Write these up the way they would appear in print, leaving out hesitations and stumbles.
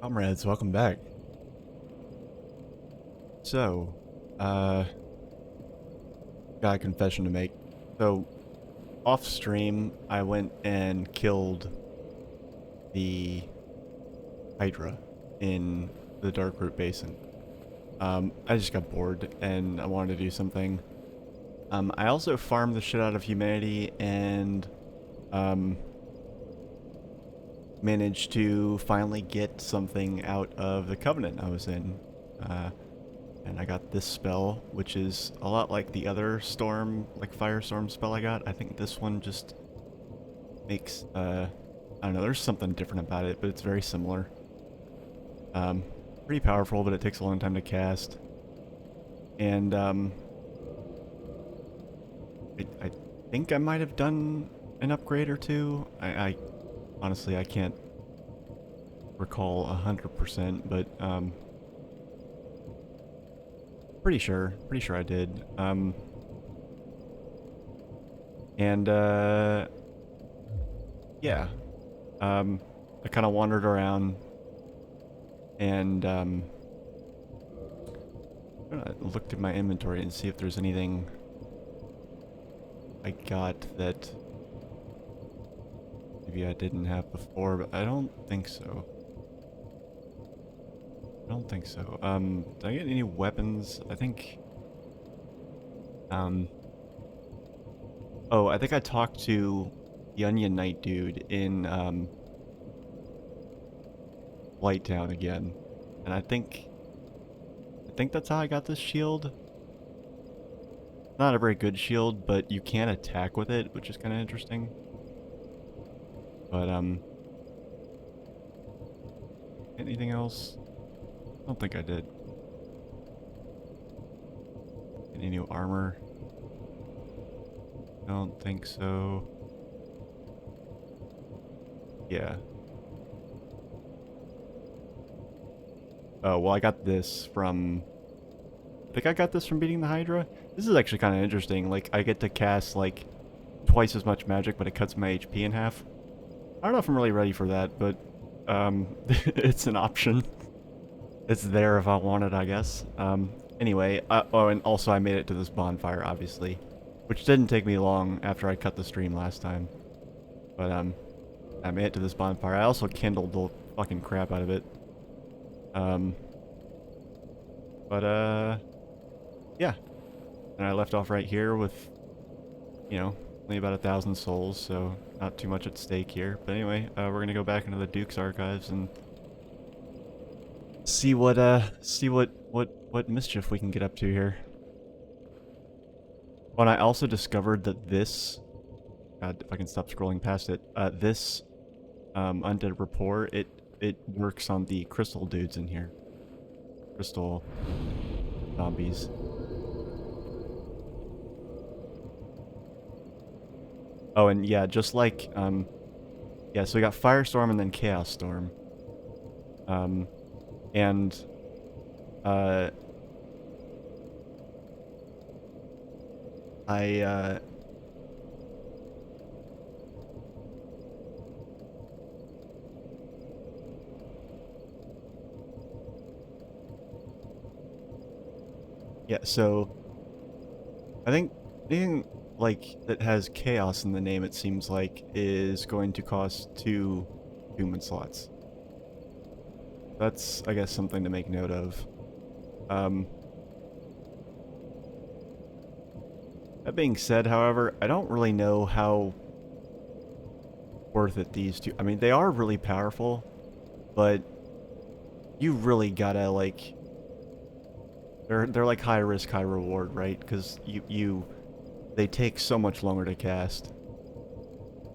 Comrades, welcome back. So, uh, got a confession to make. So, off stream, I went and killed the Hydra in the Darkroot Basin. I just got bored and I wanted to do something. I also farmed the shit out of humanity and, managed to finally get something out of the Covenant I was in. And I got this spell, which is a lot like the other storm, like firestorm spell I got. I think this one just makes, I don't know, there's something different about it, but it's very similar. Pretty powerful, but it takes a long time to cast. And, I think I might have done an upgrade or two. I honestly, I can't recall 100%, but, pretty sure I did. And, yeah. I kind of wandered around and, I looked at my inventory and see if there's anything I got that maybe I didn't have before, but I don't think so. Did I get any weapons? I think, oh, I think I talked to the Onion Knight dude in, Light Town again. And I think that's how I got this shield. Not a very good shield, but you can attack with it, which is kind of interesting. But, anything else? I don't think I did. Any new armor? Don't think so. Yeah. Oh, well, I got this from... I think I got this from beating the Hydra. This is actually kind of interesting. Like, I get to cast, like, twice as much magic, but it cuts my HP in half. I don't know if I'm really ready for that, but, it's an option. It's there if I want it, I guess. Anyway, oh, and also I made it to this bonfire, obviously. Which didn't take me long after I cut the stream last time. But, I made it to this bonfire. I also kindled the fucking crap out of it. Yeah. And I left off right here with, you know, only about 1,000 souls, so not too much at stake here. But anyway, we're gonna go back into the Duke's archives and see what mischief we can get up to here. Oh, and I also discovered that this, God, if I can stop scrolling past it, this, undead rapport, it works on the crystal dudes in here. Crystal zombies. Oh, and yeah, just like, yeah, so we got Firestorm and then Chaos Storm. And, yeah, so I think anything like that has chaos in the name, it seems like, is going to cost 2 human slots. That's, I guess, something to make note of. That being said, however, I don't really know how worth it these two. I mean, they are really powerful, but you really gotta, like, they're like high risk, high reward, right? Because they take so much longer to cast.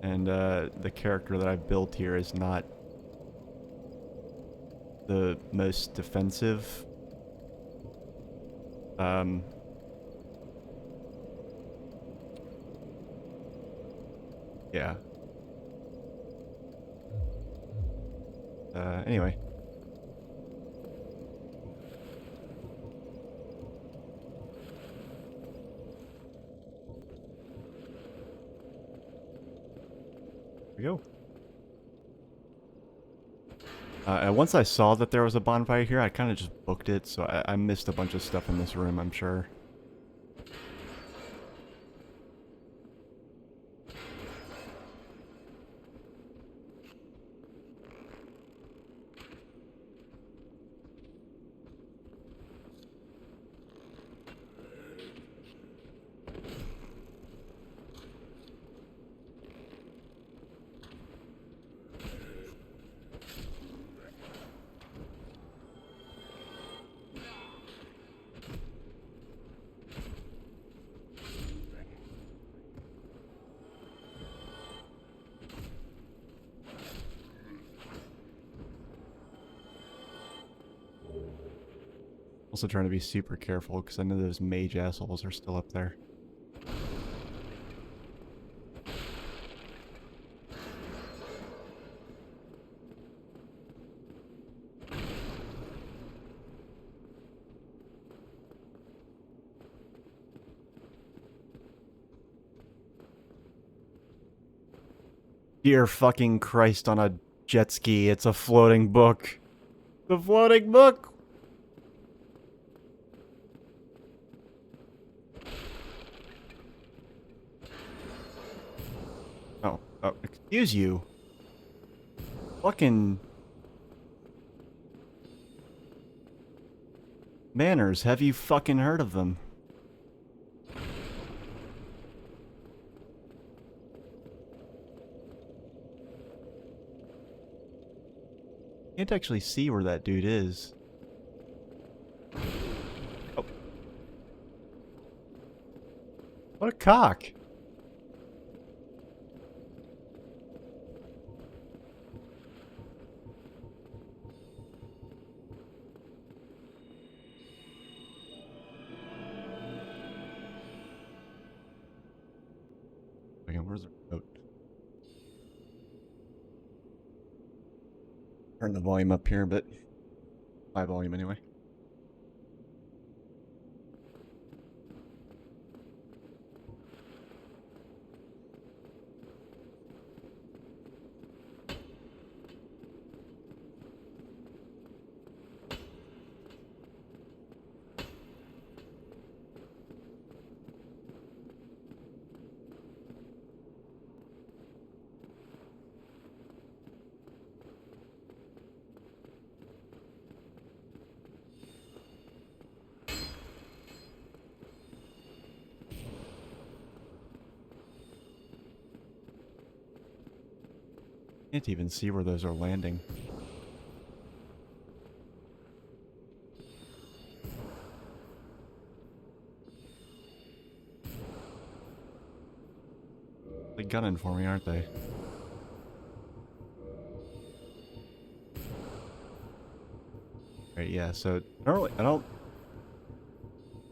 And, the character that I've built here is not the most defensive. Yeah. Anyway. Here we go. And once I saw that there was a bonfire here, I kind of just booked it, so I missed a bunch of stuff in this room, I'm sure. Also trying to be super careful, because I know those mage assholes are still up there. Dear fucking Christ on a jet ski, it's a floating book. The floating book! Oh, excuse you. Fucking... manners, have you fucking heard of them? Can't actually see where that dude is. Oh. What a cock! Okay, where's the remote? Turn the volume up here a bit. High volume anyway. Can't even see where those are landing. They're gunning for me, aren't they? Right, yeah, so I don't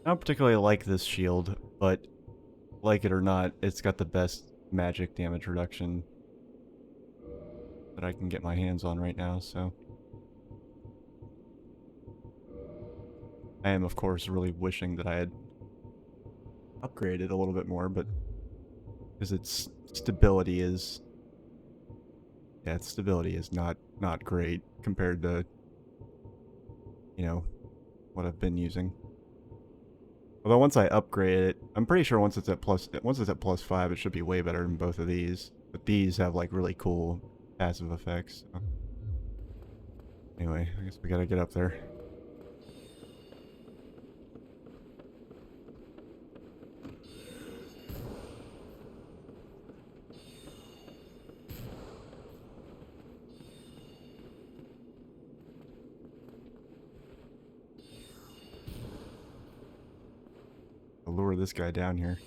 particularly like this shield, but like it or not, it's got the best magic damage reduction that I can get my hands on right now, so I am of course really wishing that I had upgraded a little bit more, but because its stability is its stability is not great compared to, you know, what I've been using. Although once I upgrade it, I'm pretty sure once it's at +5, it should be way better than both of these. But these have like really cool passive effects. So. Anyway, I guess we gotta get up there. I'll lure this guy down here.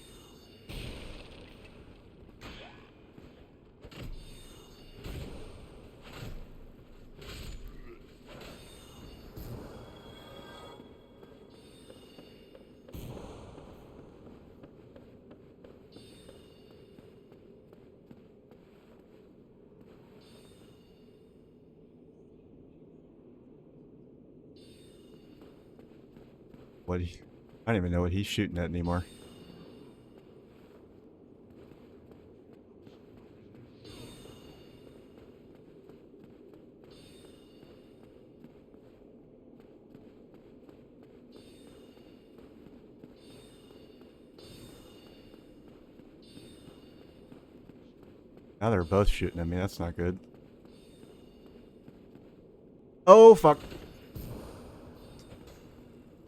I don't even know what he's shooting at anymore. Now they're both shooting at me. That's not good. Oh, fuck.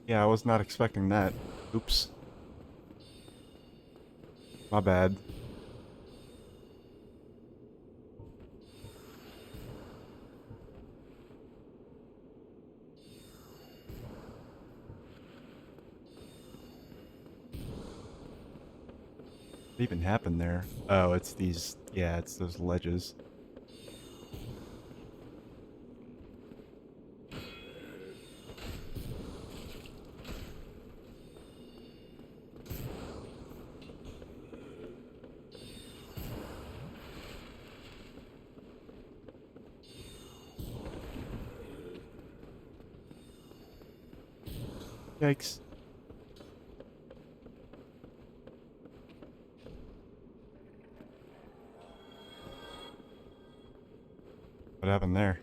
Yeah, I was not expecting that. Oops. My bad. What even happened there? Oh, it's these... Yeah, it's those ledges. Yikes. What happened there?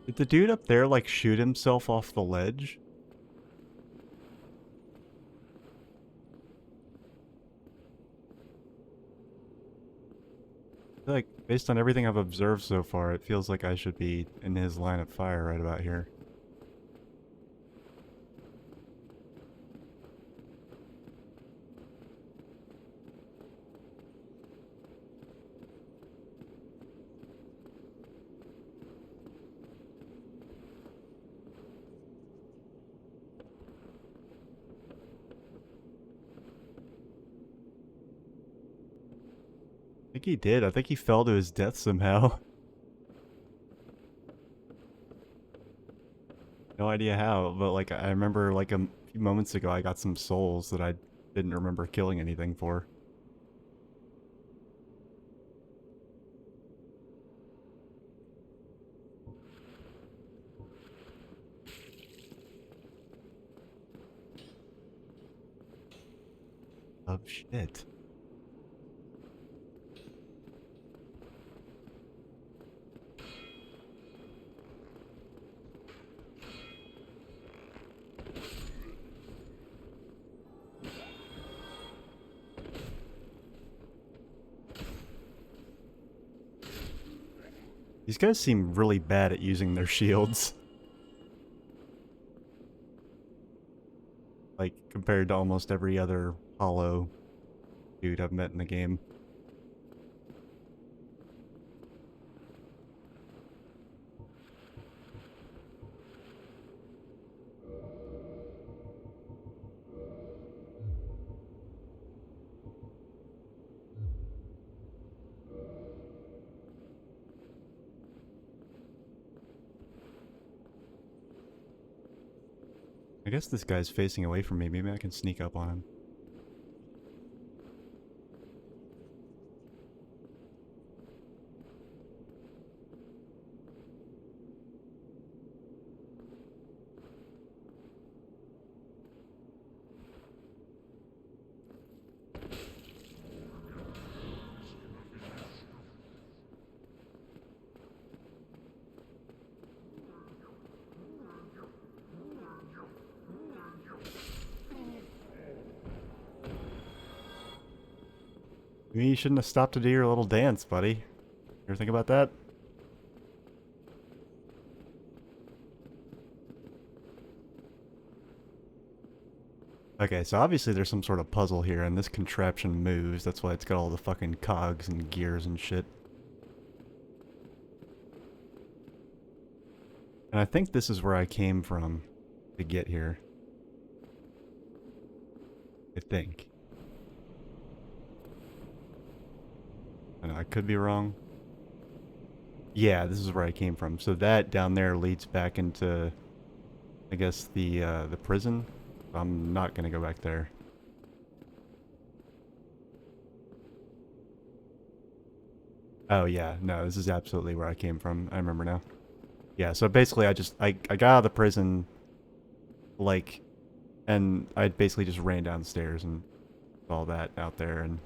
Did the dude up there, like, shoot himself off the ledge? I feel like, based on everything I've observed so far, it feels like I should be in his line of fire right about here. I think he did. I think he fell to his death somehow. No idea how, but like I remember like a few moments ago I got some souls that I didn't remember killing anything for. Oh shit. These guys seem really bad at using their shields. Like, compared to almost every other hollow dude I've met in the game. I guess this guy's facing away from me. Maybe I can sneak up on him. Maybe you shouldn't have stopped to do your little dance, buddy. You ever think about that? Okay, so obviously there's some sort of puzzle here, and this contraption moves. That's why it's got all the fucking cogs and gears and shit. And I think this is where I came from to get here. I think. I know, I could be wrong. Yeah, this is where I came from. So that down there leads back into, I guess, the prison. I'm not gonna go back there. Oh yeah, no, this is absolutely where I came from. I remember now. Yeah, so basically I got out of the prison, like, and I basically just ran downstairs and all that out there, and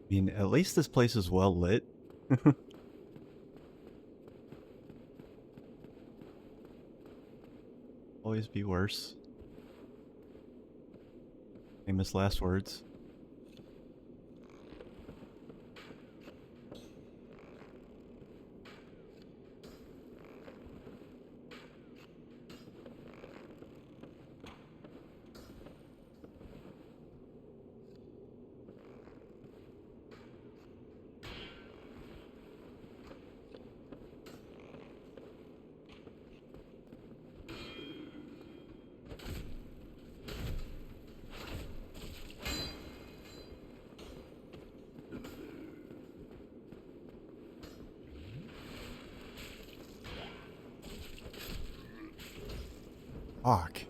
I mean, at least this place is well lit. Always be worse. Famous last words. Fuck.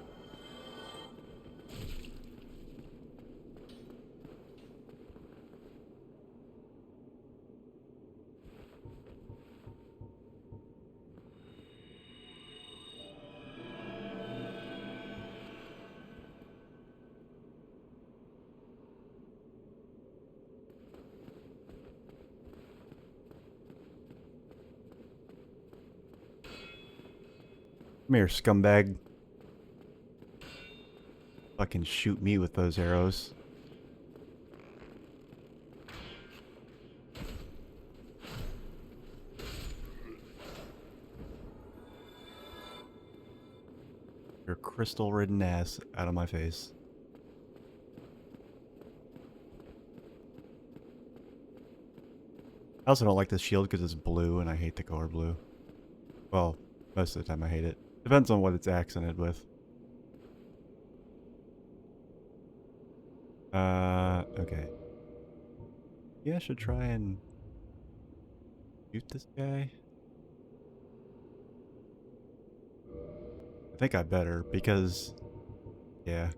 Come here, scumbag. Fucking shoot me with those arrows. Your crystal-ridden ass out of my face. I also don't like this shield because it's blue and I hate the color blue. Well, most of the time I hate it. Depends on what it's accented with. Okay. Yeah, I should try and shoot this guy. I think I better because, yeah.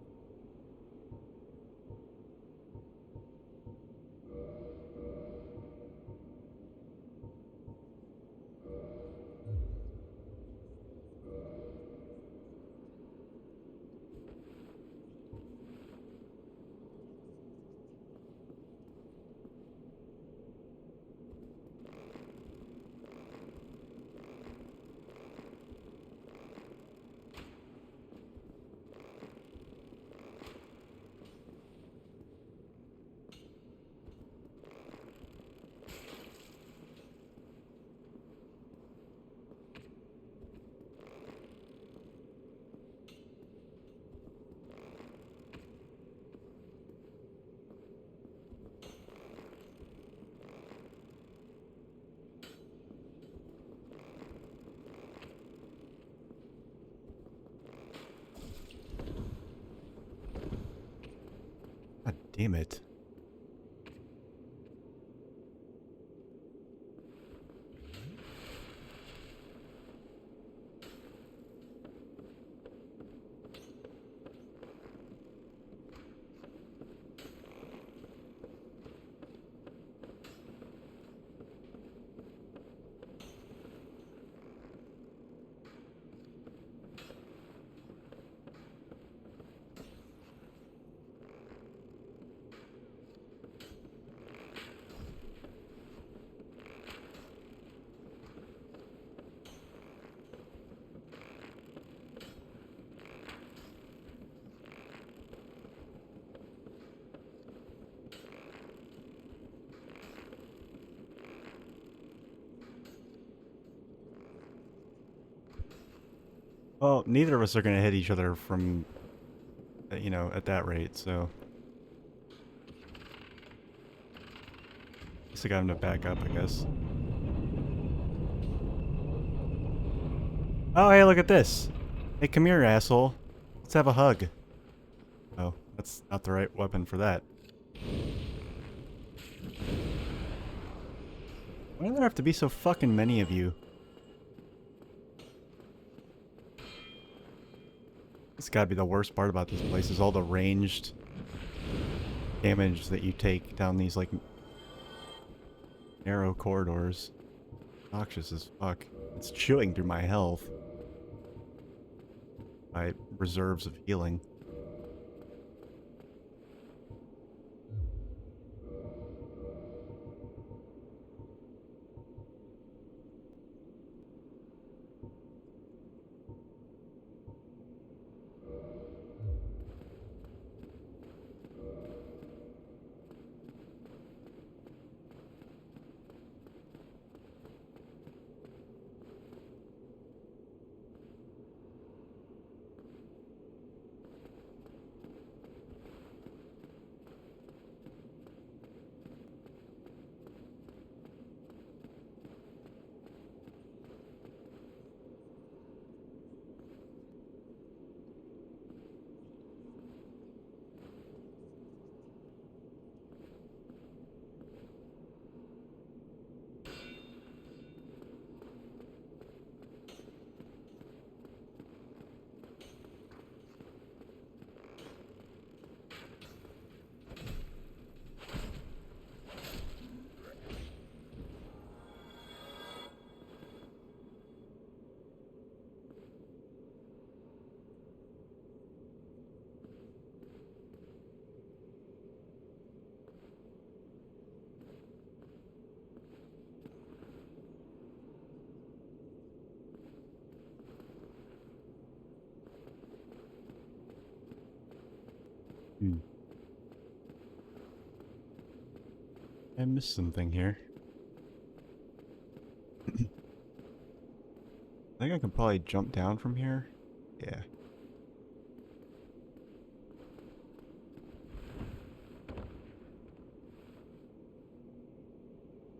God damn it. Well, neither of us are gonna hit each other from, you know, at that rate, so... Just got him to back up, I guess. Oh, hey, look at this! Hey, come here, asshole. Let's have a hug. Oh, that's not the right weapon for that. Why do there have to be so fucking many of you? This gotta be the worst part about this place, is all the ranged damage that you take down these, like, narrow corridors. Noxious as fuck. It's chewing through my health. My reserves of healing. Hmm. I missed something here. I think I can probably jump down from here. Yeah.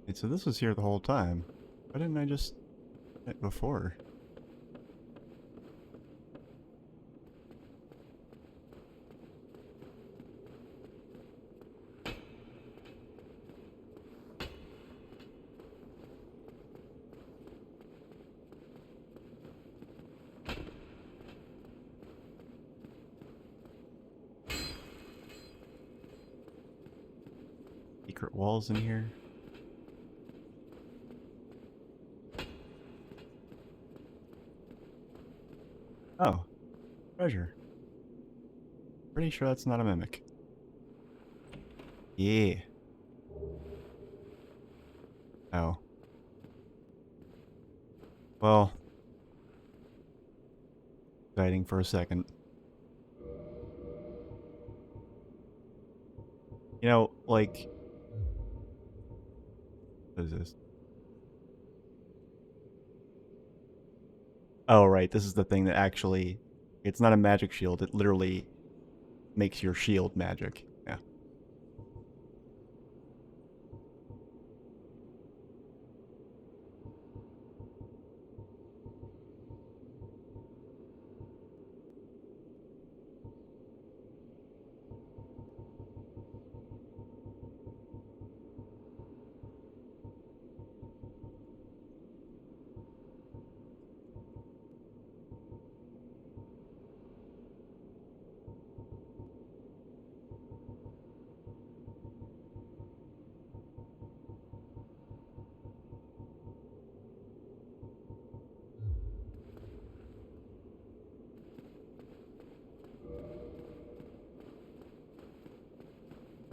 Wait, so this was here the whole time. Why didn't I just hit it before? Secret walls in here. Oh, treasure. Pretty sure that's not a mimic. Yeah. Oh. Well. Exciting for a second. You know, like... What is this? Oh, right. This is the thing that actually... It's not a magic shield. It literally makes your shield magic. Yeah.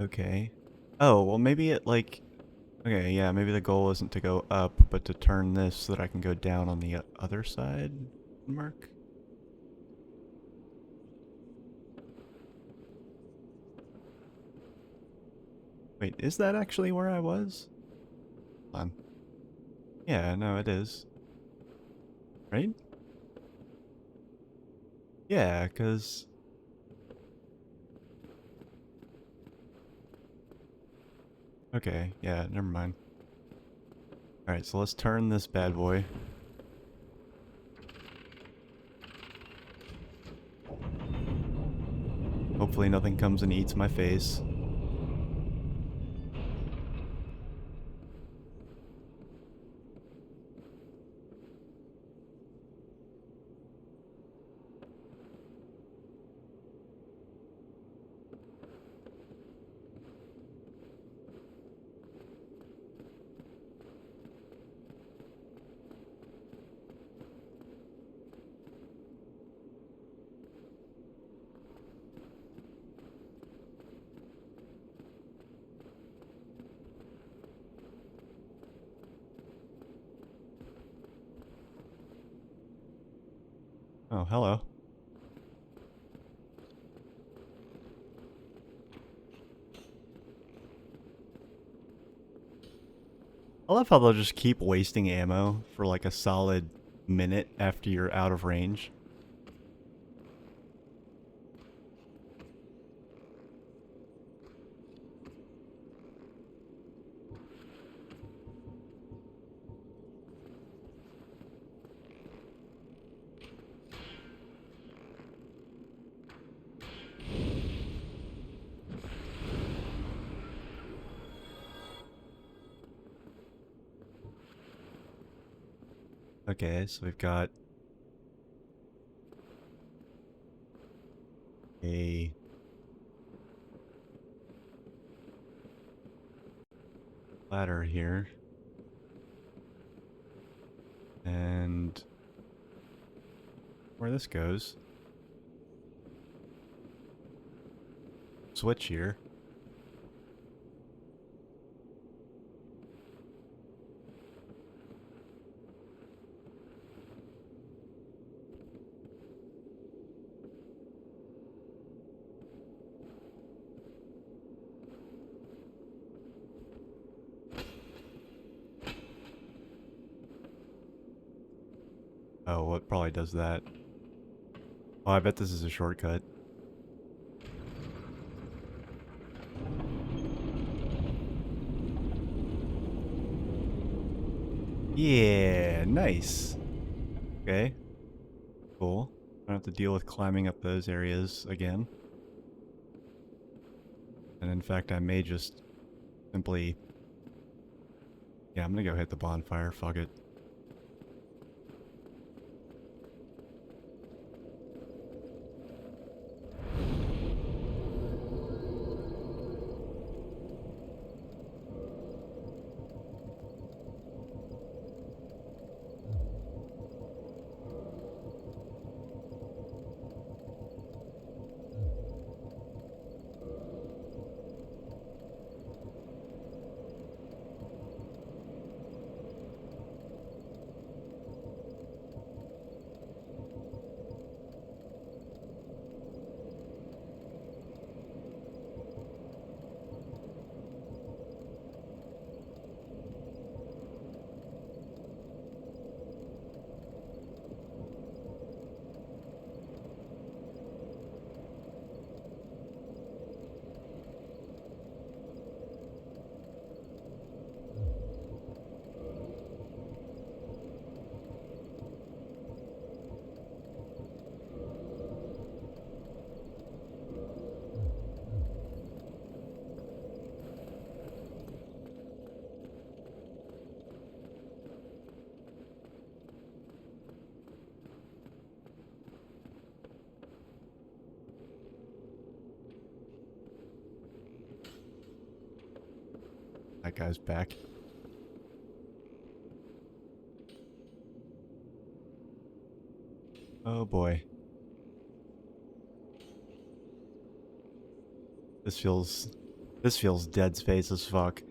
Okay. Oh, well maybe it like... Okay, yeah, maybe the goal isn't to go up, but to turn this so that I can go down on the other side? Mark? Wait, is that actually where I was? Hold on. Yeah, no, it is. Right? Yeah, because... Okay, yeah, never mind. Alright, so let's turn this bad boy. Hopefully nothing comes and eats my face. Oh, hello. I love how they'll just keep wasting ammo for like a solid minute after you're out of range. Okay, so we've got a ladder here. And where this goes. Switch here. Oh, what probably does that? Oh, I bet this is a shortcut. Yeah, nice. Okay, cool. I don't have to deal with climbing up those areas again. And in fact, I may just simply... Yeah, I'm gonna go hit the bonfire, fuck it. That guy's back. Oh boy. This feels dead space as fuck.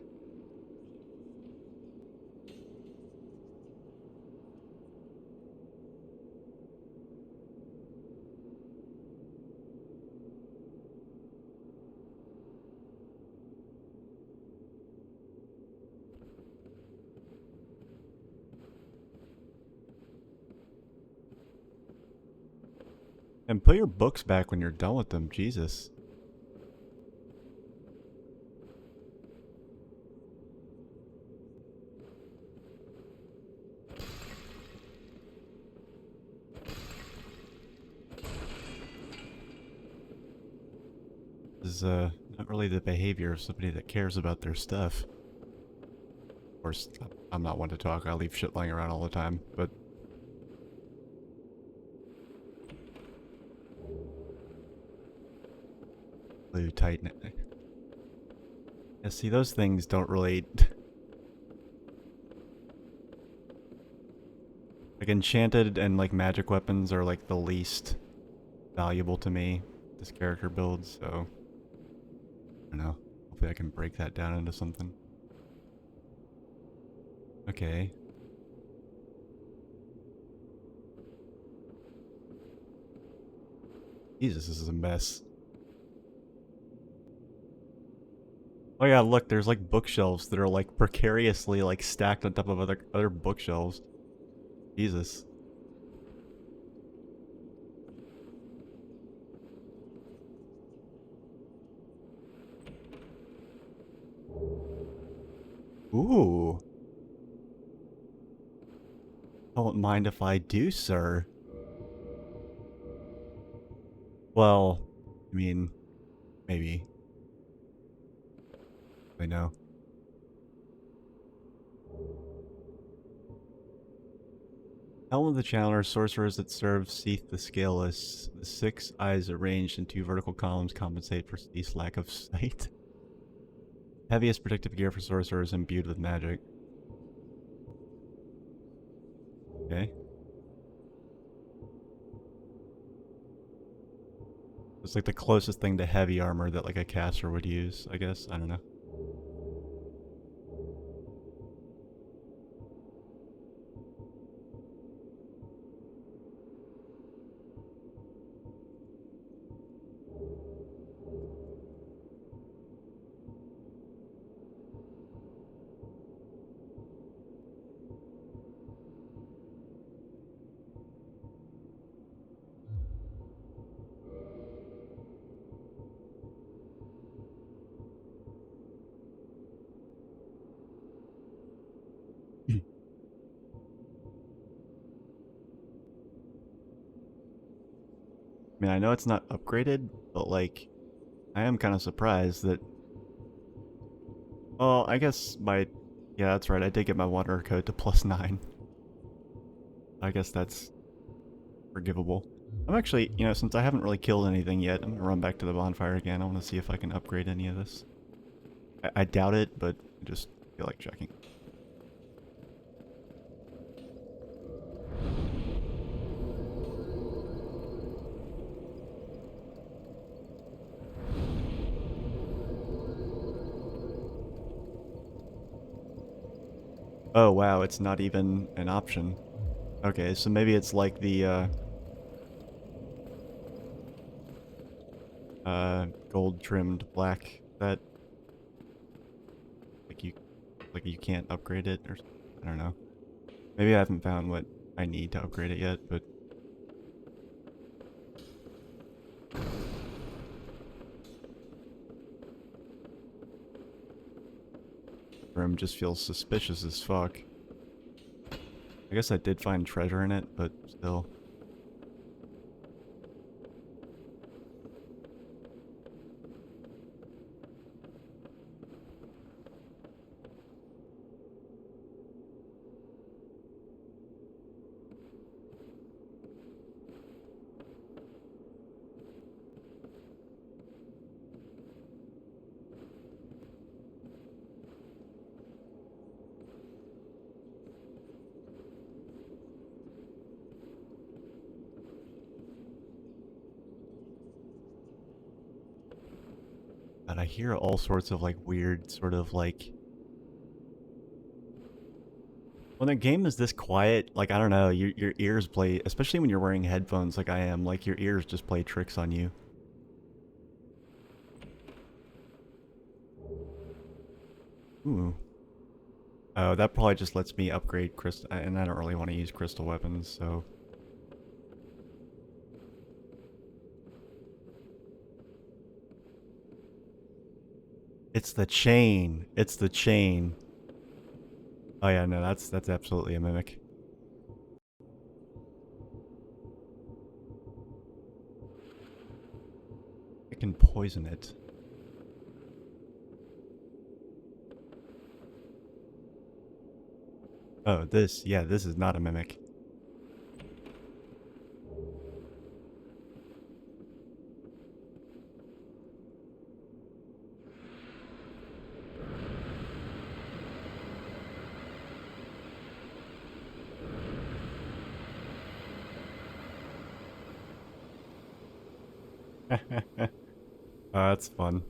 And put your books back when you're done with them, Jesus. This is not really the behavior of somebody that cares about their stuff. Of course, I'm not one to talk. I leave shit lying around all the time, but... Blue Titan. Yeah, see, those things don't really... Like, enchanted and, like, magic weapons are, like, the least valuable to me. This character build, so... I don't know. Hopefully I can break that down into something. Okay. Jesus, this is a mess. Oh yeah, look, there's like bookshelves that are like precariously like stacked on top of other bookshelves. Jesus. Ooh. Don't mind if I do, sir. Well, I mean, maybe. I know. Helm of the Challenger, sorcerers that serve Seath the Scaleless. The 6 eyes arranged in 2 vertical columns compensate for Seath's lack of sight. Heaviest protective gear for sorcerers imbued with magic. Okay. It's like the closest thing to heavy armor that like a caster would use, I guess. I don't know. I mean, I know it's not upgraded, but like, I am kind of surprised that... Well, I guess my... Yeah, that's right, I did get my water code to +9. I guess that's forgivable. I'm actually, you know, since I haven't really killed anything yet, I'm gonna run back to the bonfire again. I want to see if I can upgrade any of this. I doubt it, but I just feel like checking. Oh wow, it's not even an option. Okay, so maybe it's like the gold trimmed black that like you can't upgrade it or something. I don't know. Maybe I haven't found what I need to upgrade it yet, but the room just feels suspicious as fuck. I guess I did find treasure in it, but still. But I hear all sorts of like weird sort of like... When a game is this quiet, like I don't know, your ears play, especially when you're wearing headphones like I am, like your ears just play tricks on you. Ooh. Oh, that probably just lets me upgrade crystal, and I don't really want to use crystal weapons, so... It's the chain. It's the chain. Oh yeah, no, that's absolutely a mimic. I can poison it. Oh, this, yeah, this is not a mimic. Oh, that's fun.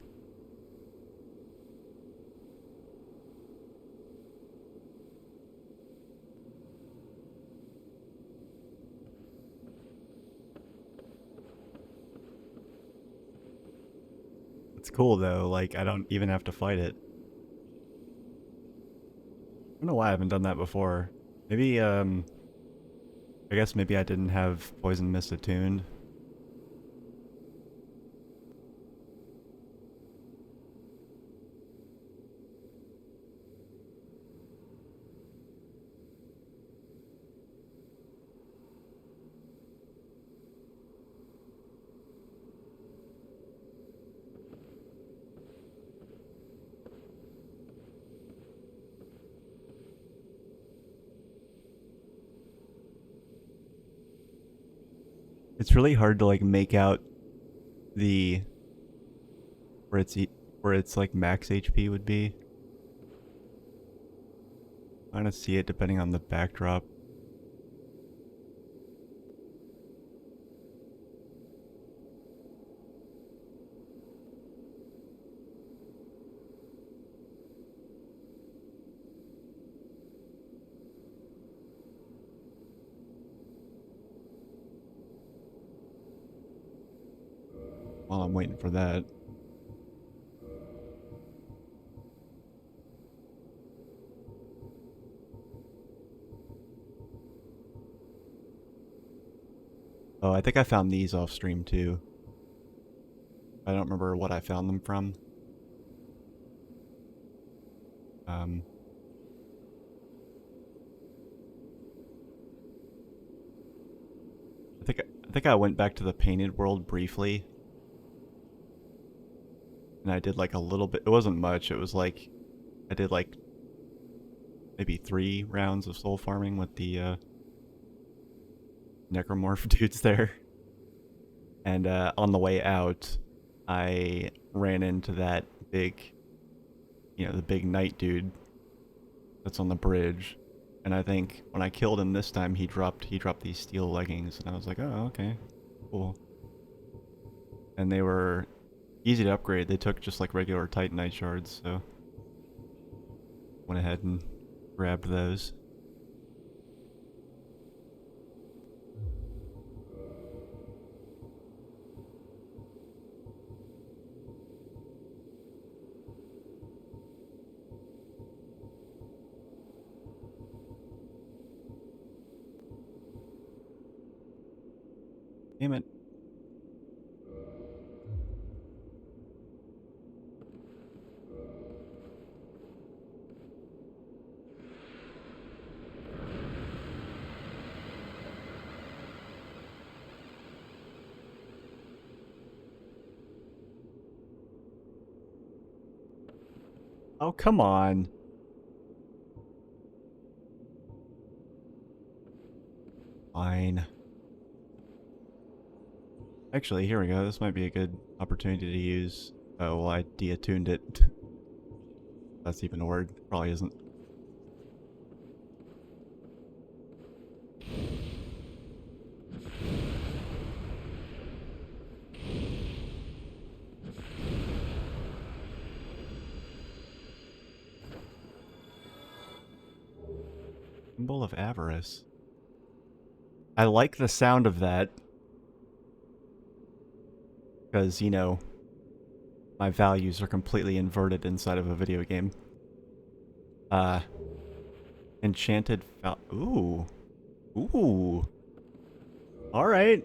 It's cool though, like I don't even have to fight it. I don't know why I haven't done that before. Maybe, I guess maybe I didn't have Poison Mist attuned. It's really hard to like make out the where where it's like max HP would be. I kind of see it depending on the backdrop. While I'm waiting for that. Oh, I think I found these off stream too. I don't remember what I found them from. Um, I think I went back to the painted world briefly. And I did like a little bit. It wasn't much. It was like I did like maybe 3 rounds of soul farming with the necromorph dudes there. And on the way out, I ran into that big, you know, the big knight dude that's on the bridge. And I think when I killed him this time, he dropped these steel leggings, and I was like, oh, okay, cool. And they were easy to upgrade. They took just like regular titanite shards, so went ahead and grabbed those. Damn it. Oh, come on. Fine. Actually, here we go. This might be a good opportunity to use... Oh, well, I de-attuned it. That's even a word. Probably isn't. Symbol of avarice. I like the sound of that. Because, you know, my values are completely inverted inside of a video game. Enchanted Ooh. Ooh. Alright.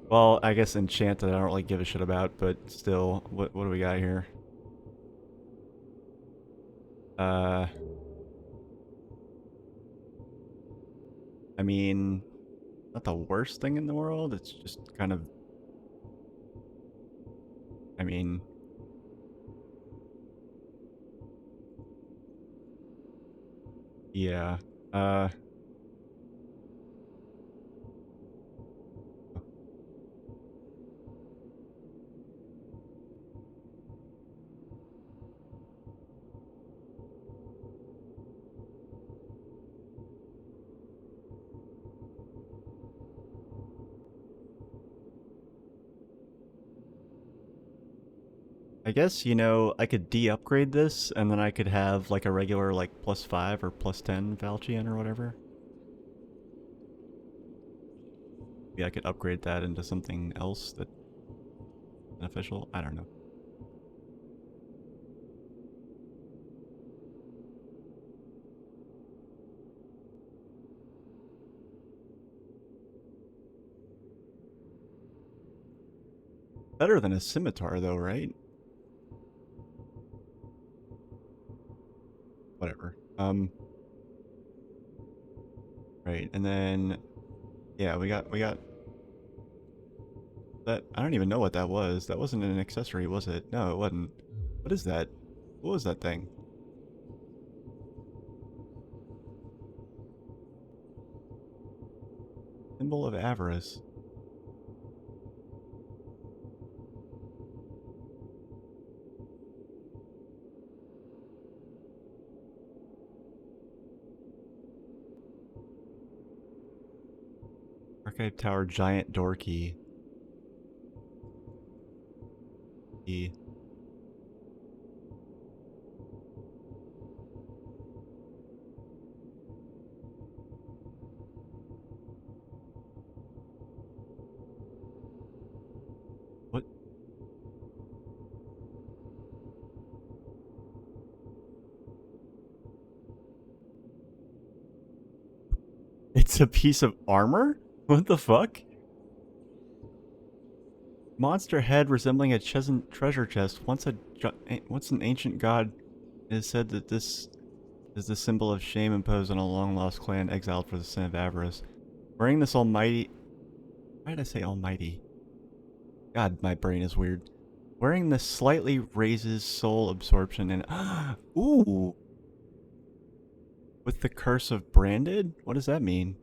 Well, I guess enchanted I don't really give a shit about, but still, what do we got here? Uh, I mean, not the worst thing in the world. It's just kind of, I mean, yeah. Uh, I guess, you know, I could de-upgrade this, and then I could have, like, a regular, like, +5 or +10 Valchian or whatever. Maybe I could upgrade that into something else that's beneficial. I don't know. Better than a scimitar, though, right? Whatever. Right, and then, yeah, we got that. I don't even know what that was. That wasn't an accessory, was it? No, it wasn't. What is that? What was that thing? Symbol of avarice. Archive Tower Giant Door Key. Key. What? It's a piece of armor? What the fuck? Monster head resembling a treasure chest. Once an ancient god, it is said that this is the symbol of shame imposed on a long-lost clan exiled for the sin of avarice. Wearing this almighty... Why did I say almighty? God, my brain is weird. Wearing this slightly raises soul absorption and... Ooh! With the curse of branded? What does that mean?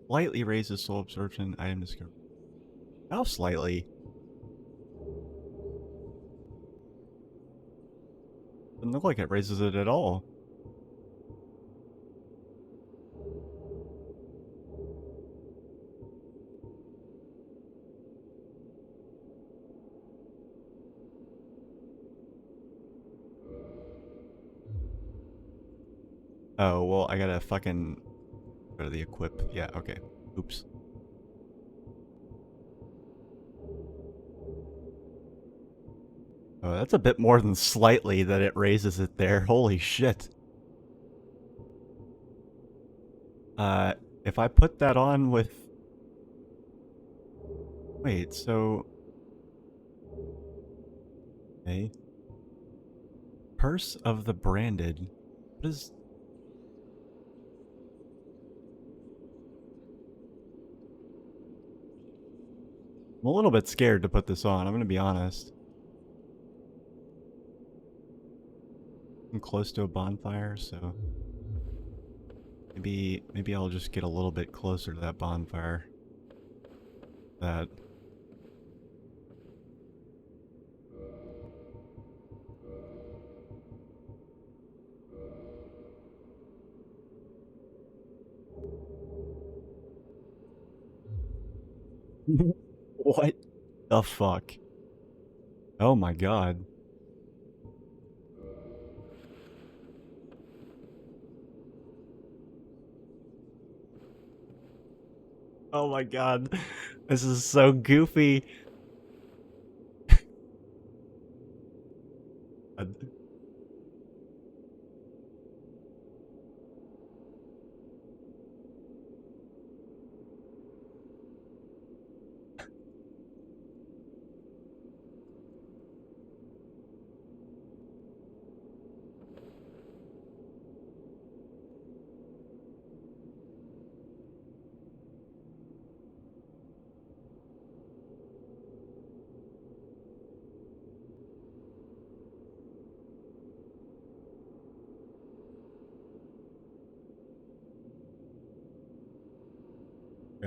Slightly raises soul absorption. Item discovered. How slightly? Doesn't look like it raises it at all. Oh, well, I gotta fucking go to the equip. Yeah, okay. Oops. Oh, that's a bit more than slightly that it raises it there. Holy shit. If I put that on with... Wait, so... Okay. Purse of the Branded. What is... I'm a little bit scared to put this on, I'm gonna be honest. I'm close to a bonfire, so... Maybe I'll just get a little bit closer to that bonfire. That... What the fuck? Oh my god. Oh my god. This is so goofy.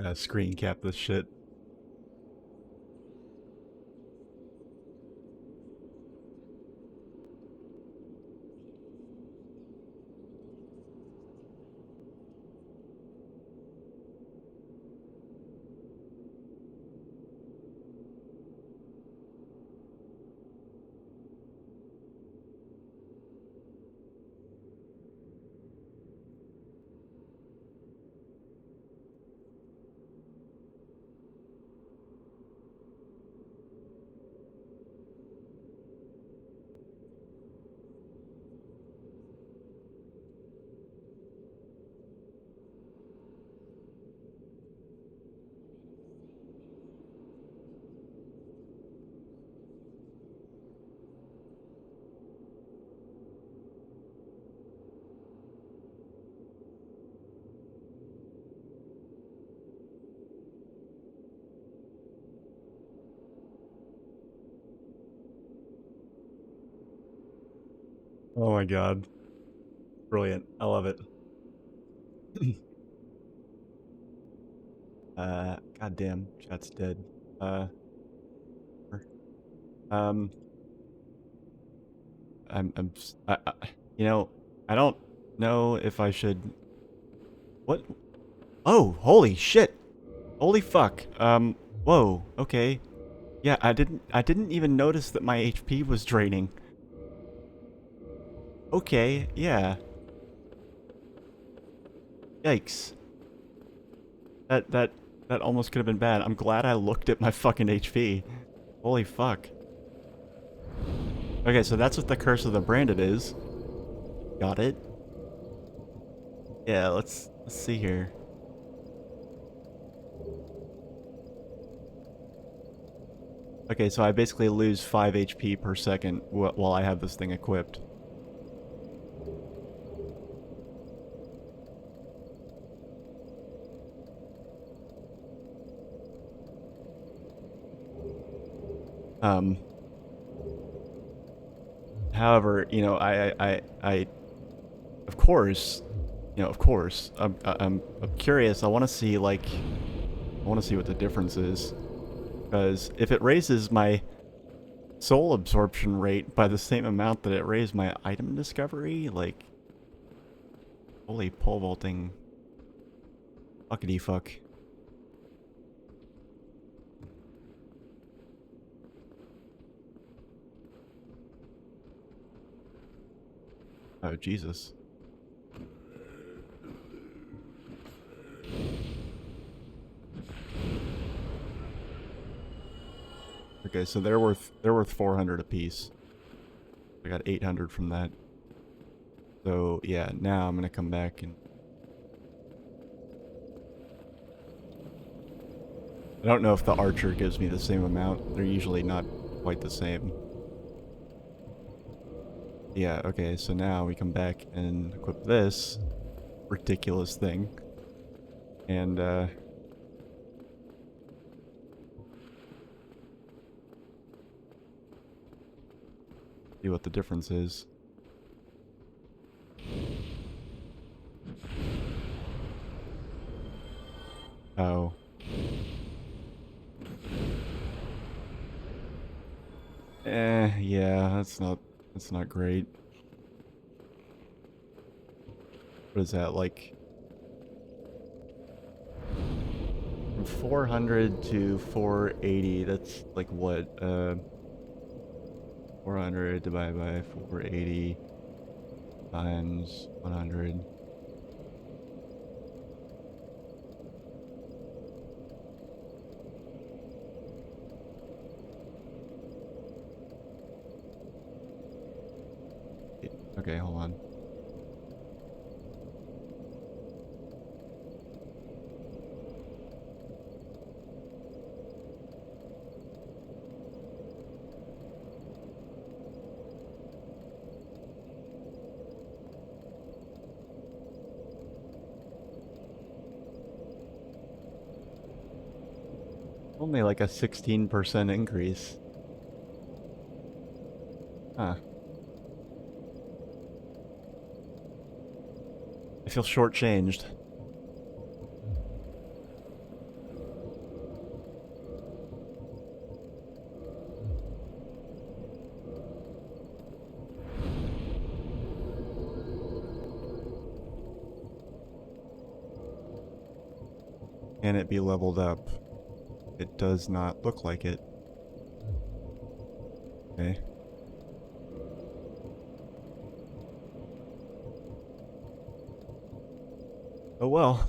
Gotta screen cap this shit. Oh my god. Brilliant. I love it. Goddamn, chat's dead. Um, you know, I don't know if I should. What? Oh, holy shit! Holy fuck! Whoa. Okay. Yeah, I didn't even notice that my HP was draining. Okay. Yeah. Yikes. That almost could have been bad. I'm glad I looked at my fucking HP. Holy fuck. Okay, so that's what the Curse of the Branded is. Got it. Yeah, let's see here. Okay, so I basically lose 5 HP per second while I have this thing equipped. However, you know, of course, you know, of course, I'm curious. I want to see, like, I want to see what the difference is. Because if it raises my soul absorption rate by the same amount that it raised my item discovery, like, holy pole vaulting. Fuckity fuck. Oh, Jesus. Okay, so they're worth 400 apiece. I got 800 from that. So yeah, now I'm gonna come back and I don't know if the archer gives me the same amount. They're usually not quite the same. Yeah, okay, so now we come back and equip this ridiculous thing. And see what the difference is. Oh. Yeah, that's not great. What is that, like? From 400 to 480, that's like what? 400 divided by 480 times 100. Okay, hold on. Only like a 16% increase. Huh. I feel shortchanged. Can it be leveled up? It does not look like it. Okay. Oh well.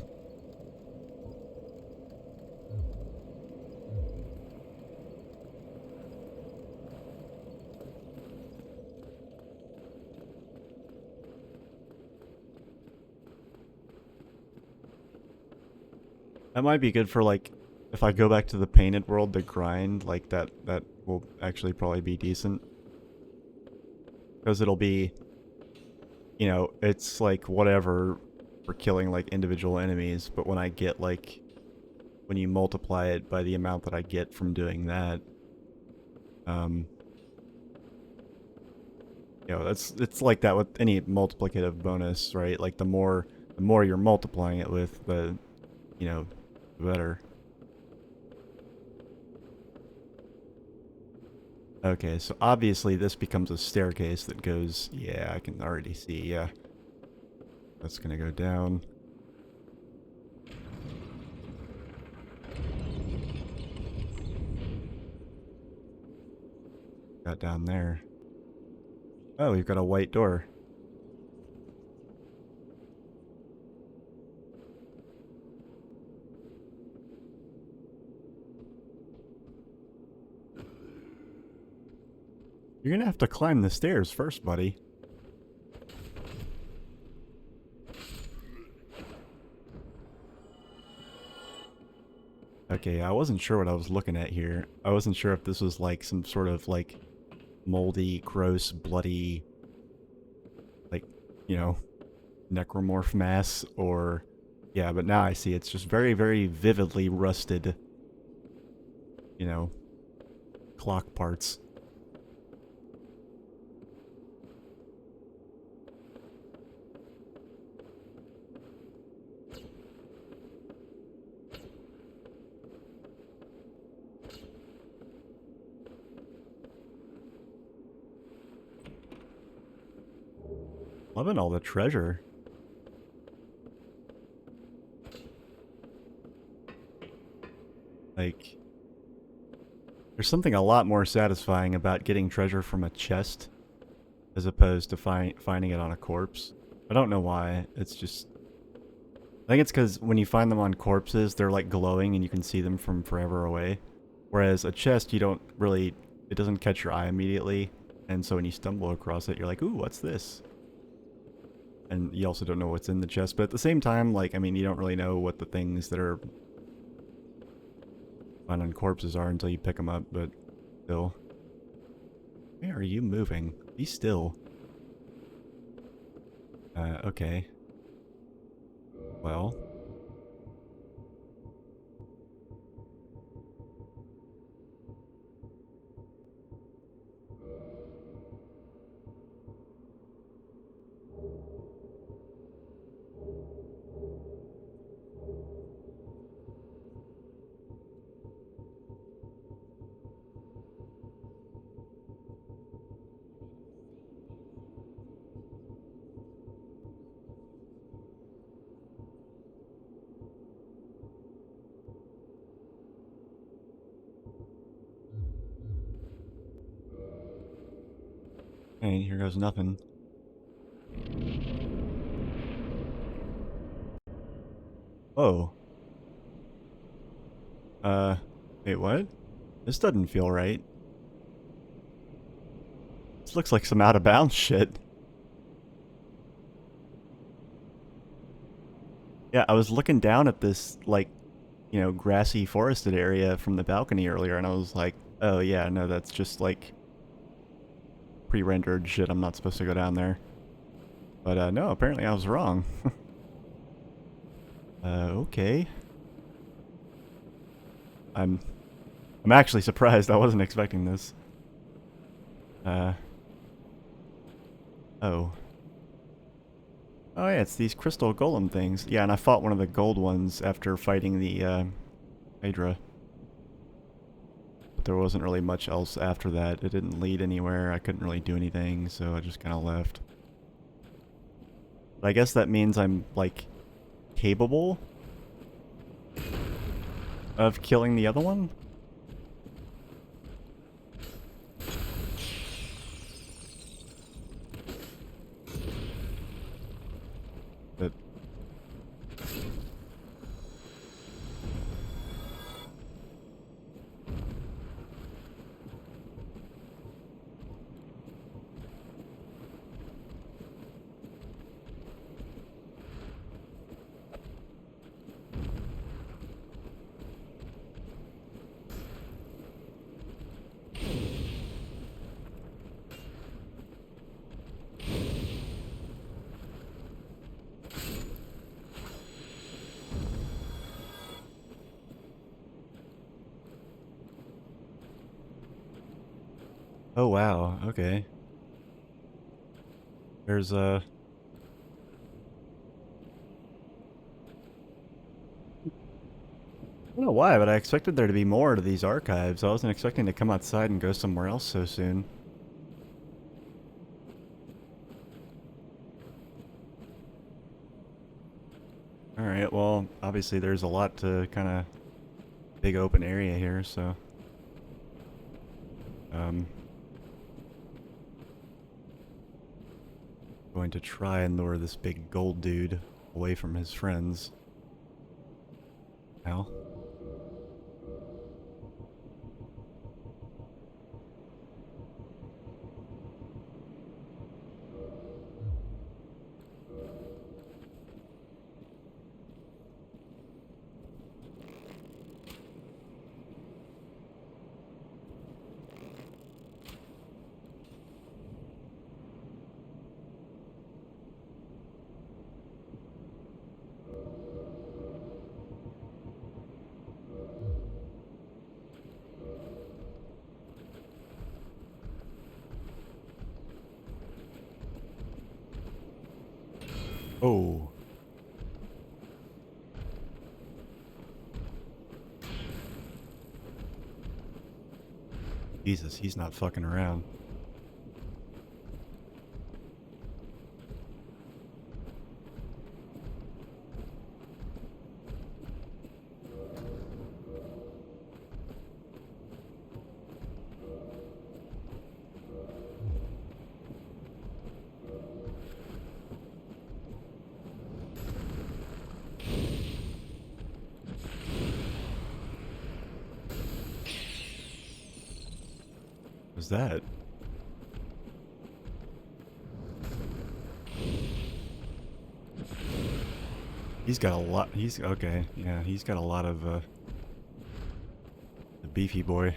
That might be good for, like, if I go back to the painted world to grind, like, that will actually probably be decent. Because it'll be, you know, it's like whatever for killing, like, individual enemies, but when I get, like, when you multiply it by the amount that I get from doing that, you know, it's like that with any multiplicative bonus, right? Like, the more you're multiplying it with, the, you know, the better. Okay, so obviously this becomes a staircase that goes... Yeah, I can already see, yeah. That's gonna go down. Got down there. Oh, we've got a white door. You're gonna have to climb the stairs first, buddy. Okay, I wasn't sure what I was looking at here. I wasn't sure if this was like some sort of like moldy, gross, bloody, like, you know, necromorph mass, or... Yeah, but now I see it's just very, very vividly rusted, you know, clock parts. 11, all the treasure. Like, there's something a lot more satisfying about getting treasure from a chest as opposed to finding it on a corpse. I don't know why. It's just... I think it's because when you find them on corpses, they're like glowing and you can see them from forever away. Whereas a chest, you don't really... It doesn't catch your eye immediately. And so when you stumble across it, you're like, ooh, what's this? And you also don't know what's in the chest. But at the same time, like, I mean, you don't really know what the things that are found on corpses are until you pick them up, but still. Why are you moving? Be still. Okay. Well. Hey, here goes nothing. Whoa. Wait, what? This doesn't feel right. This looks like some out-of-bounds shit. Yeah, I was looking down at this, like, you know, grassy forested area from the balcony earlier, and I was like, oh yeah, no, that's just, like, pre-rendered shit. I'm not supposed to go down there. But, no, apparently I was wrong. Okay. I'm actually surprised. I wasn't expecting this. Oh. Oh yeah, it's these crystal golem things. Yeah, and I fought one of the gold ones after fighting the, Hydra. But there wasn't really much else after that. It didn't lead anywhere. I couldn't really do anything, so I just kind of left. But I guess that means I'm, like, capable of killing the other one? But oh wow, okay. There's a I don't know why, but I expected there to be more to these archives. I wasn't expecting to come outside and go somewhere else so soon. Alright, well, obviously there's a lot to kind of big open area here, so going to try and lure this big gold dude away from his friends. Al? Oh. Jesus, he's not fucking around. What's that? He's got a lot. He's okay. Yeah, he's got a lot of the beefy boy.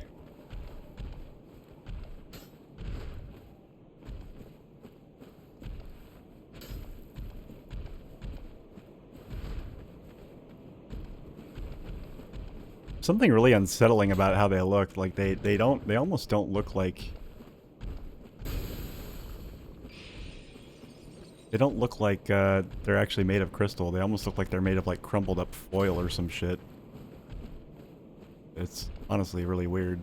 Something really unsettling about how they look. Like they almost don't look like. They don't look like they're actually made of crystal. They almost look like they're made of like crumpled up foil or some shit. It's honestly really weird.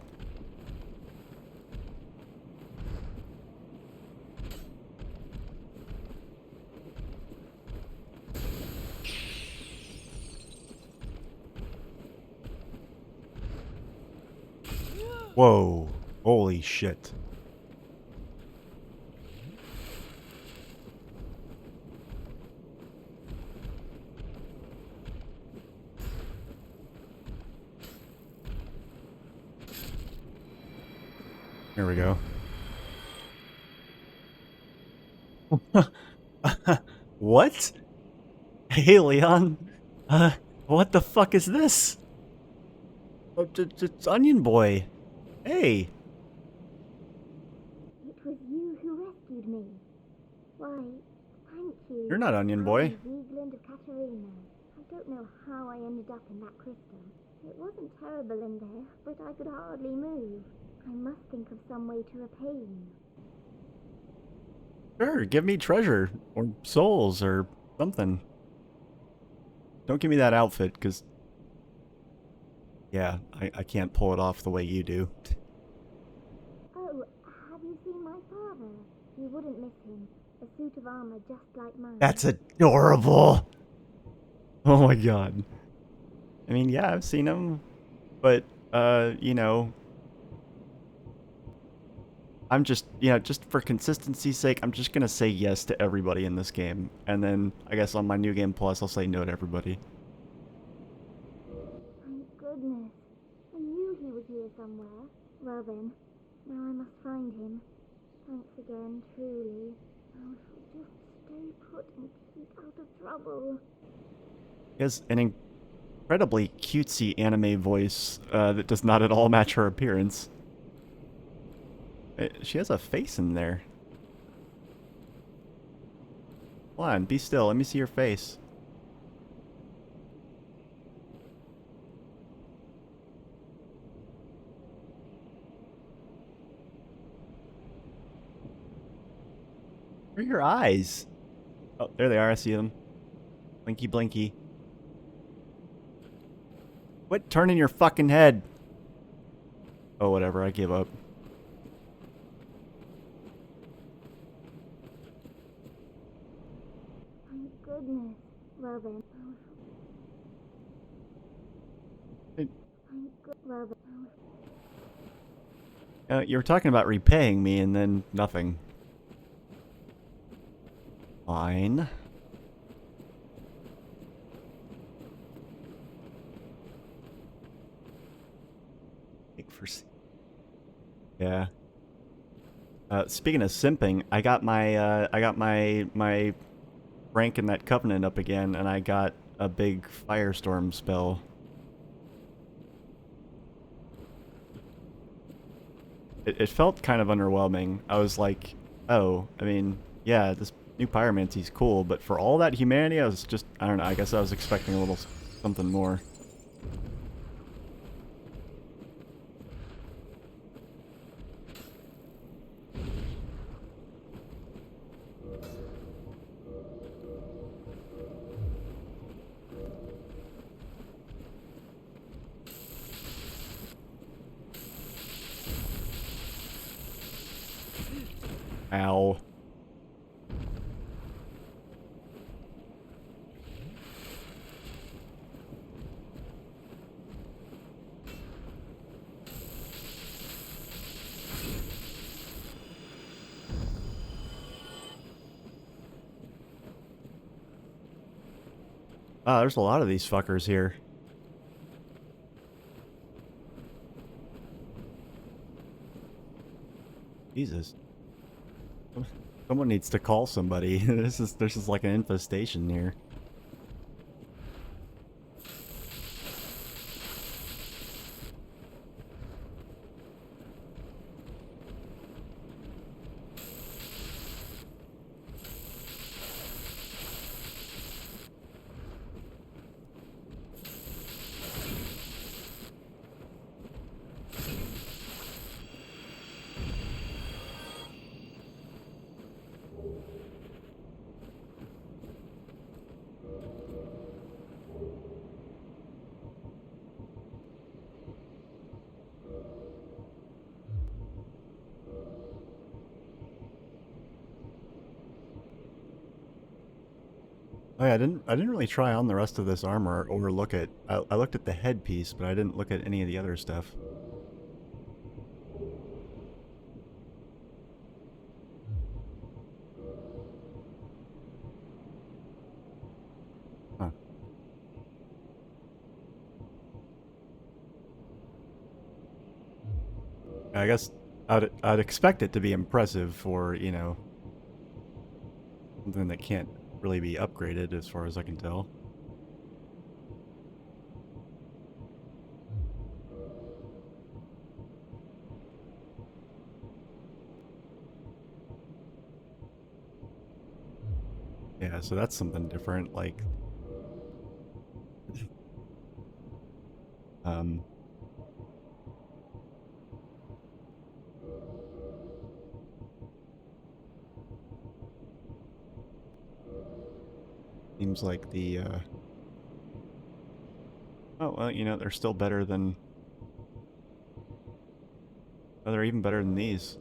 Whoa. Holy shit. Here we go. What? Hey, Leon. What the fuck is this? Oh, it's Onion Boy. Hey. It was you who rescued me. Why, thank you. You're not Onion Boy. Zealand of Katerina. I don't know how I ended up in that crystal. It wasn't terrible in there, but I could hardly move. I must think of some way to repay you. Sure, give me treasure. Or souls, or something. Don't give me that outfit, because... yeah, I can't pull it off the way you do. Oh, have you seen my father? You wouldn't miss him. A suit of armor just like mine. That's adorable! Oh my god. I mean, yeah, I've seen him. But, you know, I'm just, just for consistency's sake, I'm just gonna say yes to everybody in this game. And then, I guess on my New Game Plus, I'll say no to everybody. Thank goodness. I knew he was here somewhere. Well then, now I must find him. Thanks again, truly. I shall just stay put and keep out of trouble. He has an incredibly cutesy anime voice that does not at all match her appearance. She has a face in there. Come on, be still. Let me see your face. Where are your eyes? Oh, there they are. I see them. Blinky, blinky. Quit turning your fucking head. Oh, whatever. I give up. Thank goodness. Well then, well then. You were talking about repaying me and then nothing. Fine. Yeah. Speaking of simping, I got my rank in that covenant up again, and I got a big firestorm spell. It felt kind of underwhelming. I was like, oh, I mean, yeah, this new pyromancy's cool, but for all that humanity, I was just, I don't know, I guess I was expecting a little something more. Ow. Ah, there's a lot of these fuckers here. Jesus. Someone needs to call somebody. This is like an infestation here. Oh yeah, I didn't really try on the rest of this armor or look at I looked at the headpiece, but I didn't look at any of the other stuff. Huh. I guess I'd expect it to be impressive for, something that can't really be upgraded as far as I can tell. Yeah, so that's something different, like um seems like the oh well, they're still better than oh, they're even better than these.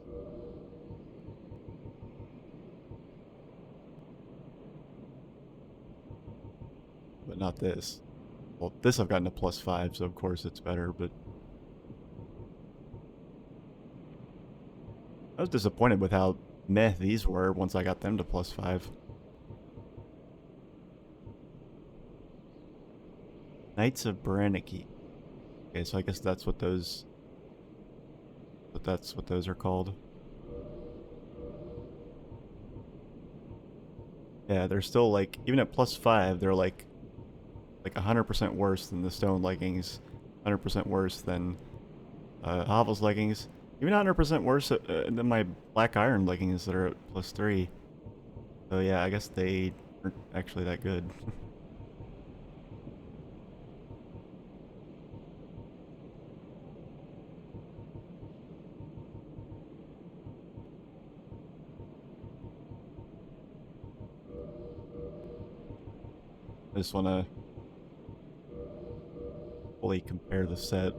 But not this. Well, this I've gotten a +5, so of course it's better, but I was disappointed with how meh these were once I got them to +5. Knights of Baraniki. Okay, so I guess that's what those... That's what those are called. Yeah, they're still like, even at +5, they're like 100% worse than the stone leggings, 100% worse than Havel's leggings, even 100% worse than my black iron leggings that are at +3. So yeah, I guess they aren't actually that good. I just want to fully compare the set.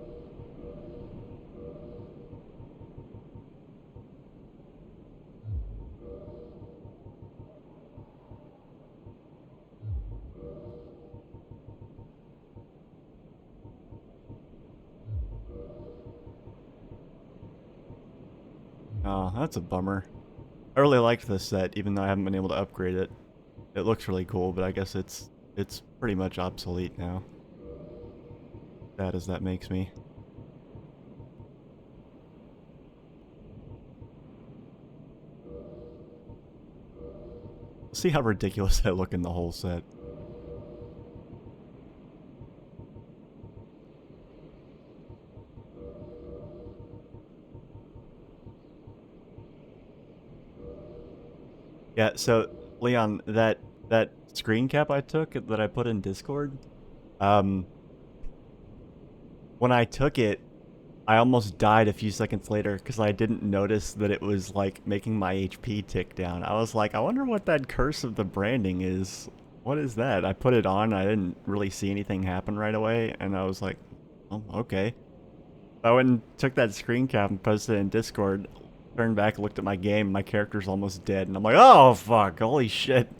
Oh, that's a bummer. I really liked this set, even though I haven't been able to upgrade it. It looks really cool, but I guess it's pretty much obsolete now. Sad as that makes me. See how ridiculous I look in the whole set. Yeah, so Leon, that screen cap I took that I put in Discord, when I took it, I almost died a few seconds later because I didn't notice that it was like making my HP tick down. I was like, I wonder what that curse of the branding is. What is that? I put it on, I didn't really see anything happen right away, and I was like, oh, okay. I went and took that screen cap and posted it in Discord, turned back, looked at my game, my character's almost dead, and I'm like, oh fuck, holy shit.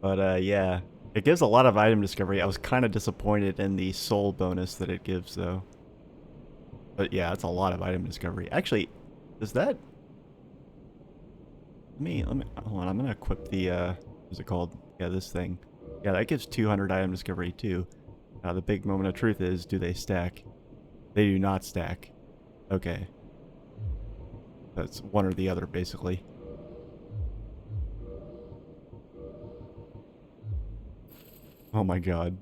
But yeah, it gives a lot of item discovery. I was kind of disappointed in the soul bonus that it gives, though. But yeah, it's a lot of item discovery. Actually, does that... Let me, hold on, I'm gonna equip the, what's it called? Yeah, this thing. Yeah, that gives 200 item discovery, too. Now, the big moment of truth is, do they stack? They do not stack. Okay. That's one or the other, basically. Oh my god.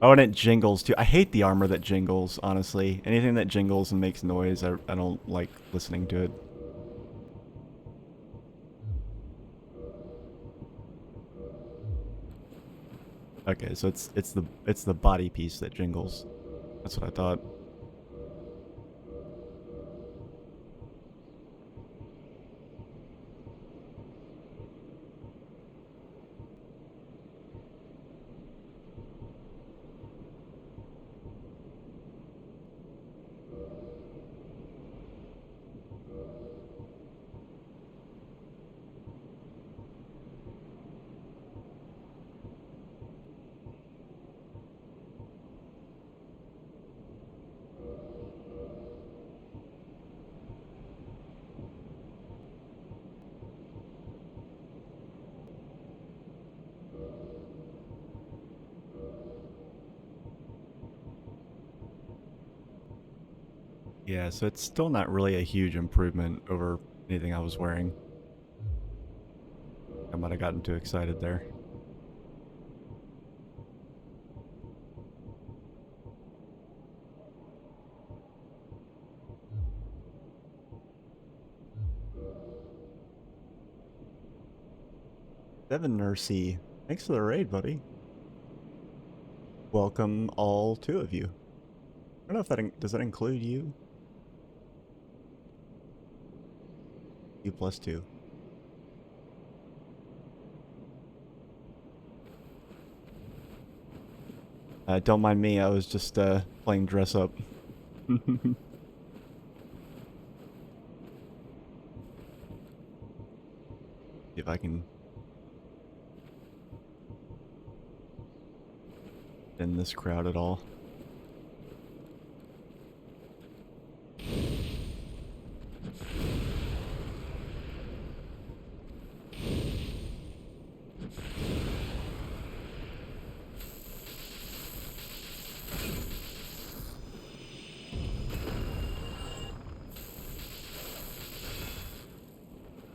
Oh, and it jingles, too. I hate the armor that jingles, honestly. Anything that jingles and makes noise, I don't like listening to it. Okay, so it's the body piece that jingles. That's what I thought. Yeah, so it's still not really a huge improvement over anything I was wearing. I might have gotten too excited there. Devin Nursey, thanks for the raid, buddy. Welcome all two of you. I don't know if that does that include you? You plus two. Don't mind me, I was just playing dress up. See if I can... in this crowd at all.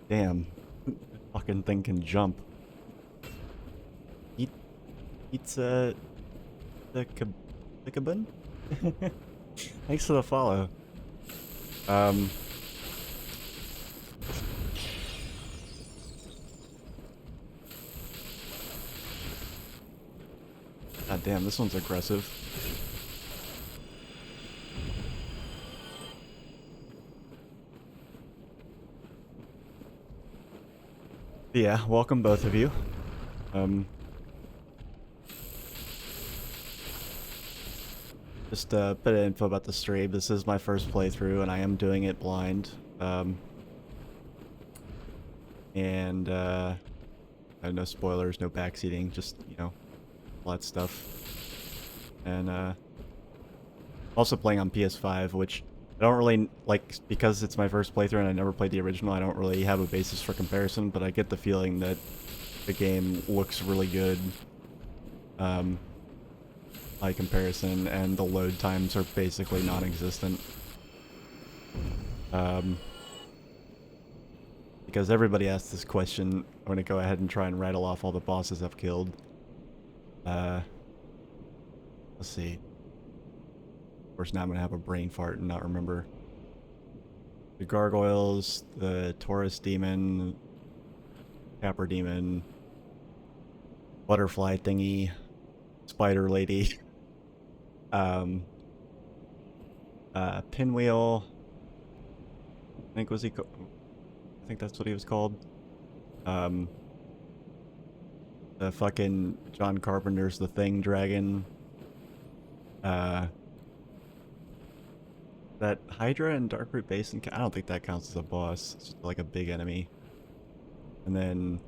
Damn. That fucking thing can jump. Eats the kabun? Thanks for the follow. God damn, this one's aggressive. Yeah, welcome both of you. Just a bit of info about the stream. This is my first playthrough, and I am doing it blind. No spoilers, no backseating, just, you know, all that stuff. And also playing on PS5, which I don't really, like, because it's my first playthrough and I never played the original, I don't really have a basis for comparison, but I get the feeling that the game looks really good by comparison, and the load times are basically non-existent. Because everybody asks this question, I'm going to go ahead and try and rattle off all the bosses I've killed. Let's see. Of course, now I'm going to have a brain fart and not remember. The gargoyles, the Taurus demon, Capper demon, butterfly thingy, spider lady, pinwheel. I think that's what he was called. The fucking John Carpenter's The Thing dragon. That Hydra and Darkroot Basin, I don't think that counts as a boss. It's just like a big enemy. And then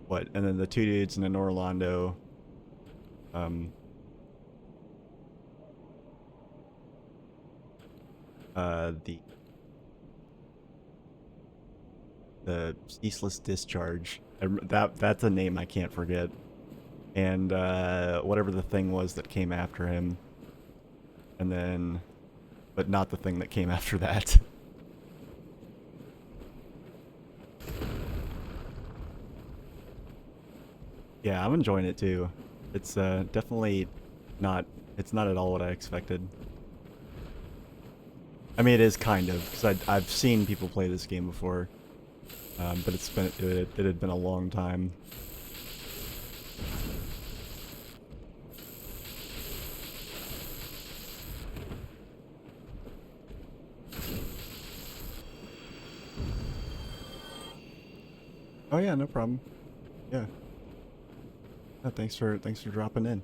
what? And then the two dudes in an Orlando. The Ceaseless Discharge. That's a name I can't forget. And whatever the thing was that came after him. And then, but not the thing that came after that. Yeah, I'm enjoying it too. It's definitely not, it's not at all what I expected. I mean, it is kind of, because I've seen people play this game before. But it had been a long time. Oh yeah, no problem. Yeah. No, thanks for dropping in.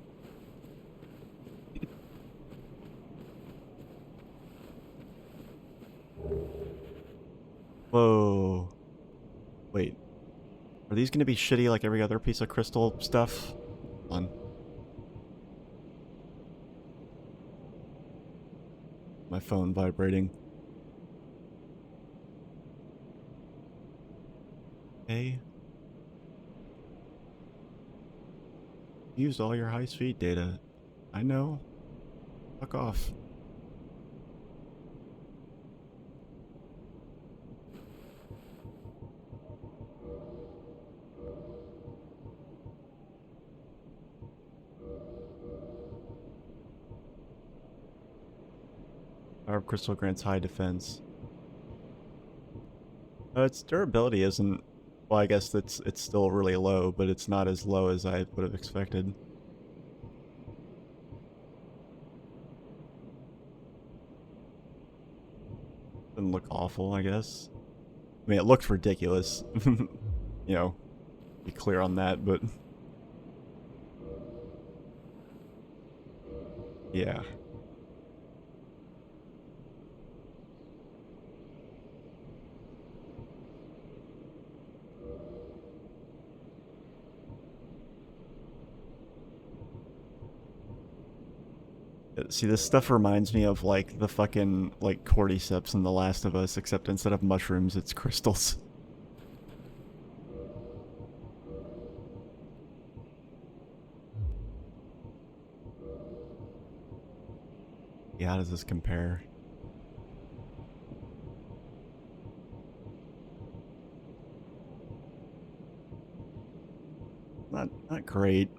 Whoa. Wait. Are these gonna be shitty like every other piece of crystal stuff? Hold on. My phone vibrating. Okay. Used all your high-speed data. I know. Fuck off. Our crystal grants high defense. Its durability isn't... Well, I guess it's still really low, but it's not as low as I would have expected. Didn't look awful, I guess. I mean, it looked ridiculous. You know, be clear on that, but... Yeah. See, this stuff reminds me of, like, the fucking, like, cordyceps in The Last of Us, except instead of mushrooms, it's crystals. Yeah, how does this compare? Not great.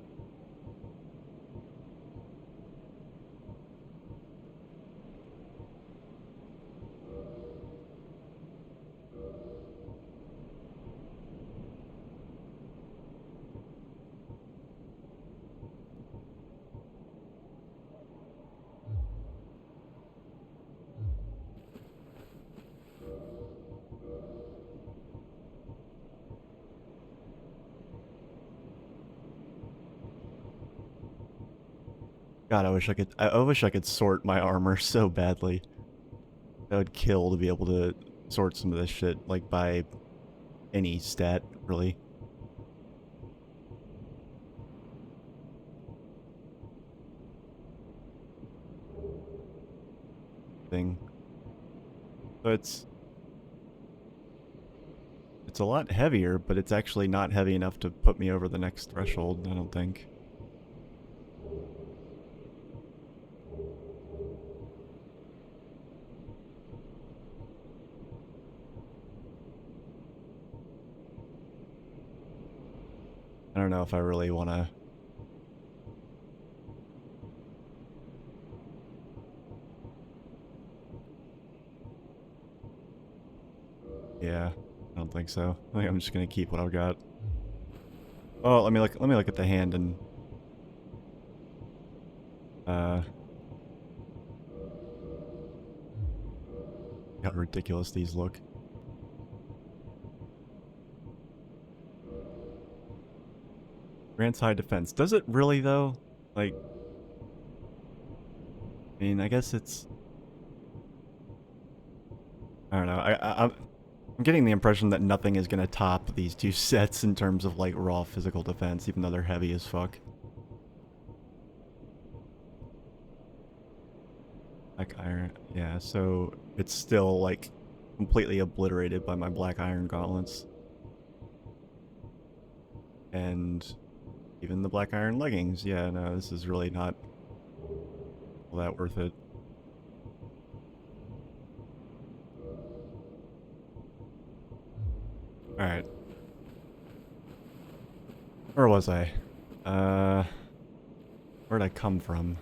God, I wish I could sort my armor so badly. That would kill to be able to sort some of this shit, like, by any stat, really. Thing. So it's a lot heavier, but it's actually not heavy enough to put me over the next threshold, I don't think. I don't know if I really want to... Yeah, I don't think so. I think I'm just gonna keep what I've got. Oh, let me look at the hand and how ridiculous these look. Grants high defense. Does it really though? Like, I mean, I guess it's... I don't know. I'm getting the impression that nothing is gonna top these two sets in terms of like raw physical defense, even though they're heavy as fuck. Black iron, yeah. So it's still like completely obliterated by my black iron gauntlets, and even the black iron leggings. Yeah, no, this is really not all that worth it. Alright. Where was I? Where'd I come from?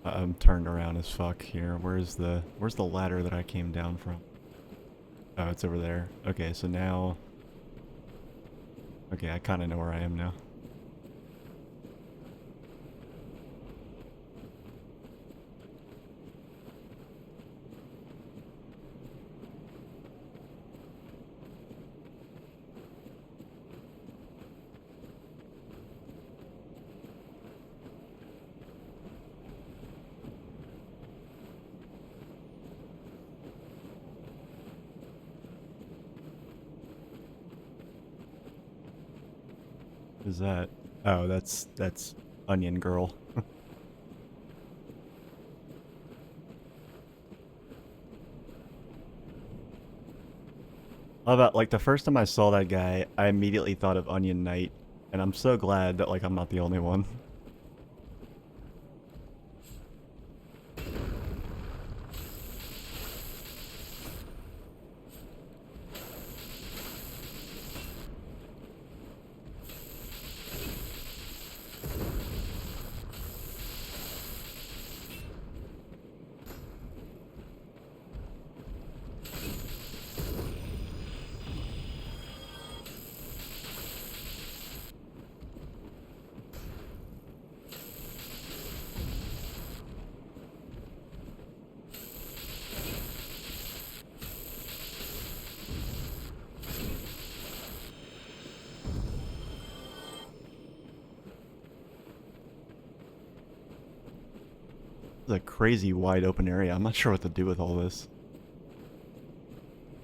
I'm turned around as fuck here. Where's the ladder that I came down from? Oh, it's over there. Okay, so now... Okay, I kinda know where I am now. What is that? Oh, that's Onion Girl. How about, like, the first time I saw that guy, I immediately thought of Onion Knight, and I'm so glad that, like, I'm not the only one. It's a crazy wide open area. I'm not sure what to do with all this.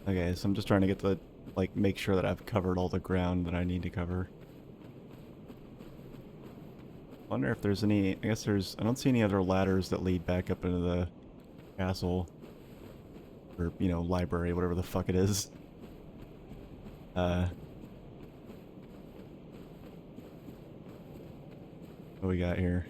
Okay, so I'm just trying to get the, like, make sure that I've covered all the ground that I need to cover. Wonder if there's any... I guess there's... I don't see any other ladders that lead back up into the castle. Or, you know, library, whatever the fuck it is. What we got here?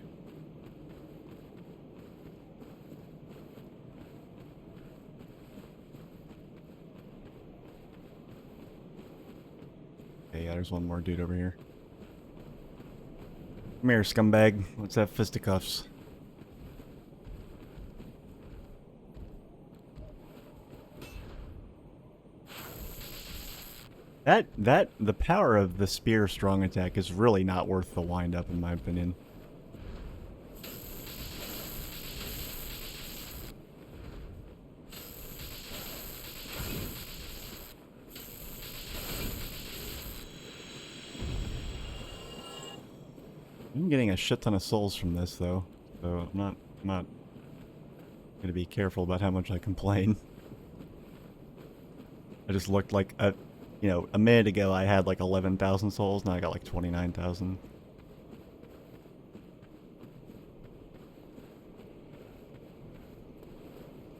Okay, yeah, there's one more dude over here. Come here, scumbag. Let's have fisticuffs. The power of the spear strong attack is really not worth the wind up, in my opinion. I'm getting a shit ton of souls from this, though, so I'm not gonna be careful about how much I complain. I just looked like you know, a minute ago I had like 11,000 souls, now I got like 29,000.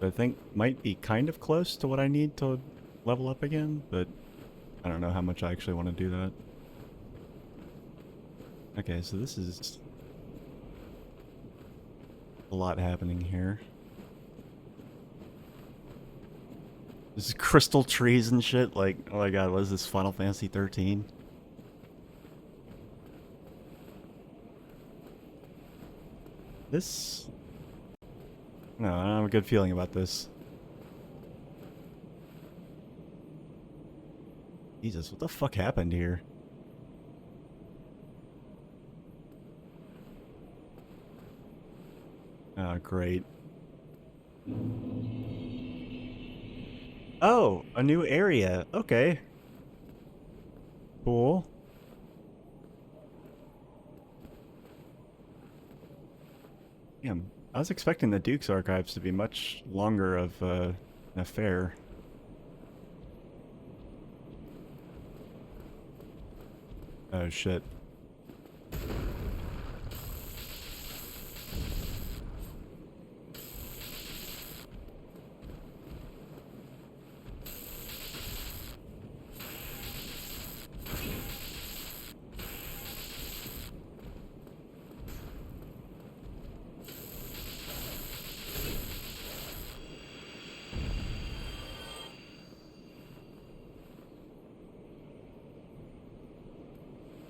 I think might be kind of close to what I need to level up again, but I don't know how much I actually want to do that. Okay, so this is a lot happening here. This is crystal trees and shit, like, oh my god, what is this, Final Fantasy 13? This... No, I don't have a good feeling about this. Jesus, what the fuck happened here? Oh, great. Oh, a new area. Okay. Cool. Damn, I was expecting the Duke's archives to be much longer of an affair. Oh shit.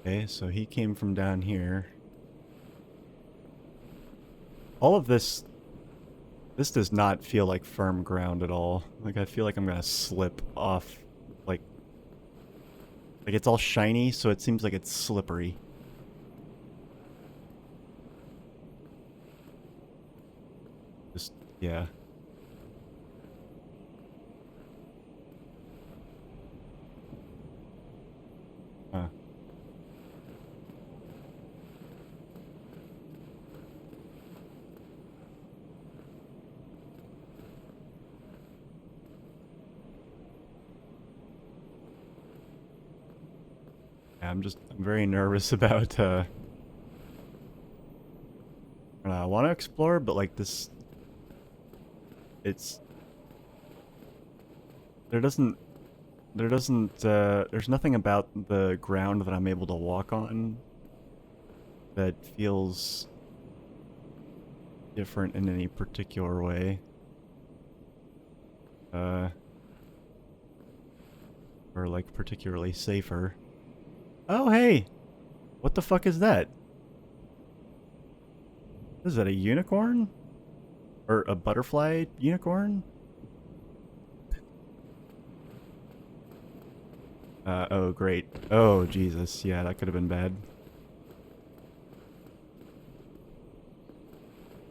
Okay, so he came from down here. All of this does not feel like firm ground at all. Like, I feel like I'm gonna slip off, like it's all shiny, so it seems like it's slippery. Just, yeah. Huh. Yeah, I'm very nervous about, I want to explore, but like this, it's, there's nothing about the ground that I'm able to walk on that feels different in any particular way. Or like particularly safer. Oh, hey! What the fuck is that? Is that a unicorn? Or a butterfly unicorn? Oh great. Oh Jesus, yeah, that could have been bad.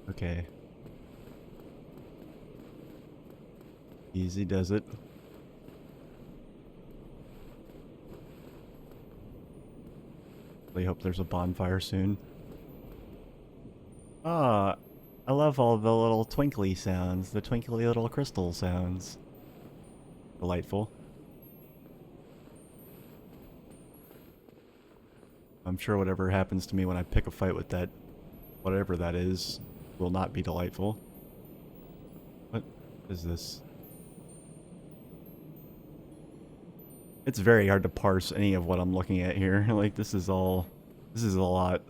Okay. Easy does it. I hope there's a bonfire soon. Ah, I love all the little twinkly sounds, the twinkly little crystal sounds. Delightful. I'm sure whatever happens to me when I pick a fight with that whatever that is will not be delightful. What is this? It's very hard to parse any of what I'm looking at here. Like, this is a lot.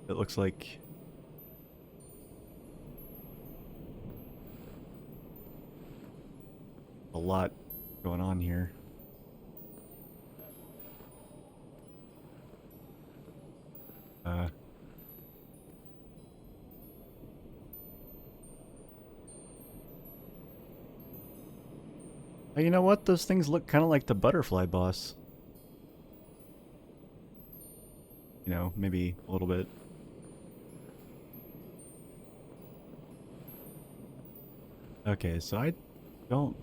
It looks like... a lot going on here. You know what? Those things look kind of like the butterfly boss. You know, maybe a little bit. Okay, so I don't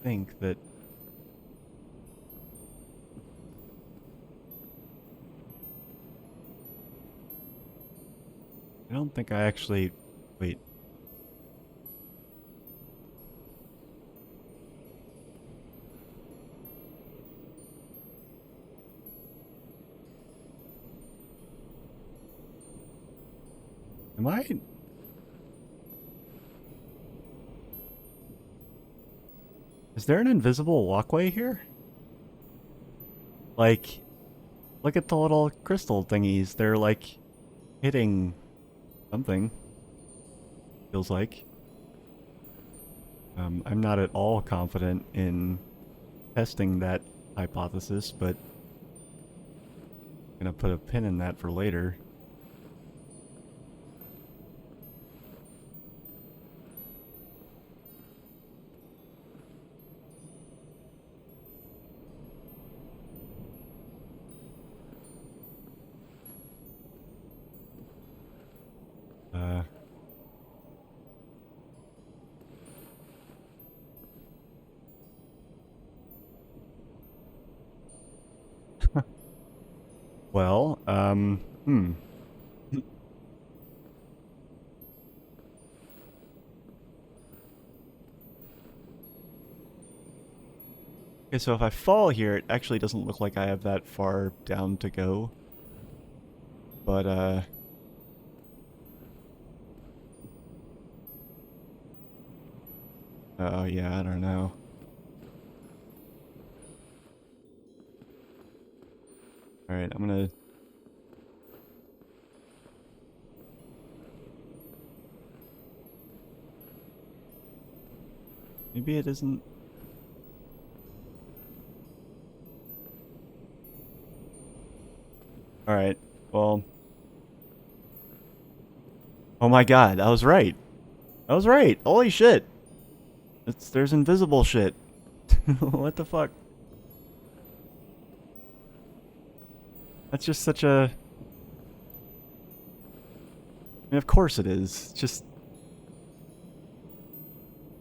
think that... I don't think I actually... Wait. Am I... Is there an invisible walkway here? Like, look at the little crystal thingies. They're like hitting something. Feels like. I'm not at all confident in testing that hypothesis, but I'm gonna put a pin in that for later. Well, Okay, so if I fall here, it actually doesn't look like I have that far down to go. But, oh yeah, I don't know. Alright, I'm gonna... Maybe it isn't... Alright, well... Oh my god, I was right! I was right! Holy shit! There's invisible shit. What the fuck? That's just such a... I mean, of course it is. It's just...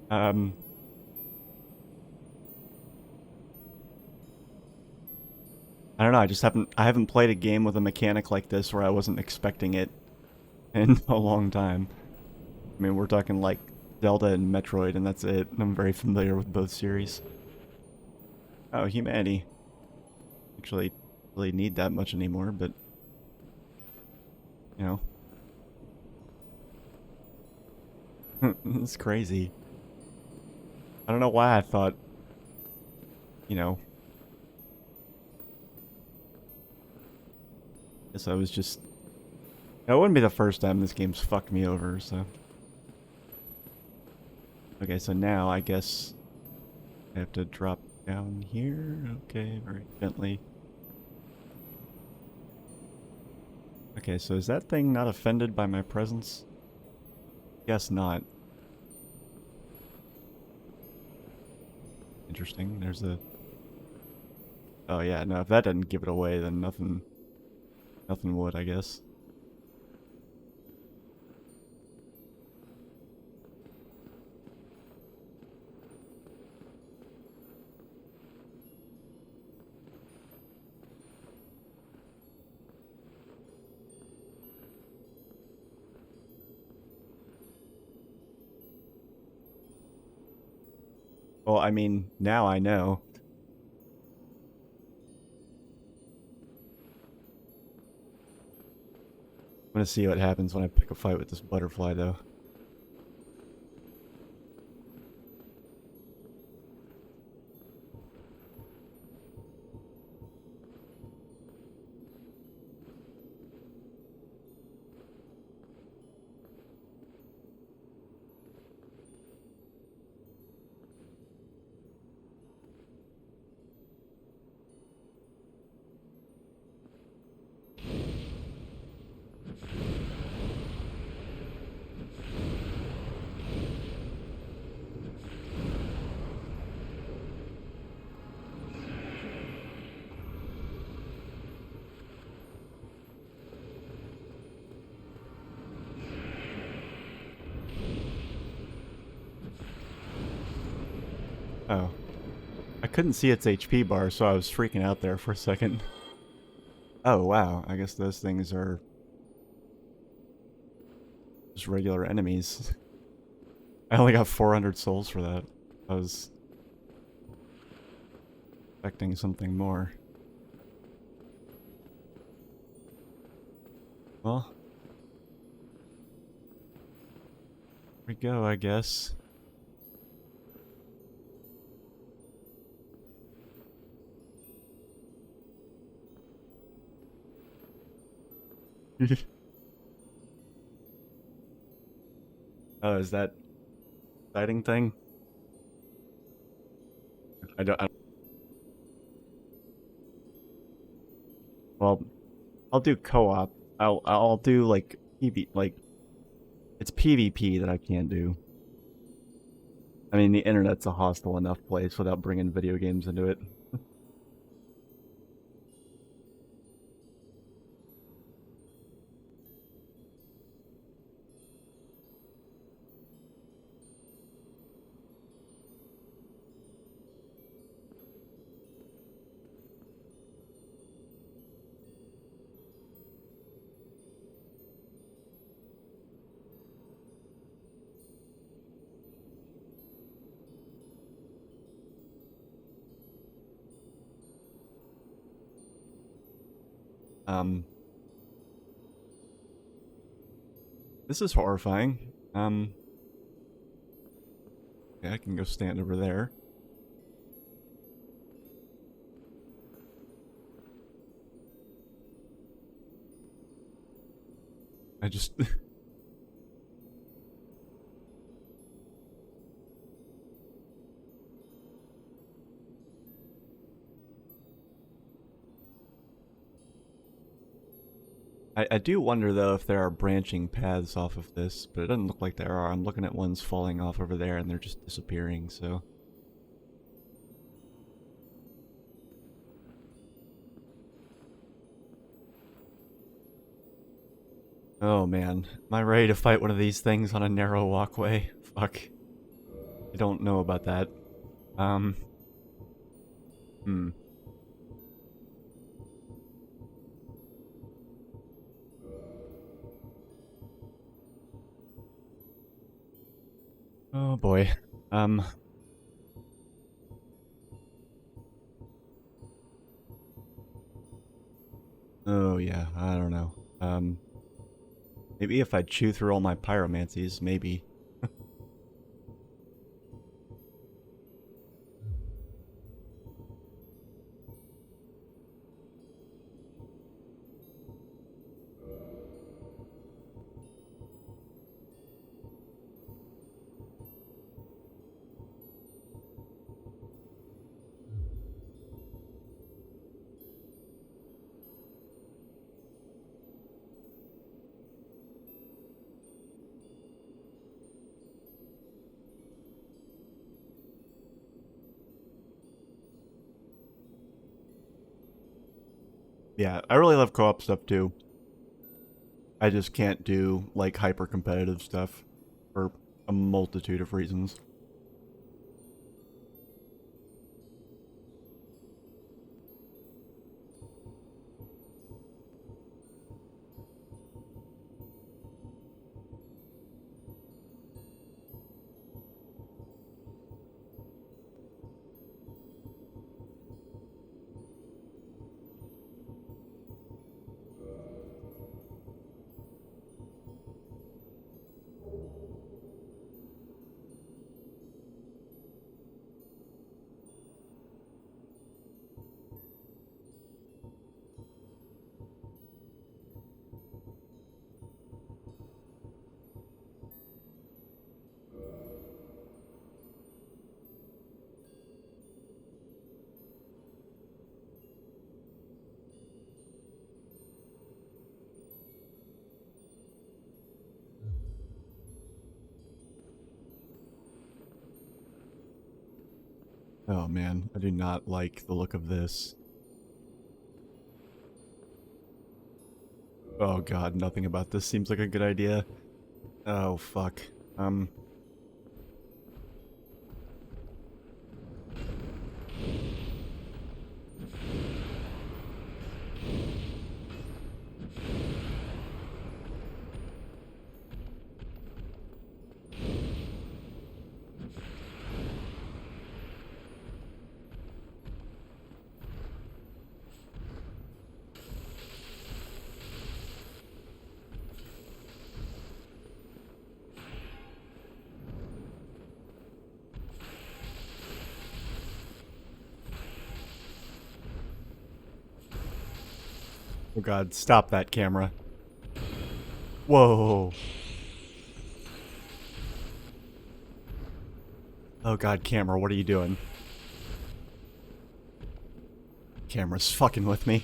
I don't know, I haven't played a game with a mechanic like this where I wasn't expecting it in a long time. I mean, we're talking like Zelda and Metroid, and that's it. I'm very familiar with both series. Oh, humanity. Actually, really need that much anymore, but... You know. It's crazy. I don't know why I thought... You know... Guess I was just... It wouldn't be the first time this game's fucked me over, so... Okay, so now I guess... I have to drop down here? Okay, very gently. Okay, so is that thing not offended by my presence? Guess not. Interesting, there's a... Oh yeah, no, if that didn't give it away, then nothing would, I guess. Well, I mean, now I know. gonna see what happens when I pick a fight with this butterfly, though. Oh. I couldn't see its HP bar, so I was freaking out there for a second. Oh, wow. I guess those things are just regular enemies. I only got 400 souls for that. I was expecting something more. Well, here we go, I guess. Oh, is that exciting thing? I don't. Well, I'll do co-op. I'll do like like it's PvP that I can't do. I mean, the internet's a hostile enough place without bringing video games into it. Um, this is horrifying. Yeah, I can go stand over there. I just I do wonder, though, if there are branching paths off of this, but it doesn't look like there are. I'm looking at ones falling off over there, and they're just disappearing, so... Oh, man. Am I ready to fight one of these things on a narrow walkway? Fuck. I don't know about that. Um... Hmm. Oh, boy. Oh, yeah, I don't know. Maybe if I chew through all my pyromancies, maybe. Yeah, I really love co-op stuff, too. I just can't do, like, hyper-competitive stuff for a multitude of reasons. Oh man, I do not like the look of this. Oh god, nothing about this seems like a good idea. Oh fuck. Oh god, stop that camera. Whoa. Oh god, camera, what are you doing? Camera's fucking with me.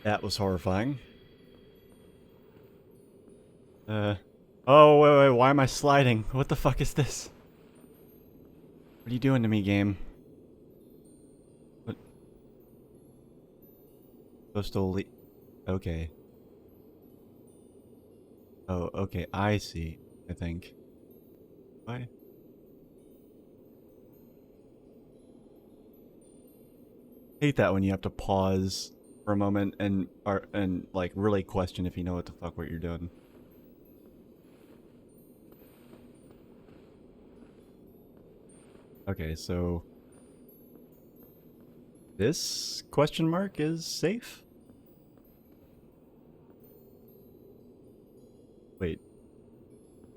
That was horrifying. Oh, wait, why am I sliding? What the fuck is this? What are you doing to me, game? What? Supposed to leave? Okay. Oh, okay, I see, I think. Why? Hate that when you have to pause for a moment and like really question if you know what the fuck what you're doing. Okay, so this question mark is safe? Wait.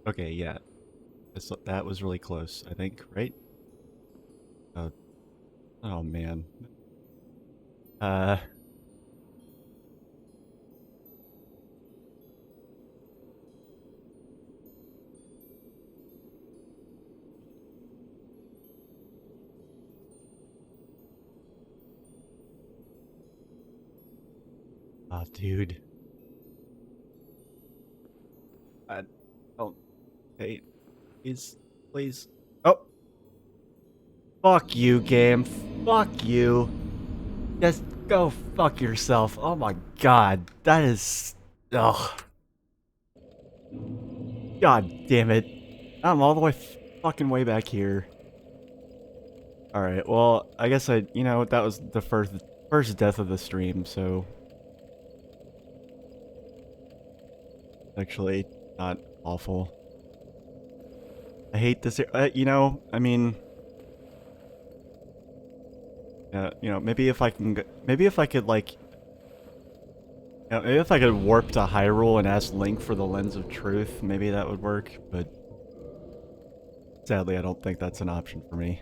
Okay, yeah. That was really close, I think, right? Oh man. Uh oh dude. I don't hey, please. Oh, fuck you, game. Fuck you. Just go fuck yourself. Oh my god. That is ugh. God damn it. I'm all the way fucking way back here. Alright, well, I guess you know, that was the first death of the stream, so actually not awful. I hate this, you know, I mean, you know, maybe if I can, maybe if I could, like, maybe if I could warp to Hyrule and ask Link for the Lens of Truth, maybe that would work, but sadly I don't think that's an option for me.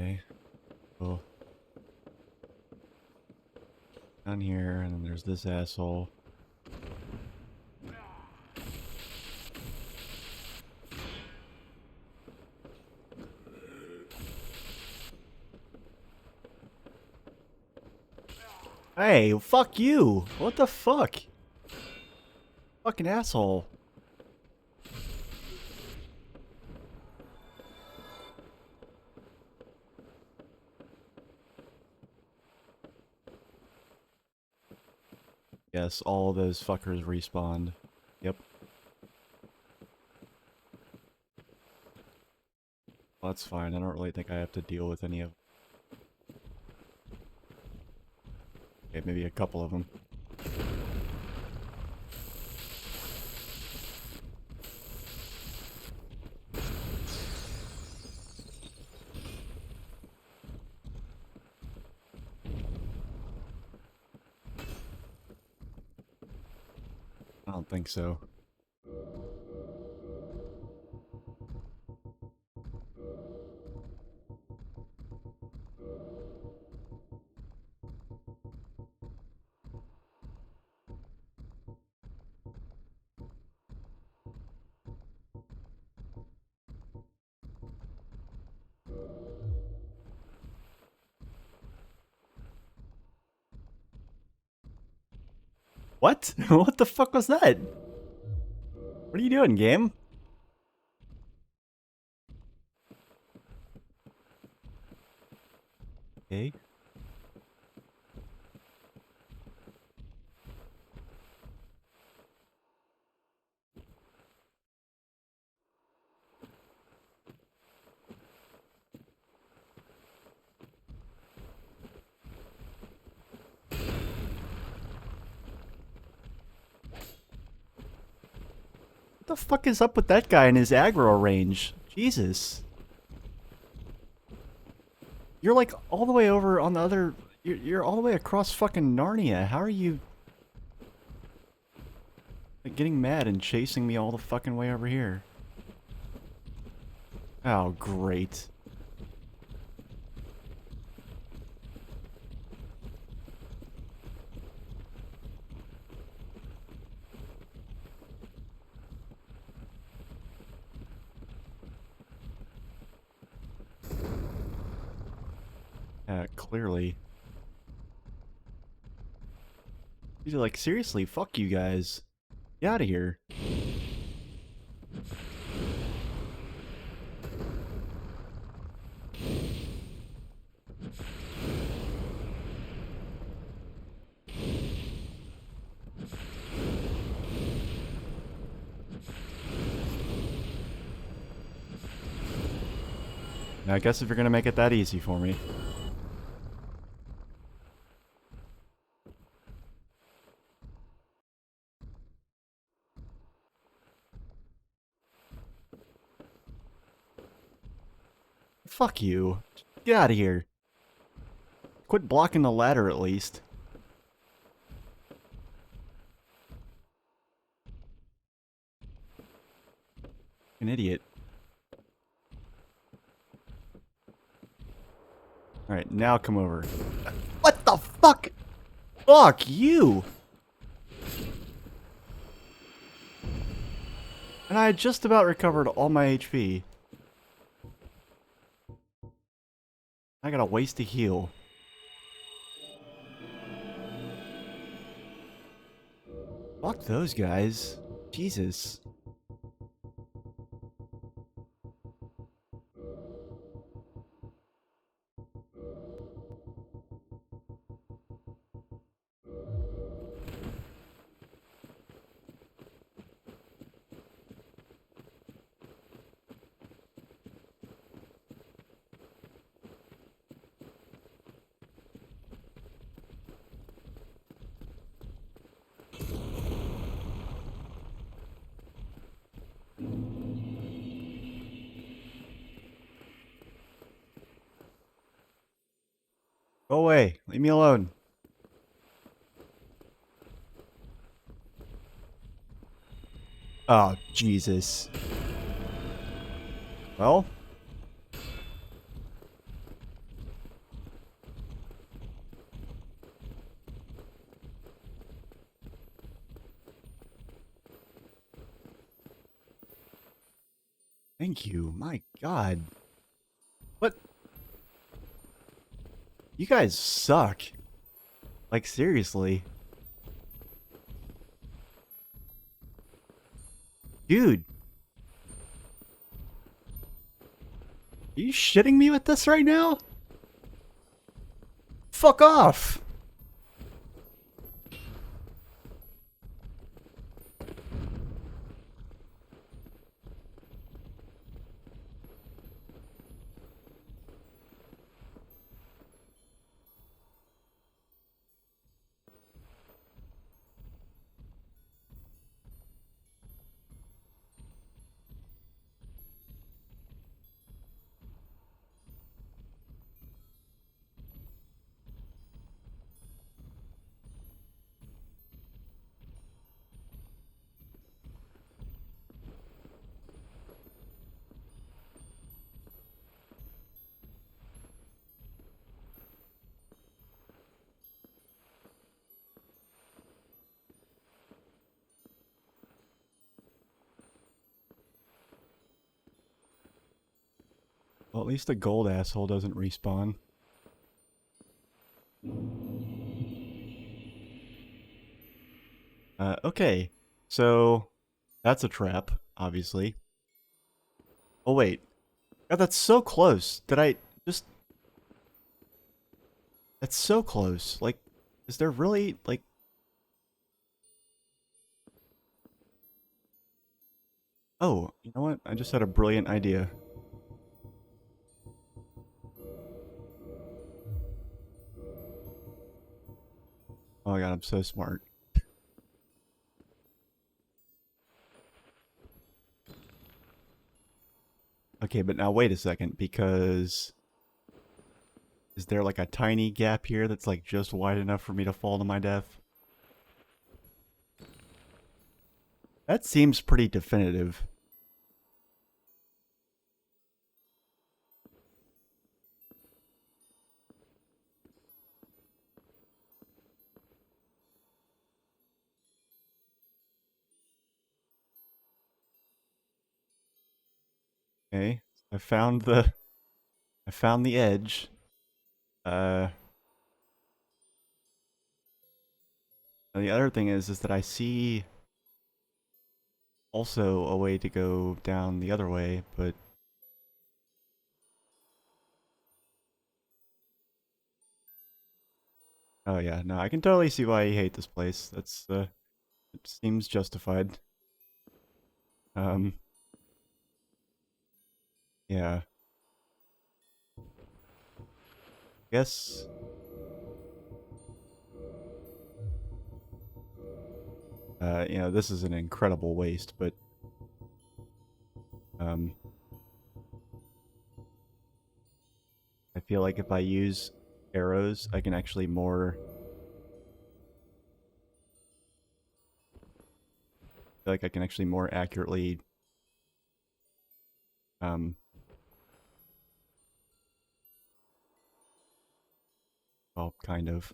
Okay. Cool. Down here, and then there's this asshole. Hey, fuck you! What the fuck? Fucking asshole. Yes, all those fuckers respawned. Yep. Well, that's fine. I don't really think I have to deal with any of... Okay, maybe a couple of them. I don't think so. What? What the fuck was that? What are you doing, game? Okay. What the fuck is up with that guy and his aggro range? Jesus. You're like all the way over on the other... You're all the way across fucking Narnia. How are you... like, getting mad and chasing me all the fucking way over here? Oh, great. Clearly. He's like, seriously, fuck you guys. Get out of here. Now, I guess if you're gonna make it that easy for me. Fuck you. Get out of here. Quit blocking the ladder at least. An idiot. Alright, now come over. What the fuck? Fuck you! And I had just about recovered all my HP. I gotta waste a heal. Fuck those guys. Jesus. Go away. Leave me alone. Oh, Jesus. Well. Thank you. My God. What? You guys suck. Like, seriously. Dude. Are you shitting me with this right now? Fuck off! Well, at least the gold asshole doesn't respawn. Okay. So, that's a trap, obviously. Oh, wait. God, that's so close. Did I just... That's so close. Like, is there really, like... Oh, you know what? I just had a brilliant idea. Oh my god, I'm so smart. Okay, but now wait a second, because... Is there like a tiny gap here that's like just wide enough for me to fall to my death? That seems pretty definitive. Okay, I found the... I found the edge. Uh... And the other thing is that I see also a way to go down the other way, but... Oh yeah, no, I can totally see why you hate this place. That's, it seems justified. Um, yeah. Guess... you know, this is an incredible waste, but... Um... I feel like if I use arrows, I can actually more... I feel like I can actually more accurately... Well, kind of.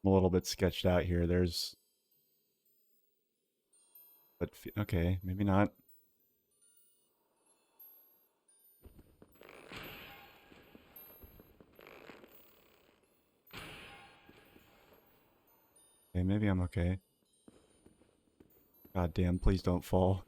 I'm a little bit sketched out here. There's... But, okay, maybe not. Okay, maybe I'm okay. God damn, please don't fall.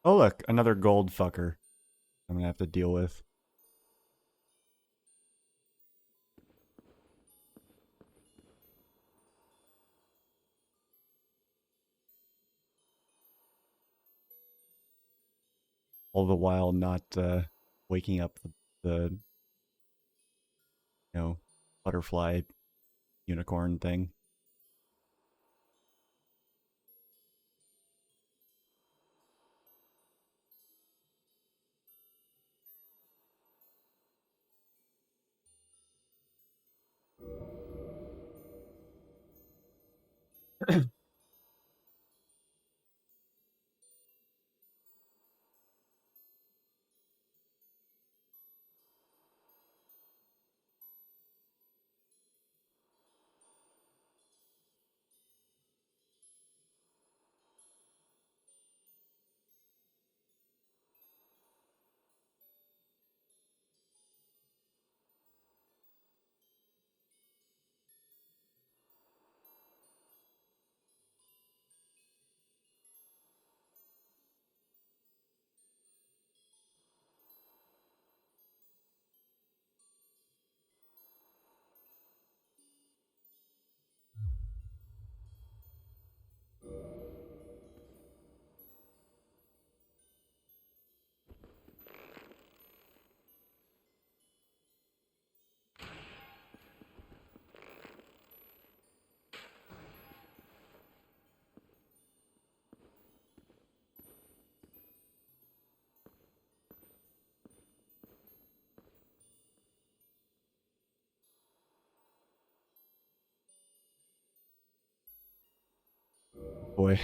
Oh look, another gold fucker I'm gonna have to deal with. all the while not waking up the you know, butterfly unicorn thing. Boy.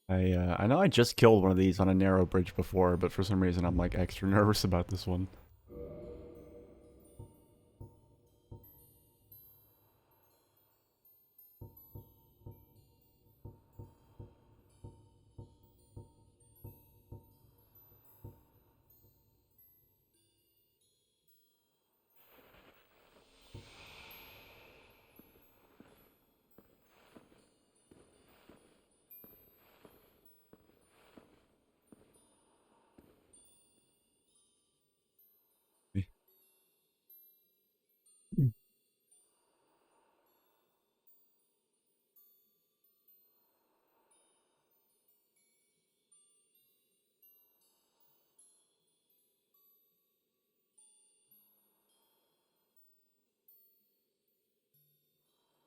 I know I just killed one of these on a narrow bridge before, but for some reason I'm like extra nervous about this one.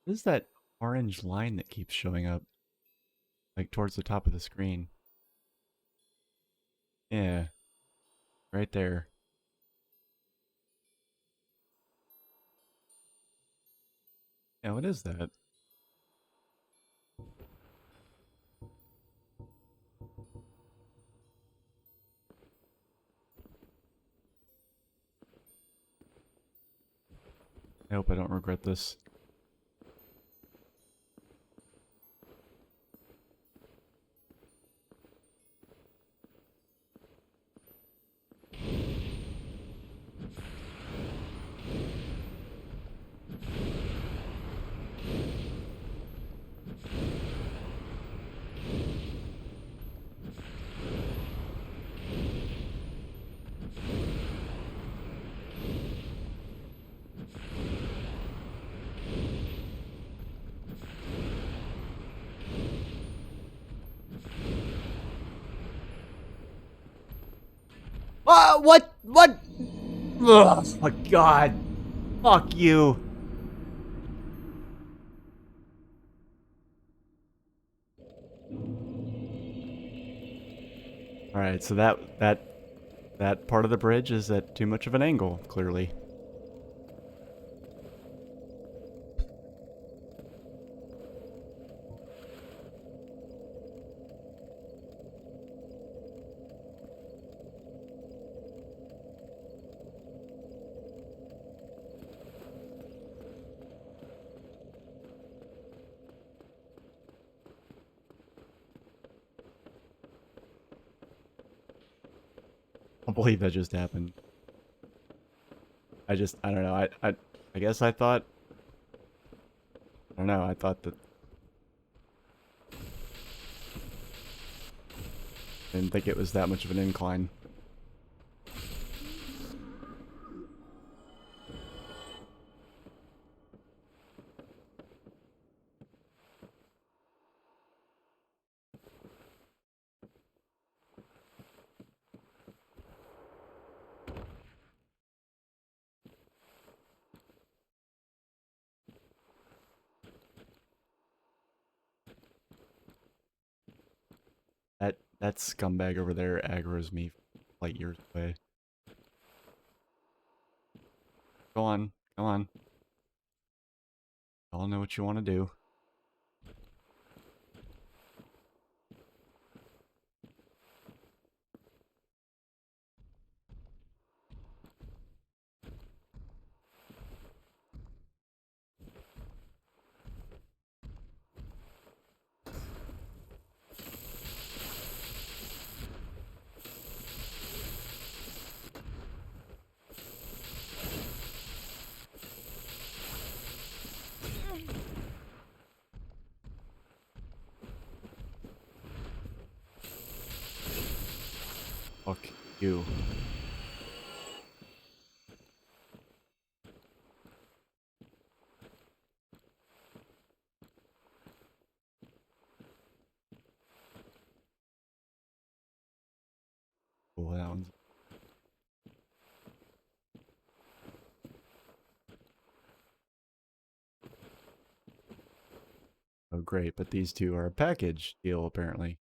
What is that orange line that keeps showing up, like towards the top of the screen? Yeah, right there. Yeah, what is that? I hope I don't regret this. What? What? Oh my god. Fuck you. Alright, so that part of the bridge is at too much of an angle, clearly. I can't believe that just happened. I don't know, I guess I thought, I don't know, I thought that, I didn't think it was that much of an incline. That scumbag over there aggroes me light years away. Go on, go on. Y'all know what you want to do. Fuck you. Oh, that one's... Oh, great, but these two are a package deal, apparently.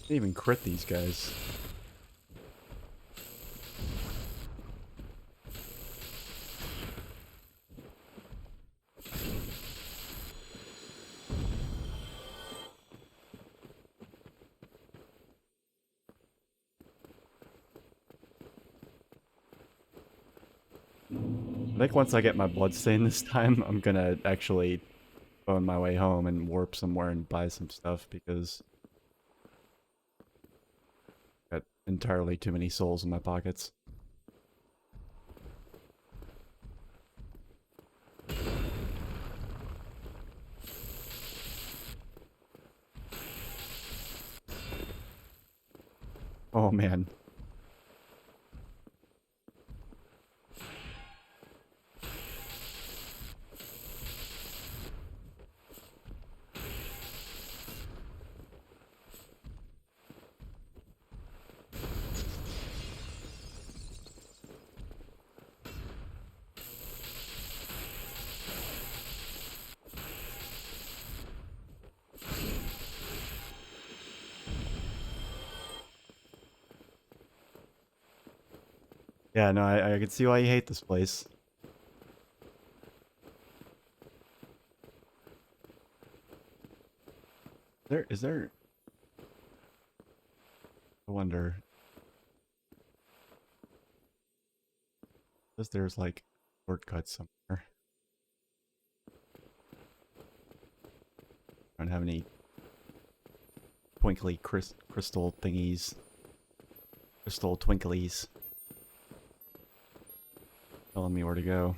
Didn't even crit these guys. I think once I get my bloodstain this time, I'm gonna actually phone my way home and warp somewhere and buy some stuff because I've got entirely too many souls in my pockets. Oh man. Yeah, no, I can see why you hate this place. Is there, I wonder, if there's like shortcuts somewhere. I don't have any twinkly crystal thingies. Crystal twinklies. Telling me where to go.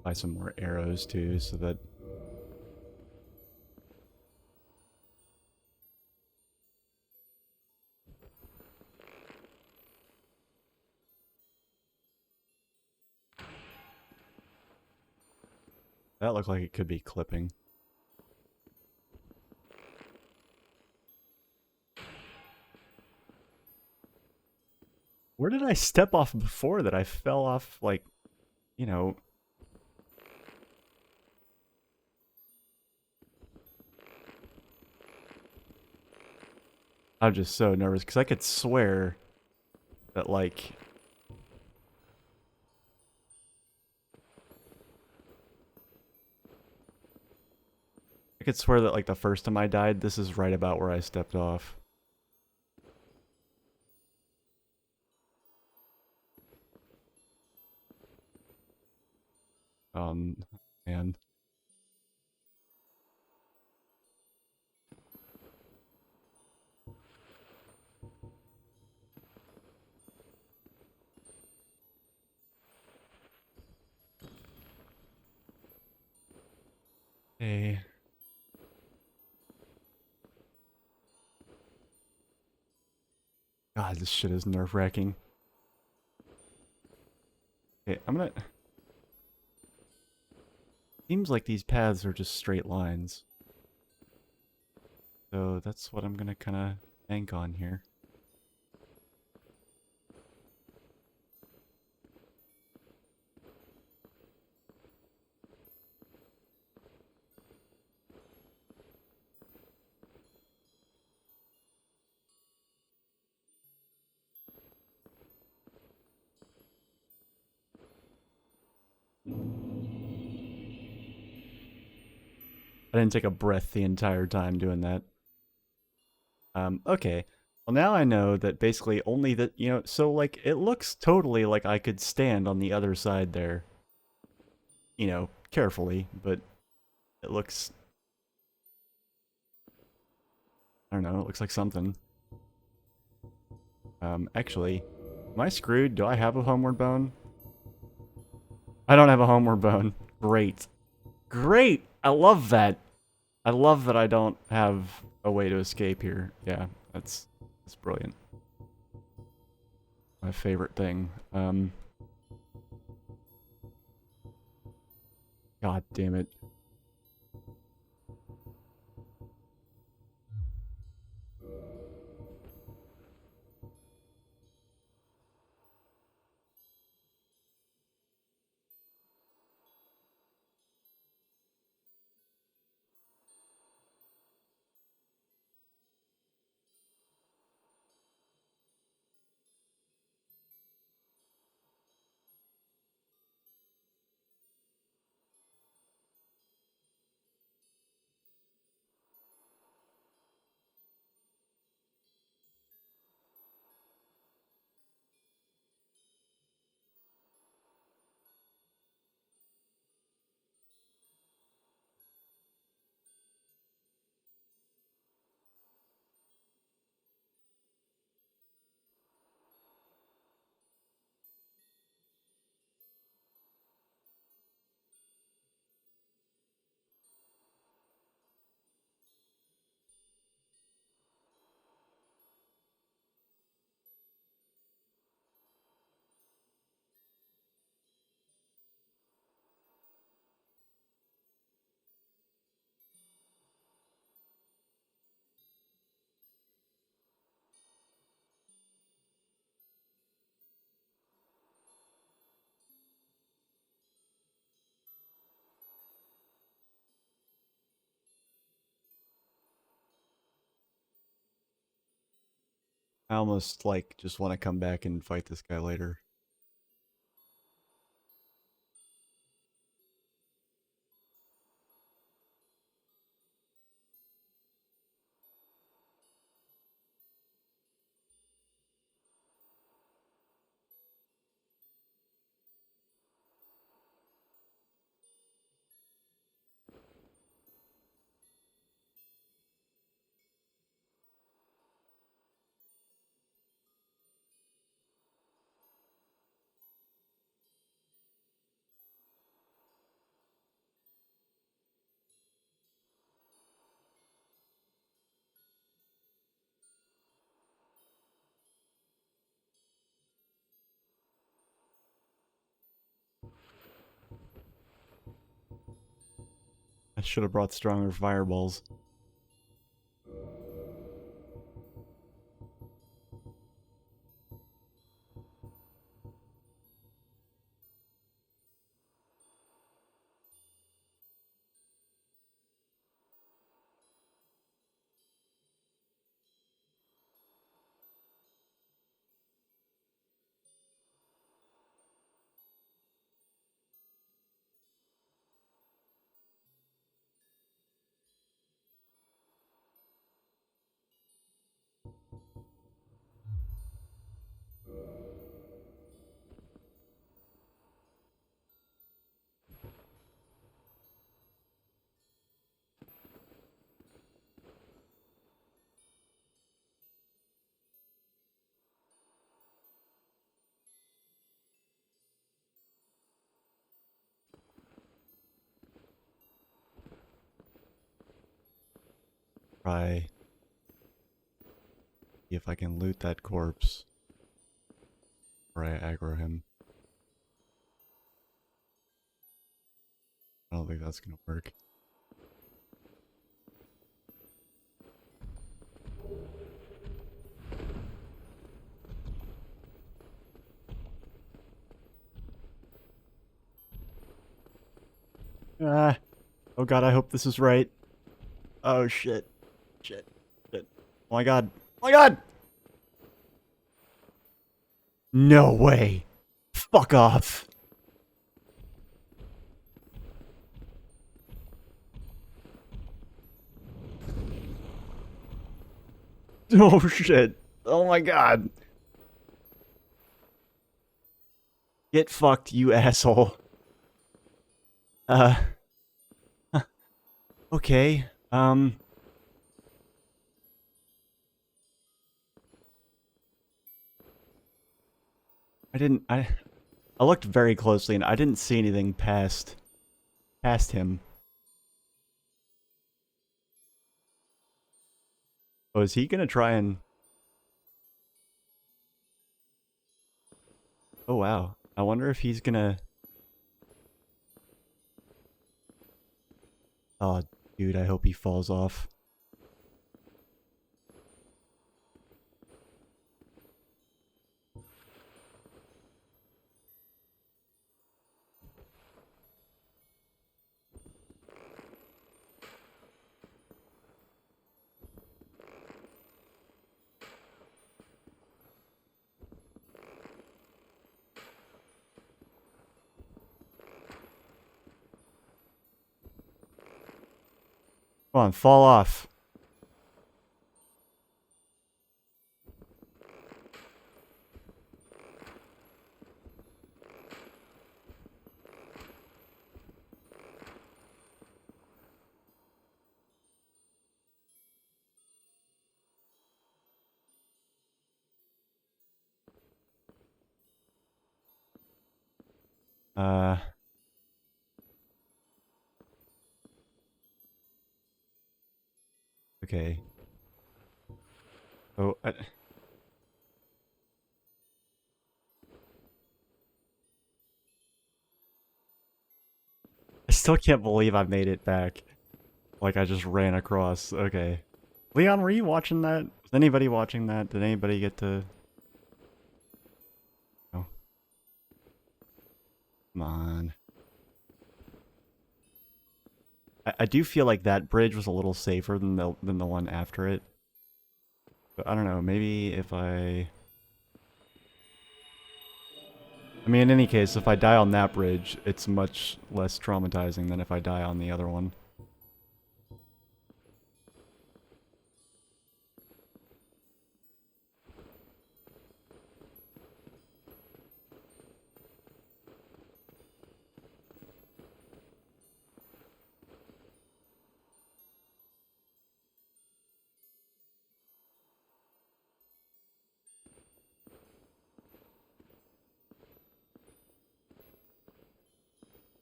Buy some more arrows too, so that that looked like it could be clipping. Where did I step off before that I fell off, like, you know... I'm just so nervous, because I could swear that, like... I could swear that, like, the first time I died, this is right about where I stepped off. Man. Hey. God, this shit is nerve-wracking. Okay, I'm gonna... Seems like these paths are just straight lines. So that's what I'm gonna kinda bank on here. I didn't take a breath the entire time doing that. Okay. Well, now I know that basically only that, you know, so, like, it looks totally like I could stand on the other side there. You know, carefully, but it looks... I don't know, it looks like something. Actually, am I screwed? Do I have a homeward bone? I don't have a homeward bone. Great. Great! I love that. I love that I don't have a way to escape here. Yeah, that's brilliant. My favorite thing. God damn it. I almost, like, just want to come back and fight this guy later. I should have brought stronger fireballs. Try. See if I can loot that corpse. Or I aggro him. I don't think that's gonna work. Ah. Oh god, I hope this is right. Oh shit. Shit. Shit. Oh my god. Oh my god! No way. Fuck off. Oh shit. Oh my god. Get fucked, you asshole. Uh. Okay. I looked very closely and I didn't see anything past him. Oh, is he gonna try and... Oh wow. I wonder if he's gonna... Oh, dude, I hope he falls off. Come on, fall off. Uh... Okay. Oh, I still can't believe I made it back. Like, I just ran across. Okay. Leon, were you watching that? Was anybody watching that? Did anybody get to... No. Come on. I do feel like that bridge was a little safer than the one after it. But I don't know, maybe if I mean, in any case, if I die on that bridge, it's much less traumatizing than if I die on the other one.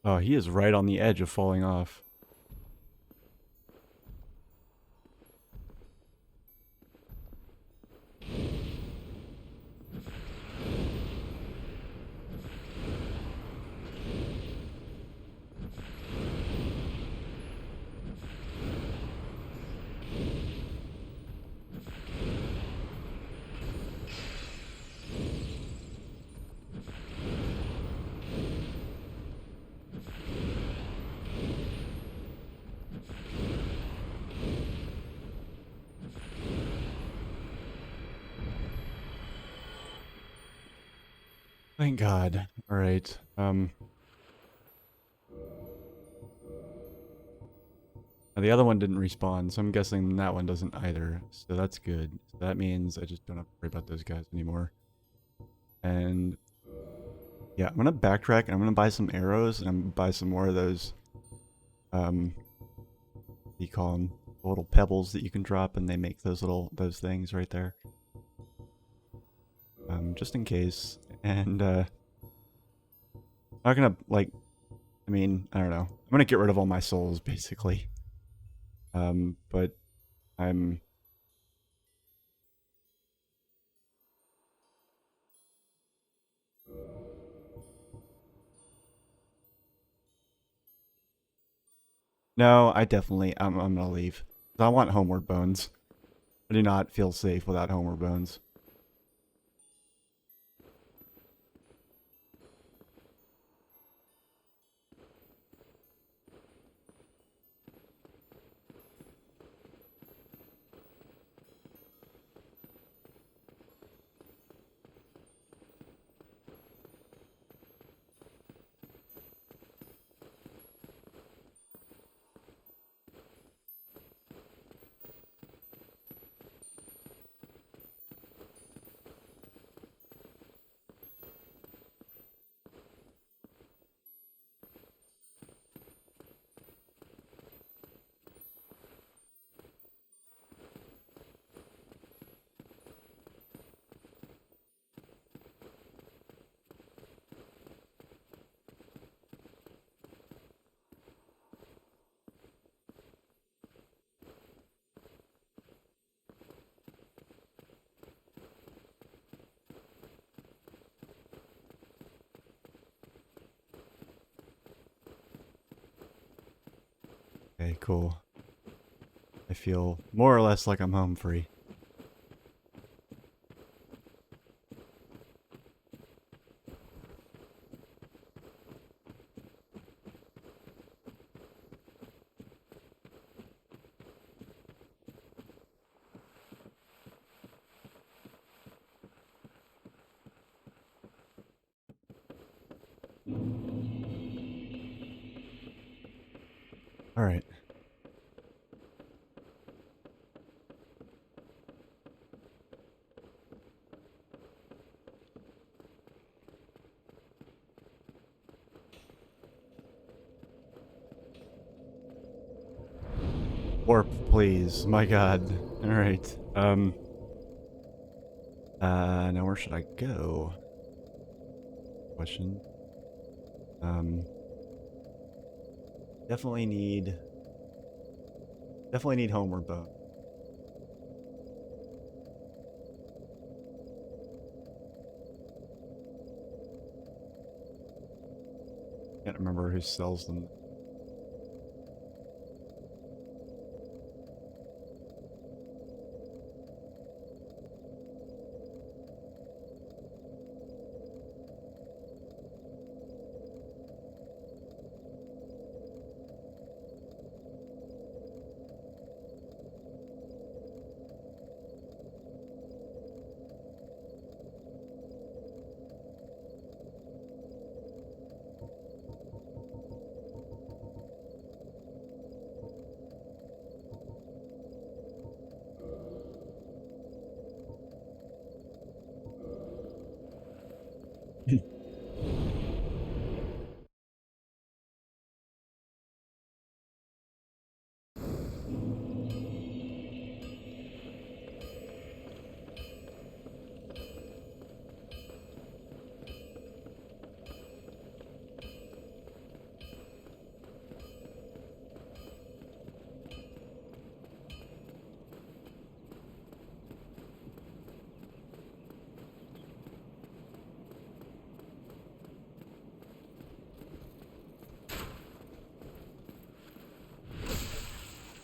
Oh, he is right on the edge of falling off. Thank God. Alright, the other one didn't respawn, so I'm guessing that one doesn't either. So that's good. So that means I just don't have to worry about those guys anymore. And yeah, I'm gonna backtrack and I'm gonna buy some arrows and I'm gonna buy some more of those, what do you call them? The little pebbles that you can drop and they make those things right there. Just in case. And, I'm not gonna, like, I mean, I don't know. I'm gonna get rid of all my souls, basically. But I'm... No, I'm gonna leave. I want homeward bones. I do not feel safe without homeward bones. Okay, cool. I feel more or less like I'm home free. Alright. Warp, please. My god. Alright. Now where should I go? Question. Definitely need... Definitely need homeward bone. Can't remember who sells them.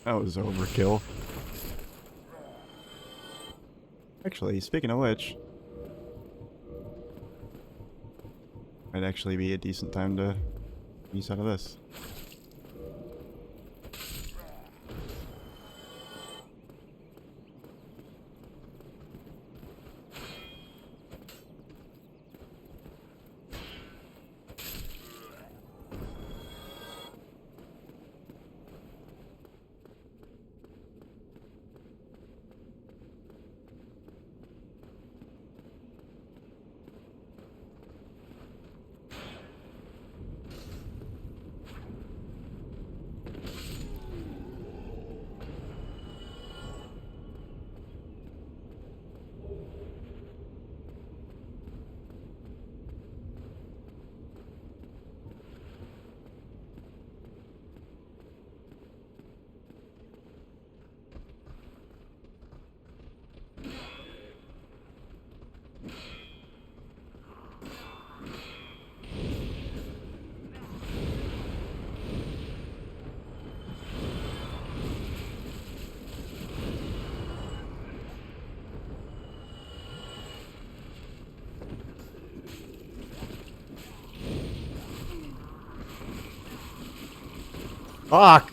That was overkill. Actually, speaking of which, might actually be a decent time to use out of this. Fuck!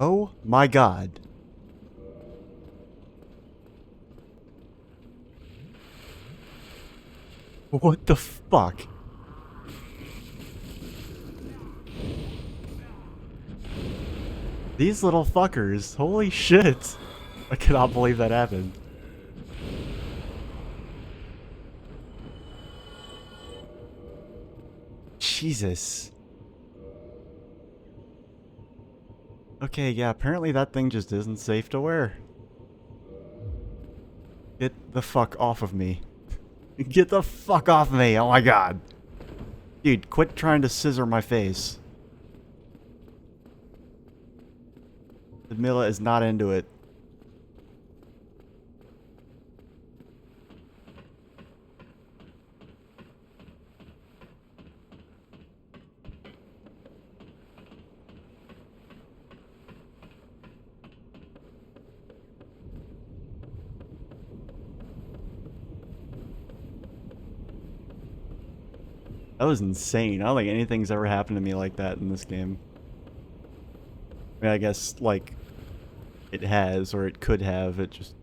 Oh my god. What the fuck? These little fuckers. Holy shit. I cannot believe that happened. Jesus. Okay, yeah, apparently that thing just isn't safe to wear. Get the fuck off of me. Get the fuck off me, oh my god. Dude, quit trying to scissor my face. Mila is not into it. That was insane. I don't think anything's ever happened to me like that in this game. I mean, I guess, like, it has, or it could have. It just...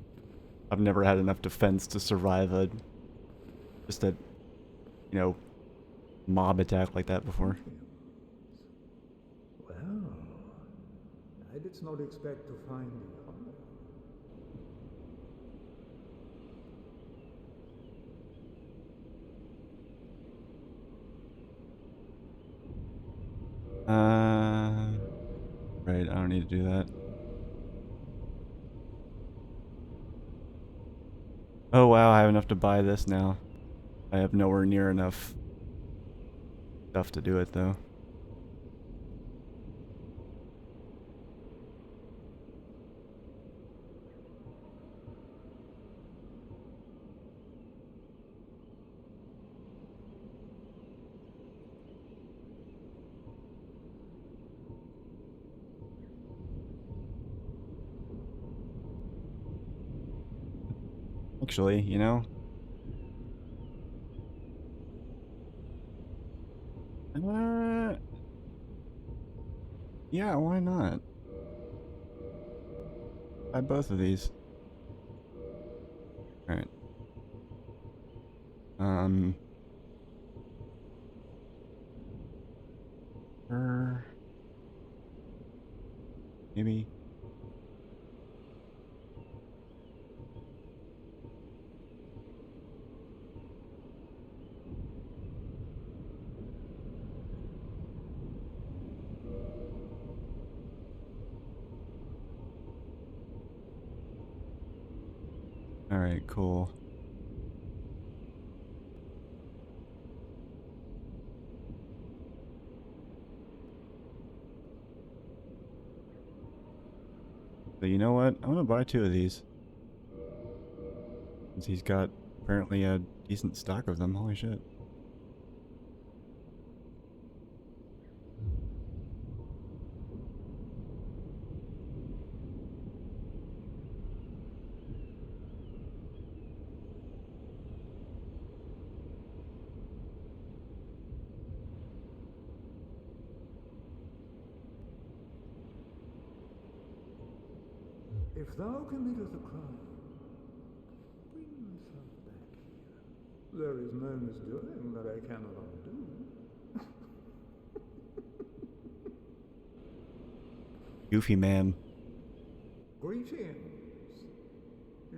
I've never had enough defense to survive a... just a, you know, mob attack like that before. Well, I did not expect to find you. Right, I don't need to do that. Oh wow, I have enough to buy this now. I have nowhere near enough stuff to do it though. Actually, you know? Uh, yeah, why not? Buy both of these. Alright. Er, maybe. Alright, cool. So you know what? I'm gonna buy 2 of these. Since he's got apparently a decent stock of them. Holy shit. If thou committest a crime, bring myself back here. There is no misdoing that I cannot undo. Goofy man. Greetings.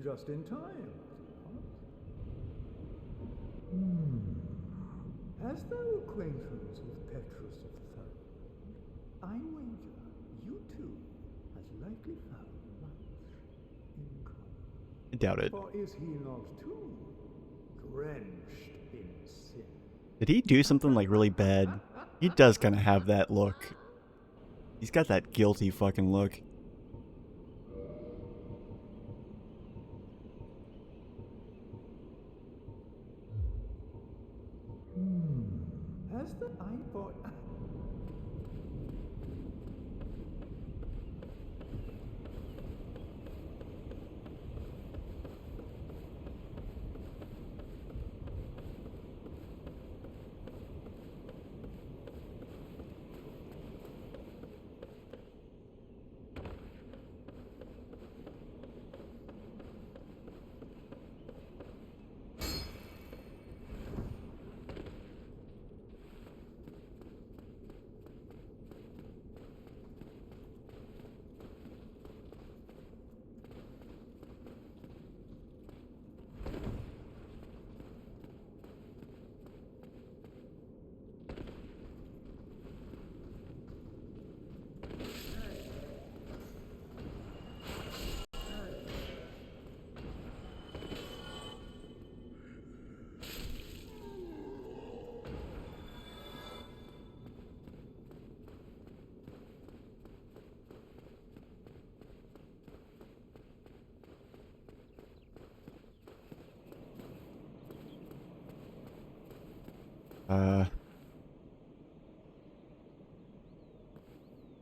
Just in time. Hast thou acquaintance with Petrus of Thurn? I wager you two has likely found much in common. I doubt it. For is he not too drenched in sin? Did he do something like really bad? He does kind of have that look. He's got that guilty fucking look. Has the I for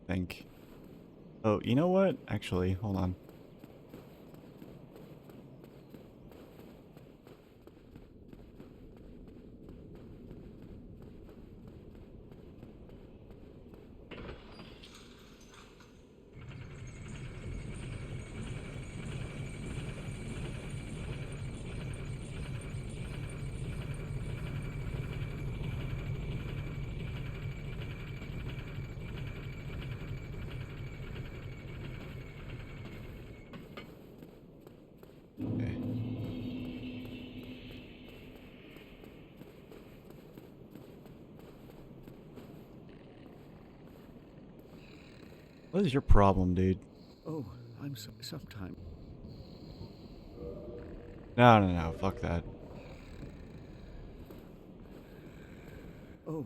Think. Oh, you know what? Actually, hold on. Okay. What is your problem, dude? Oh, I'm sometime. No, fuck that. Oh,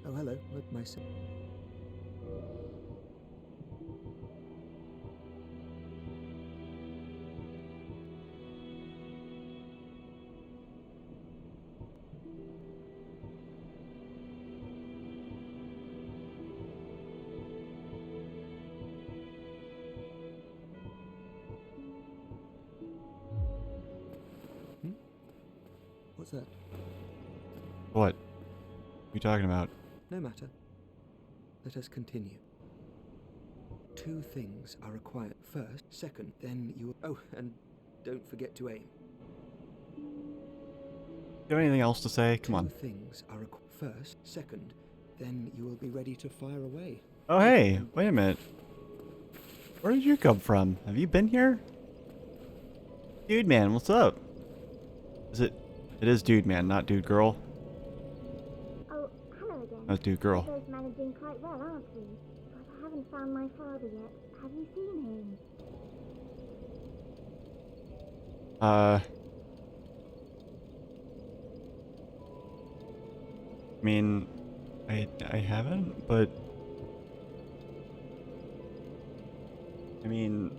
oh, hello, with myself. What's that? What? What are you talking about? No matter. Let us continue. 2 things are required. First, second, then you... Oh, and don't forget to aim. You have anything else to say? Come on. 2 things are required. First, second, then you will be ready to fire away. Oh, hey, wait a minute. Where did you come from? Have you been here? Dude man, what's up? Is it... It is dude man, not dude girl. Oh, hello again. That's dude girl. We're both managing quite well, aren't we? But haven't found my father yet. Have you seen him? I mean, I haven't, but I mean,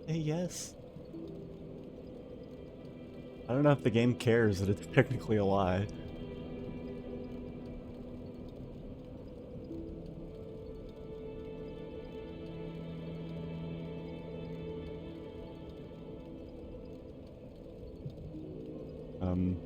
yes. I don't know if the game cares that it's technically a lie. Um,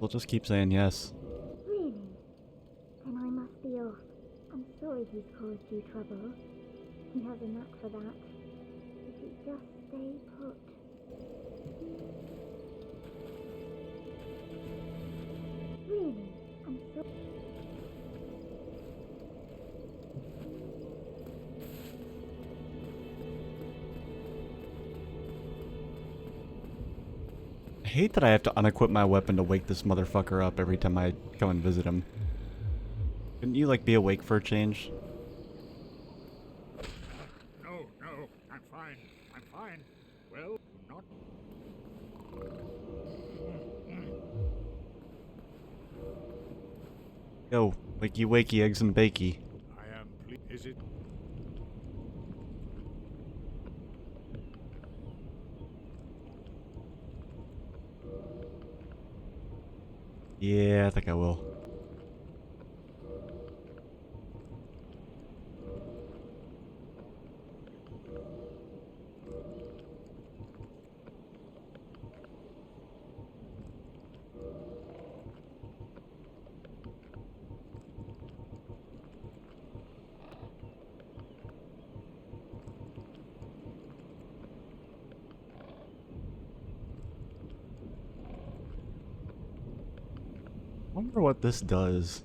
we'll just keep saying yes. Really? Then I must be off. I'm sorry he's caused you trouble. He has a knack for that. If you just stay put. Really? I'm so... I hate that I have to unequip my weapon to wake this motherfucker up every time I come and visit him. Couldn't you, like, be awake for a change? No, I'm fine. I'm fine. Well, not. Yo, wakey wakey, eggs and bakey. I am Is it? Yeah, I think I will. Wonder what this does.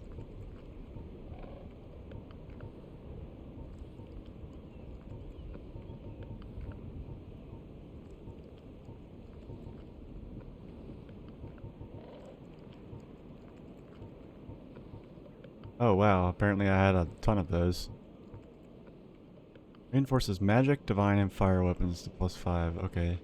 Oh wow, apparently I had a ton of those. Reinforces magic, divine, and fire weapons to +5. Okay.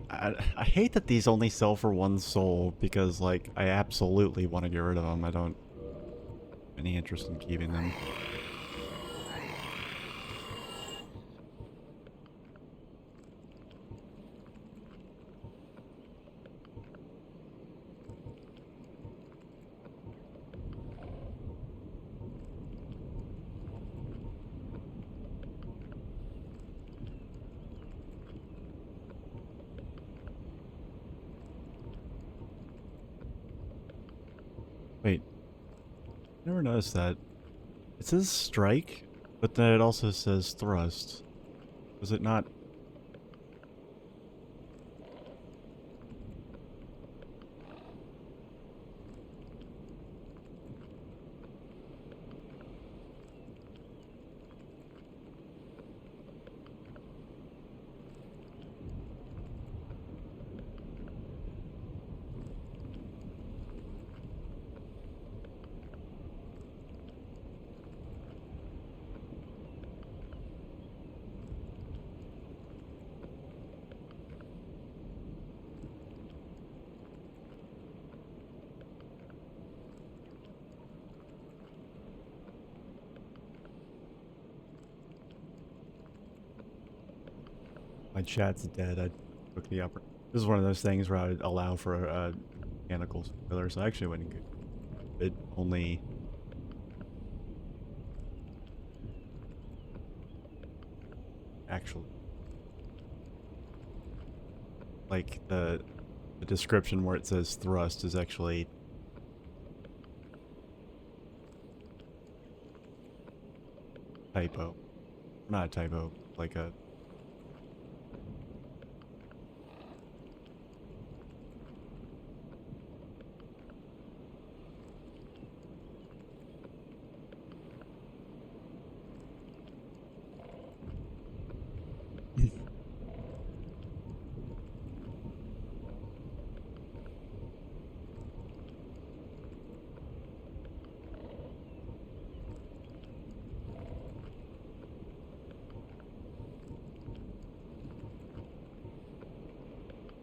I hate that these only sell for 1 soul because, like, I absolutely want to get rid of them. I don't have any interest in keeping them. Wait, never noticed that. It says strike, but then it also says thrust. Does it not? My chat's dead. I took the upper. This is one of those things where I would allow for a mechanical spoiler, so I actually wouldn't get it. Only. Actually. Like, the description where it says thrust is actually. Typo. Not a typo, like a.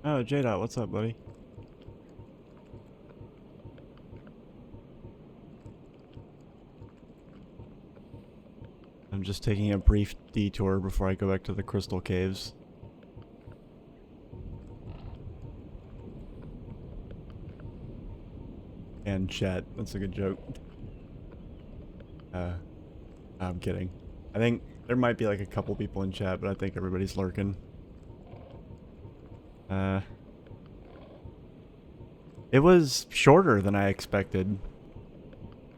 Oh, J-Dot, what's up, buddy? I'm just taking a brief detour before I go back to the crystal caves. And chat, that's a good joke. I'm kidding. I think there might be like a couple people in chat, but I think everybody's lurking. It was shorter than I expected.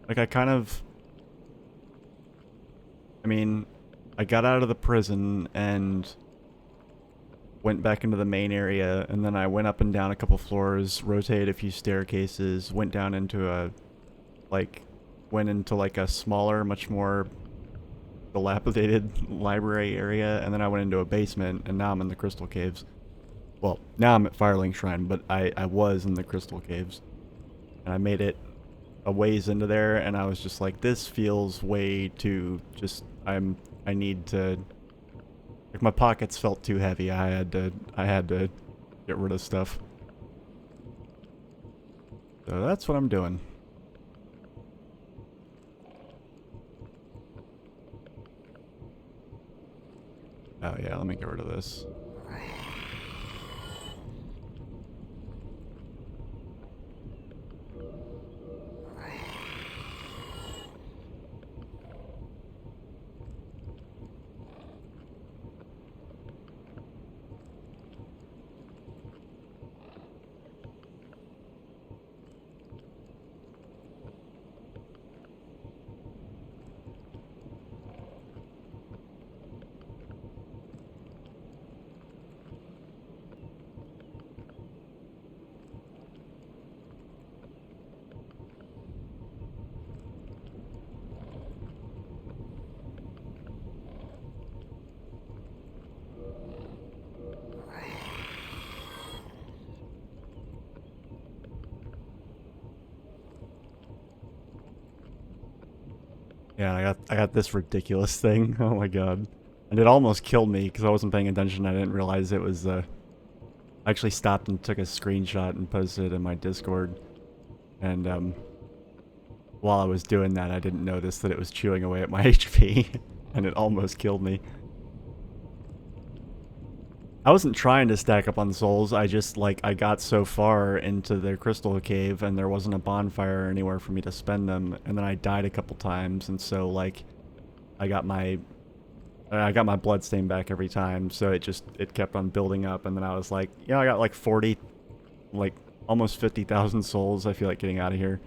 Like, I mean, I got out of the prison and went back into the main area, and then I went up and down a couple floors, rotated a few staircases, went down into a, like, went into like a smaller, much more dilapidated library area, and then I went into a basement, and now I'm in the crystal caves. Well, now I'm at Firelink Shrine, but I was in the crystal caves. And I made it a ways into there, and I was just like, this feels way too just I need to, like, my pockets felt too heavy. I had to get rid of stuff. So that's what I'm doing. Oh yeah, let me get rid of this. Yeah, I got this ridiculous thing. Oh my god. And it almost killed me because I wasn't paying attention. I didn't realize it was I actually stopped and took a screenshot and posted it in my Discord. And while I was doing that, I didn't notice that it was chewing away at my HP, and it almost killed me. I wasn't trying to stack up on souls, I just, like, I got so far into the crystal cave and there wasn't a bonfire anywhere for me to spend them, and then I died a couple times, and so, like, I got my bloodstain back every time, so it kept on building up, and then I was like, yeah, I got like 40, like, almost 50,000 souls, I feel like getting out of here.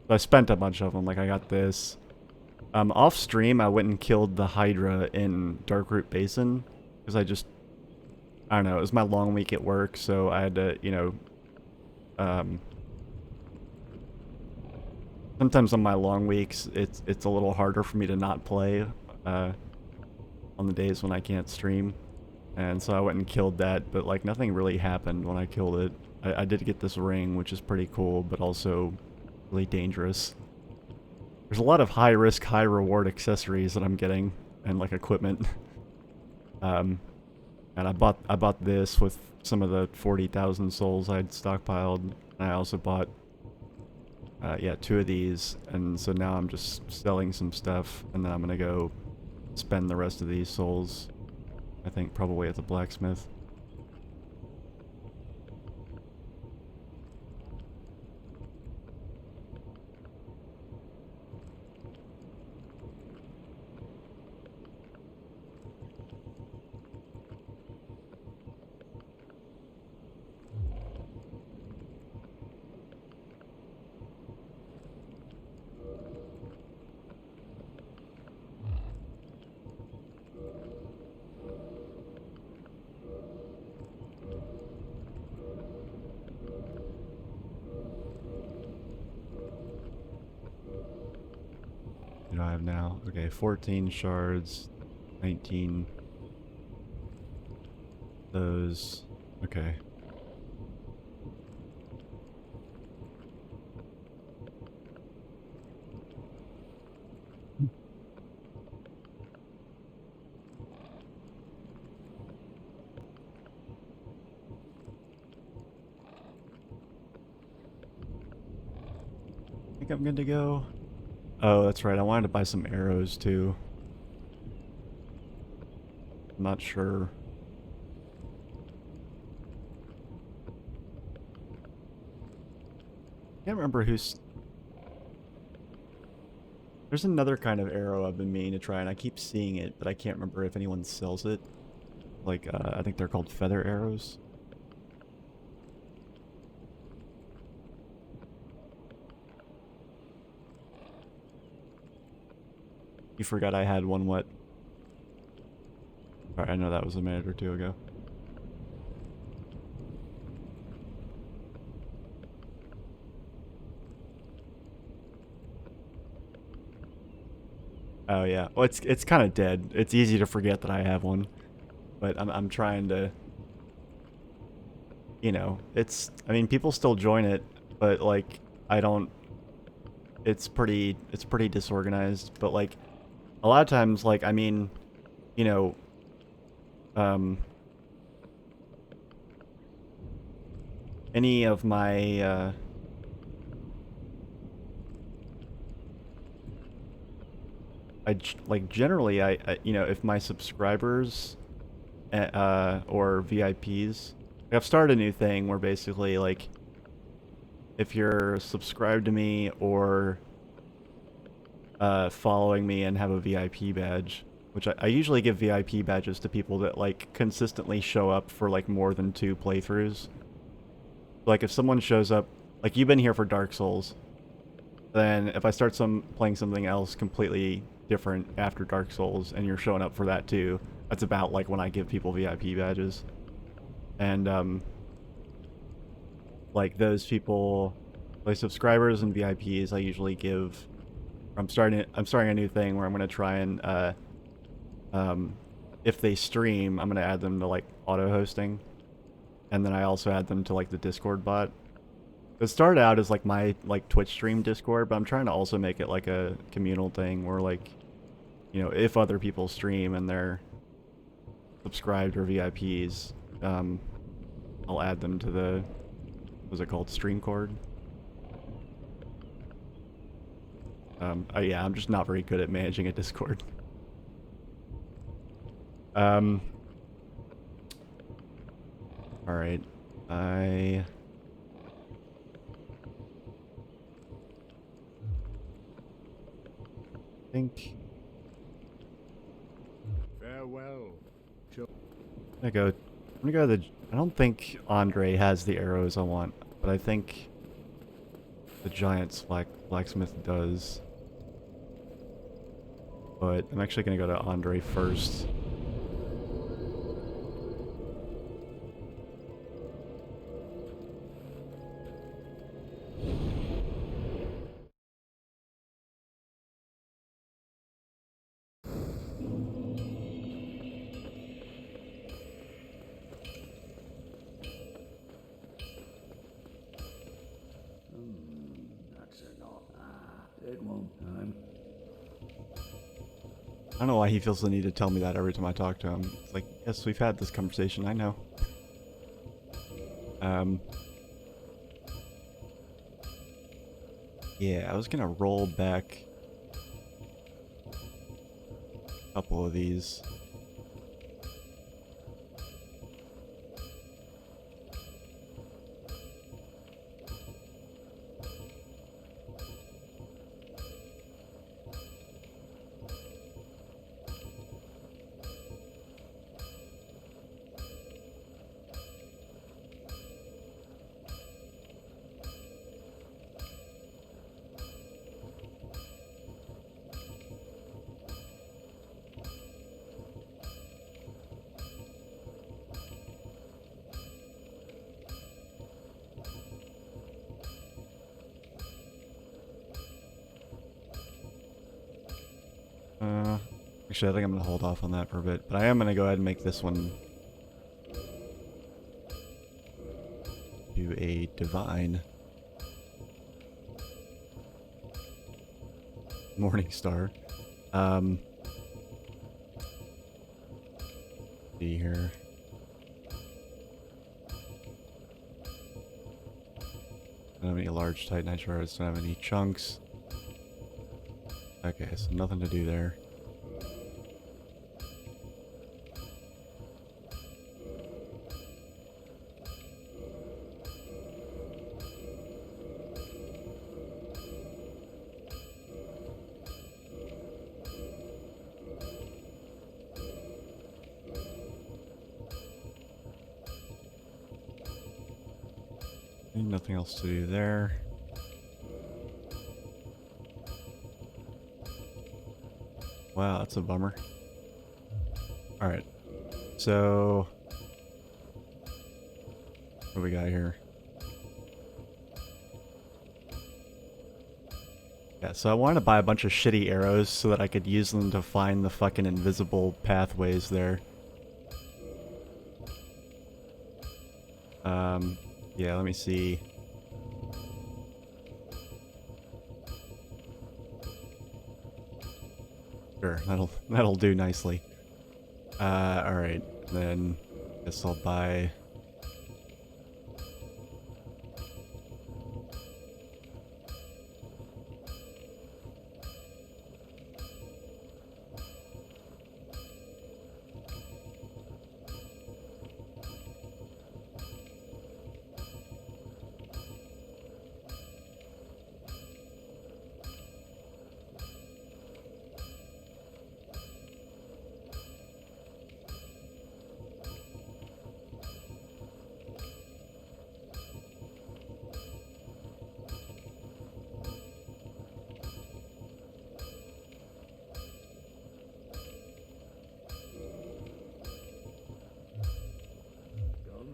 So I spent a bunch of them, like, I got this. Off stream, I went and killed the Hydra in Darkroot Basin, because I don't know, it was my long week at work, so I had to, you know, sometimes on my long weeks, it's a little harder for me to not play, on the days when I can't stream. And so I went and killed that, but, like, nothing really happened when I killed it. I did get this ring, which is pretty cool, but also really dangerous. There's a lot of high-risk, high-reward accessories that I'm getting, and, like, equipment. And I bought this with some of the 40,000 souls I'd stockpiled. And I also bought, yeah, 2 of these. And so now I'm just selling some stuff, and then I'm gonna go spend the rest of these souls, I think, probably at the blacksmith. What do I have now? Okay, 14 shards, 19. Those. Okay. I think I'm good to go. Oh, that's right. I wanted to buy some arrows too. I'm not sure. Can't remember who's... There's another kind of arrow I've been meaning to try, and I keep seeing it, but I can't remember if anyone sells it. Like, I think they're called feather arrows. You forgot I had one, what? Alright, I know that was a minute or two ago. Oh yeah, well it's kind of dead. It's easy to forget that I have one, but I'm trying to, you know, I mean, people still join it, but like I don't. It's pretty disorganized, but like a lot of times, like, I mean, you know, any of my like generally I you know, if my subscribers or VIPs, I've started a new thing where basically, like, if you're subscribed to me or following me and have a VIP badge, which I usually give VIP badges to people that, like, consistently show up for, like, more than 2 playthroughs. Like, if someone shows up, like, you've been here for Dark Souls, then if I start playing something else completely different after Dark Souls, and you're showing up for that too, that's about, like, when I give people VIP badges. And, like, those people, like, subscribers and VIPs, I usually give... I'm starting a new thing where I'm gonna try and, if they stream, I'm gonna add them to, like, auto-hosting. And then I also add them to, like, the Discord bot. It started out as, like, my, like, Twitch stream Discord, but I'm trying to also make it, like, a communal thing where, like, you know, if other people stream and they're subscribed or VIPs, I'll add them to the, what's it called, stream cord. Yeah, I'm just not very good at managing a Discord. Alright. I think Farewell. I'm gonna go to the, I don't think Andre has the arrows I want, but I think the giant blacksmith does. But I'm actually gonna go to Andre first. That's enough. It won't time. I don't know why he feels the need to tell me that every time I talk to him. It's like, yes, we've had this conversation, I know. Yeah, I was gonna roll back a couple of these. Actually, I think I'm gonna hold off on that for a bit, but I am gonna go ahead and make this one do a divine Morning Star. See here. Don't have any large titanite shards, don't have any chunks. Okay, so nothing to do there. Nothing else to do there. Wow, that's a bummer. Alright. So what do we got here? Yeah, so I wanted to buy a bunch of shitty arrows so that I could use them to find the fucking invisible pathways there. Yeah, let me see. Sure, that'll do nicely. Alright, then guess I'll buy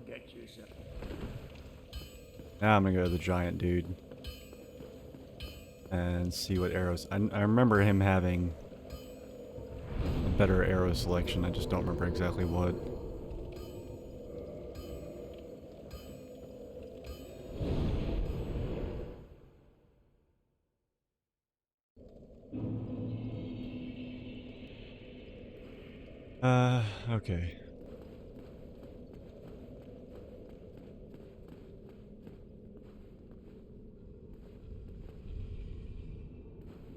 Get yourself. now I'm gonna go to the giant dude and see what arrows. I remember him having a better arrow selection. I just don't remember exactly what. Okay.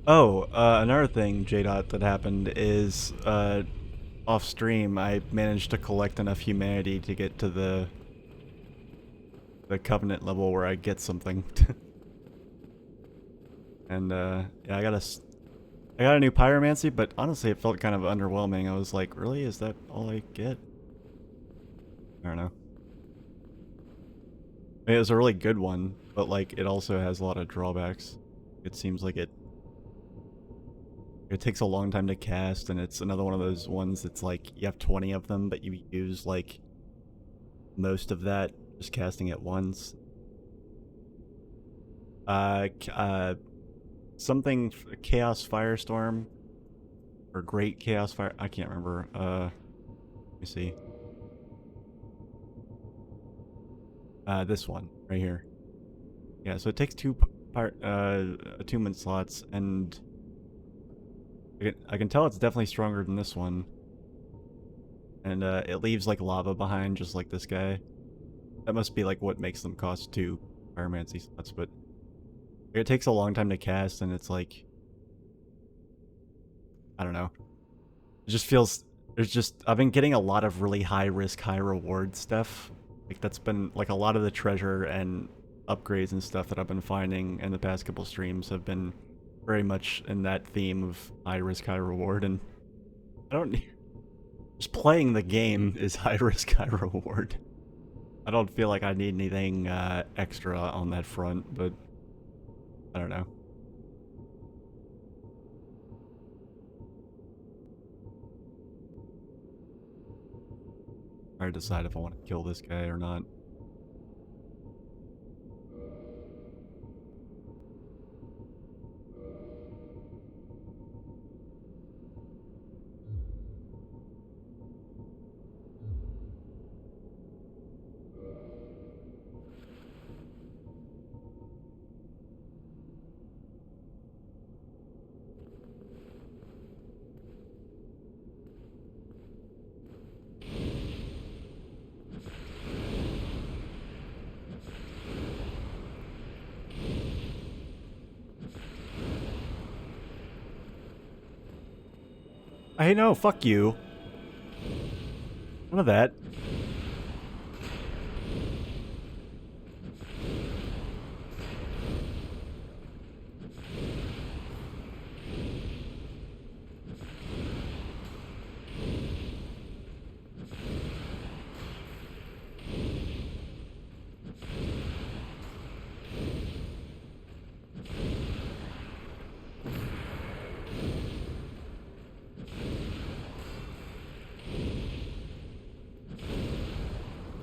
Oh, another thing, J-Dot, that happened is, off stream, I managed to collect enough humanity to get to the covenant level where I get something. And, yeah, I got a new pyromancy, but honestly it felt kind of underwhelming. I was like, really? Is that all I get? I don't know. I mean, it was a really good one, but like, it also has a lot of drawbacks. It seems like it takes a long time to cast, and it's another one of those ones that's like, you have 20 of them, but you use like most of that just casting it once. Something Chaos Firestorm or Great Chaos Fire. I can't remember. Let me see. This one right here. Yeah, so it takes two attunement slots, and I can tell it's definitely stronger than this one. And it leaves like lava behind, just like this guy. That must be like what makes them cost 2 pyromancy slots, but it takes a long time to cast, and it's like, I don't know. It just feels, I've been getting a lot of really high risk, high reward stuff. Like, that's been, like, a lot of the treasure and upgrades and stuff that I've been finding in the past couple streams have been very much in that theme of high risk, high reward, and I don't need... Just playing the game is high risk, high reward. I don't feel like I need anything extra on that front, but I don't know. I decide if I want to kill this guy or not. Hey, no, fuck you. None of that.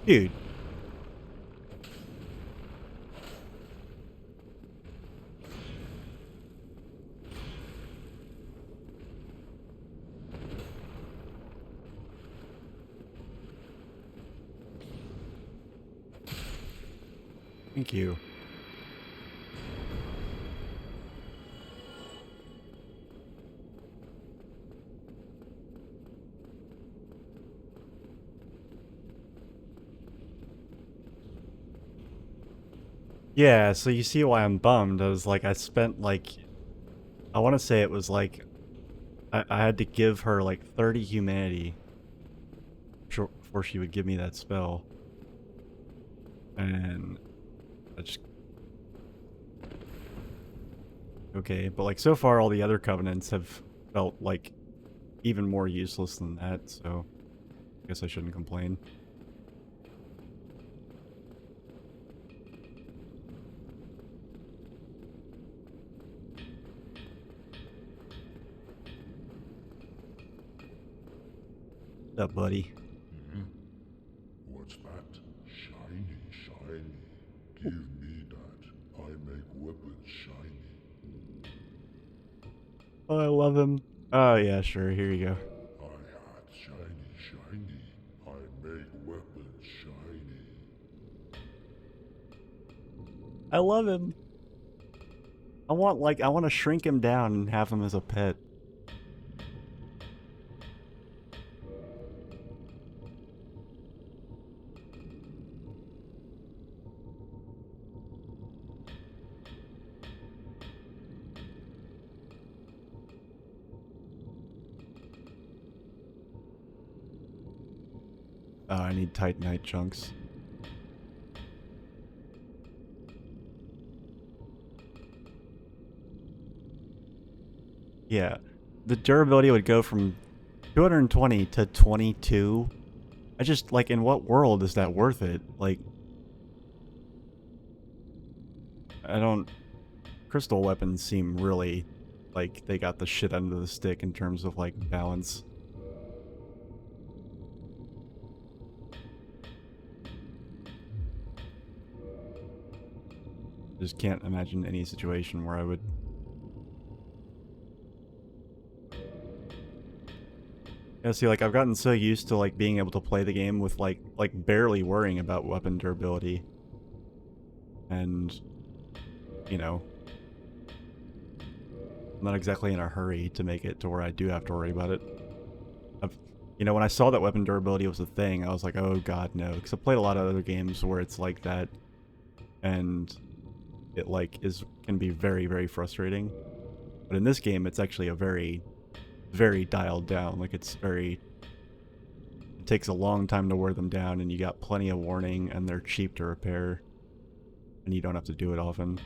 Dude. Thank you. Yeah, so you see why I'm bummed. I was like, I spent like, I want to say it was like, I had to give her like 30 humanity before she would give me that spell. And I just... Okay, but like so far all the other covenants have felt like even more useless than that, so I guess I shouldn't complain. What's up, buddy? What's that? Shiny, shiny. Give me that. I make weapons shiny. Oh, I love him. Oh yeah, sure, here you go. I had shiny, shiny. I make weapons shiny. I love him. I want to shrink him down and have him as a pet. Oh, I need Titanite chunks. Yeah. The durability would go from 220 to 22. I just, like, in what world is that worth it? Like, I don't... Crystal weapons seem really like they got the shit under the stick in terms of, like, balance. Just can't imagine any situation where I would... Yeah, see, like, I've gotten so used to, like, being able to play the game with, like barely worrying about weapon durability. And, you know, I'm not exactly in a hurry to make it to where I do have to worry about it. You know, when I saw that weapon durability was a thing, I was like, oh god, no. Because I've played a lot of other games where it's like that, and it, like, can be very, very frustrating. But in this game, it's actually a very, very dialed down. Like, it's very... It takes a long time to wear them down, and you got plenty of warning, and they're cheap to repair. And you don't have to do it often.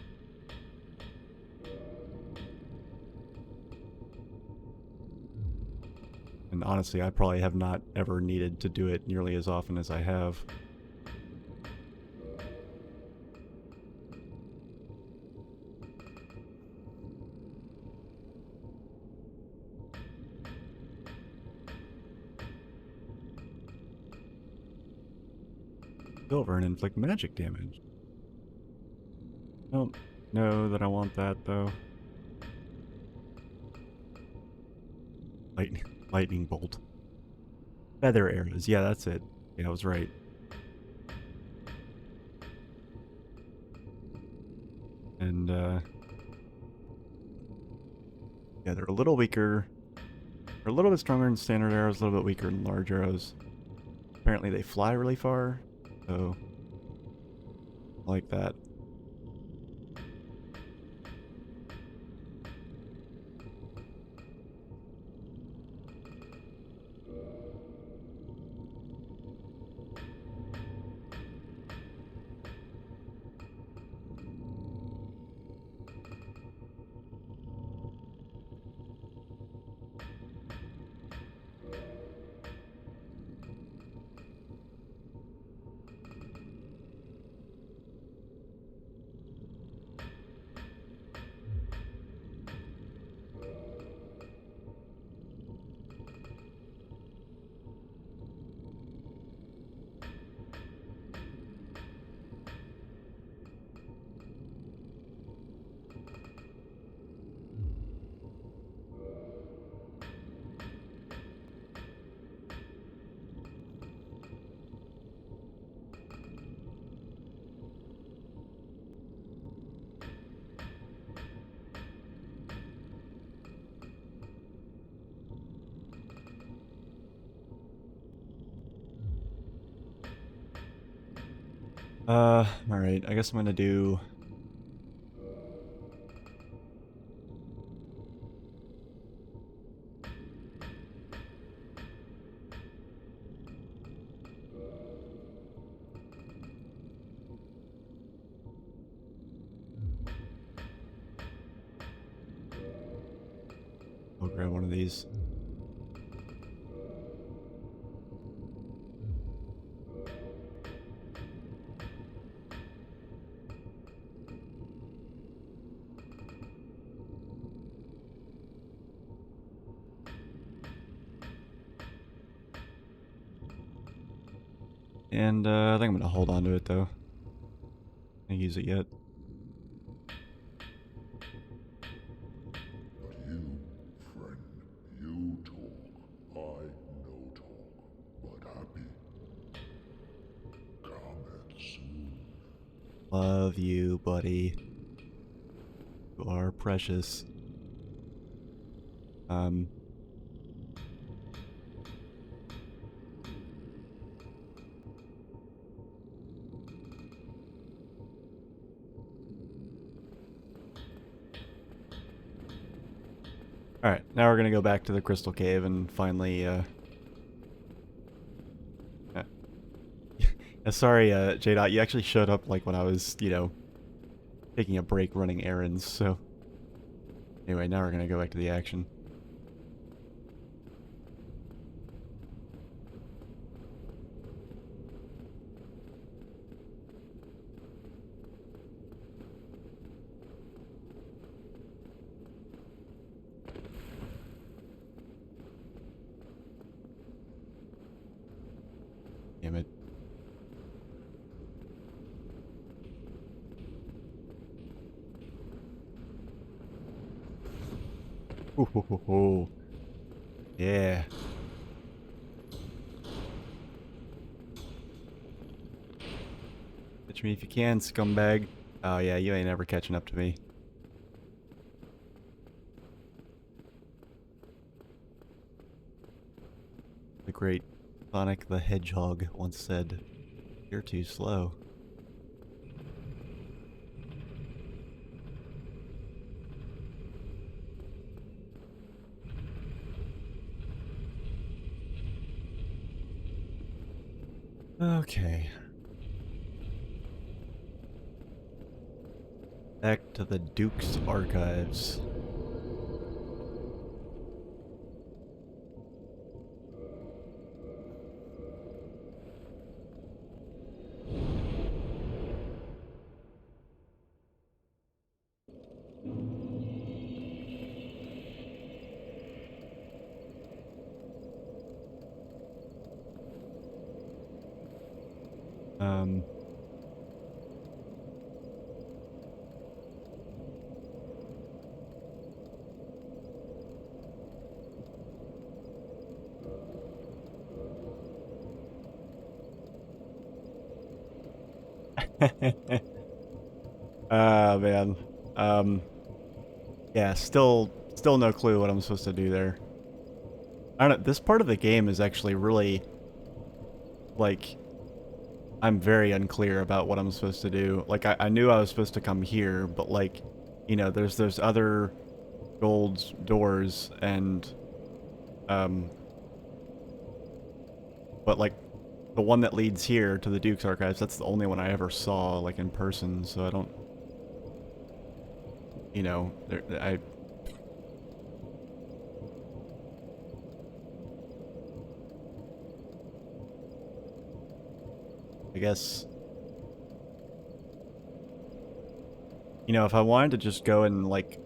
And honestly, I probably have not ever needed to do it nearly as often as I have. Silver and inflict magic damage. I don't know that I want that, though. Lightning bolt. Feather arrows. Yeah, that's it. Yeah, I was right. And, yeah, they're a little weaker. They're a little bit stronger than standard arrows, a little bit weaker than large arrows. Apparently they fly really far, so... I like that. Alright, I guess I'm gonna do... I'll grab one of these. And, I think I'm gonna hold on to it, though. Can't use it yet. But you, friend, you talk. I no talk, but happy. Come soon. Love you, buddy. You are precious. Alright, now we're gonna go back to the Crystal Cave and finally, Sorry, J-Dot, you actually showed up like when I was, you know, taking a break running errands, so... Anyway, now we're gonna go back to the action. Damn it. Ooh, ho, ho, ho. Yeah. Catch me if you can, scumbag. Oh yeah, you ain't ever catching up to me. The great Sonic the Hedgehog once said, "You're too slow." Okay. Back to the Duke's archives. Um... Ah, man. Yeah, still no clue what I'm supposed to do there. I don't know, this part of the game is actually really, like, I'm very unclear about what I'm supposed to do. Like, I knew I was supposed to come here, but, like, you know, there's those other gold doors, and, but, like, the one that leads here to the Duke's archives, that's the only one I ever saw, like, in person, so I don't, you know, I guess, you know, if I wanted to just go and, like,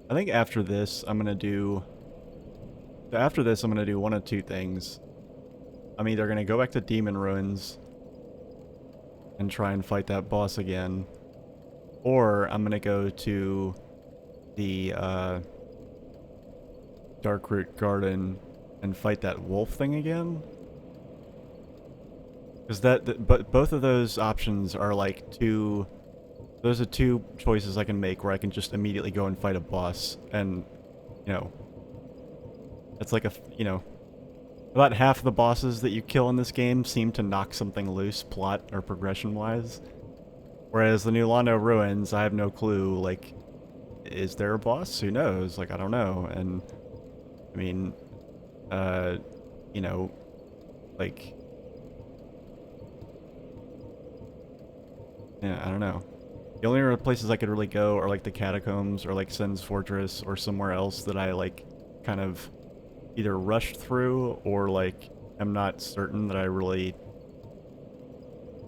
I think after this, I'm gonna do one of two things. I'm either gonna go back to Demon Ruins and try and fight that boss again, or I'm gonna go to the, Darkroot Garden and fight that wolf thing again. Because but both of those options are like those are two choices I can make where I can just immediately go and fight a boss, and, you know, it's like you know, about half the bosses that you kill in this game seem to knock something loose, plot or progression-wise. Whereas the New Londo Ruins, I have no clue, like, is there a boss? Who knows? Like, I don't know, and, I mean, you know, like, yeah, I don't know. The only other places I could really go are, like, the Catacombs, or, like, Sen's Fortress, or somewhere else that I, like, kind of either rushed through, or, like, I'm not certain that I really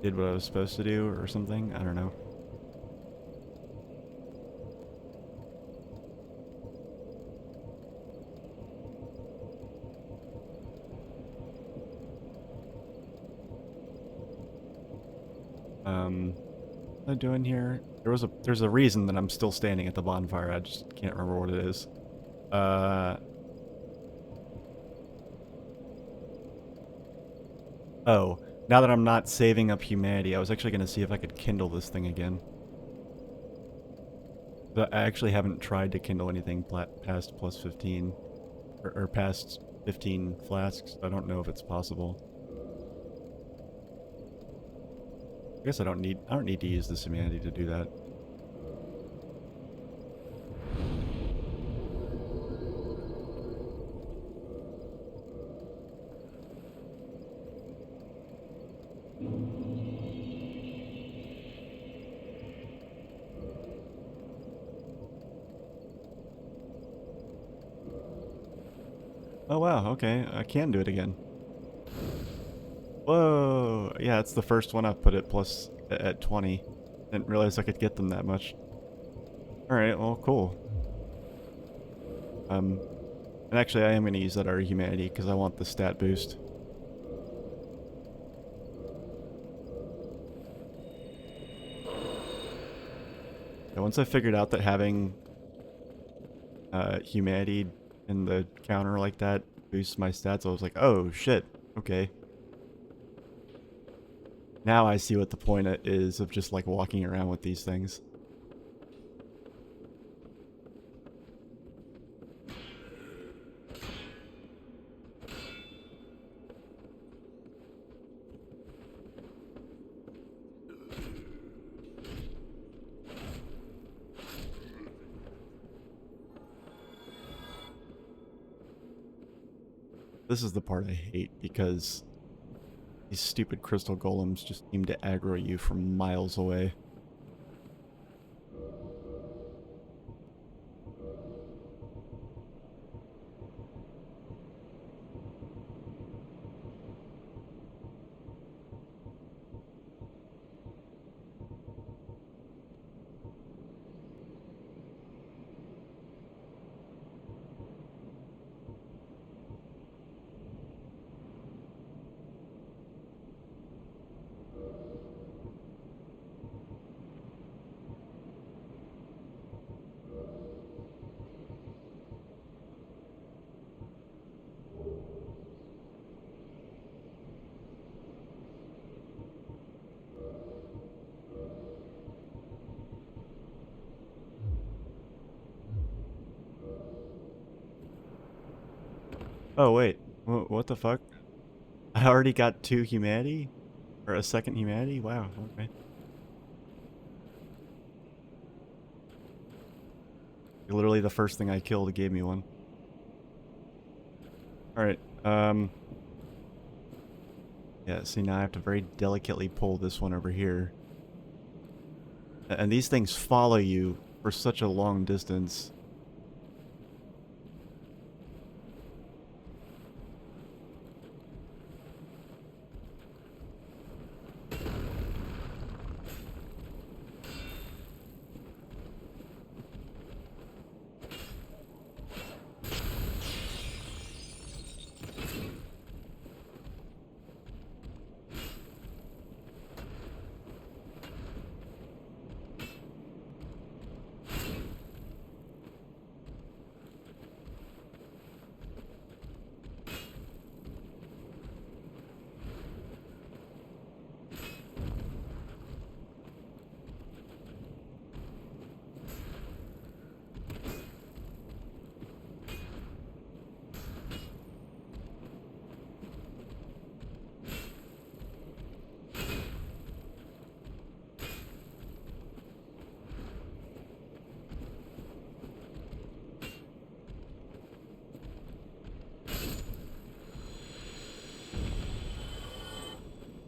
did what I was supposed to do, or something. I don't know. What am I doing here? There's a reason that I'm still standing at the bonfire, I just can't remember what it is. Oh, now that I'm not saving up humanity, I was actually going to see if I could kindle this thing again. But I actually haven't tried to kindle anything past plus 15, or past 15 flasks. I don't know if it's possible. I guess I don't need to use this humanity to do that. Oh wow, okay, I can do it again. Whoa! Yeah, it's the first one I've put it plus at 20. Didn't realize I could get them that much. Alright, well, cool. And actually I am going to use that Art of Humanity because I want the stat boost. Yeah, once I figured out that having Humanity in the counter like that boosts my stats, I was like, oh shit, okay. Now I see what the point is of just like walking around with these things. This is the part I hate because these stupid crystal golems just seem to aggro you from miles away. Oh wait, what the fuck? I already got 2 humanity? Or a second humanity? Wow, okay. Literally the first thing I killed gave me one. Alright, yeah, see now I have to very delicately pull this one over here. And these things follow you for such a long distance.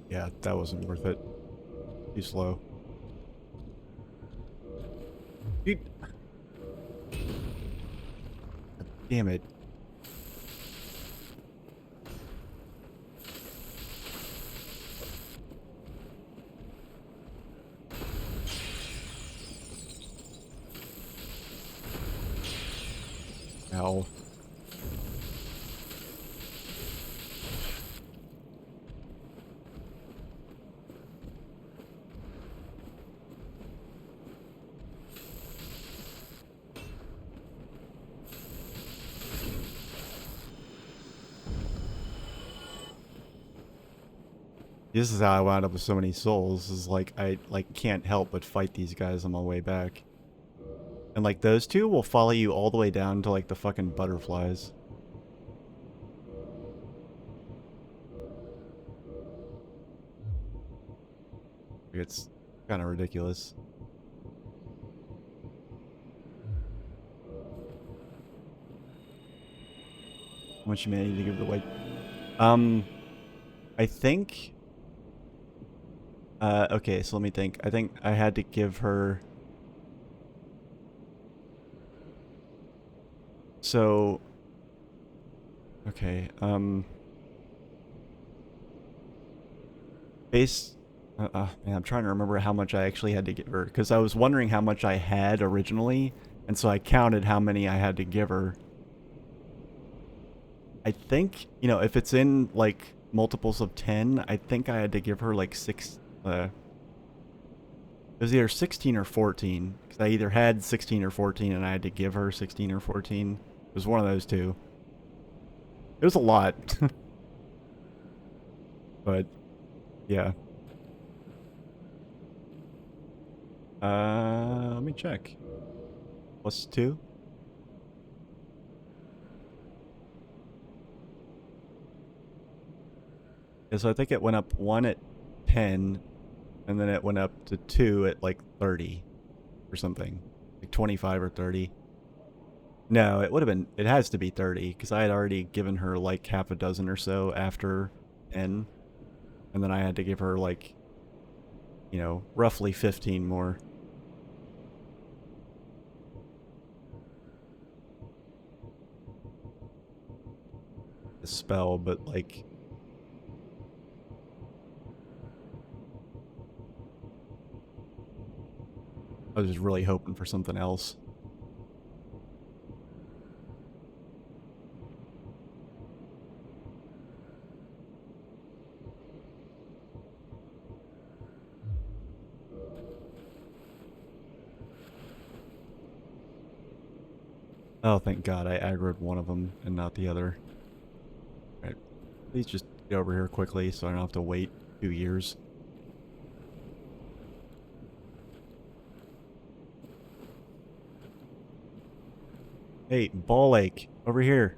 Yeah, that wasn't worth it. Too slow. Dude. Damn it. Ow. This is how I wound up with so many souls, is like, I like can't help but fight these guys on my way back. And like those two will follow you all the way down to like the fucking butterflies. It's kind of ridiculous. How much humanity to give the white? I think... okay, so let me think. I think I had to give her... So... Okay, base... man, I'm trying to remember how much I actually had to give her, because I was wondering how much I had originally, and so I counted how many I had to give her. I think, you know, if it's in, like, multiples of 10, I think I had to give her, like, it was either 16 or 14, because I either had 16 or 14, and I had to give her 16 or 14. It was one of those two. It was a lot. But, yeah. Let me check. Plus 2? Yeah, so I think it went up 1 at 10, and then it went up to 2 at, like, 30. Or something. Like 25 or 30. No, it would have been... It has to be 30, because I had already given her, like, half a dozen or so after N. And then I had to give her, like, you know, roughly 15 more. A spell, but, like... I was just really hoping for something else. Oh, thank God, I aggroed one of them and not the other. Alright, please just get over here quickly so I don't have to wait 2 years. Hey, Ball Lake, over here.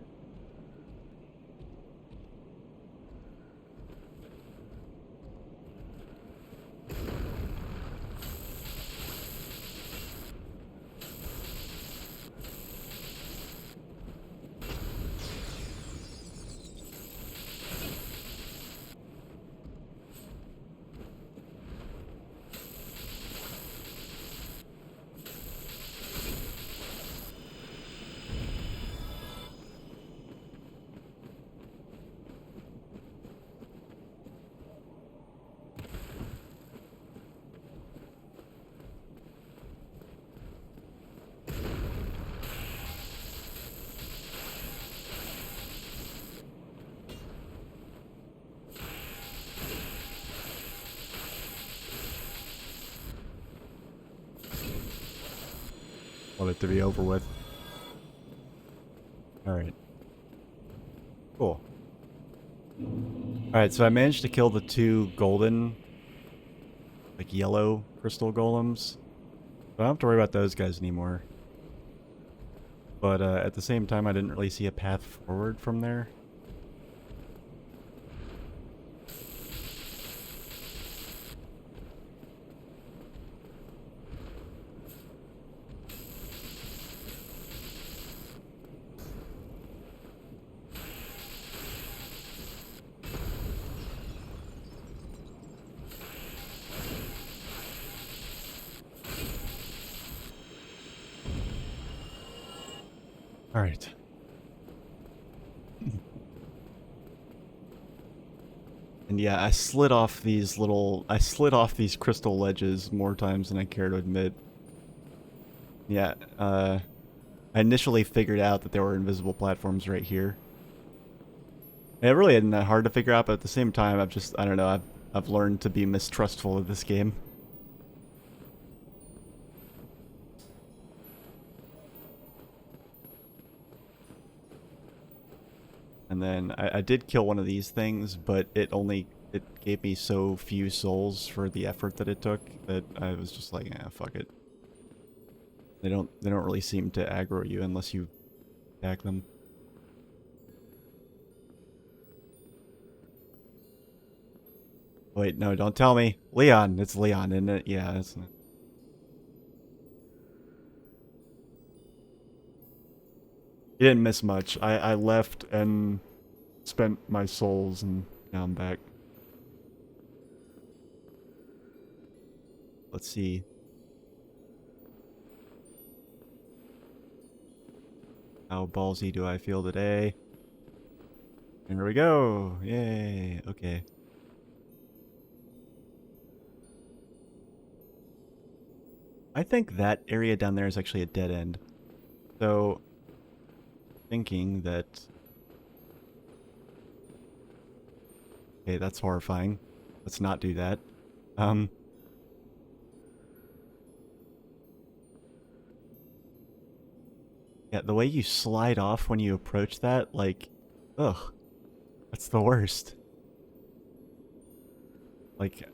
Want it to be over with. Alright. Cool. Alright, so I managed to kill the 2 golden, like, yellow crystal golems. So I don't have to worry about those guys anymore. But at the same time, I didn't really see a path forward from there. Alright. And yeah, I slid off these crystal ledges more times than I care to admit. Yeah, I initially figured out that there were invisible platforms right here. And it really isn't that hard to figure out, but at the same time, I don't know, I've learned to be mistrustful of this game. And then I did kill one of these things, but it gave me so few souls for the effort that it took that I was just like, fuck it. They don't really seem to aggro you unless you attack them. Wait, no, don't tell me. Leon, it's Leon, isn't it? Yeah, it's... You didn't miss much. I left and spent my souls, and now I'm back. Let's see. How ballsy do I feel today? Here we go. Yay. Okay. I think that area down there is actually a dead end. So, thinking that... Okay, that's horrifying. Let's not do that. Yeah, the way you slide off when you approach that, like, ugh, that's the worst. Like,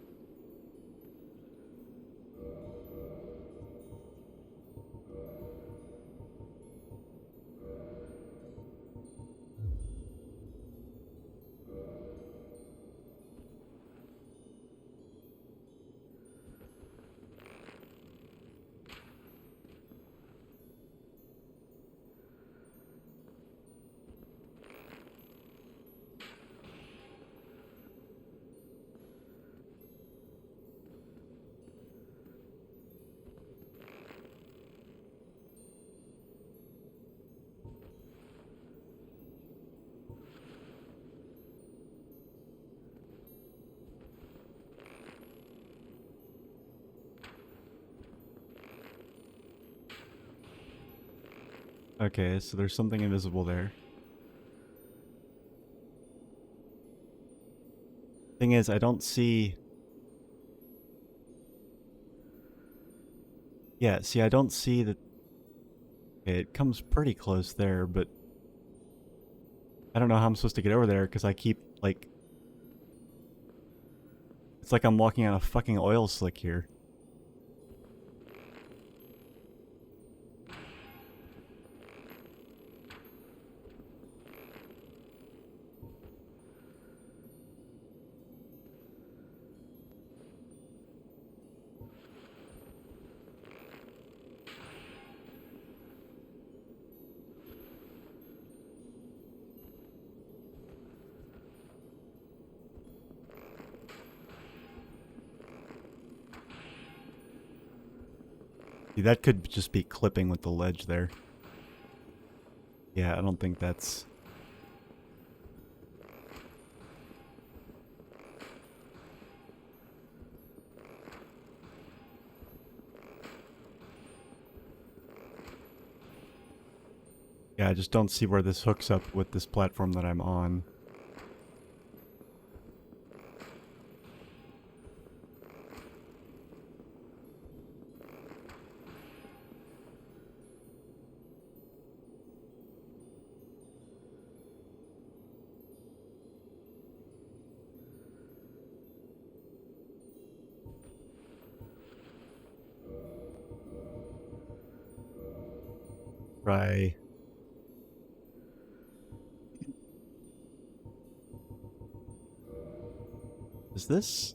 okay, so there's something invisible there. Thing is, I don't see... Yeah, see, I don't see that... Okay, it comes pretty close there, but... I don't know how I'm supposed to get over there, because I keep, like... It's like I'm walking on a fucking oil slick here. See, that could just be clipping with the ledge there. Yeah, I don't think that's... Yeah, I just don't see where this hooks up with this platform that I'm on. Try... Is this...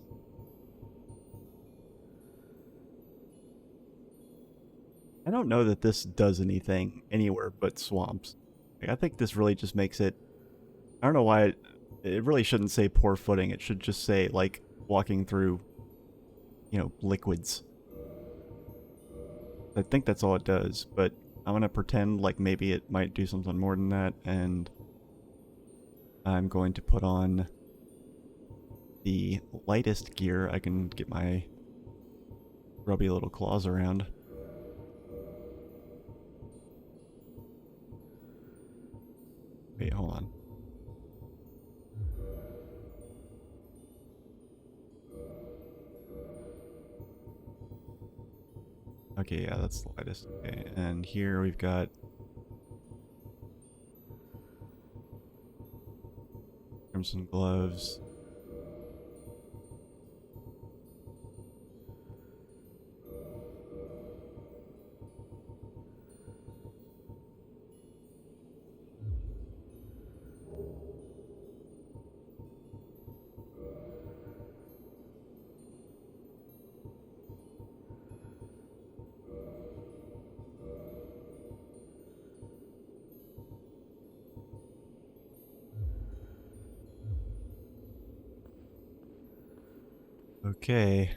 I don't know that this does anything anywhere but swamps. Like, I think this really just makes it... I don't know why it really shouldn't say poor footing. It should just say, like, walking through, you know, liquids. I think that's all it does, but I'm gonna pretend like maybe it might do something more than that, and I'm going to put on the lightest gear I can get my grubby little claws around. Wait, hold on. Okay, yeah, that's the lightest. Okay, and here we've got... Crimson gloves. Okay.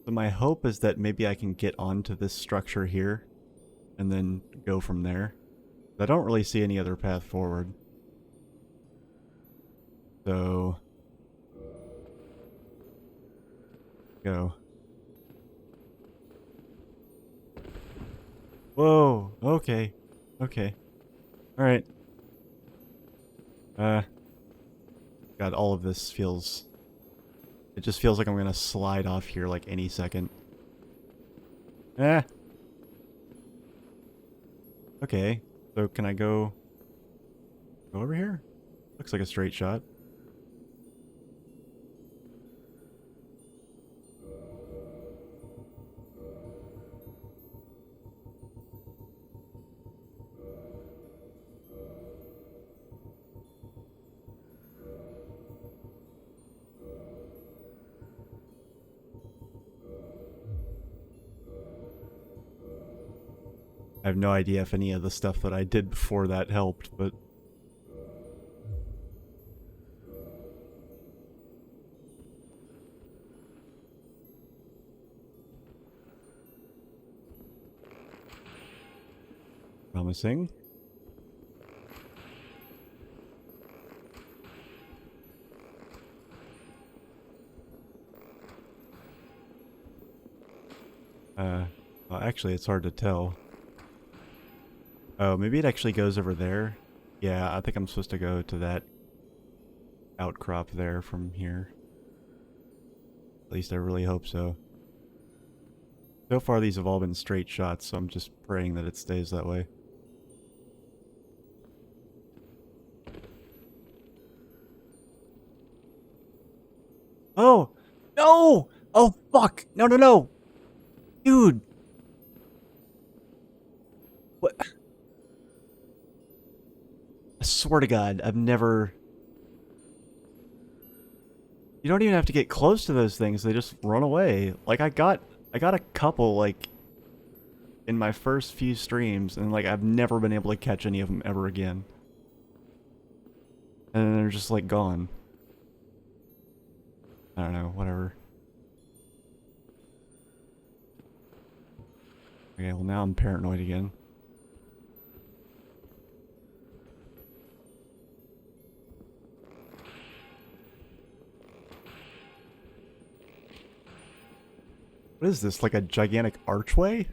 So my hope is that maybe I can get onto this structure here and then go from there. I don't really see any other path forward. So... Go. Whoa, okay. Okay. Alright. God, all of this feels... It just feels like I'm gonna slide off here like any second. Eh. Okay. So can I go over here? Looks like a straight shot. I have no idea if any of the stuff that I did before that helped, but... Promising. Well, actually, it's hard to tell. Oh, maybe it actually goes over there? Yeah, I think I'm supposed to go to that outcrop there from here. At least I really hope so. So far, these have all been straight shots, so I'm just praying that it stays that way. Oh! No! Oh, fuck! No, no, no! Dude! What? I swear to God, I've never... You don't even have to get close to those things, they just run away. Like, I got a couple, like, in my first few streams, and, like, I've never been able to catch any of them ever again. And then they're just, like, gone. I don't know, whatever. Okay, well now I'm paranoid again. What is this, like a gigantic archway?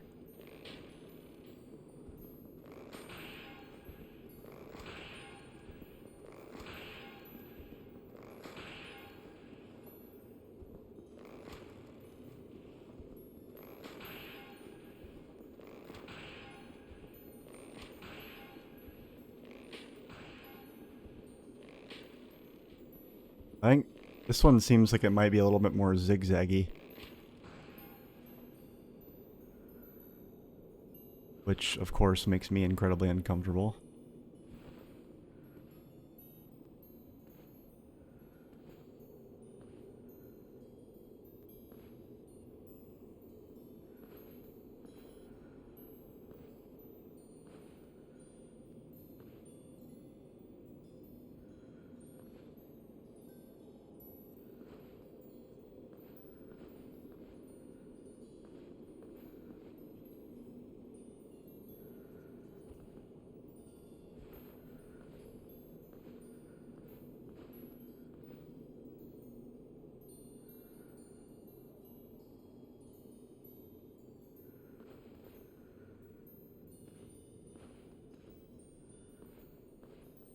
I think this one seems like it might be a little bit more zigzaggy. Which, of course, makes me incredibly uncomfortable.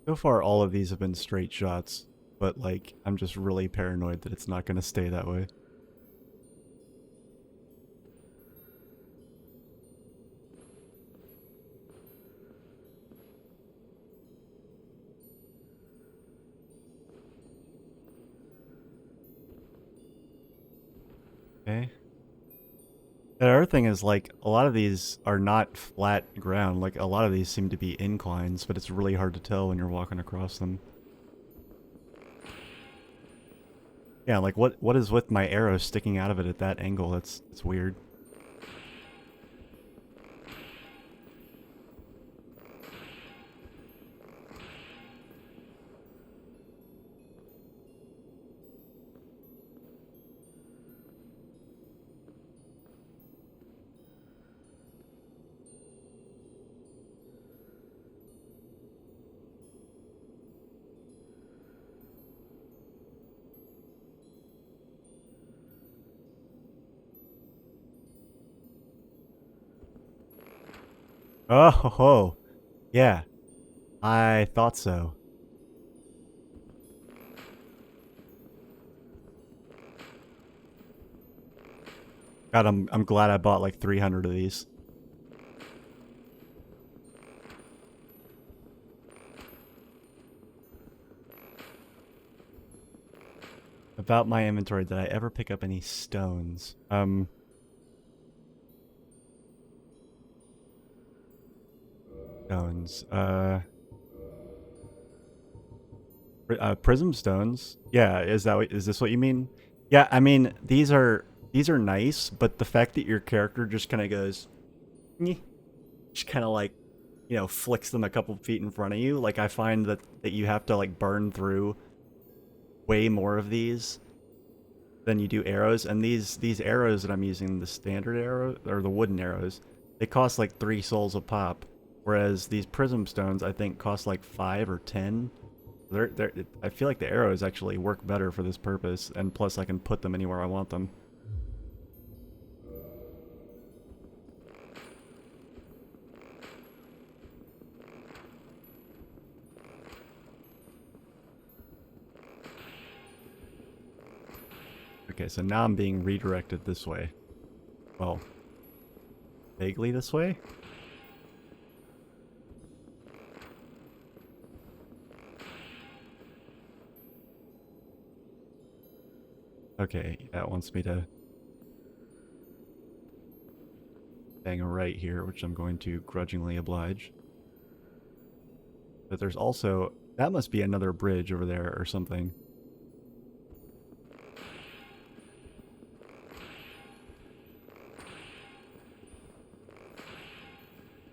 So far, all of these have been straight shots, but, like, I'm just really paranoid that it's not going to stay that way. Okay. The other thing is, like, a lot of these are not flat ground. Like, a lot of these seem to be inclines, but it's really hard to tell when you're walking across them. Yeah, like, what is with my arrow sticking out of it at that angle? It's weird. Oh, ho, ho. Yeah, I thought so. God, I'm glad I bought like 300 of these. About my inventory, did I ever pick up any stones? Stones. Prism stones. Yeah, is this what you mean? Yeah, I mean these are nice, but the fact that your character just kind of goes, "Nyeh," just kind of like, flicks them a couple feet in front of you. Like I find that you have to like burn through way more of these than you do arrows, and these arrows that I'm using, the standard arrow or the wooden arrows, they cost like 3 souls a pop, whereas these prism stones I think cost like 5 or 10. I feel like the arrows actually work better for this purpose, and plus I can put them anywhere I want them. Okay, so now I'm being redirected this way. Well, vaguely this way? Okay, that wants me to bang a right here, which I'm going to grudgingly oblige. But there's also... that must be another bridge over there or something.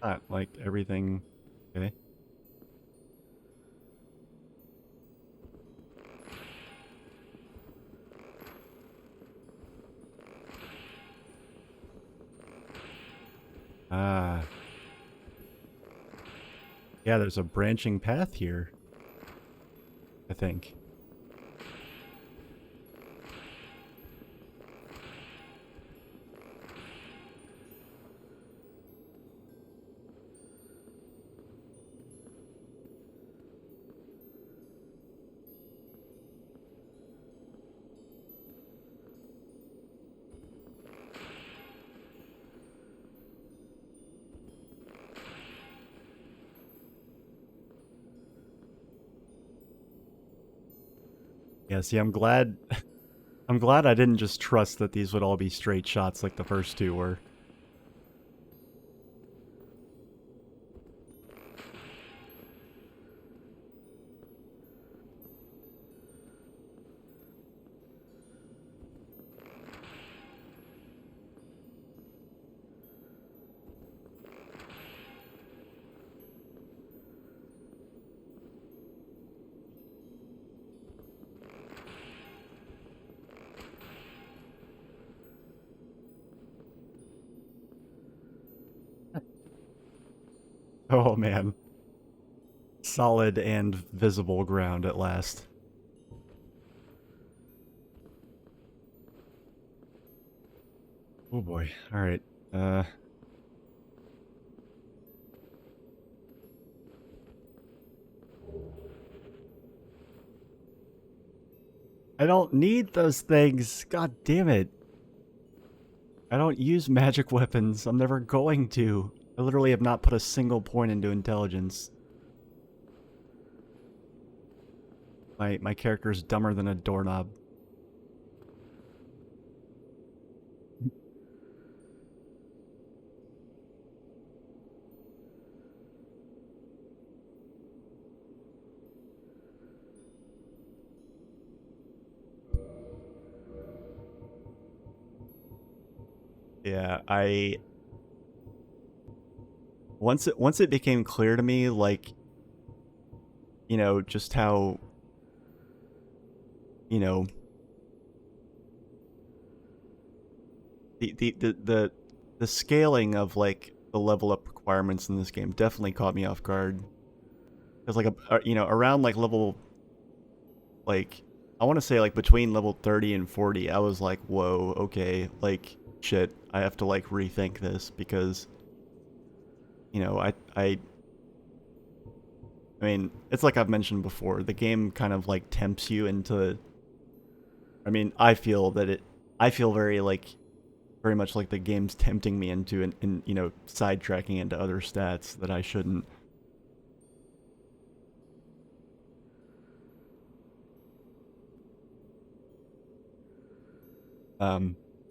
Not like everything... Okay. Ah. Yeah, there's a branching path here, I think. Yeah, see, I'm glad... I'm glad I didn't just trust that these would all be straight shots like the first two were. Oh man. Solid and visible ground at last. Oh boy. Alright. I don't need those things. God damn it. I don't use magic weapons. I'm never going to. I literally have not put a single point into intelligence. My character's dumber than a doorknob. Yeah, once it became clear to me, like, just how, you know, the scaling of like the level up requirements in this game definitely caught me off guard. Because like around like level, like, I want to say like between level 30 and 40, I was like, whoa, okay, like shit, I have to like rethink this because you know, I mean, it's like I've mentioned before, the game kind of like tempts you into, I mean, I feel very like, very much like the game's tempting me into, and you know, sidetracking into other stats that I shouldn't.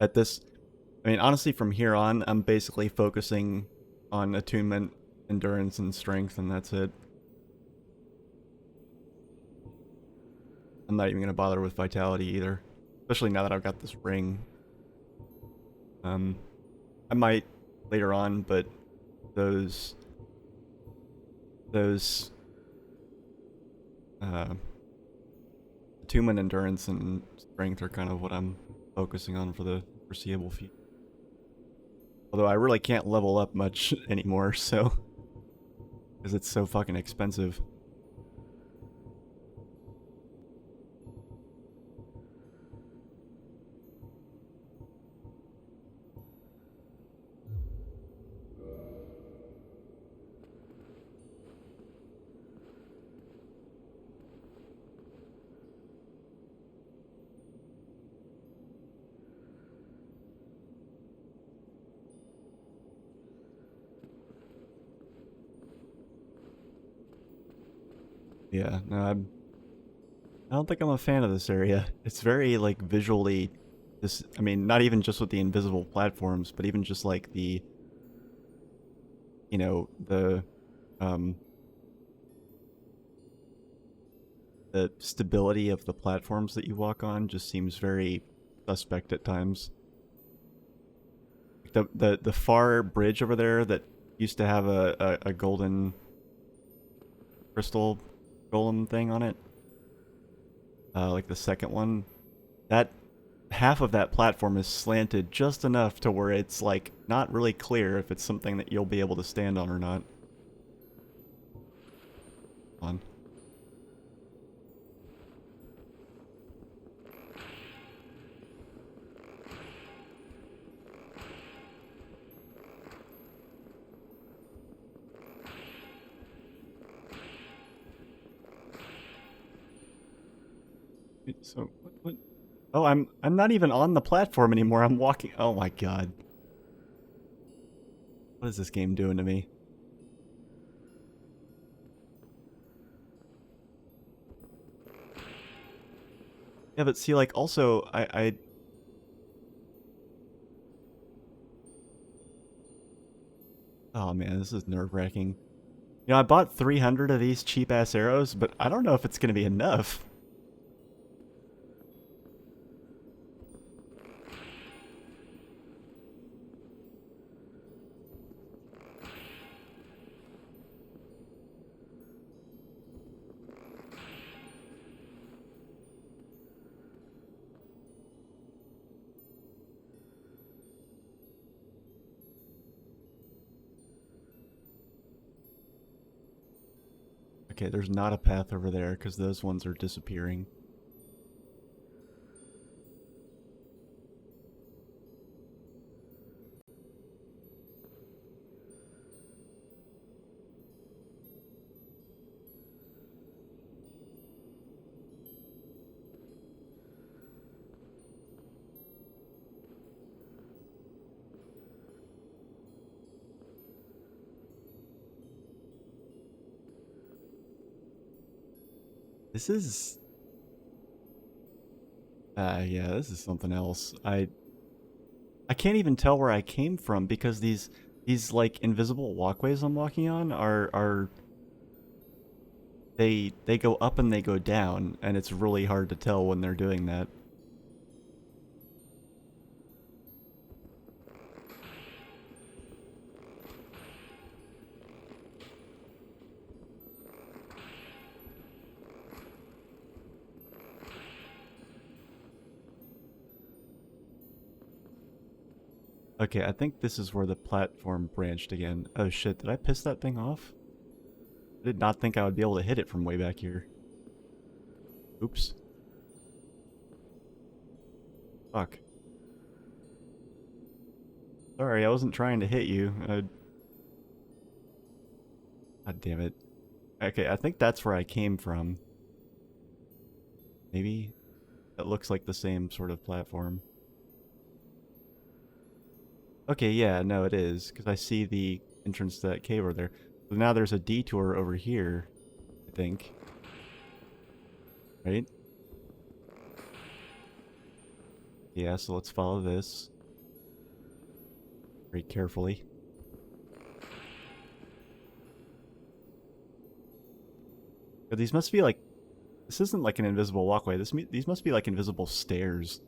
At this, I mean, honestly, from here on, I'm basically focusing on attunement, endurance, and strength, and that's it. I'm not even gonna bother with vitality either, especially now that I've got this ring. Um, I might later on, but those those uh, attunement, endurance, and strength are kind of what I'm focusing on for the foreseeable future. Although I really can't level up much anymore, so because it's so fucking expensive. Yeah, no, I don't think I'm a fan of this area. It's very like visually, this. I mean, not even just with the invisible platforms, but even just like the, you know, um, the stability of the platforms that you walk on just seems very suspect at times. The far bridge over there that used to have a golden crystal golem thing on it, like the second one, that half of that platform is slanted just enough to where it's like not really clear if it's something that you'll be able to stand on or not. On. So what? Oh, I'm not even on the platform anymore. I'm walking. Oh my god. What is this game doing to me? Yeah, but see, like, also, oh man, this is nerve-wracking. You know, I bought 300 of these cheap-ass arrows, but I don't know if it's gonna be enough. Okay, there's not a path over there, because those ones are disappearing. This is... yeah, this is something else. I can't even tell where I came from, because these like, invisible walkways I'm walking on are... They go up and they go down, and it's really hard to tell when they're doing that. Okay, I think this is where the platform branched again. Oh shit, did I piss that thing off? I did not think I would be able to hit it from way back here. Oops. Fuck. Sorry, I wasn't trying to hit you. God damn it. Okay, I think that's where I came from. Maybe? It looks like the same sort of platform. Okay, yeah, no, it is. Because I see the entrance to that cave over there. So now there's a detour over here, I think. Right? Yeah, so let's follow this. Very carefully. But these must be like... This isn't like an invisible walkway. These must be like invisible stairs.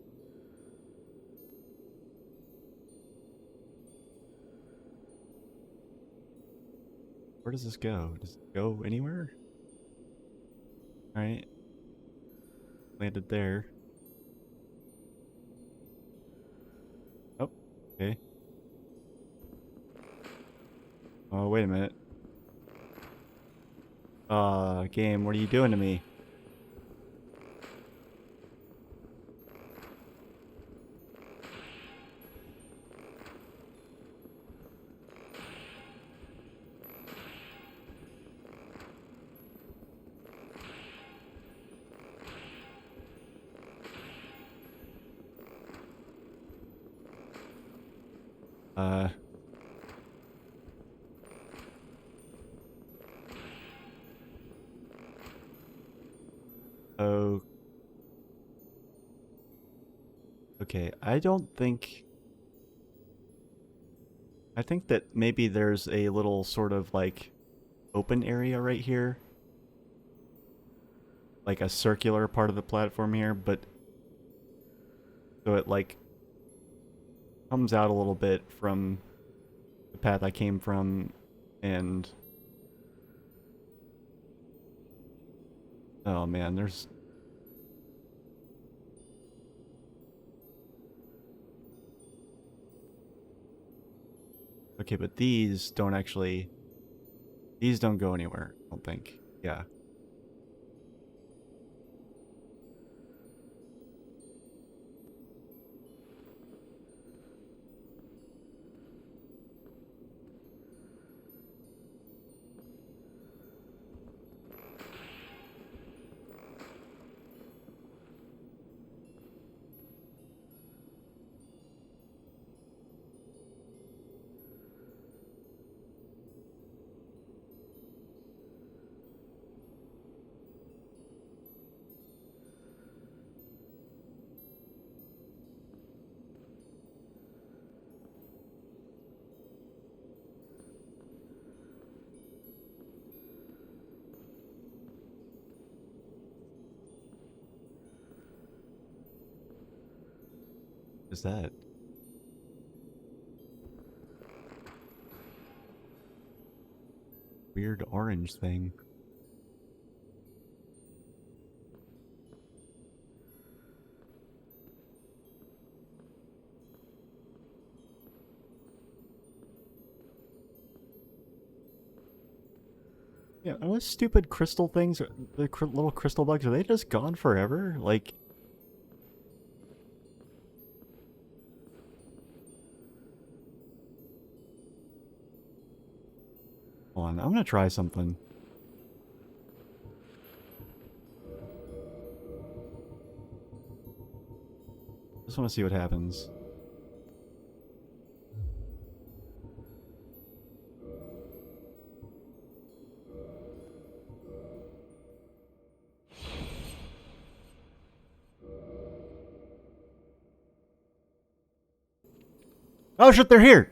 Where does this go? Does it go anywhere? Alright. Landed there. Oh, okay. Oh, wait a minute. Game, what are you doing to me? Uh... Oh... Okay, I don't think... I think that maybe there's a little sort of like open area right here. Like a circular part of the platform here, but so it like comes out a little bit from the path I came from and oh man, there's okay, but these don't actually these don't go anywhere, I don't think. Yeah. What is that? Weird orange thing. Yeah, are those stupid crystal things, the little crystal bugs, are they just gone forever? Like... Hold on, I'm gonna try something. Just want to see what happens. Oh shit, they're here!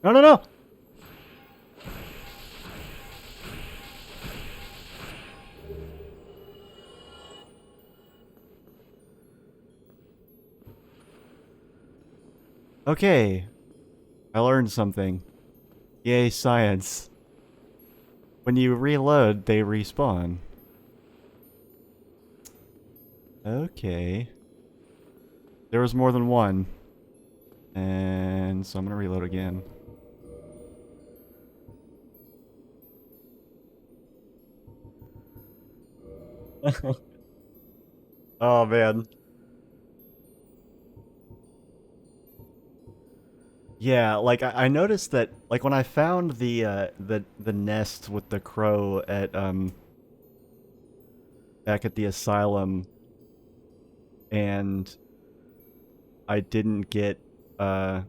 No, no, no! Okay. I learned something. Yay, science. When you reload, they respawn. Okay. There was more than one. And so I'm gonna reload again. Oh man. Yeah, like I noticed that like when I found the nest with the crow at back at the asylum, and I didn't get uh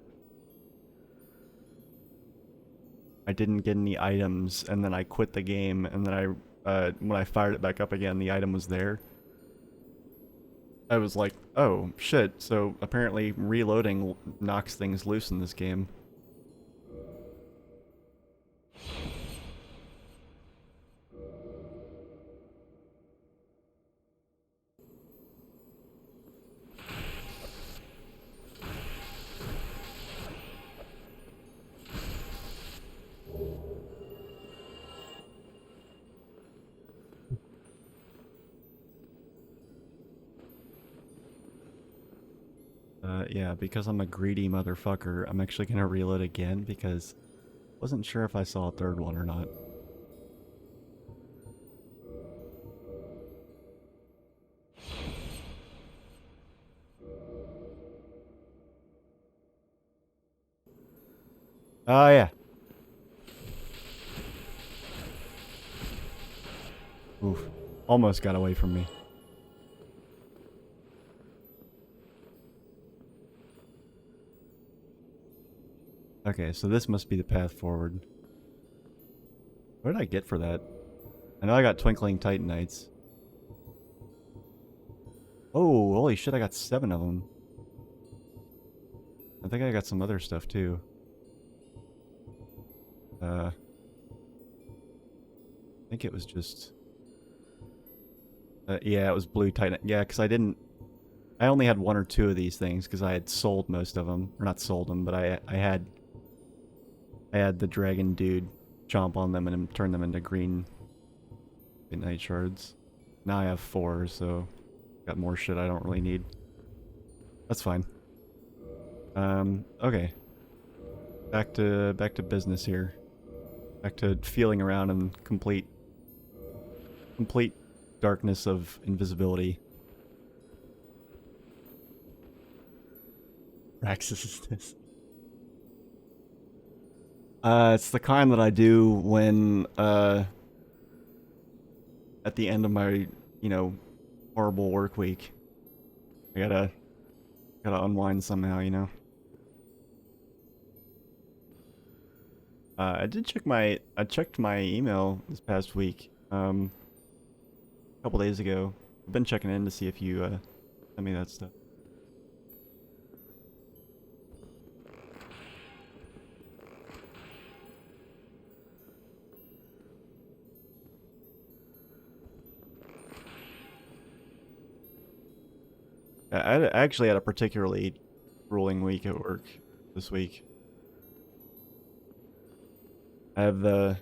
I didn't get any items, and then I quit the game, and then when I fired it back up again, the item was there. I was like, oh shit, so apparently reloading knocks things loose in this game. Yeah, because I'm a greedy motherfucker, I'm actually gonna reload again because I wasn't sure if I saw a third one or not. Oh, yeah. Oof. Almost got away from me. Okay, so this must be the path forward. What did I get for that? I know I got Twinkling Titanites. Oh, holy shit, I got 7 of them. I think I got some other stuff too. I think it was just... yeah, it was blue Titan. Yeah, because I only had 1 or 2 of these things because I had sold most of them. Or not sold them, but I had the dragon dude chomp on them and turn them into green Titanite shards. Now I have 4, so got more shit I don't really need. That's fine. Okay. Back to business here. Back to feeling around in complete darkness of invisibility. Praxis is this? It's the kind that I do when, at the end of my, horrible work week. I gotta unwind somehow, I checked my email this past week, a couple days ago. I've been checking in to see if you, sent me that stuff. I actually had a particularly grueling week at work this week. I have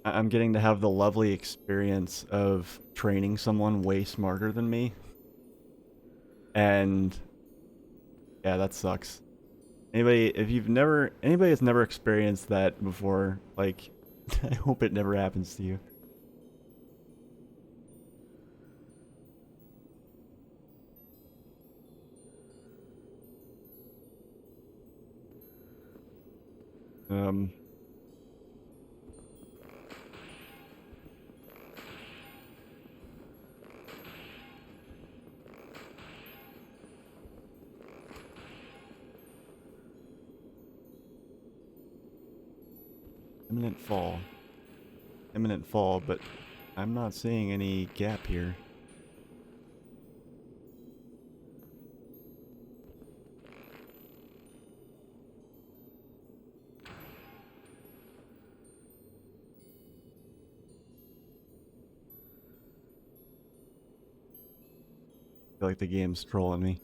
I'm getting to have the lovely experience of training someone way smarter than me. And yeah, that sucks. Anybody has never experienced that before, like, I hope it never happens to you. Um, imminent fall. Imminent fall, but I'm not seeing any gap here. I feel like the game's trolling me.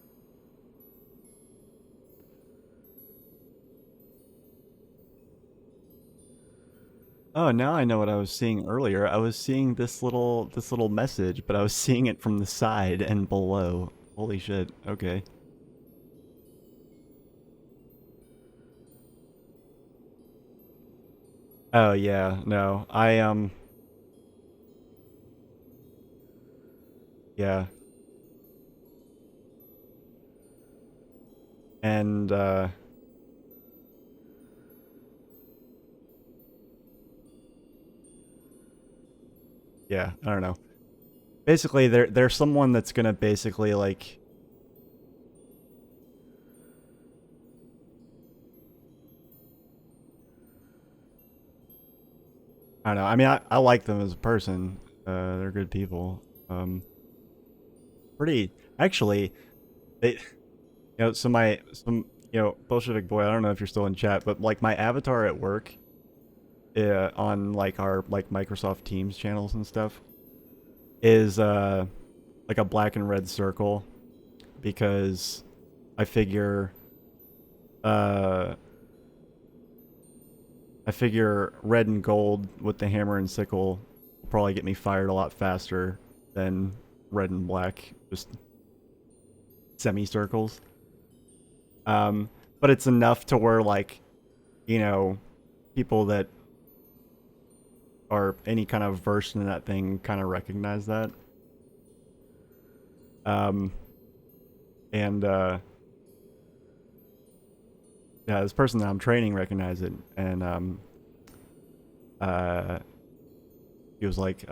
Oh, now I know what I was seeing earlier. I was seeing this little message, but I was seeing it from the side and below. Holy shit. Okay. Oh yeah, no. Yeah. And yeah, I don't know. Basically, there's someone that's gonna basically like. I don't know. I mean, I like them as a person. They're good people. Pretty actually. They, Bolshevik boy. I don't know if you're still in chat, but like my avatar at work, on like our like Microsoft Teams channels and stuff, is like a black and red circle, because I figure uh I figure red and gold with the hammer and sickle will probably get me fired a lot faster than red and black, just semicircles. But it's enough to where, like, people that are any kind of versed in that thing kind of recognize that. Um, and yeah, this person that I'm training recognized it, and uh, he was like,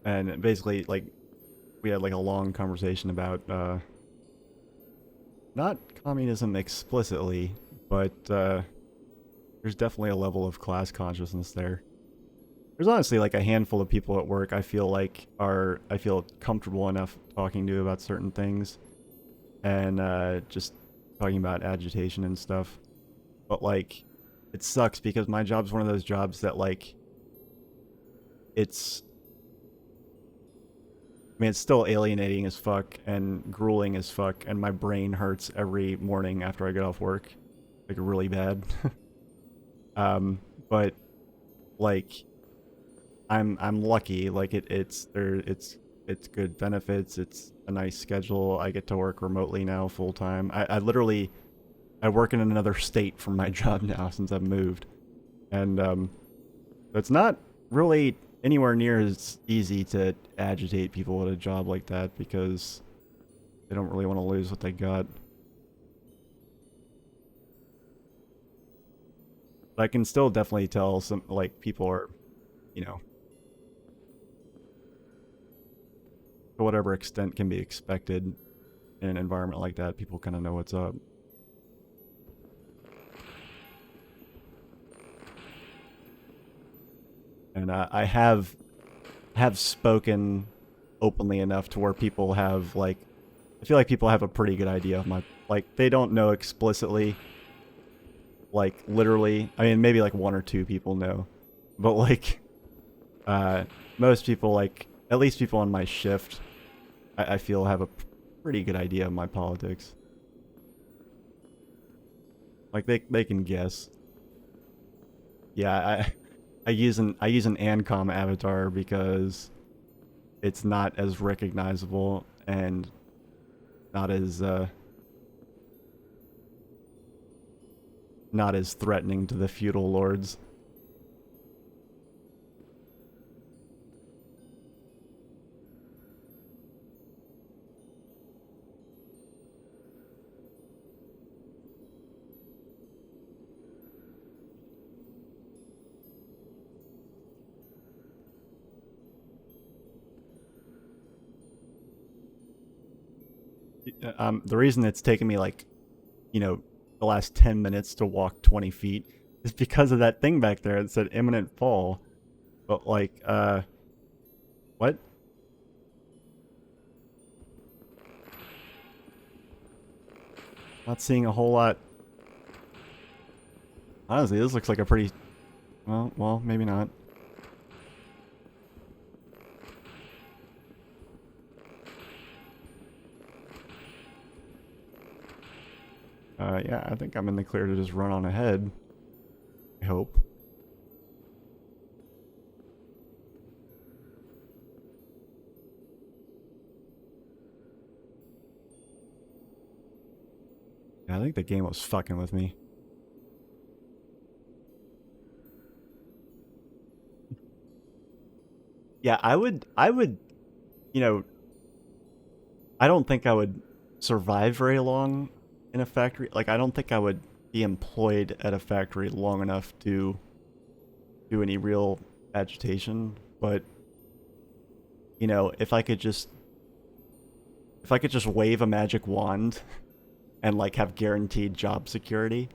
and basically, like, we had like a long conversation about not communism explicitly, but there's definitely a level of class consciousness there. There's honestly like a handful of people at work I feel comfortable enough talking to about certain things, and just talking about agitation and stuff. But like, it sucks because my job's one of those jobs that like, it's I mean, it's still alienating as fuck and grueling as fuck, and my brain hurts every morning after I get off work, like really bad. But like, I'm lucky. Like it's good benefits. It's a nice schedule. I get to work remotely now full time. I literally I work in another state from my job now since I've moved, and it's not really anywhere near as easy to agitate people at a job like that because they don't really want to lose what they got. But I can still definitely tell some like people are, you know, to whatever extent can be expected in an environment like that, people kind of know what's up. And I have spoken openly enough to where people have like, I feel like people have a pretty good idea of my, like, they don't know explicitly, like literally. I mean, maybe like one or two people know, but like uh most people, like at least people on my shift, I feel have a pretty good idea of my politics. Like they can guess. Yeah, I use an Ancom avatar because it's not as recognizable and not as not as threatening to the feudal lords. The reason it's taken me like, the last 10 minutes to walk 20 feet is because of that thing back there that said imminent fall. But like, what? Not seeing a whole lot. Honestly, this looks like a pretty, well, maybe not. Yeah, I think I'm in the clear to just run on ahead. I hope. Yeah, I think the game was fucking with me. Yeah, I would, you know, I don't think I would survive very long in a factory. Like, I don't think I would be employed at a factory long enough to do any real agitation. But, you know, if I could just wave a magic wand and like have guaranteed job security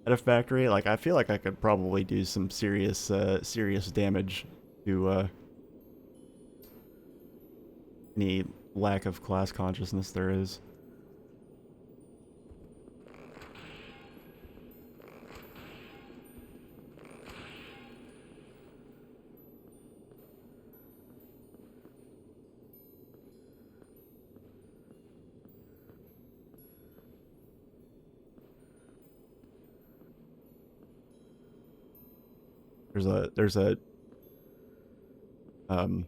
at a factory, like I feel like I could probably do some serious damage to any lack of class consciousness there is. There's um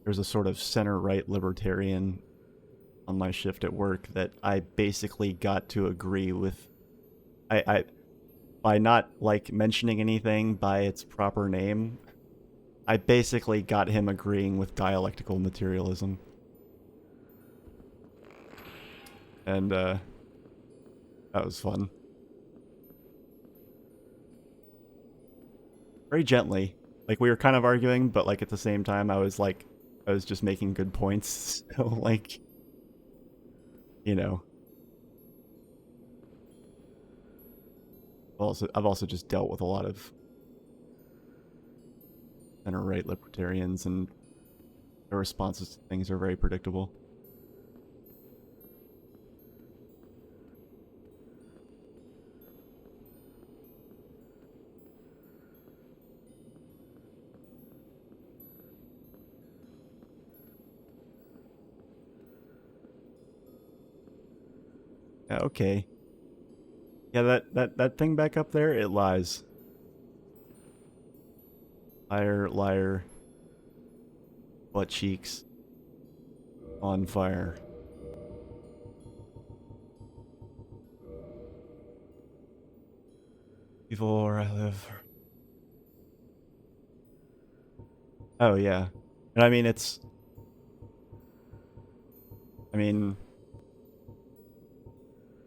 a sort of center right libertarian on my shift at work that I basically got to agree with. I by not like mentioning anything by its proper name, I basically got him agreeing with dialectical materialism. And that was fun. Very gently. Like, we were kind of arguing, but like at the same time I was just making good points. So like, you know. I've also just dealt with a lot of center-right libertarians, and their responses to things are very predictable. Yeah, okay. Yeah, that thing back up there, it lies. Liar, liar. Butt cheeks. On fire. Before I live. Oh, yeah. And I mean,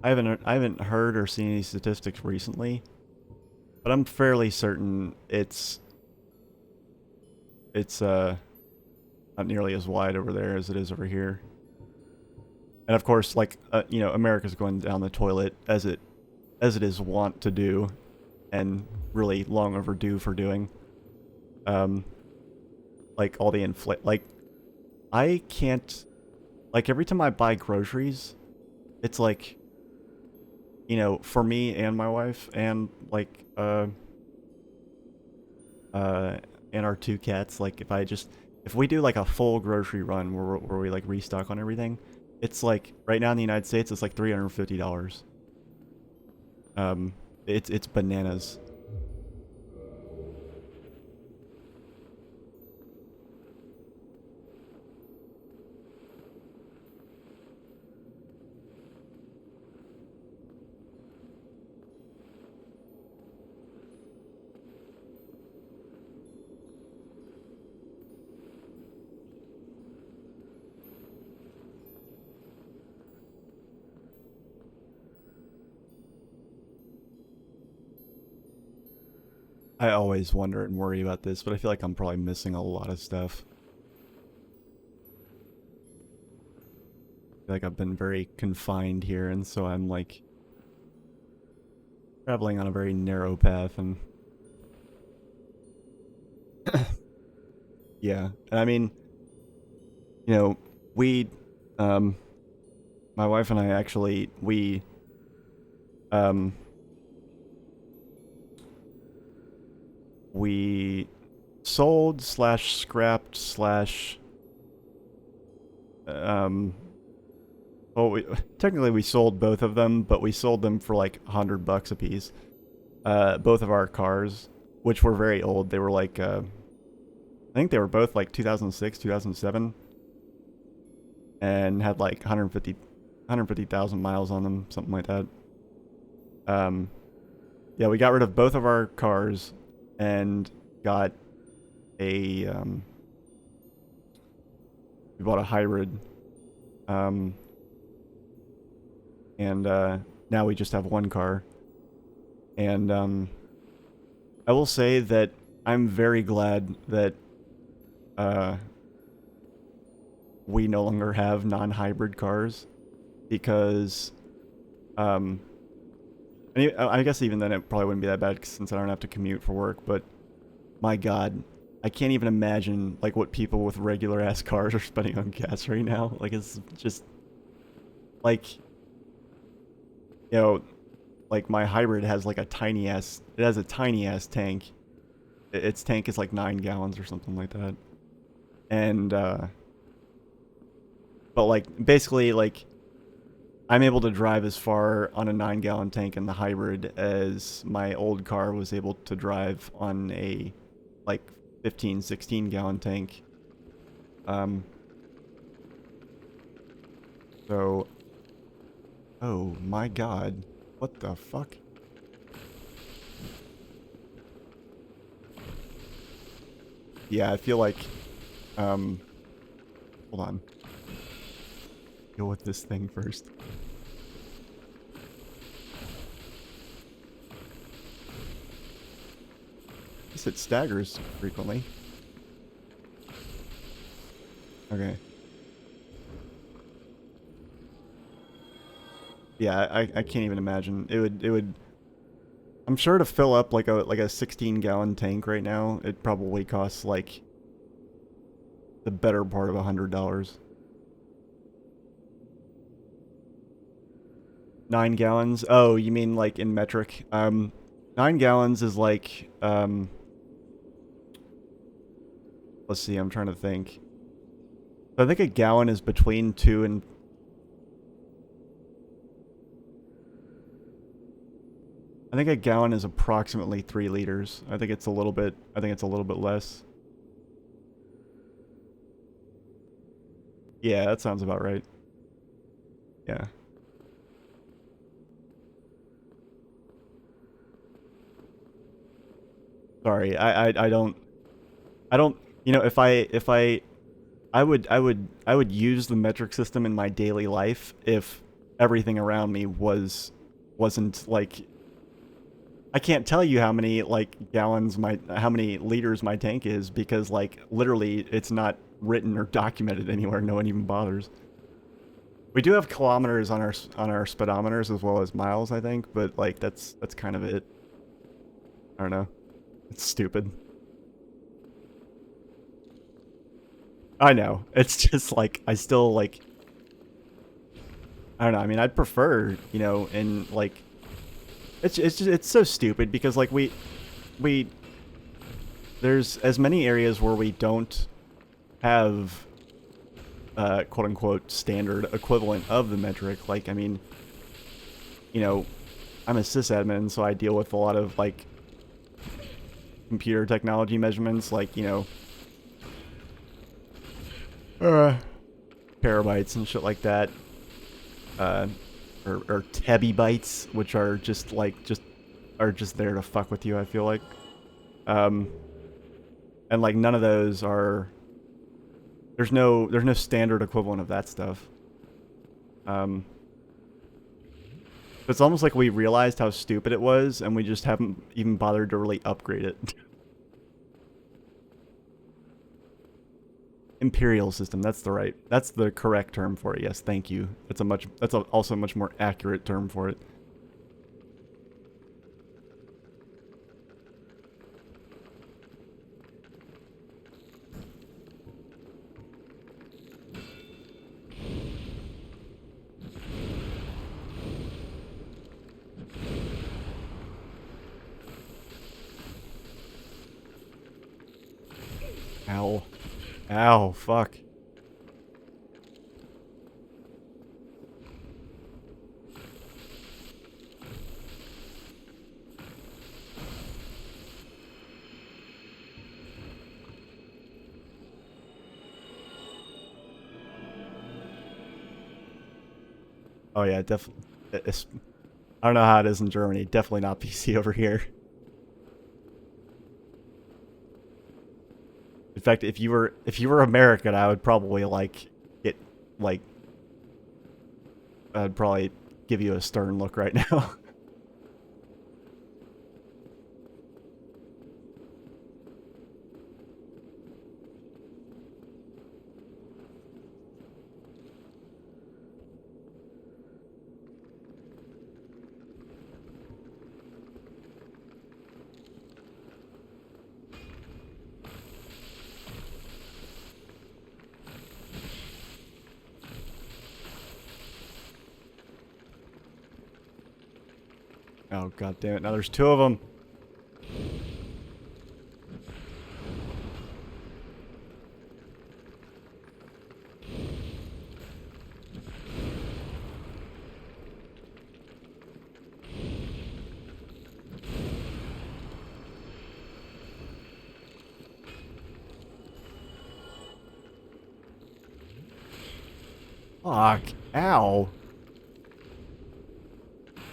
I haven't heard or seen any statistics recently, but I'm fairly certain it's not nearly as wide over there as it is over here. And of course, like you know, America's going down the toilet as it is wont to do, and really long overdue for doing. Like all the like I can't, like every time I buy groceries, it's like, you know, for me and my wife and like and our two cats, like if we do like a full grocery run where we like restock on everything, it's like right now in the United States it's like $350. It's bananas. I always wonder and worry about this, but I feel like I'm probably missing a lot of stuff. I feel like I've been very confined here, and so I'm like traveling on a very narrow path, and yeah. And I mean, you know, my wife and I actually, um, we sold slash scrapped slash, well, technically we sold both of them, but we sold them for like $100 a piece. Both of our cars, which were very old. They were like, I think they were both like 2006, 2007, and had like 150,000 miles on them, something like that. Yeah, we got rid of both of our cars and got we bought a hybrid, and now we just have one car. And I will say that I'm very glad that we no longer have non-hybrid cars, because I guess even then it probably wouldn't be that bad since I don't have to commute for work, but my god, I can't even imagine like what people with regular ass cars are spending on gas right now. Like, it's just like, you know, like my hybrid has like a tiny ass tank. Its tank is like 9 gallons or something like that. And but like basically like I'm able to drive as far on a 9-gallon tank in the hybrid as my old car was able to drive on a like 15, 16-gallon tank. So, oh my god, what the fuck? Yeah, I feel like, hold on. Deal with this thing first. I guess it staggers frequently. Okay. Yeah, I can't even imagine. It would I'm sure to fill up like a 16-gallon tank right now, it probably costs like the better part of $100. 9 gallons? Oh, you mean like in metric? 9 gallons is like let's see, I'm trying to think. So I think a gallon is between 2 and I think a gallon is approximately 3 liters. I think it's a little bit less. Yeah, that sounds about right. Yeah. Sorry, I don't, you know, if I would use the metric system in my daily life if everything around me wasn't like, I can't tell you how many like how many liters my tank is, because like literally it's not written or documented anywhere. No one even bothers. We do have kilometers on our speedometers as well as miles, I think, but like that's kind of it. I don't know. It's stupid. I know. It's just like I still like, I don't know. I mean, I'd prefer, you know, in like it's so stupid because like we there's as many areas where we don't have quote unquote standard equivalent of the metric. Like, I mean, you know, I'm a sysadmin, so I deal with a lot of like computer technology measurements, like, you know, terabytes and shit like that, or tebibytes, which are just like are just there to fuck with you, I feel like. And like none of those are, there's no standard equivalent of that stuff. It's almost like we realized how stupid it was and we just haven't even bothered to really upgrade it. Imperial system, that's the correct term for it. Yes, thank you. That's also a much more accurate term for it. Ow. Ow, fuck. Oh yeah, definitely. I don't know how it is in Germany. Definitely not PC over here. fact, if you were American, I would probably like it like I'd probably give you a stern look right now. Oh god damn it! Now there's two of them. Fuck! Ow!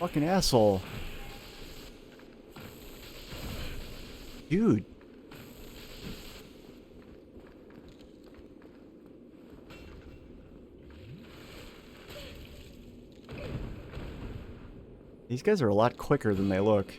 Fucking asshole! Dude. These guys are a lot quicker than they look.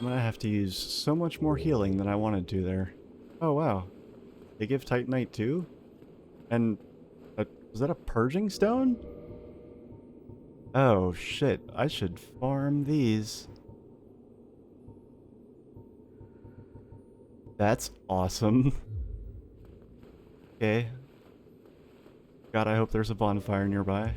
I'm gonna have to use so much more healing than I wanted to there. Oh wow. They give Titanite too? And was that a purging stone? Oh shit, I should farm these. That's awesome. Okay. God, I hope there's a bonfire nearby.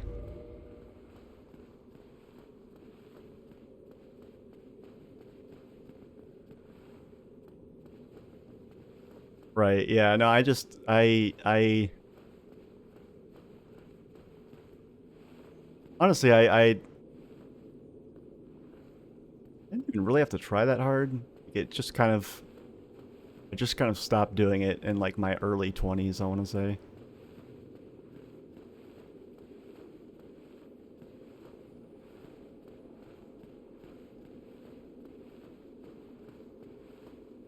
Right, yeah, no, I honestly, I didn't even really have to try that hard. It just kind of, I just kind of stopped doing it in like my early 20s, I want to say.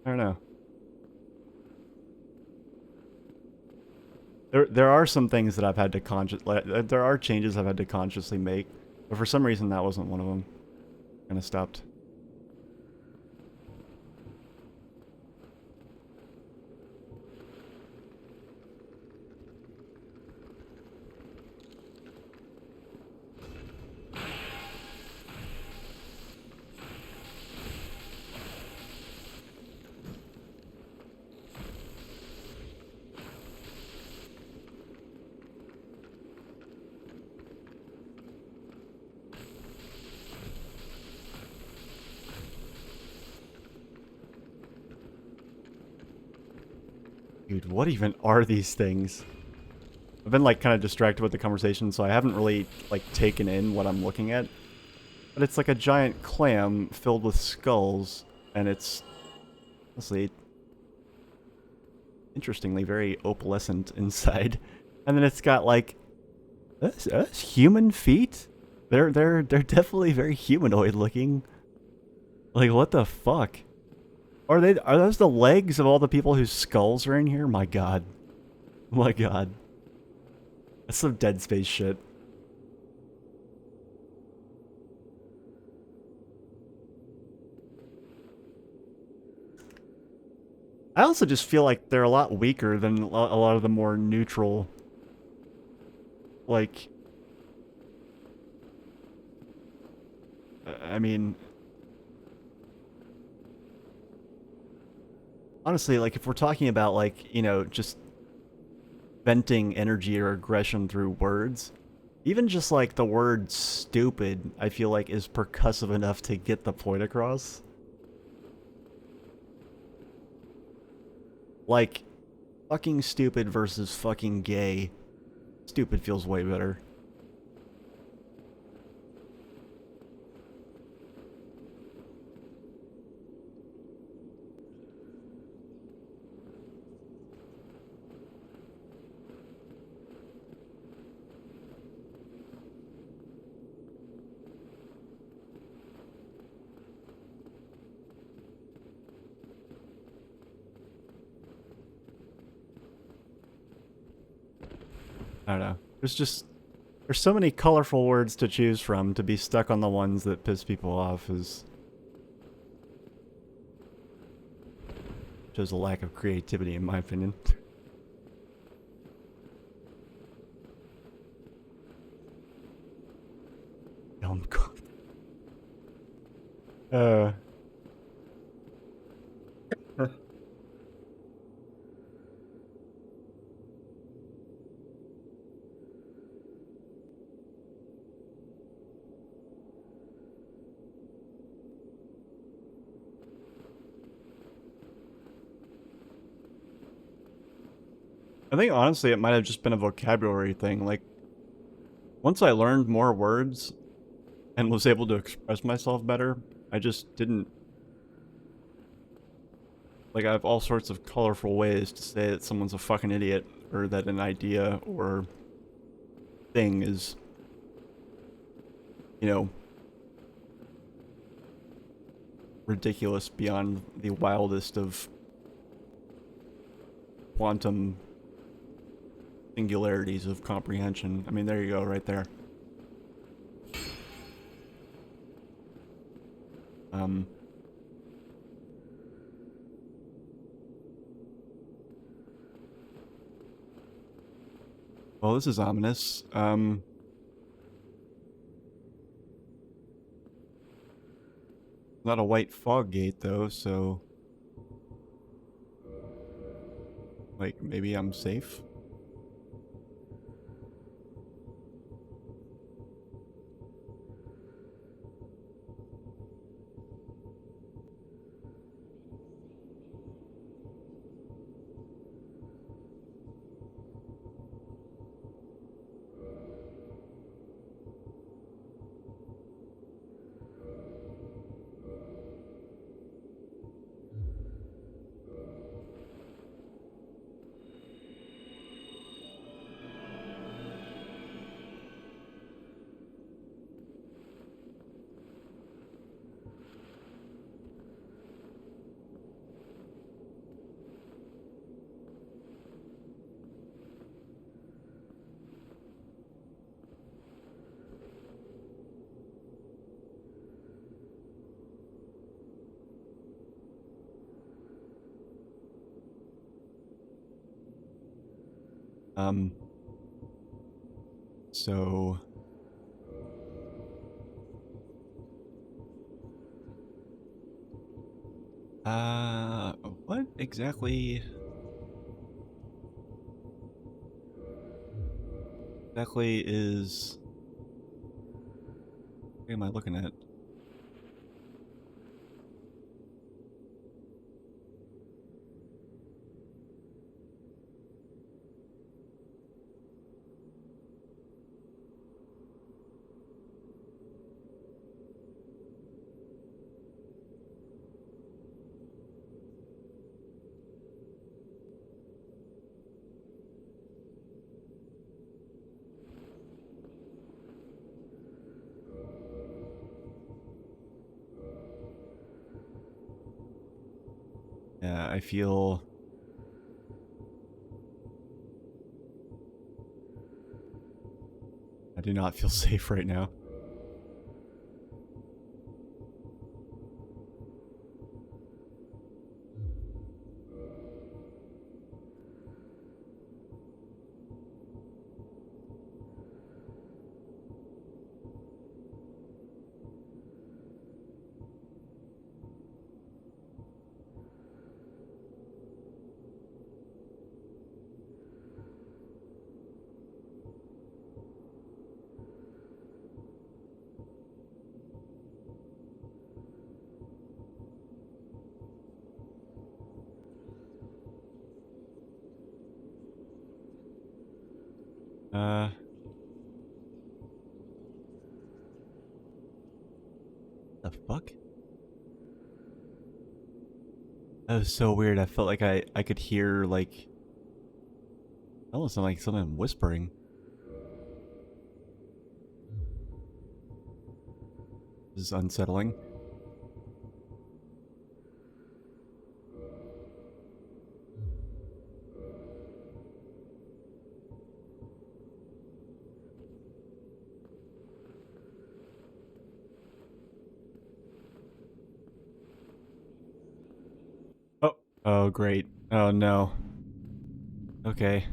I don't know. There are some things that I've had to there are changes I've had to consciously make, but for some reason that wasn't one of them. Kind of stopped. Dude, what even are these things? I've been like kind of distracted with the conversation, so I haven't really like taken in what I'm looking at. But it's like a giant clam filled with skulls, and it's honestly, interestingly, very opalescent inside. And then it's got like that's human feet. They're definitely very humanoid looking. Like what the fuck? Are those the legs of all the people whose skulls are in here? My god. My god. That's some Dead Space shit. I also just feel like they're a lot weaker than a lot of the more neutral, like, I mean, honestly, like, if we're talking about, like, you know, just venting energy or aggression through words, even just, like, the word stupid, I feel like is percussive enough to get the point across. Like, fucking stupid versus fucking gay. Stupid feels way better. I don't know. There's so many colorful words to choose from. To be stuck on the ones that piss people off is shows a lack of creativity, in my opinion. Elm God. I think honestly it might have just been a vocabulary thing. Like, once I learned more words and was able to express myself better, I just didn't... Like, I have all sorts of colorful ways to say that someone's a fucking idiot, or that an idea or thing is, you know, ridiculous beyond the wildest of quantum singularities of comprehension. I mean, there you go, right there. Well, this is ominous. Not a white fog gate, though, so... Like, maybe I'm safe? So... what exactly is... What am I looking at? Yeah, I feel... I do not feel safe right now. The fuck? That was so weird. I felt like I could hear, like... That almost sounded like someone whispering. This is unsettling. Oh, great. Oh, no. Okay.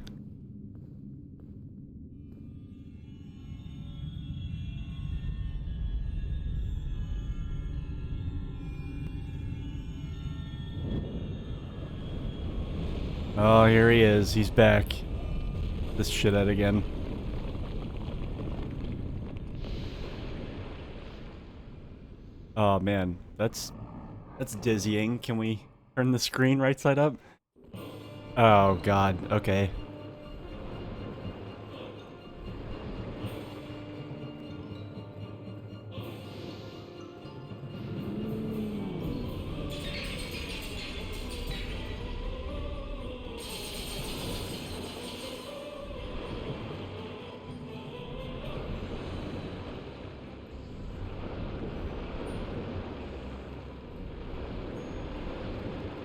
Oh, here he is. He's back. This shithead again. Oh, man. That's dizzying. Can we turn the screen right side up? Oh, God. Okay.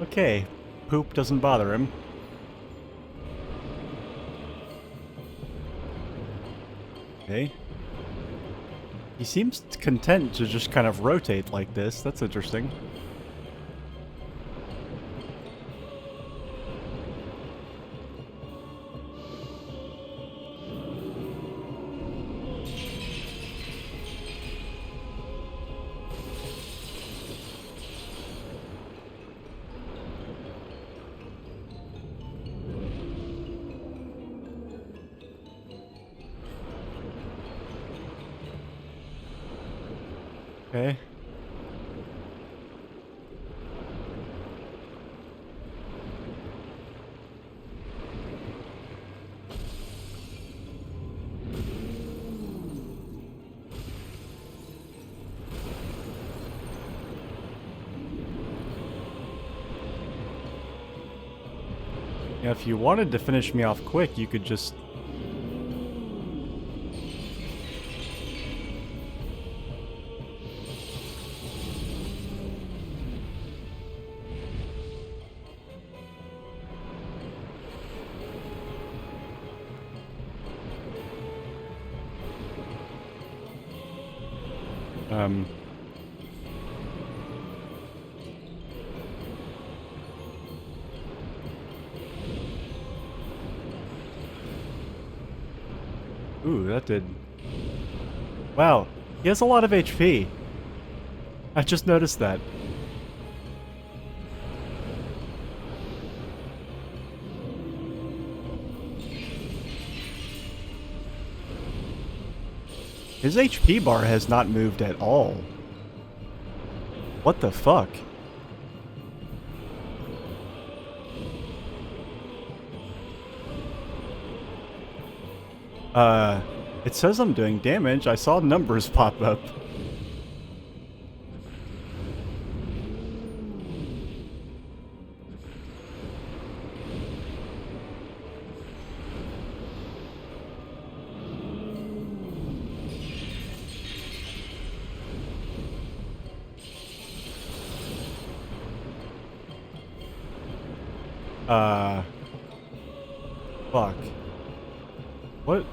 Okay. Poop doesn't bother him. Okay. He seems content to just kind of rotate like this. That's interesting. Okay. Yeah, if you wanted to finish me off quick, you could just... Ooh, that did... Wow, he has a lot of HP. I just noticed that. His HP bar has not moved at all. What the fuck? It says I'm doing damage. I saw numbers pop up. Fuck. What?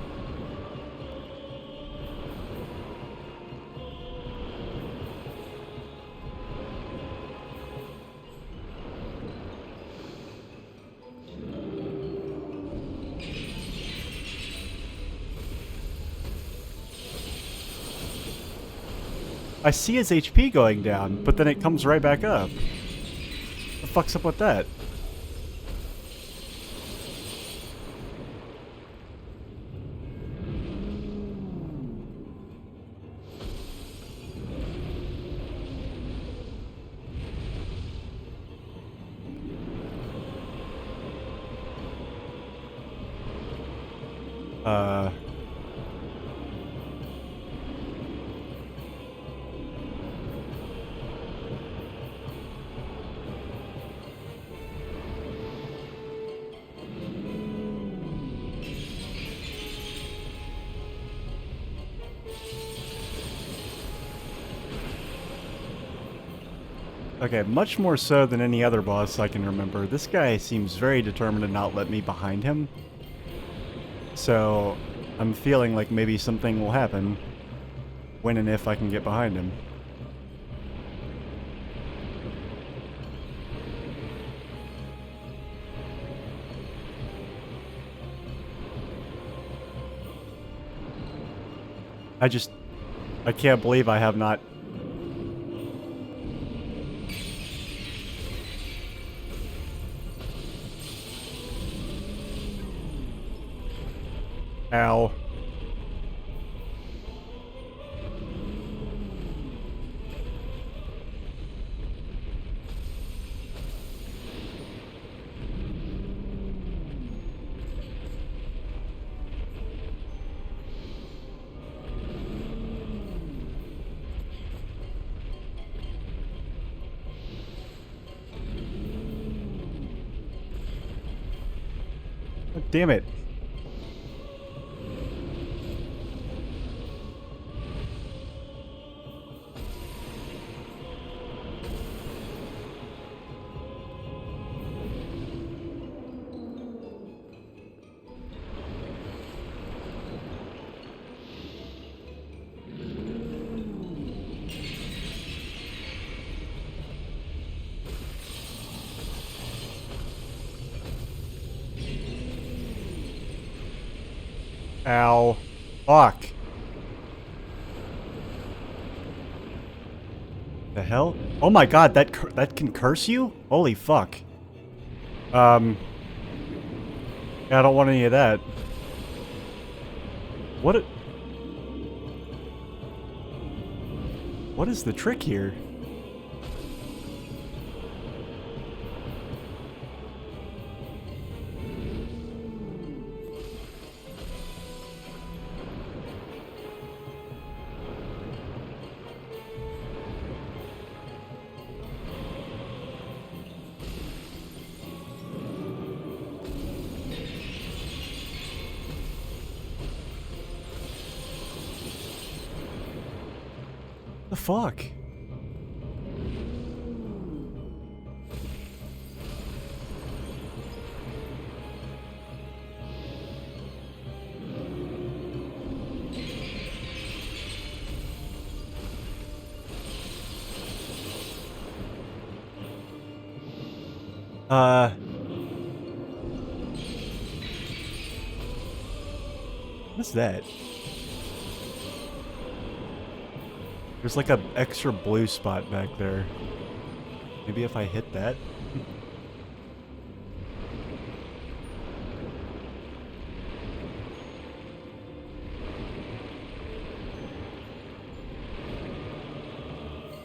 I see his HP going down, but then it comes right back up. What the fuck's up with that? Okay, much more so than any other boss I can remember. This guy seems very determined to not let me behind him. So, I'm feeling like maybe something will happen when and if I can get behind him. I can't believe I have not... Ow. God damn it. Ow. Fuck. The hell? Oh my god, that can curse you? Holy fuck. Yeah, I don't want any of that. What is the trick here? The fuck? What's that? There's like a extra blue spot back there. Maybe if I hit that?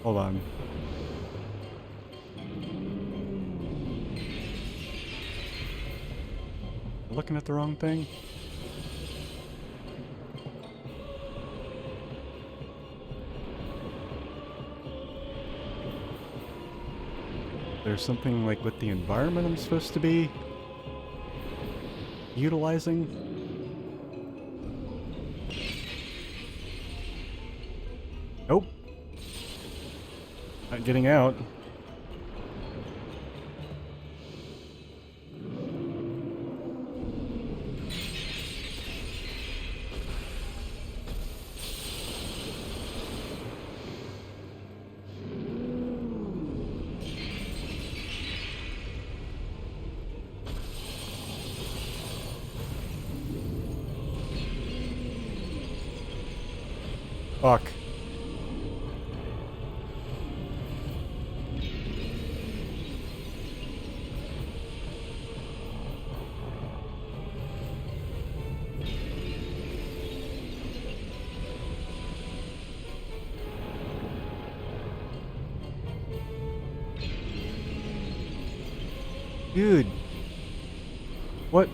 Hold on. Looking at the wrong thing? There's something like with the environment I'm supposed to be utilizing? Nope. Not getting out. Fuck. Dude. What?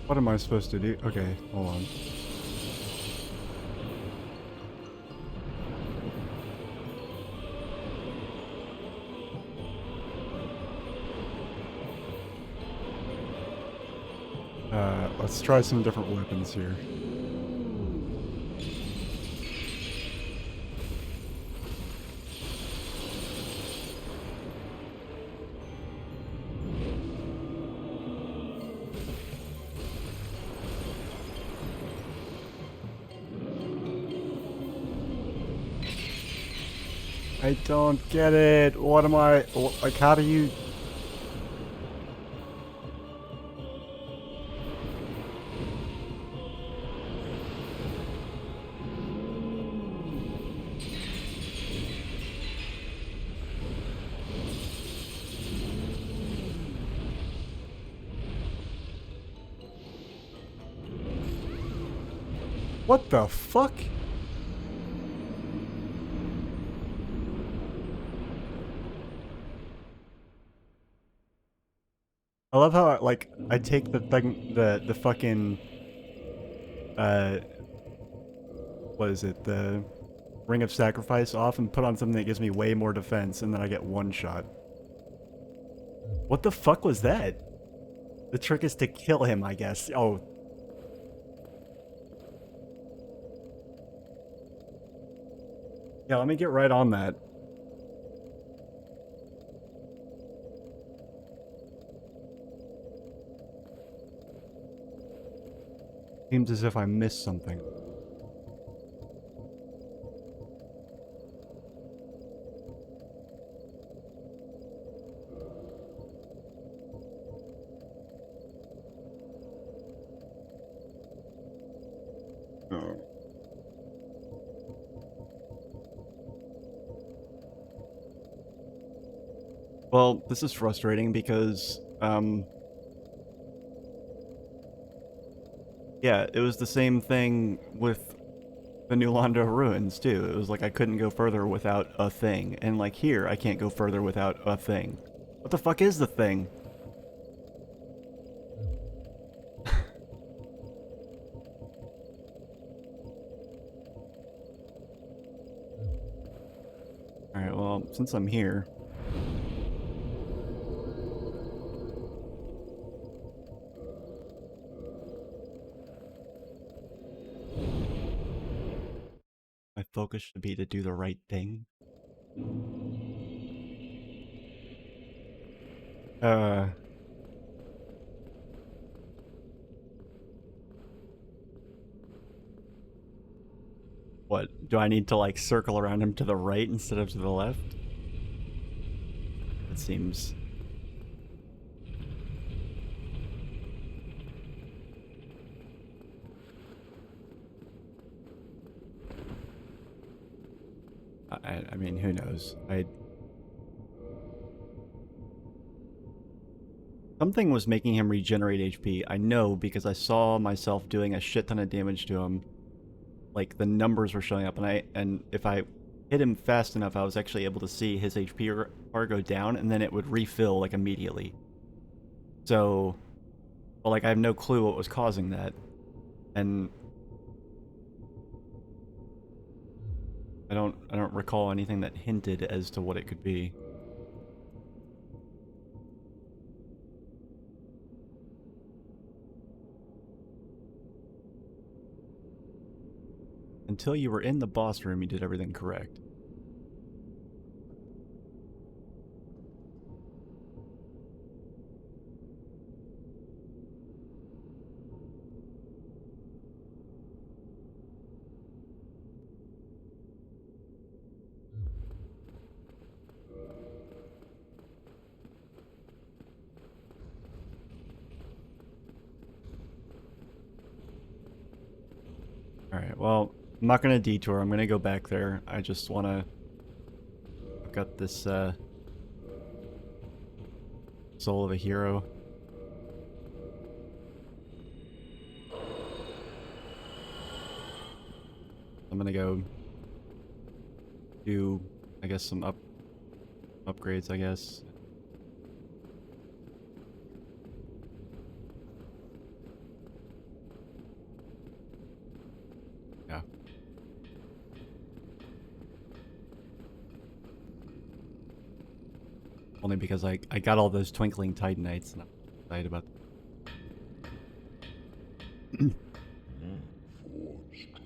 What am I supposed to do? Okay, hold on. Let's try some different weapons here. I don't get it. What am I... Like, how do you... What the fuck? I love how, like, I take the thing, the fucking, what is it, the Ring of Sacrifice off and put on something that gives me way more defense, and then I get one shot. What the fuck was that? The trick is to kill him, I guess. Oh. Yeah, let me get right on that. Seems as if I missed something. Oh. Well, this is frustrating because, yeah, it was the same thing with the New Londo Ruins, too. It was like I couldn't go further without a thing. And like here, I can't go further without a thing. What the fuck is the thing? Alright, well, since I'm here... my focus should be to do the right thing. What? Do I need to, like, circle around him to the right instead of to the left? It seems... I mean, who knows? Something was making him regenerate HP. I know because I saw myself doing a shit ton of damage to him. Like, the numbers were showing up, and if I hit him fast enough, I was actually able to see his HP bar go down, and then it would refill, like, immediately. So, well, like, I have no clue what was causing that. And I don't recall anything that hinted as to what it could be. Until you were in the boss room, you did everything correct. Alright, well, I'm not gonna detour, I'm gonna go back there. I just wanna... I've got this, soul of a hero. I'm gonna go do, I guess, some upgrades, I guess. Yeah. Only because I got all those twinkling titanites and I'm excited about them. Forged.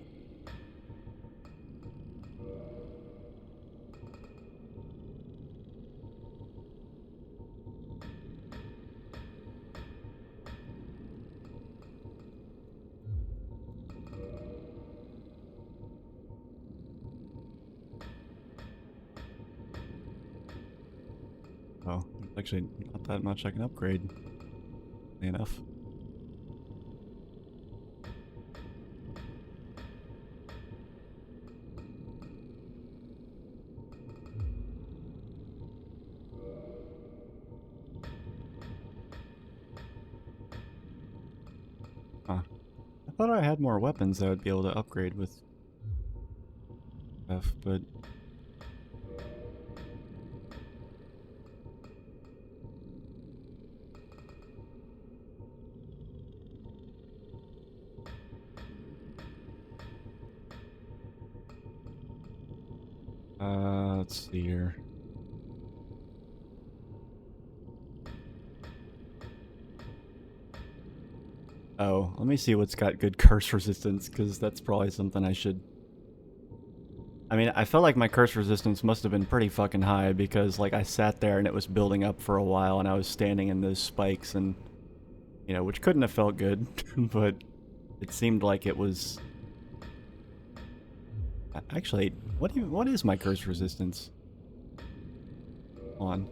Actually, not that much I can upgrade. Enough. Huh. I thought I had more weapons that I would be able to upgrade with stuff, but... let's see here. Oh, let me see what's got good curse resistance, because that's probably something I should... I mean, I felt like my curse resistance must have been pretty fucking high, because, like, I sat there and it was building up for a while, and I was standing in those spikes, and, you know, which couldn't have felt good, but it seemed like it was... Actually, what is my curse resistance? On.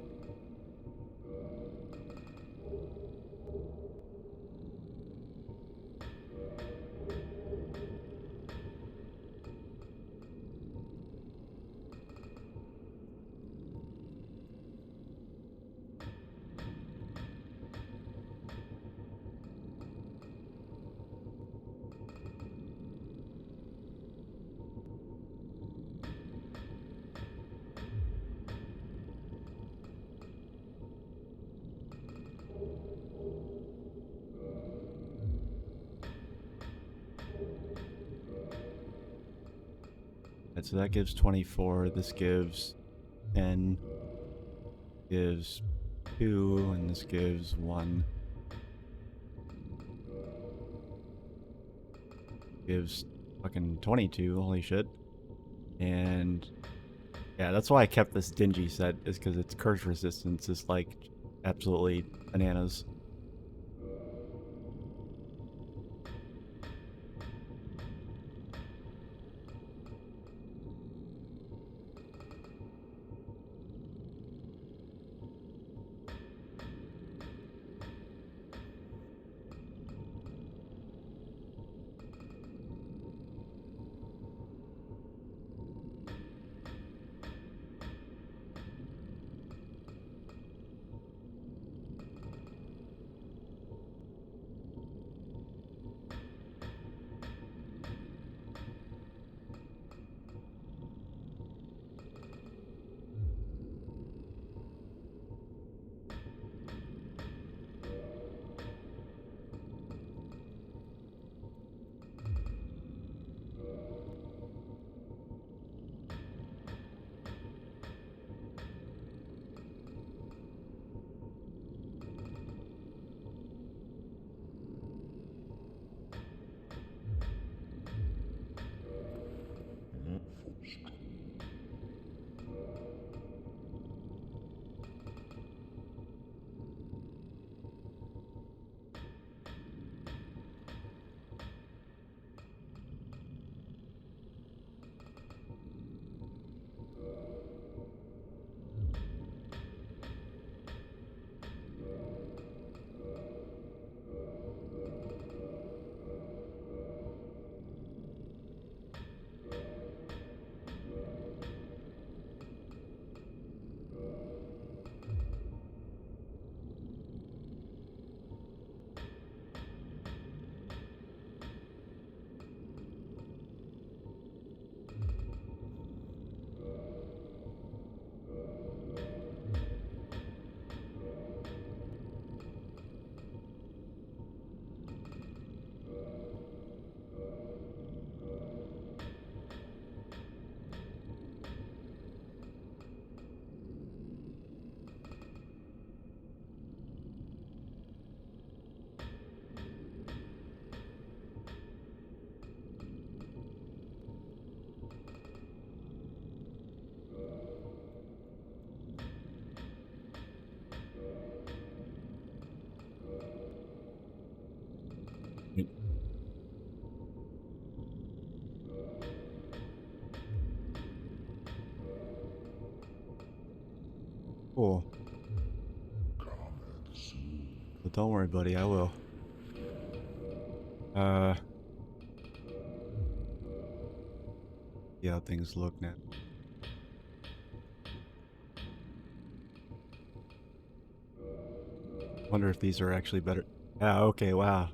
Right, so that gives 24, this gives 10, gives 2, and this gives 1. Gives fucking 22, holy shit. And yeah, that's why I kept this dingy set, is because its curse resistance is like absolutely bananas. Cool. don't worry, buddy. I will. See how things look now. Wonder if these are actually better. Yeah, okay, wow.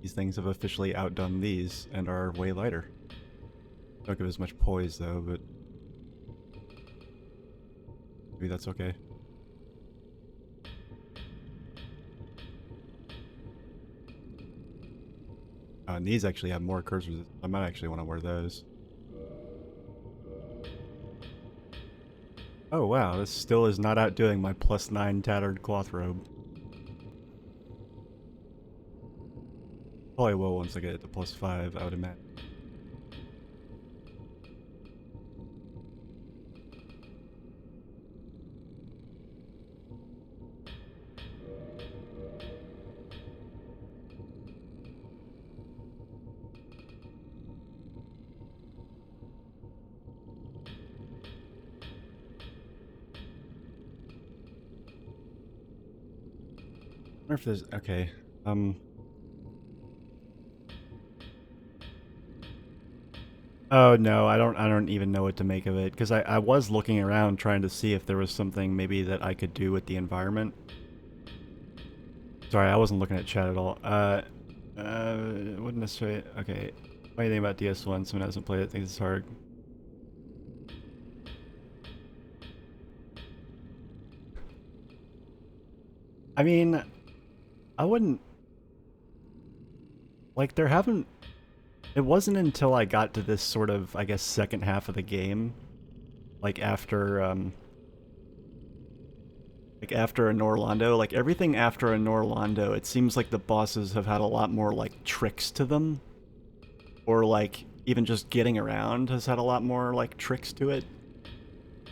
These things have officially outdone these and are way lighter. Don't give as much poise though, but maybe that's okay. And these actually have more cursors. I might actually want to wear those. Oh wow, this still is not outdoing my +9 tattered cloth robe. Probably will once I get it to +5, I would imagine. I wonder if there's okay. Oh no, I don't even know what to make of it because I was looking around trying to see if there was something maybe that I could do with the environment. Sorry, I wasn't looking at chat at all. Wouldn't necessarily. Okay, funny thing about DS1, someone hasn't played it thinks it's hard. I mean, I wouldn't like there haven't. It wasn't until I got to this sort of, I guess, second half of the game, like after a Norlondo, like everything after a Norlondo, it seems like the bosses have had a lot more like tricks to them, or like even just getting around has had a lot more like tricks to it,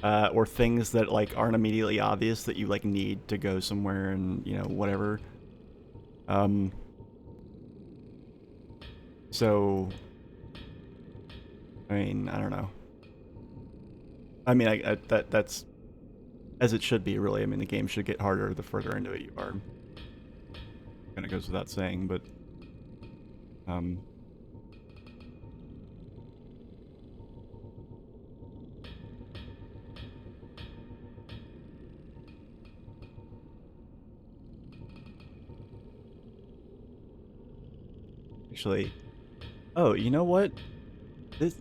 or things that like aren't immediately obvious that you like need to go somewhere and you know whatever. So I mean, I don't know. I mean, that's as it should be, really. I mean, the game should get harder the further into it you are. Kind of goes without saying, but actually, oh, you know what? This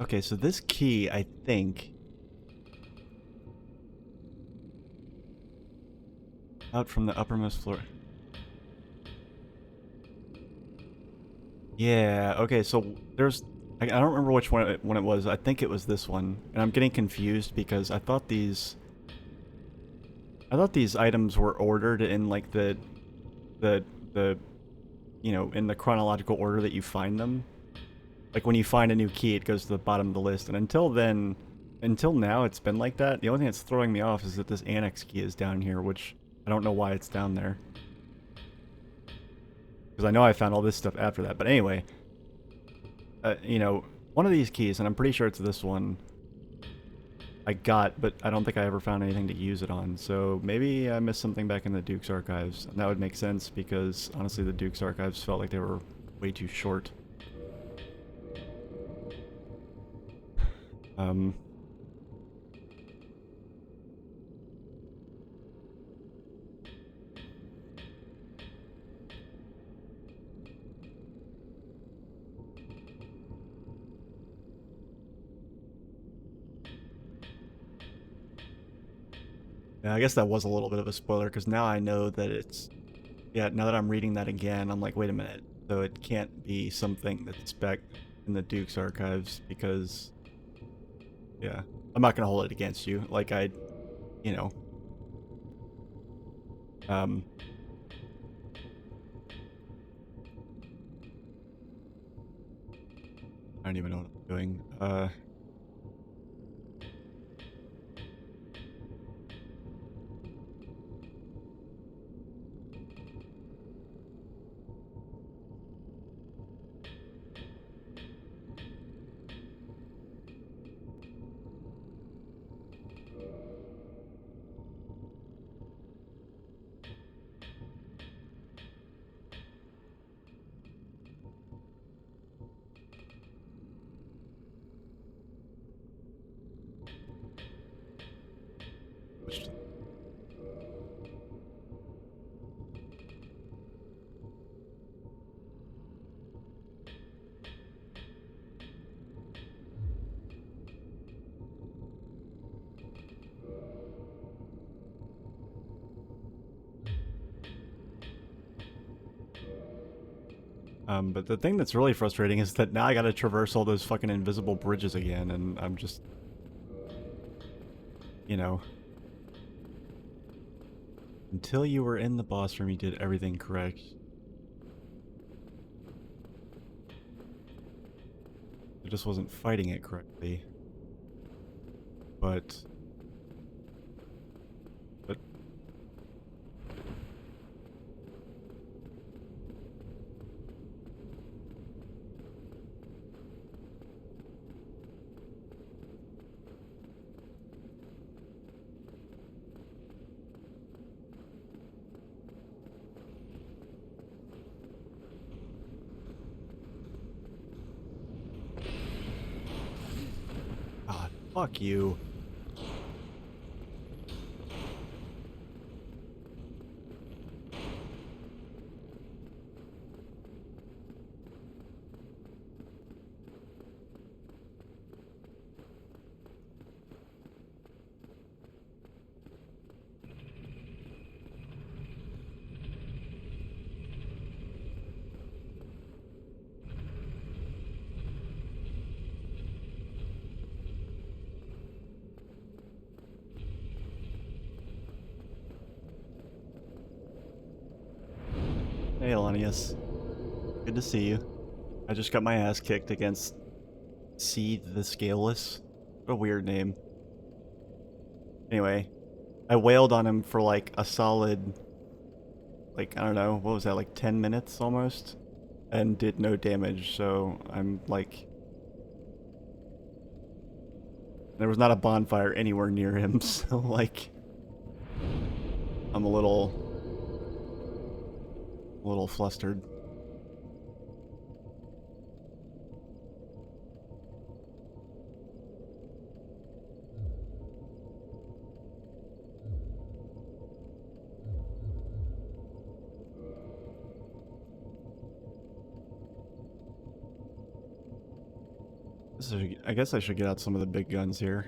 okay, so this key, I think, out from the uppermost floor. Yeah, okay, so there's I don't remember which one it was. I think it was this one. And I'm getting confused because I thought these items were ordered in like the you know, in the chronological order that you find them. Like when you find a new key, it goes to the bottom of the list. And until then, until now, it's been like that. The only thing that's throwing me off is that this annex key is down here, which I don't know why it's down there. Because I know I found all this stuff after that. But anyway, you know, one of these keys, and I'm pretty sure it's this one, I got, but I don't think I ever found anything to use it on. So maybe I missed something back in the Duke's archives. And that would make sense because honestly, the Duke's archives felt like they were way too short. Yeah, I guess that was a little bit of a spoiler because now I know that it's... Yeah, now that I'm reading that again, I'm like, wait a minute. So it can't be something that's back in the Duke's archives because... Yeah. I'm not going to hold it against you. Like, you know... I don't even know what I'm doing. But the thing that's really frustrating is that now I gotta traverse all those fucking invisible bridges again, and I'm just... You know... Until you were in the boss room, you did everything correct. I just wasn't fighting it correctly. But... God, fuck you. Hey, Elanius. Good to see you. I just got my ass kicked against Seed the Scaleless. What a weird name. Anyway, I wailed on him for like a solid, like, I don't know, what was that, like 10 minutes almost? And did no damage, so I'm like... There was not a bonfire anywhere near him, so like... I'm a little flustered. I guess I should get out some of the big guns here.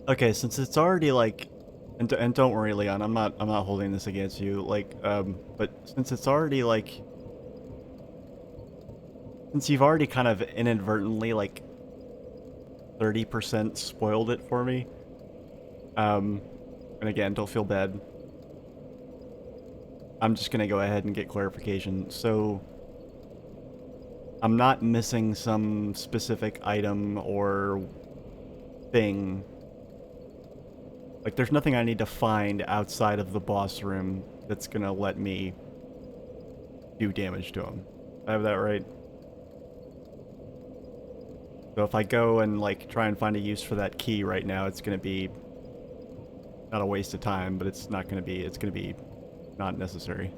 Okay, since it's already like, and don't worry, Leon, I'm not holding this against you. Like, but since it's already like, since you've already kind of inadvertently like 30% spoiled it for me. And again, don't feel bad. I'm just gonna go ahead and get clarification. So, I'm not missing some specific item or thing. Like, there's nothing I need to find outside of the boss room that's gonna let me do damage to him. I have that right? So if I go and, like, try and find a use for that key right now, it's gonna be not a waste of time, but it's gonna be not necessary.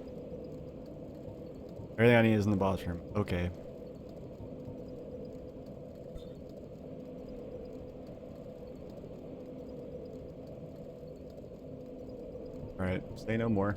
Everything I need is in the boss room. Okay. Alright, say no more.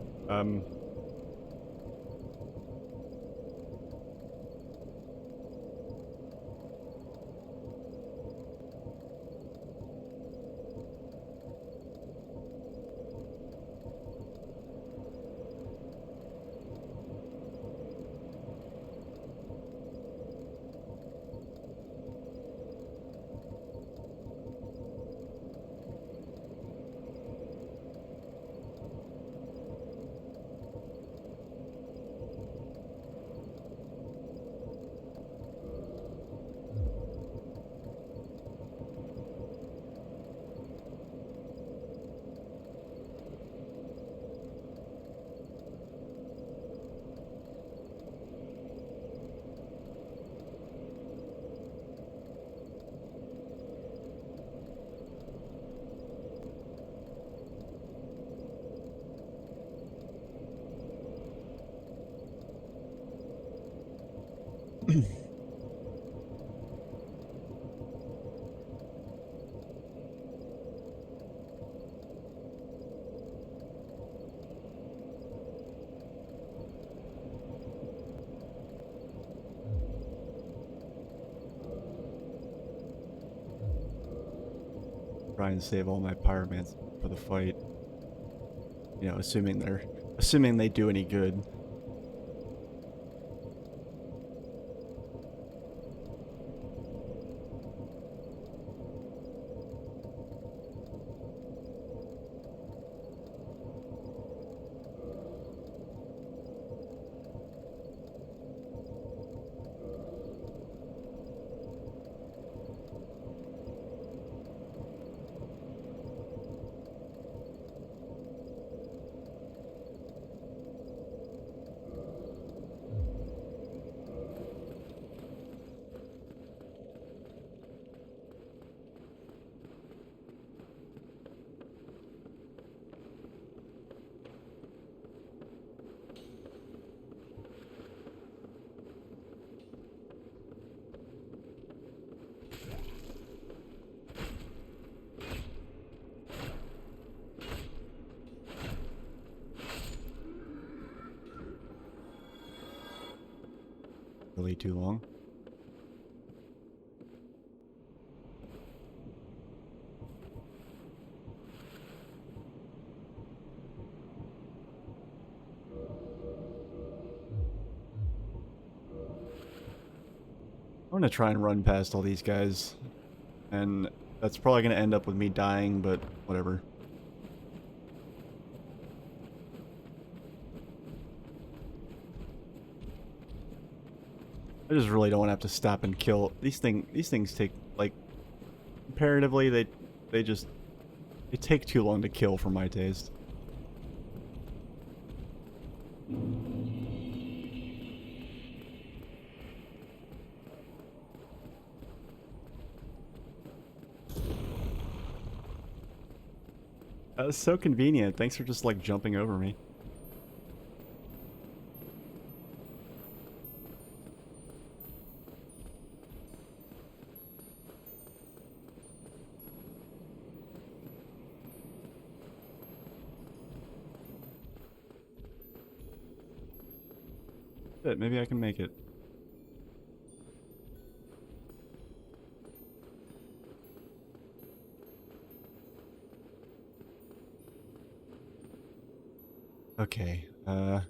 Try and save all my pyromants for the fight. You know, assuming they do any good. Really too long. I'm gonna try and run past all these guys, and that's probably gonna end up with me dying, but whatever. I just really don't want to have to stop and kill these things take, like, comparatively they take too long to kill for my taste. That was so convenient. Thanks for just, like, jumping over me. But maybe I can make it. Okay, I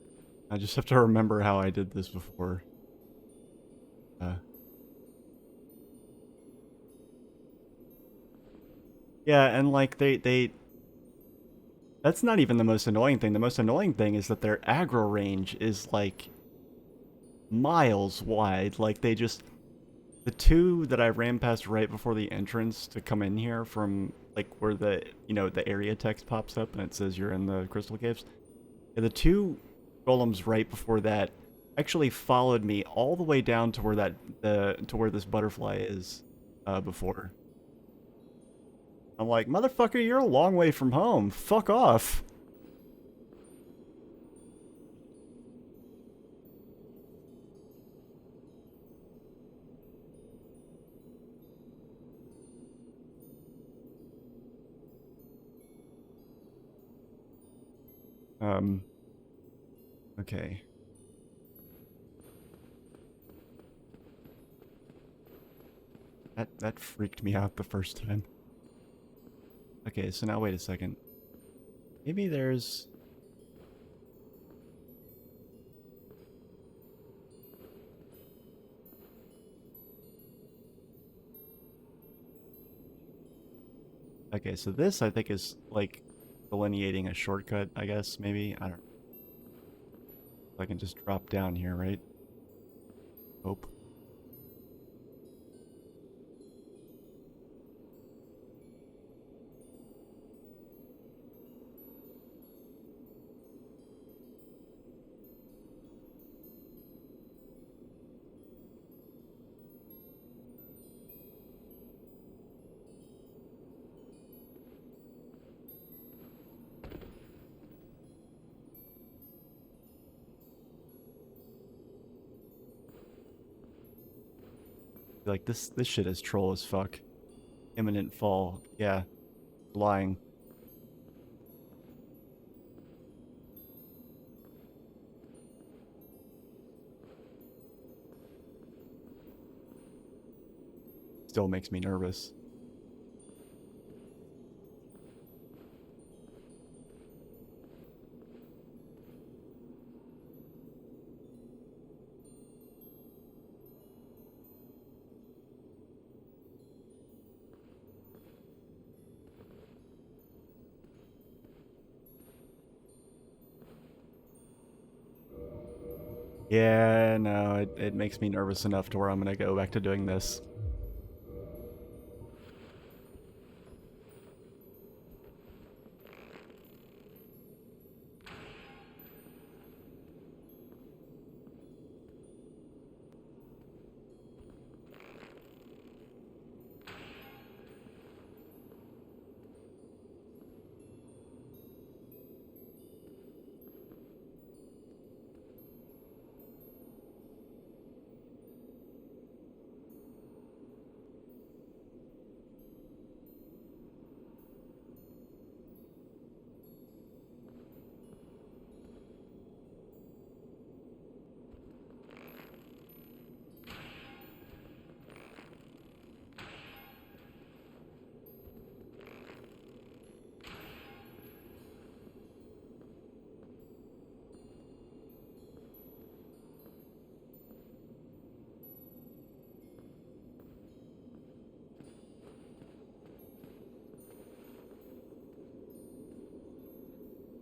just have to remember how I did this before. Yeah, and like that's not even the most annoying thing. The most annoying thing is that their aggro range is like miles wide. Like the two that I ran past right before the entrance to come in here from like where the, you know, the area text pops up and it says you're in the crystal caves. Yeah, the two golems right before that actually followed me all the way down to where to where this butterfly is before. I'm like, motherfucker, you're a long way from home. Fuck off. Okay. That freaked me out the first time. Okay, so now wait a second. Maybe there's... Okay, so this I think is like delineating a shortcut, I guess, maybe? I don't know. I can just drop down here, right? Hope. Like, this shit is troll as fuck. Imminent fall. Yeah. Lying. Still makes me nervous. Yeah, no, it makes me nervous enough to where I'm gonna go back to doing this.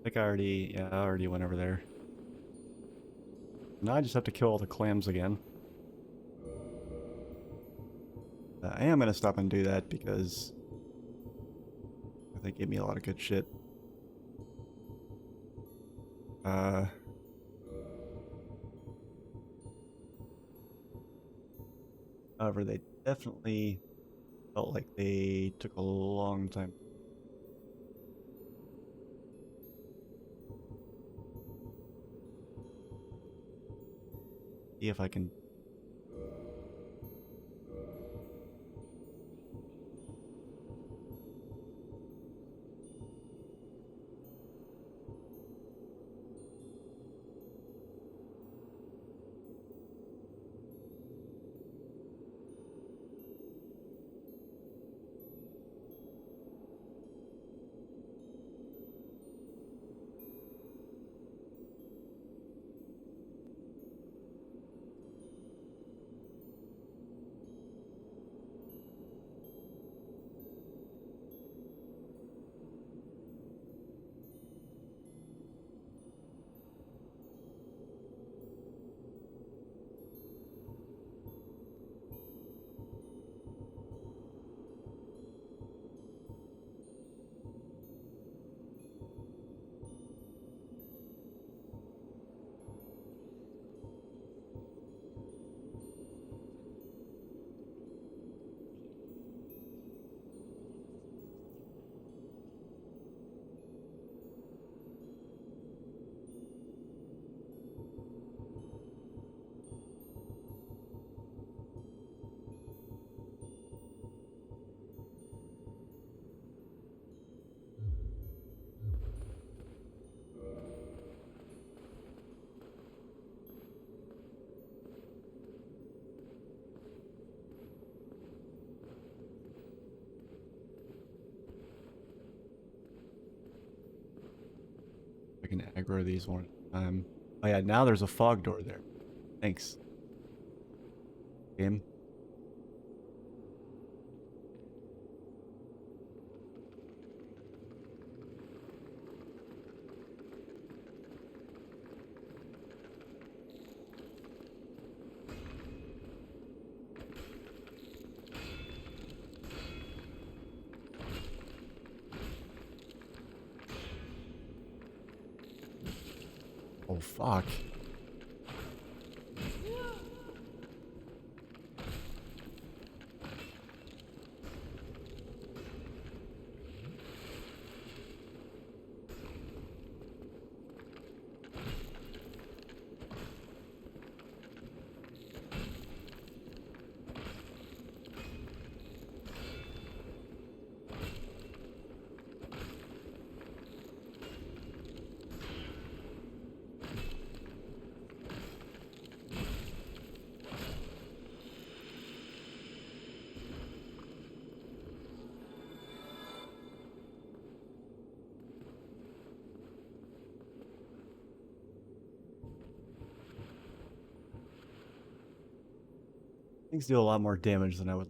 I think I already went over there. Now I just have to kill all the clams again. I am gonna stop and do that because they gave me a lot of good shit. However, they definitely felt like they took a long time. See if I can. I can aggro these one at a time. Oh yeah, now there's a fog door there. Thanks. Game. Oh fuck. Things do a lot more damage than I would.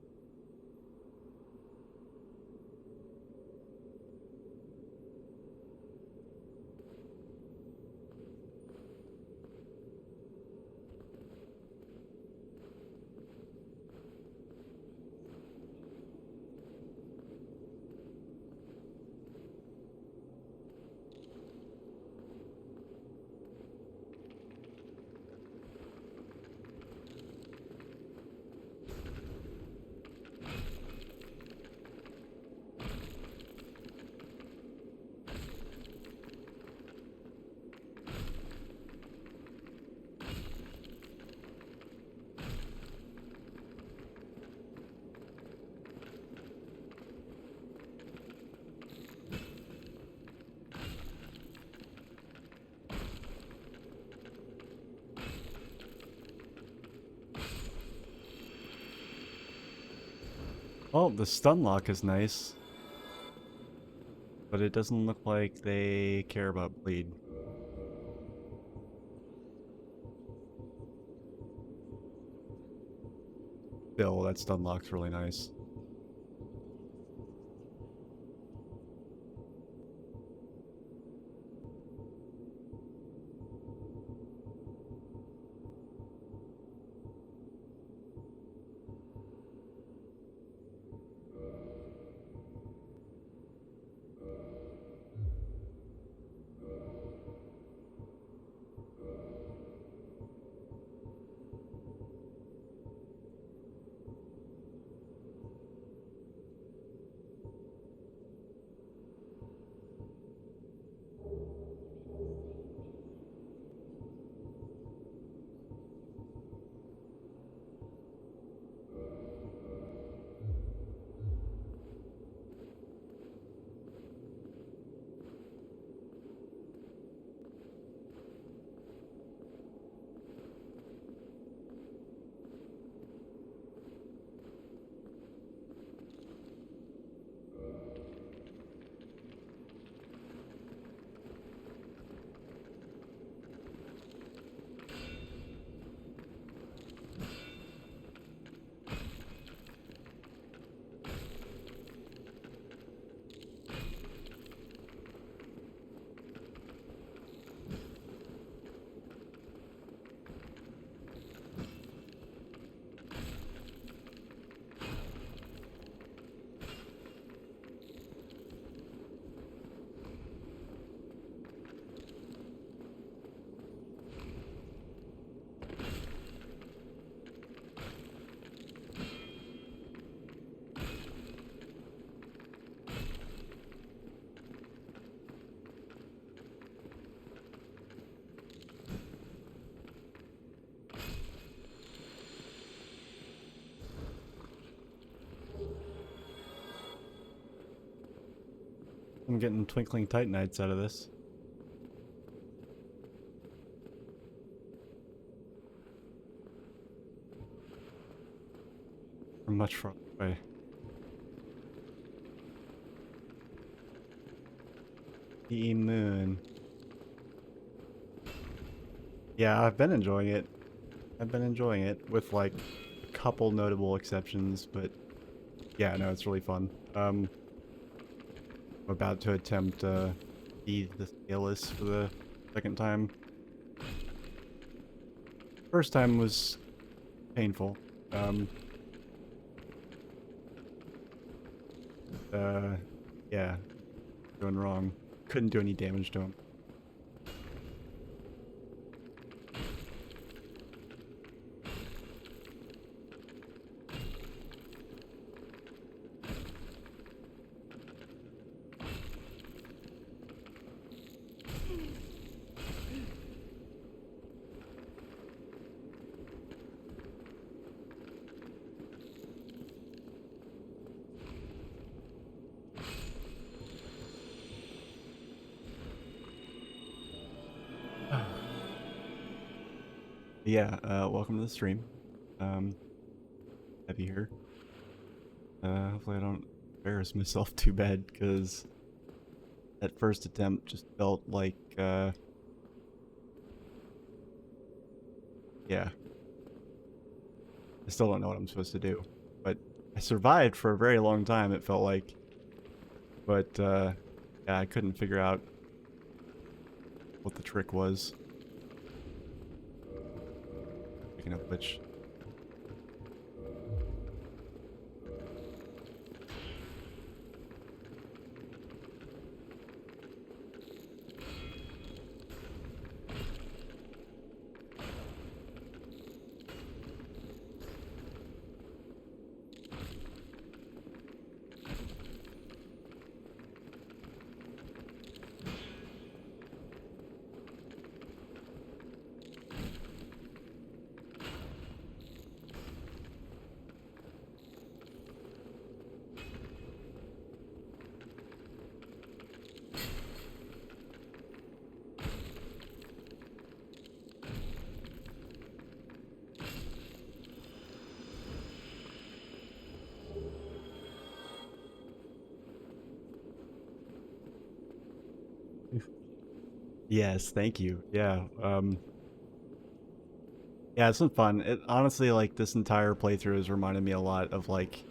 Oh, the stun lock is nice. But it doesn't look like they care about bleed. Still, that stun lock's really nice. I'm getting twinkling titanites out of this. We're much further away. The moon. Yeah, I've been enjoying it. I've been enjoying it with like a couple notable exceptions, but yeah, no, it's really fun. I'm about to attempt be the scaleless for the second time. First time was painful. Yeah, going wrong. Couldn't do any damage to him. Yeah, welcome to the stream. Have you here? Hopefully I don't embarrass myself too bad, because that first attempt just felt like, yeah. I still don't know what I'm supposed to do. But I survived for a very long time, it felt like. But, yeah, I couldn't figure out what the trick was. Speaking of which... Yes, thank you. Yeah, yeah, it's been fun. It honestly, like, this entire playthrough has reminded me a lot of, like,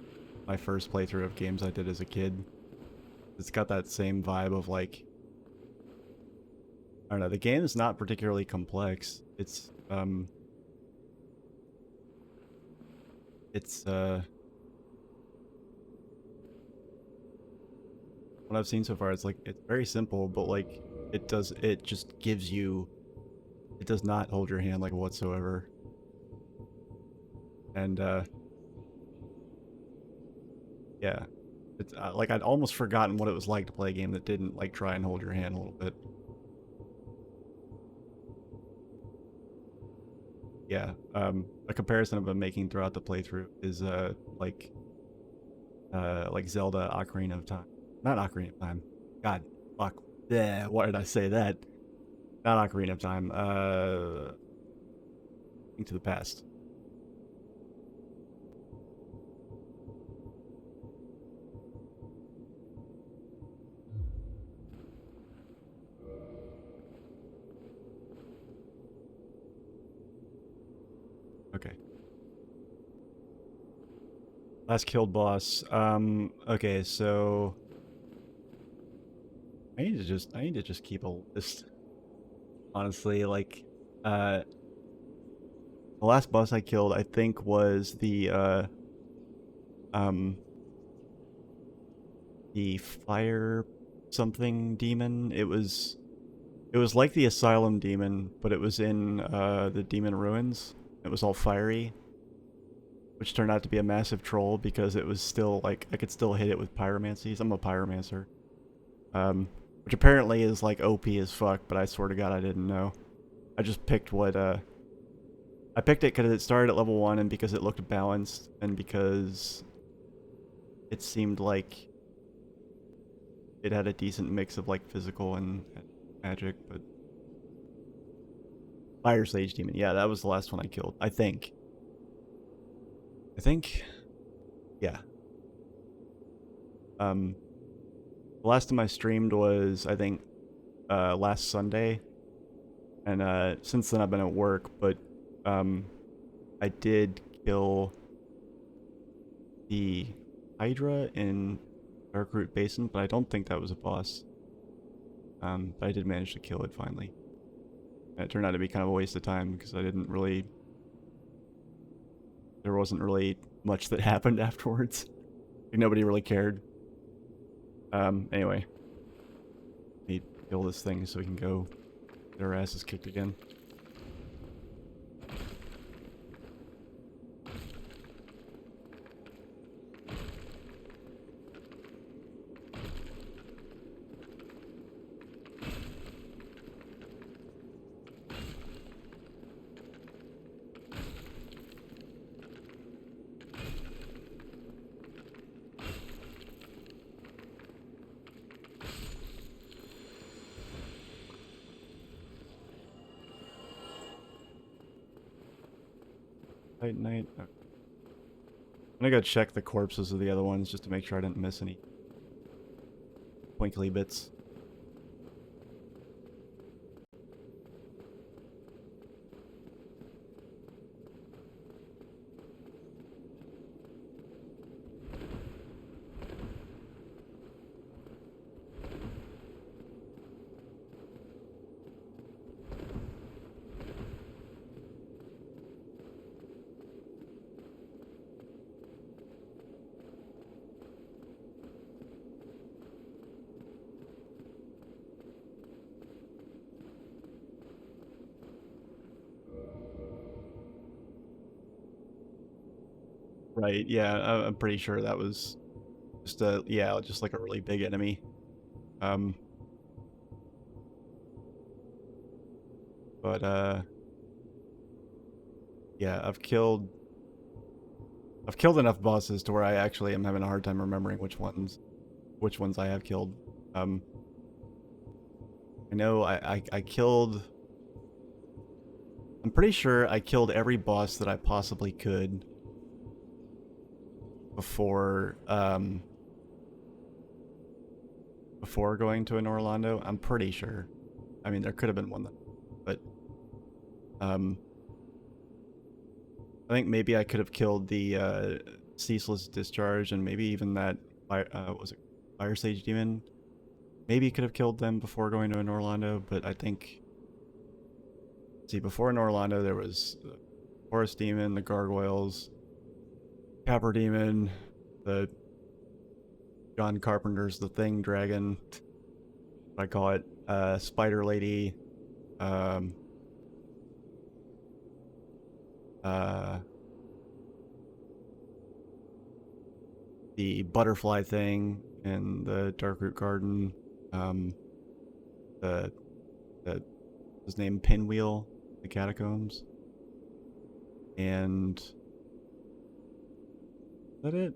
my first playthrough of games I did as a kid. It's got that same vibe of, like, I don't know, the game is not particularly complex. It's what I've seen so far, it's like, it's very simple, but, like, it just gives you, it does not hold your hand, like, whatsoever. And, yeah. It's, like, I'd almost forgotten what it was like to play a game that didn't, like, try and hold your hand a little bit. Yeah, a comparison I've been making throughout the playthrough is, like Zelda Ocarina of Time. Not Ocarina of Time. God, fuck. Yeah, why did I say that? Not Ocarina of Time, Link to the Past. Okay. Last killed boss. Okay, so I need to just keep a list. Honestly, like, the last boss I killed, I think, was um, the fire something demon. It was like the asylum demon, but it was in, the demon ruins. It was all fiery, which turned out to be a massive troll because it was still, like, I could still hit it with pyromancies. I'm a pyromancer. Which apparently is, like, OP as fuck, but I swear to God I didn't know. I just picked what, I picked it because it started at level 1 and because it looked balanced and because it seemed like it had a decent mix of, like, physical and magic, but... Fire Sage Demon. Yeah, that was the last one I killed. I think. Yeah. The last time I streamed was, I think, last Sunday. And, since then I've been at work, but, I did kill the Hydra in Darkroot Basin, but I don't think that was a boss. But I did manage to kill it finally. And it turned out to be kind of a waste of time because I didn't really... There wasn't really much that happened afterwards. Like, nobody really cared. Anyway. Need to kill this thing so we can go get our asses kicked again. Tight night. Okay. I'm gonna go check the corpses of the other ones just to make sure I didn't miss any twinkly bits. Right, yeah, I'm pretty sure that was just a, yeah, just like a really big enemy. But, yeah, I've killed enough bosses to where I actually am having a hard time remembering which ones I have killed. I know I killed... I'm pretty sure I killed every boss that I possibly could before, before going to an Orlando. I'm pretty sure. I mean, there could have been one that... But, I think maybe I could have killed the, Ceaseless Discharge and maybe even that, was it Fire Sage Demon? Maybe could have killed them before going to an Orlando, but I think... See, before an Orlando there was the Forest Demon, the Gargoyles, Capper Demon, the John Carpenter's The Thing Dragon, I call it, Spider Lady, the Butterfly Thing in the Darkroot Garden, the his name Pinwheel, the Catacombs, and is that it?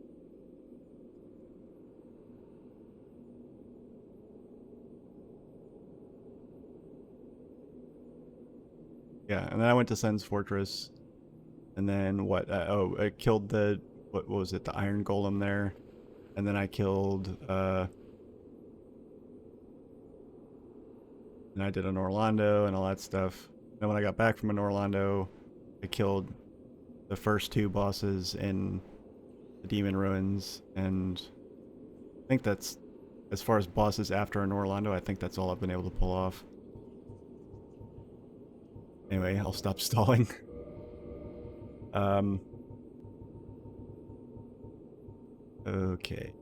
Yeah, and then I went to Sen's Fortress, and then what? Oh, I killed the, what was it? The Iron Golem there, and then I killed, and I did an Orlando and all that stuff. Then when I got back from an Orlando, I killed the first two bosses in the Demon Ruins, and I think that's, as far as bosses after an Orlando, I think that's all I've been able to pull off. Anyway, I'll stop stalling. Okay.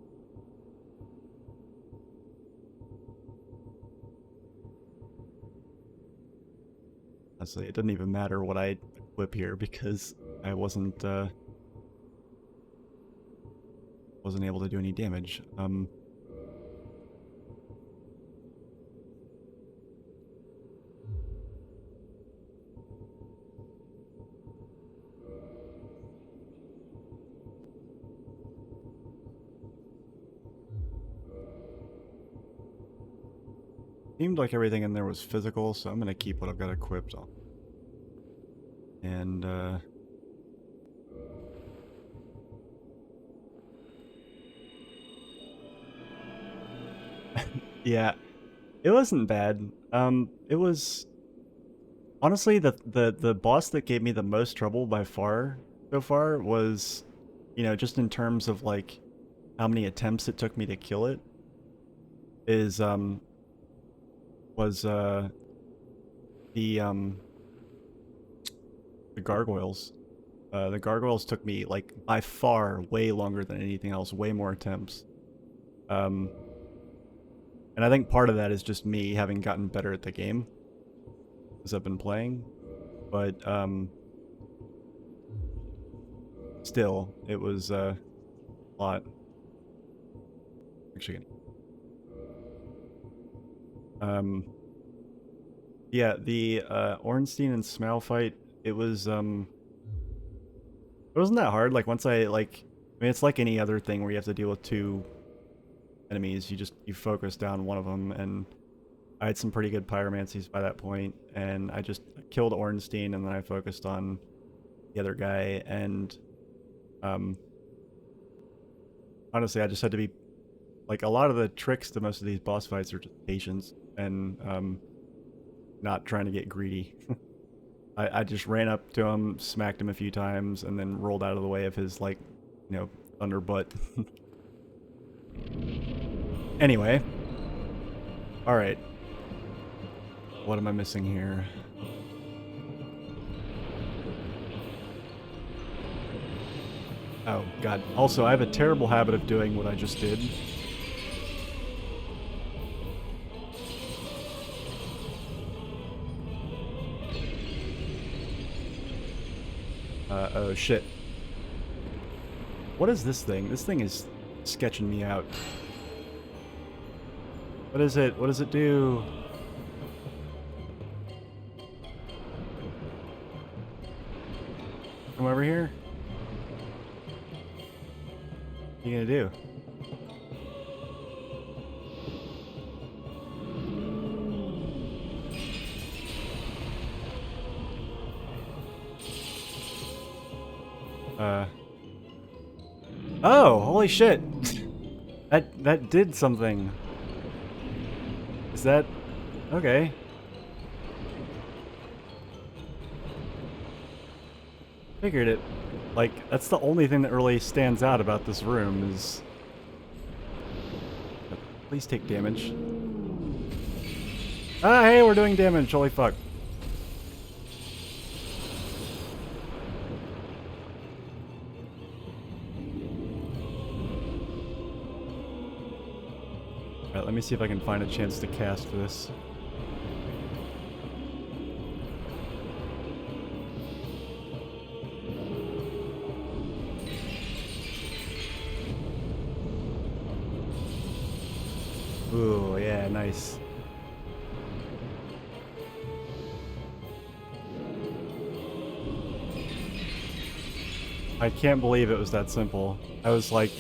Honestly, it doesn't even matter what I equip here because I wasn't able to do any damage. Seemed like everything in there was physical, so I'm gonna keep what I've got equipped on. And, yeah, it wasn't bad. It was... Honestly, the boss that gave me the most trouble by far, so far, was, you know, just in terms of, like, how many attempts it took me to kill it, is, was the gargoyles. The gargoyles took me, like, by far way longer than anything else, way more attempts. And I think part of that is just me having gotten better at the game as I've been playing, but still, it was a lot. Actually, yeah, the Ornstein and Smell fight, it was it wasn't that hard. Like, once I, like, I mean, it's like any other thing where you have to deal with two enemies. You focus down one of them, and I had some pretty good pyromancies by that point, and I just killed Ornstein, and then I focused on the other guy, and honestly, I just had to be, like, a lot of the tricks to most of these boss fights are just patience, and not trying to get greedy. I just ran up to him, smacked him a few times, and then rolled out of the way of his, like, you know, thunder butt. Anyway. Alright. What am I missing here? Oh, God. Also, I have a terrible habit of doing what I just did. Oh, shit. What is this thing? This thing is sketching me out. What is it? What does it do? Come over here. What are you gonna do? Oh, holy shit. That did something. Is that okay? Figured it. Like, that's the only thing that really stands out about this room is... Please take damage. Ah, hey, we're doing damage. Holy fuck. Alright, let me see if I can find a chance to cast for this. Ooh, yeah, nice. I can't believe it was that simple. I was like...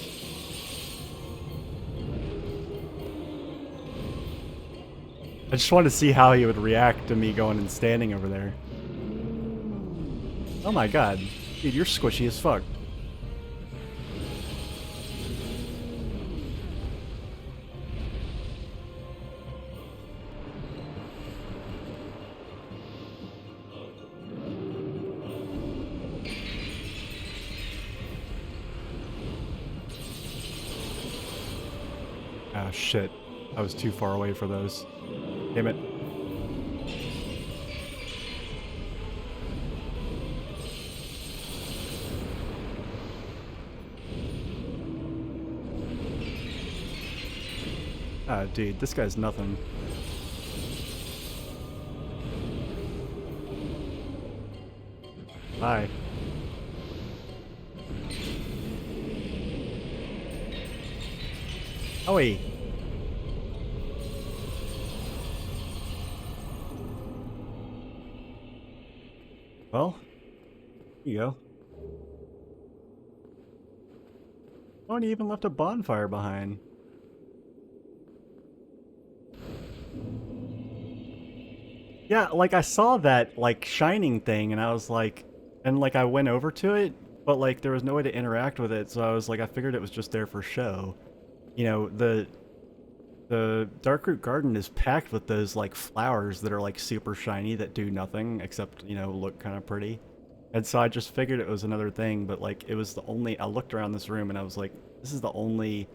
I just wanted to see how he would react to me going and standing over there. Oh my god. Dude, you're squishy as fuck. Ah, shit. I was too far away for those. Damn it. Ah, dude, this guy's nothing. Bye. Owie. Well, here you go. Oh, and he even left a bonfire behind. Yeah, like I saw that like shining thing and I was like, and like I went over to it, but like there was no way to interact with it, so I was like, I figured it was just there for show. You know, the Darkroot Garden is packed with those like flowers that are like super shiny that do nothing except, you know, look kind of pretty. And so I just figured it was another thing, but like it was the only, I looked around this room and I was like, this is the only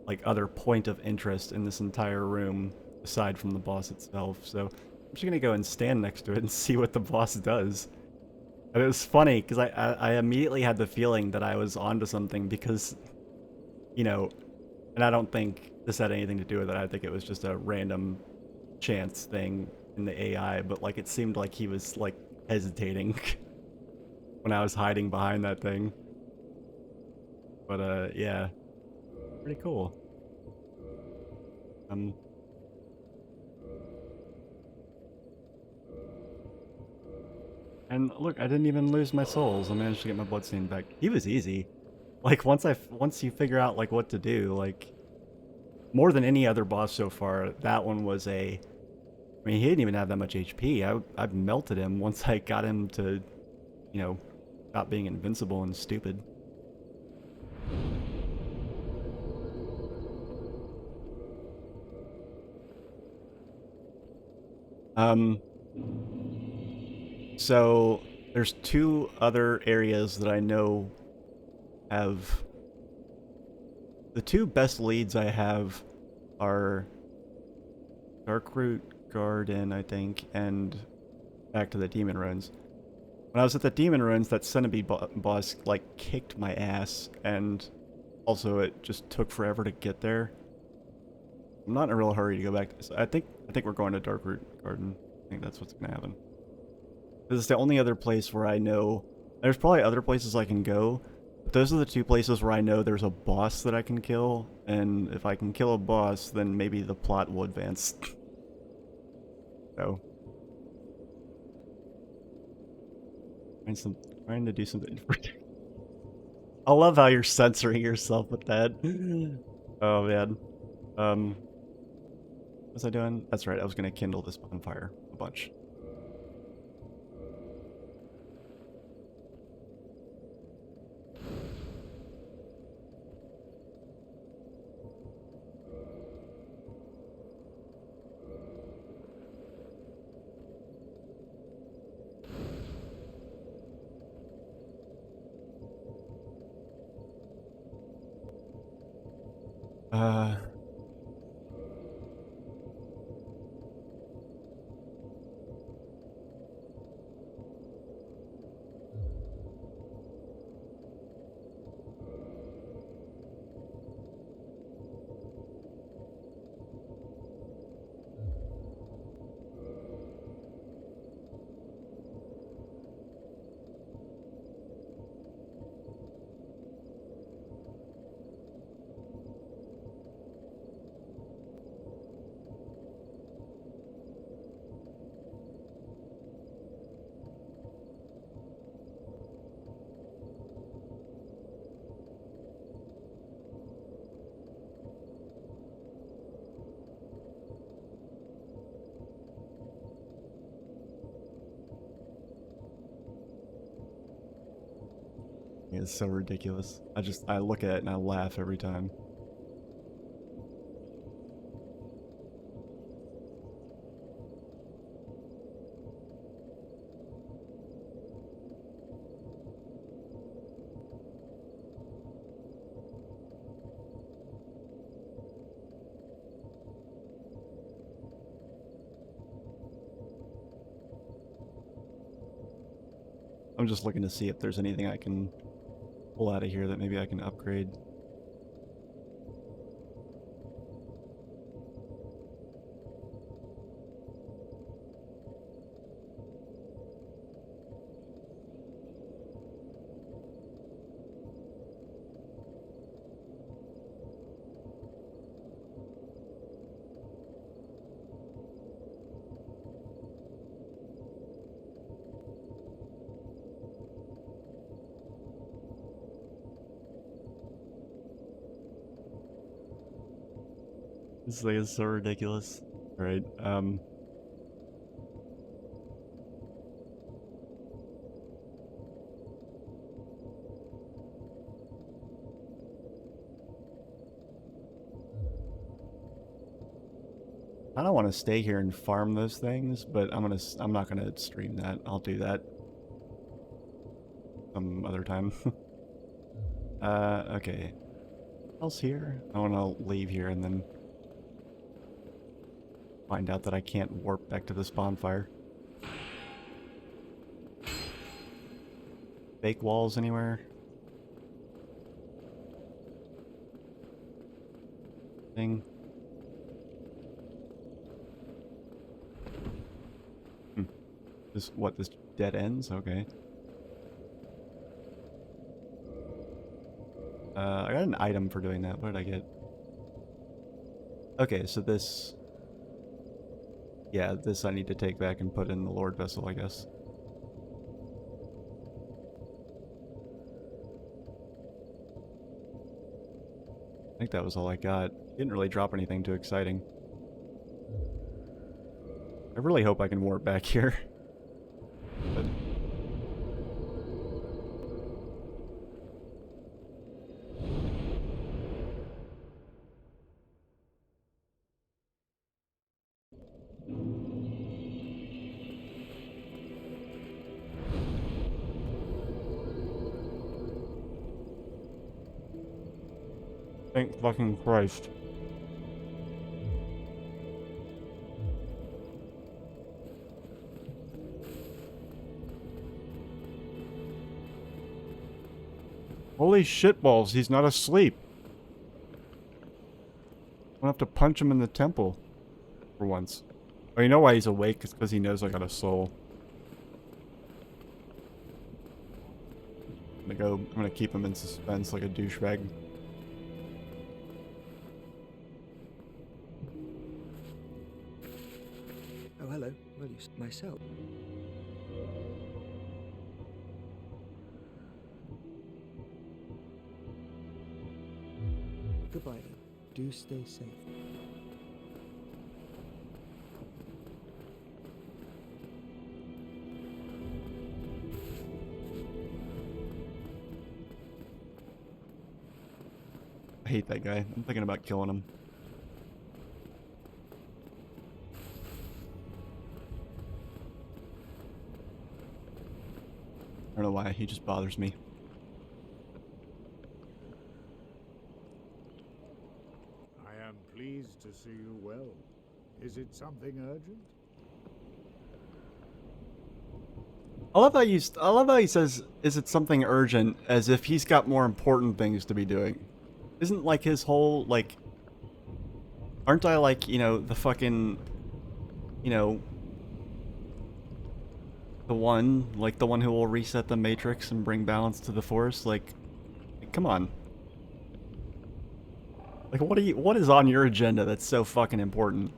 like other point of interest in this entire room aside from the boss itself. So I'm just gonna go and stand next to it and see what the boss does. And it was funny because I immediately had the feeling that I was onto something because, you know, and I don't think this had anything to do with it. I think it was just a random chance thing in the AI, but like it seemed like he was like hesitating when I was hiding behind that thing. But yeah, pretty cool. And look, I didn't even lose my souls. I managed to get my bloodstain back. He was easy. Like once you figure out like what to do, like more than any other boss so far, that one was a... I mean, he didn't even have that much HP. I melted him once I got him to, you know, stop being invincible and stupid. So there's two other areas that I know have... The two best leads I have are Darkroot Garden, I think, and back to the Demon Ruins. When I was at the Demon Ruins, that centipede boss, like, kicked my ass, and also it just took forever to get there. I'm not in a real hurry to go back to this. I think we're going to Darkroot Garden. I think that's what's gonna happen. This is the only other place where I know... There's probably other places I can go, Those are the two places where I know there's a boss that I can kill, and if I can kill a boss, then maybe the plot will advance. So, trying to do something. I love how you're censoring yourself with that. Oh man. What was I doing? That's right. I was gonna kindle this bonfire a bunch. Uh. It's so ridiculous. I look at it and I laugh every time. I'm just looking to see if there's anything I can pull out of here that maybe I can upgrade. This thing is so ridiculous. Alright, I don't want to stay here and farm those things, but I'm not gonna stream that. I'll do that some other time. Okay. What else here? I want to leave here and then find out that I can't warp back to this bonfire. Fake walls anywhere? Thing. This dead ends? Okay. I got an item for doing that. What did I get? Okay, so this... Yeah, this I need to take back and put in the Lord Vessel, I guess. I think that was all I got. Didn't really drop anything too exciting. I really hope I can warp back here. But... Thank fucking Christ. Holy shitballs, he's not asleep. I'm gonna have to punch him in the temple. For once. Oh, you know why he's awake? It's because he knows I got a soul. I'm gonna keep him in suspense like a douchebag. Oh, hello. Well, myself. Goodbye then. Do stay safe. I hate that guy. I'm thinking about killing him. I don't know why, he just bothers me. I am pleased to see you well. Is it something urgent? I love how he says, "Is it something urgent?" as if he's got more important things to be doing. Isn't like his whole like, aren't I like, you know, the fucking, you know, the one who will reset the Matrix and bring balance to the Force? Like come on. Like what is on your agenda that's so fucking important?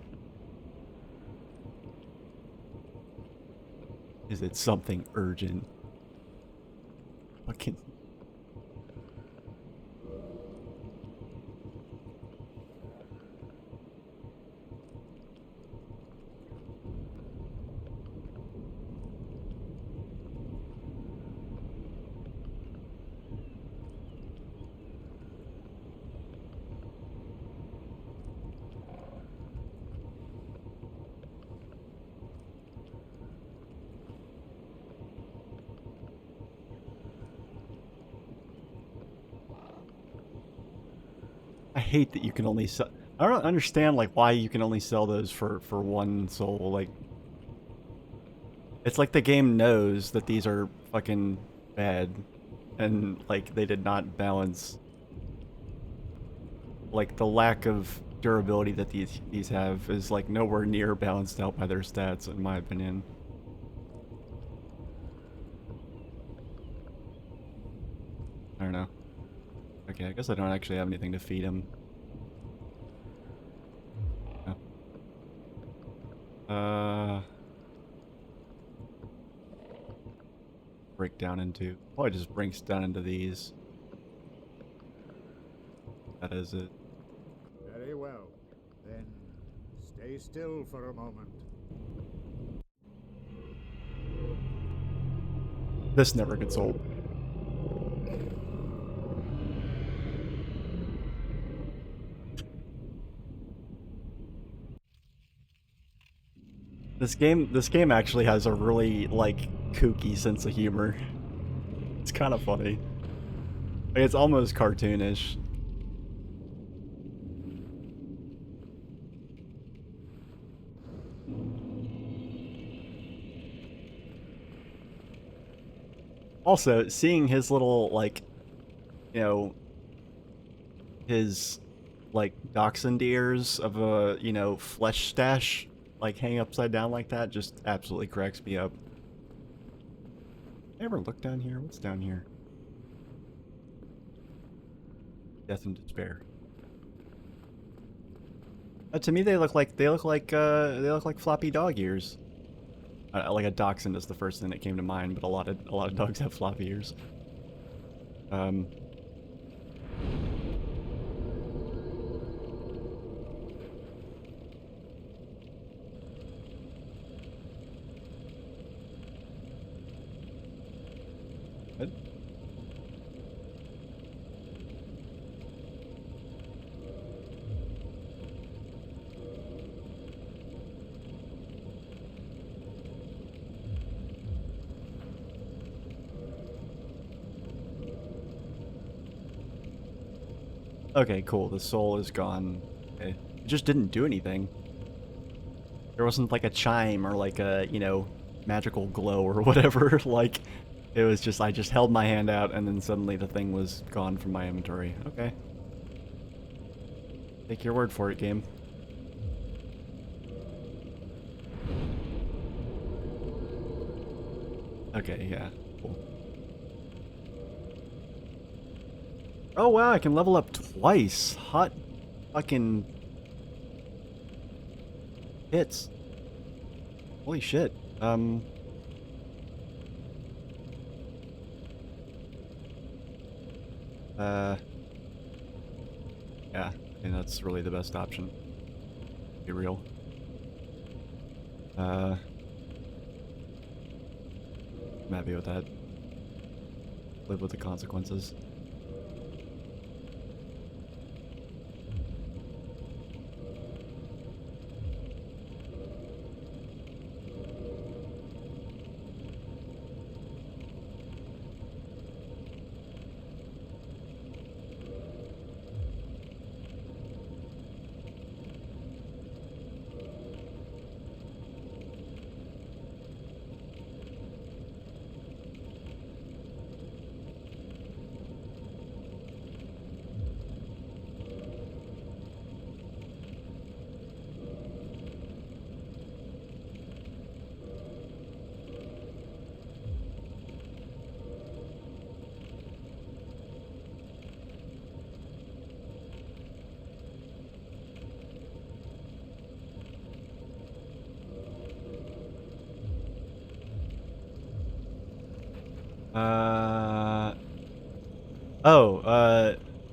Is it something urgent? Fucking. I hate that you can only sell. I don't understand like why you can only sell those for one soul. Like, it's like the game knows that these are fucking bad, and like they did not balance. Like the lack of durability that these have is like nowhere near balanced out by their stats, in my opinion. I don't know. Okay, I guess I don't actually have anything to feed him. No. Break down into... Probably just breaks down into these. That is it. Very well. Then stay still for a moment. This never gets old. This game actually has a really, like, kooky sense of humor. It's kind of funny. Like, it's almost cartoonish. Also, seeing his little, like, you know, his, like, dachshund ears of a, you know, flesh stash, like, hang upside down like that just absolutely cracks me up. Ever look down here? What's down here? Death and despair. To me, they look like floppy dog ears. Like a dachshund is the first thing that came to mind, but a lot of dogs have floppy ears. Good. Okay, cool. The soul is gone. Okay. It just didn't do anything. There wasn't like a chime or like a, you know, magical glow or whatever. Like, it was just, I just held my hand out and then suddenly the thing was gone from my inventory. Okay. Take your word for it, game. Okay, yeah. Cool. Oh wow, I can level up twice. Hot fucking hits. Holy shit. Yeah, I think that's really the best option. Be real. I'm happy with that. Live with the consequences.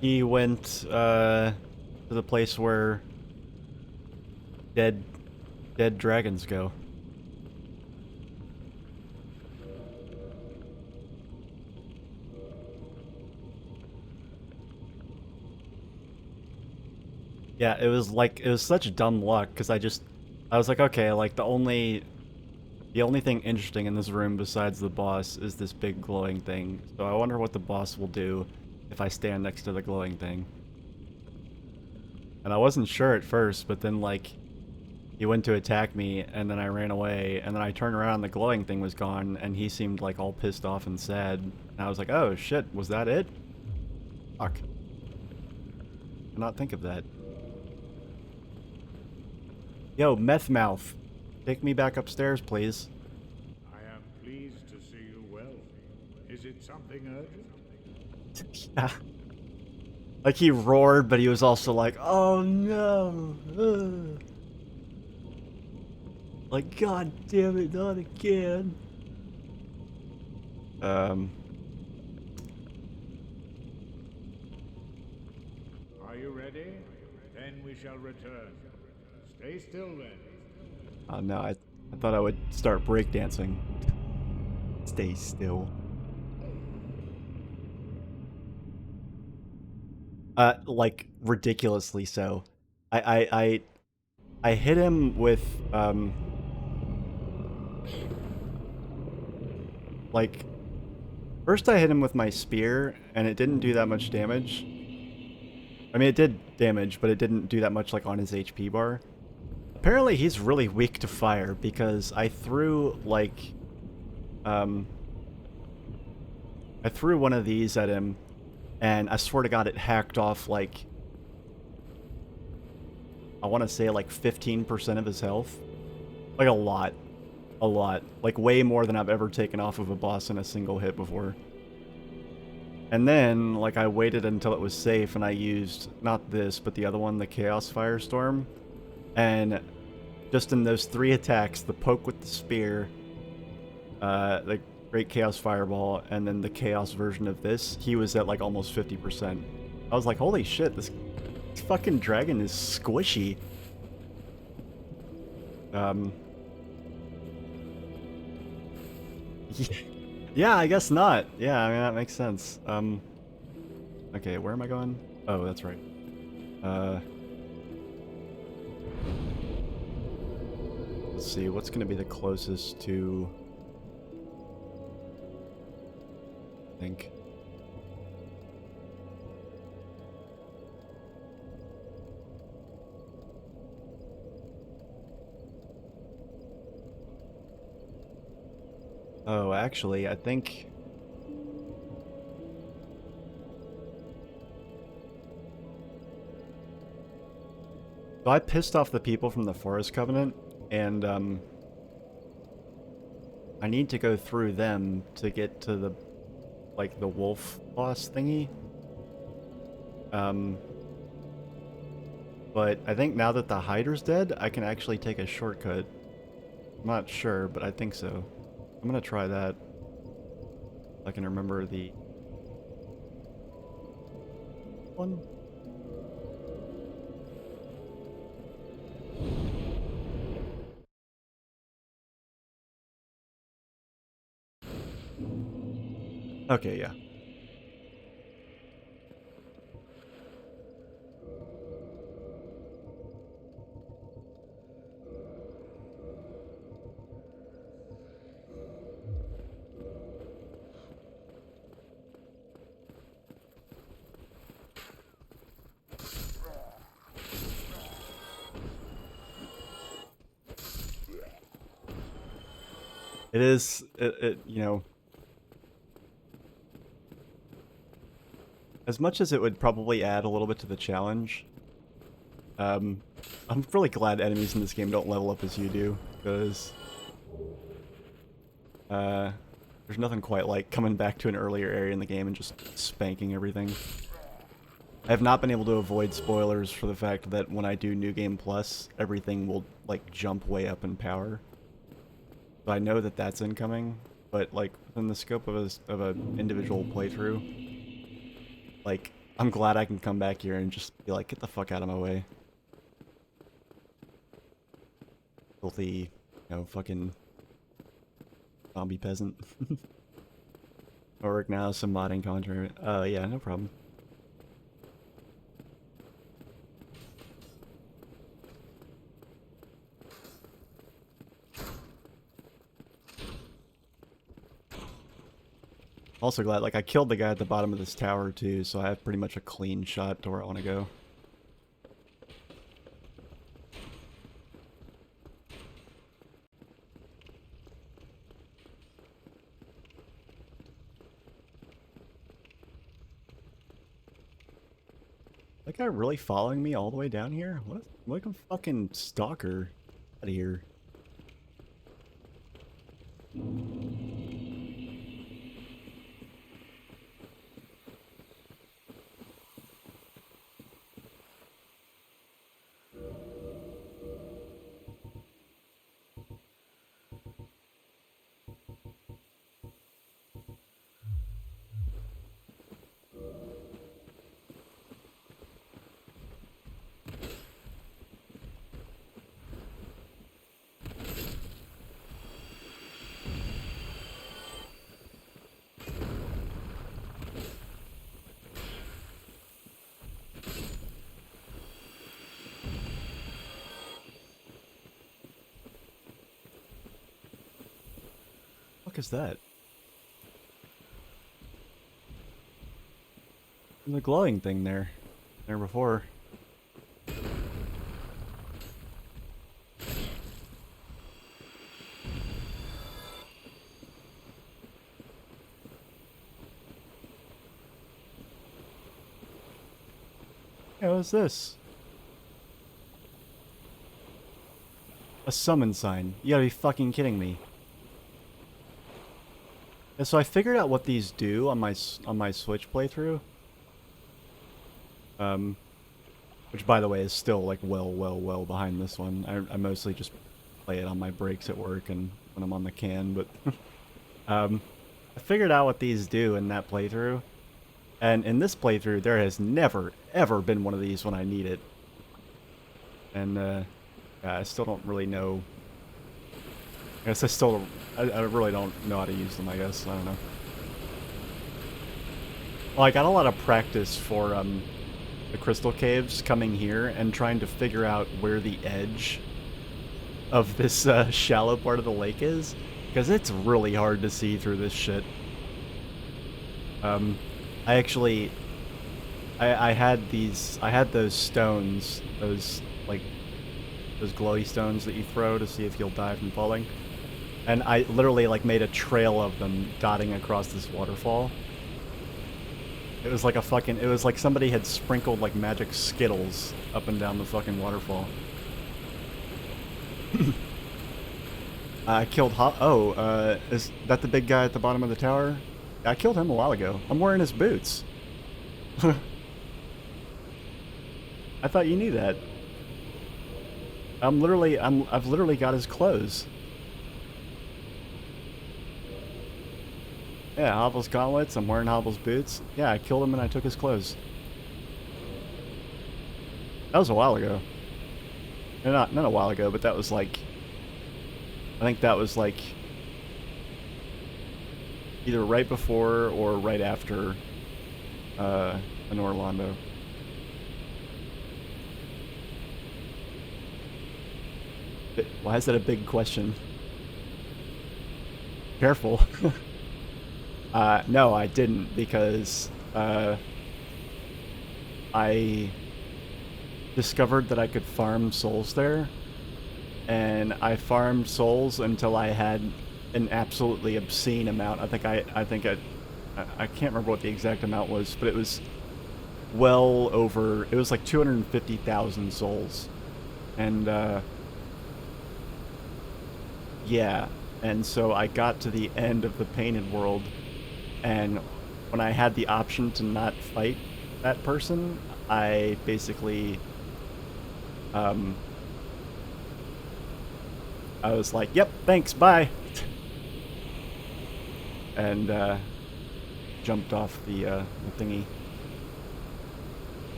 He went, to the place where dead dragons go. Yeah, it was such dumb luck, because I was like, okay, like, the only thing interesting in this room besides the boss is this big glowing thing. So I wonder what the boss will do if I stand next to the glowing thing. And I wasn't sure at first, but then, like, he went to attack me, and then I ran away, and then I turned around, and the glowing thing was gone, and he seemed, like, all pissed off and sad. And I was like, oh, shit, was that it? Fuck. I did not think of that. Yo, Meth Mouth. Take me back upstairs, please. I am pleased to see you well. Is it something urgent? Yeah. Like, he roared, but he was also like, oh no. Ugh. Like, god damn it, not again. Are you ready? Then we shall return. Stay still then. Oh no, I thought I would start breakdancing. Stay still. Like, ridiculously so. I hit him with, like, first I hit him with my spear, and it didn't do that much damage. I mean, it did damage, but it didn't do that much, like, on his HP bar. Apparently, he's really weak to fire, because I threw, like, I threw one of these at him, and I swear to God, it hacked off, like, I want to say, like, 15% of his health. Like, a lot. A lot. Like, way more than I've ever taken off of a boss in a single hit before. And then, like, I waited until it was safe, and I used, not this, but the other one, the Chaos Firestorm. And just in those 3 attacks, the poke with the spear, the Great Chaos Fireball, and then the Chaos version of this, he was at, like, almost 50%. I was like, holy shit, this fucking dragon is squishy. Yeah, I guess not. Yeah, I mean, that makes sense. Okay, where am I going? Oh, that's right. Let's see, what's gonna be the closest to... I think... Oh, actually, I think... So I pissed off the people from the Forest Covenant, and, I need to go through them to get to the, like, the wolf boss thingy. But I think now that the Hydra's dead, I can actually take a shortcut. I'm not sure, but I think so. I'm gonna try that. If I can remember the one. Okay, yeah. It is, you know, as much as it would probably add a little bit to the challenge, I'm really glad enemies in this game don't level up as you do, because there's nothing quite like coming back to an earlier area in the game and just spanking everything. I have not been able to avoid spoilers for the fact that when I do New Game Plus, everything will, like, jump way up in power. So I know that that's incoming, but, like, within the scope of an individual playthrough, like, I'm glad I can come back here and just be like, get the fuck out of my way. Filthy, you know, fucking zombie peasant. Work now, some modding content. Yeah, no problem. Also glad, like, I killed the guy at the bottom of this tower too, so I have pretty much a clean shot to where I want to go. That guy really following me all the way down here? What? Like a fucking stalker. Out of here. What is that? There's a glowing thing there. There before. Hey, what's this? A summon sign. You gotta be fucking kidding me. Yeah, so I figured out what these do on my Switch playthrough. Which, by the way, is still, like, well behind this one. I mostly just play it on my breaks at work and when I'm on the can, but... I figured out what these do in that playthrough. And in this playthrough, there has never, ever been one of these when I need it. And, yeah, I still don't really know... I guess I really don't know how to use them, I guess. I don't know. Well, I got a lot of practice for, the crystal caves coming here and trying to figure out where the edge of this, shallow part of the lake is. Because it's really hard to see through this shit. I actually... I had those stones, those glowy stones that you throw to see if you'll die from falling. And I literally, like, made a trail of them dotting across this waterfall. It was like a fucking... It was like somebody had sprinkled, like, magic Skittles up and down the fucking waterfall. I killed is that the big guy at the bottom of the tower? I killed him a while ago. I'm wearing his boots. I thought you knew that. I've literally got his clothes. Yeah, Hovel's gauntlets, I'm wearing Hovel's boots. Yeah, I killed him and I took his clothes. That was a while ago. Not a while ago, but that was like... I think that was like... either right before or right after an Orlando. Why is that a big question? Careful. No, I didn't, because I discovered that I could farm souls there, and I farmed souls until I had an absolutely obscene amount. I can't remember what the exact amount was, but it was well over, it was like 250,000 souls. And yeah, and so I got to the end of the painted world, and when I had the option to not fight that person, I basically I was like, yep, thanks, bye. And jumped off the thingy.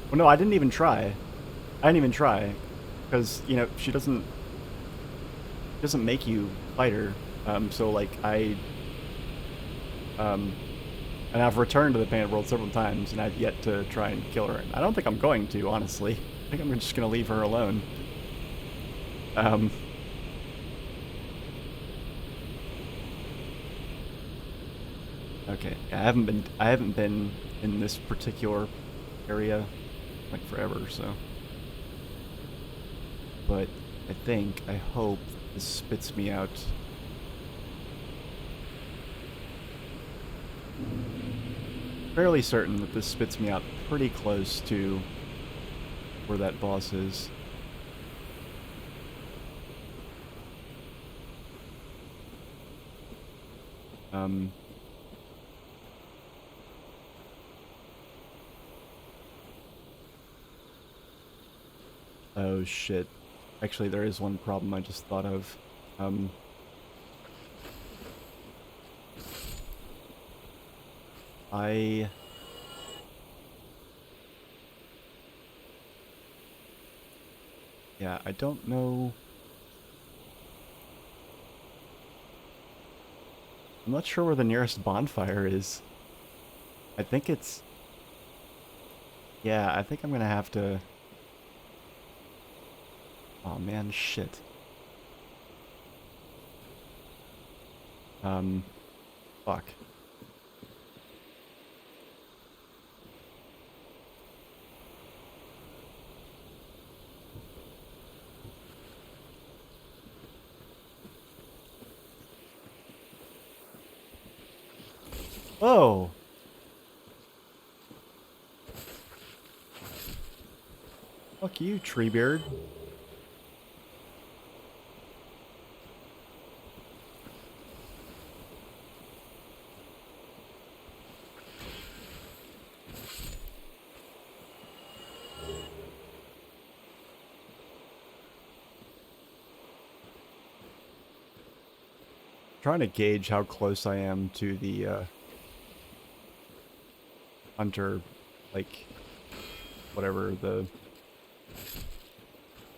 Well, no, I didn't even try. Because, you know, she doesn't make you fight her. So, like, and I've returned to the painted world several times, and I've yet to try and kill her. I don't think I'm going to, honestly. I think I'm just gonna leave her alone. Okay, I haven't been in this particular area like forever, so. But I hope this spits me out. Fairly certain that this spits me out pretty close to where that boss is. Oh shit. Actually, there is one problem I just thought of. Yeah, I don't know. I'm not sure where the nearest bonfire is. I think it's... Yeah, I think I'm gonna have to... Oh man, shit. Fuck. Oh! Fuck you, Treebeard. Trying to gauge how close I am to the hunter, like whatever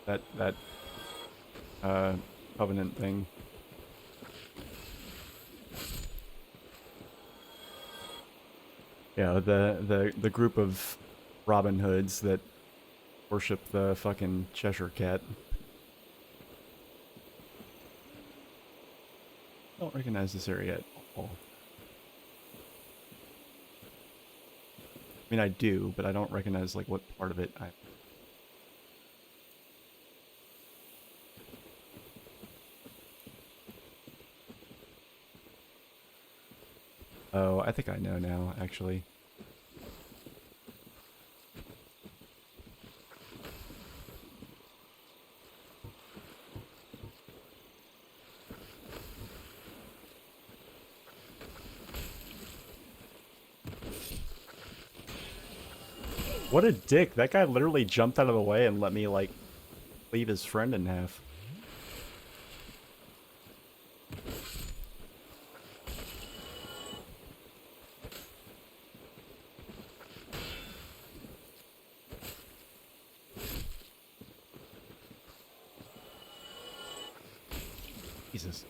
that covenant thing. Yeah, the group of Robin Hoods that worship the fucking Cheshire Cat. I don't recognize this area at all. I mean, I do, but I don't recognize, like, what part of it I... Oh, I think I know now, actually. What a dick. That guy literally jumped out of the way and let me, like, leave his friend in half. Jesus.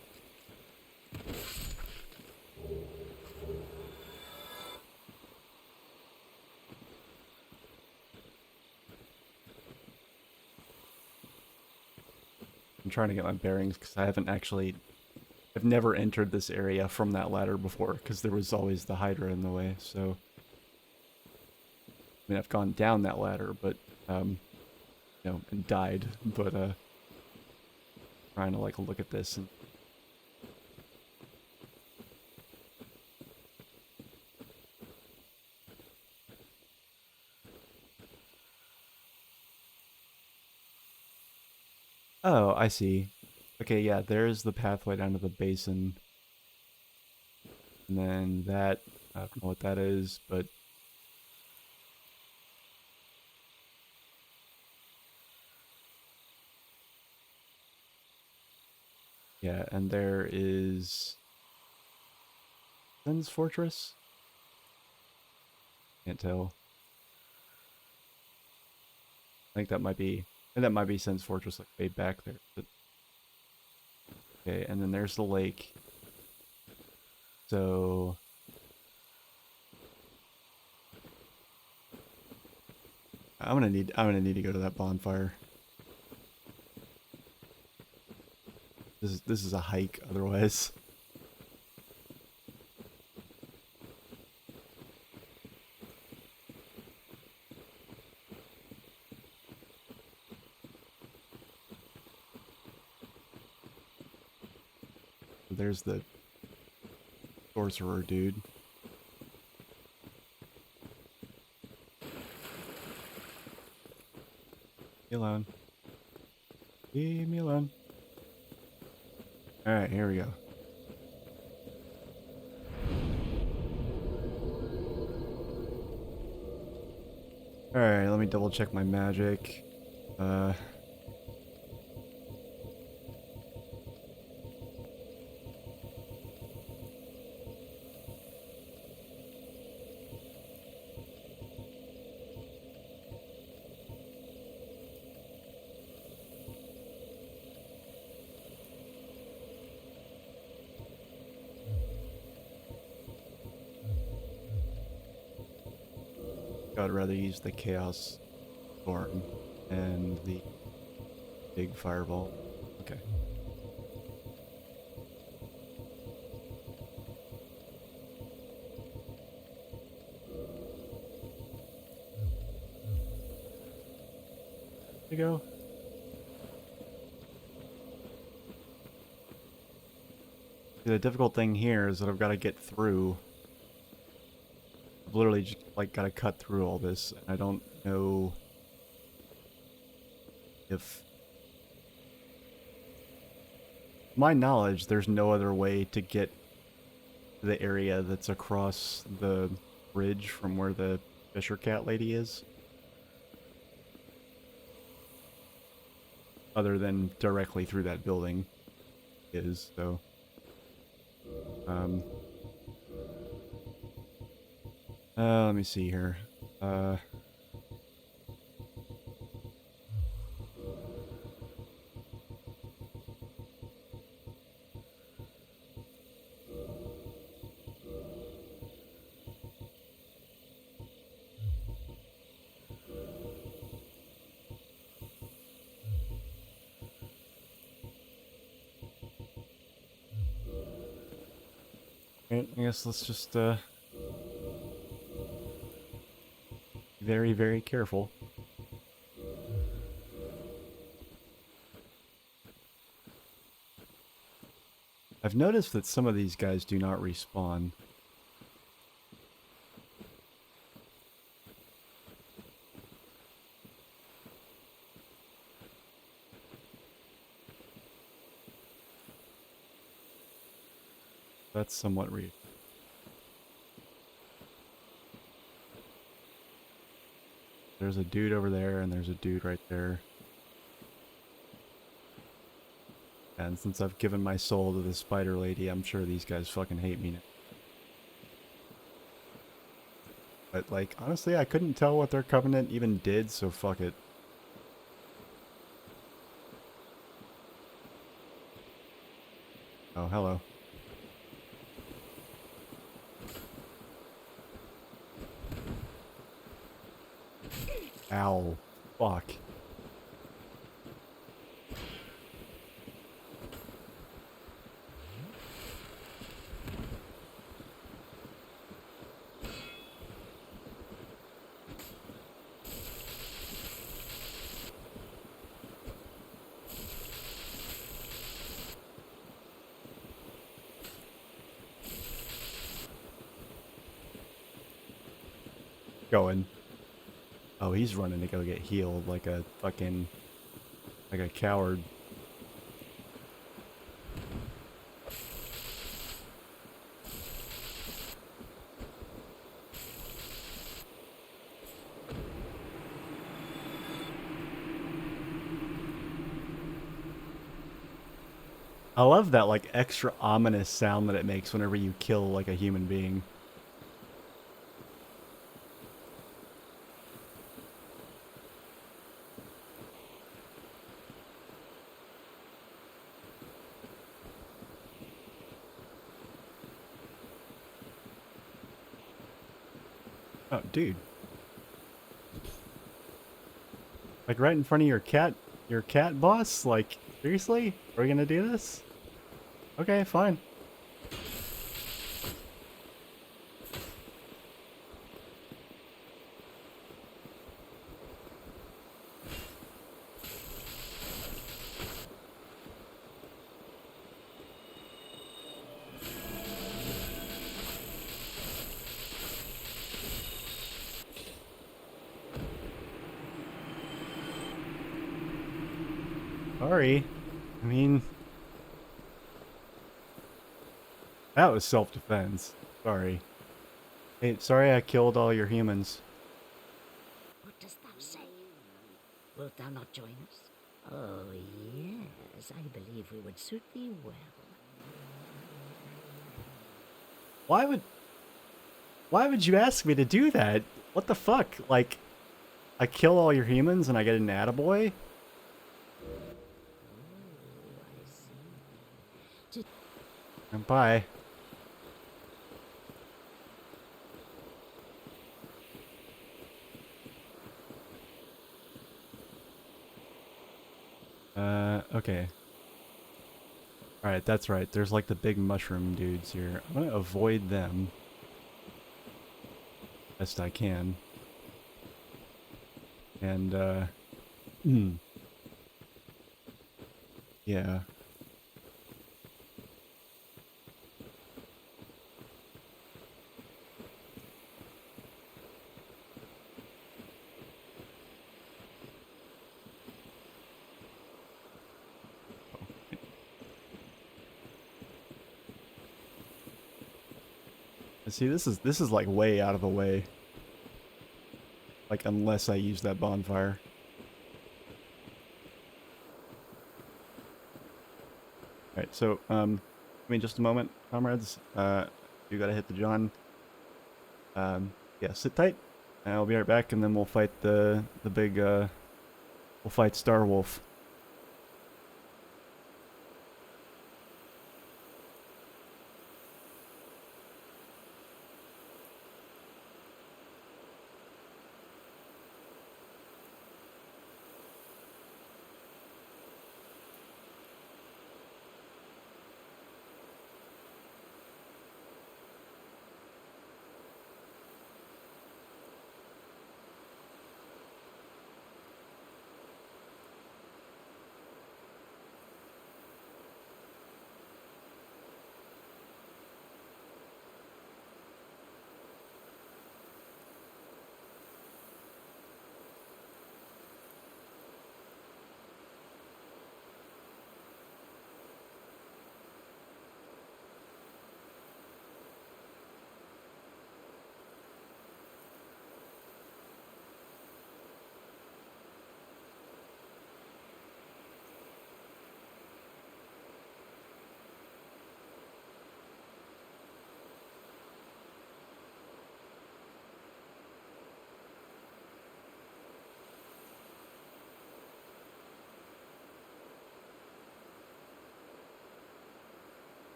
I'm trying to get my bearings because I haven't actually... I've never entered this area from that ladder before because there was always the Hydra in the way, so... I mean, I've gone down that ladder, but, you know, and died, but, trying to, like, look at this and... Oh, I see. Okay, yeah, there's the pathway down to the basin. And then that, I don't know what that is, but... Yeah, and there is... Sen's Fortress? Can't tell. I think that might be... And that might be Sen's Fortress, like, way back there. But... Okay, and then there's the lake. So... I'm gonna need to go to that bonfire. This is a hike otherwise. There's the sorcerer dude. Leave me alone. Leave me alone. Alright, here we go. Alright, let me double check my magic. I'd rather use the Chaos Storm and the big fireball. Okay. There you go. The difficult thing here is that I've got to get through. I've literally just, like, got to cut through all this, and I don't know if... To my knowledge, there's no other way to get to the area that's across the bridge from where the Fisher Cat lady is. Other than directly through that building is, so... let me see here. I guess let's just, be very, very careful. I've noticed that some of these guys do not respawn. That's somewhat reassuring. There's a dude over there, and there's a dude right there. And since I've given my soul to the spider lady, I'm sure these guys fucking hate me now. But, like, honestly, I couldn't tell what their covenant even did, so fuck it. Oh, hello. Ow. Fuck. Going. Oh, he's running to go get healed like a fucking... like a coward. I love that, like, extra ominous sound that it makes whenever you kill, like, a human being. Oh, dude. Like, right in front of your cat boss? Like, seriously? Are we gonna do this? Okay, fine. Sorry. I mean... that was self-defense. Sorry. Hey, sorry I killed all your humans. What dost thou say? Wilt thou not join us? Oh, yes, I believe we would suit thee well. Why would you ask me to do that? What the fuck? Like, I kill all your humans and I get an attaboy? And bye. Okay. Alright, that's right. There's like the big mushroom dudes here. I'm gonna avoid them. Best I can. And, yeah. See, this is like way out of the way. Like, unless I use that bonfire. Alright, so, give me just a moment, comrades. You gotta hit the John. Yeah, sit tight. And I'll be right back, and then we'll fight the big, we'll fight Star Wolf.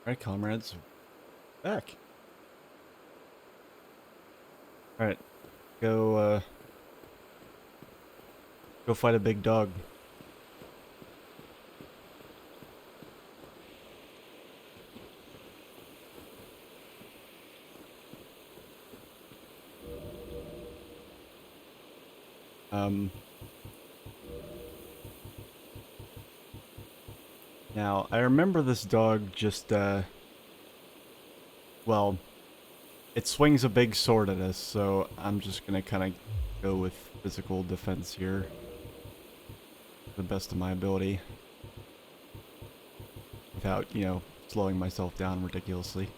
Alright, comrades. Back. Alright. Go, go fight a big dog. Now, I remember this dog just, well, it swings a big sword at us, so I'm just gonna kind of go with physical defense here. To the best of my ability. Without, you know, slowing myself down ridiculously.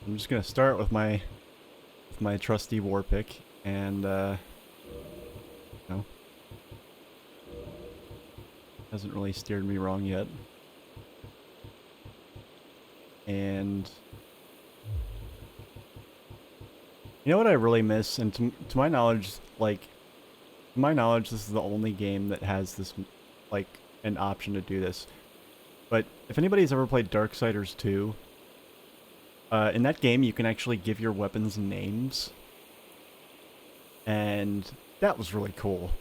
I'm just gonna start with my trusty war pick, and no, hasn't really steered me wrong yet. And you know what I really miss, and to my knowledge, like, to my knowledge, this is the only game that has this, like, an option to do this. But if anybody's ever played Darksiders 2, in that game you can actually give your weapons names. And that was really cool.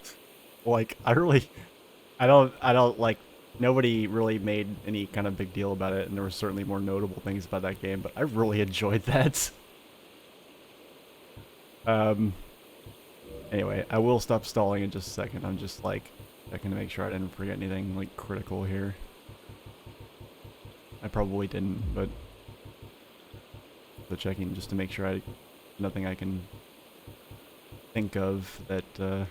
Like, I don't, like, nobody really made any kind of big deal about it, and there were certainly more notable things about that game, but I really enjoyed that. Anyway, I will stop stalling in just a second. I'm just, like, checking to make sure I didn't forget anything, like, critical here. I probably didn't, but checking just to make sure nothing I can think of that, oh,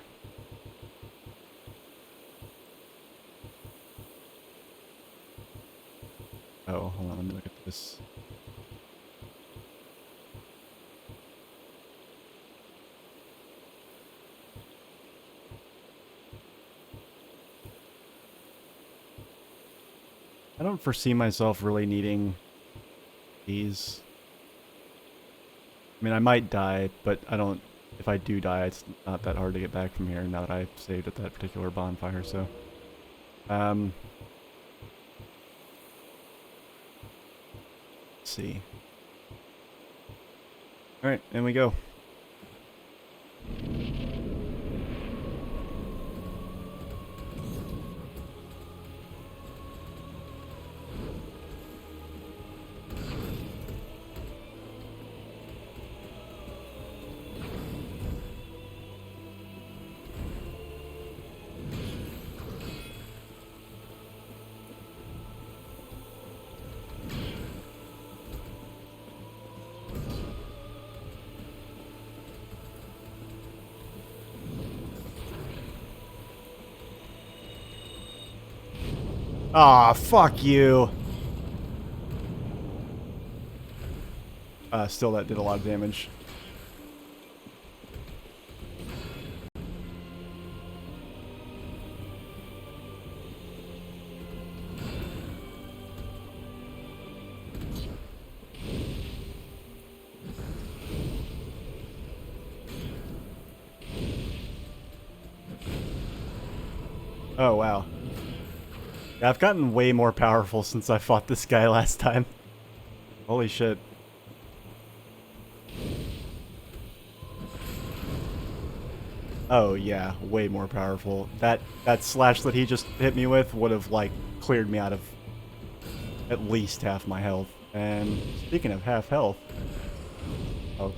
hold on, let me look at this. I don't foresee myself really needing these. I mean, I might die, but I don't... If I do die, it's not that hard to get back from here now that I saved at that particular bonfire, so... let's see. Alright, in we go. Aw, fuck you! Still, that did a lot of damage. Oh, wow. Yeah, I've gotten way more powerful since I fought this guy last time. Holy shit. Oh yeah, way more powerful. That slash that he just hit me with would have, like, cleared me out of at least half my health. And speaking of half health... Oh.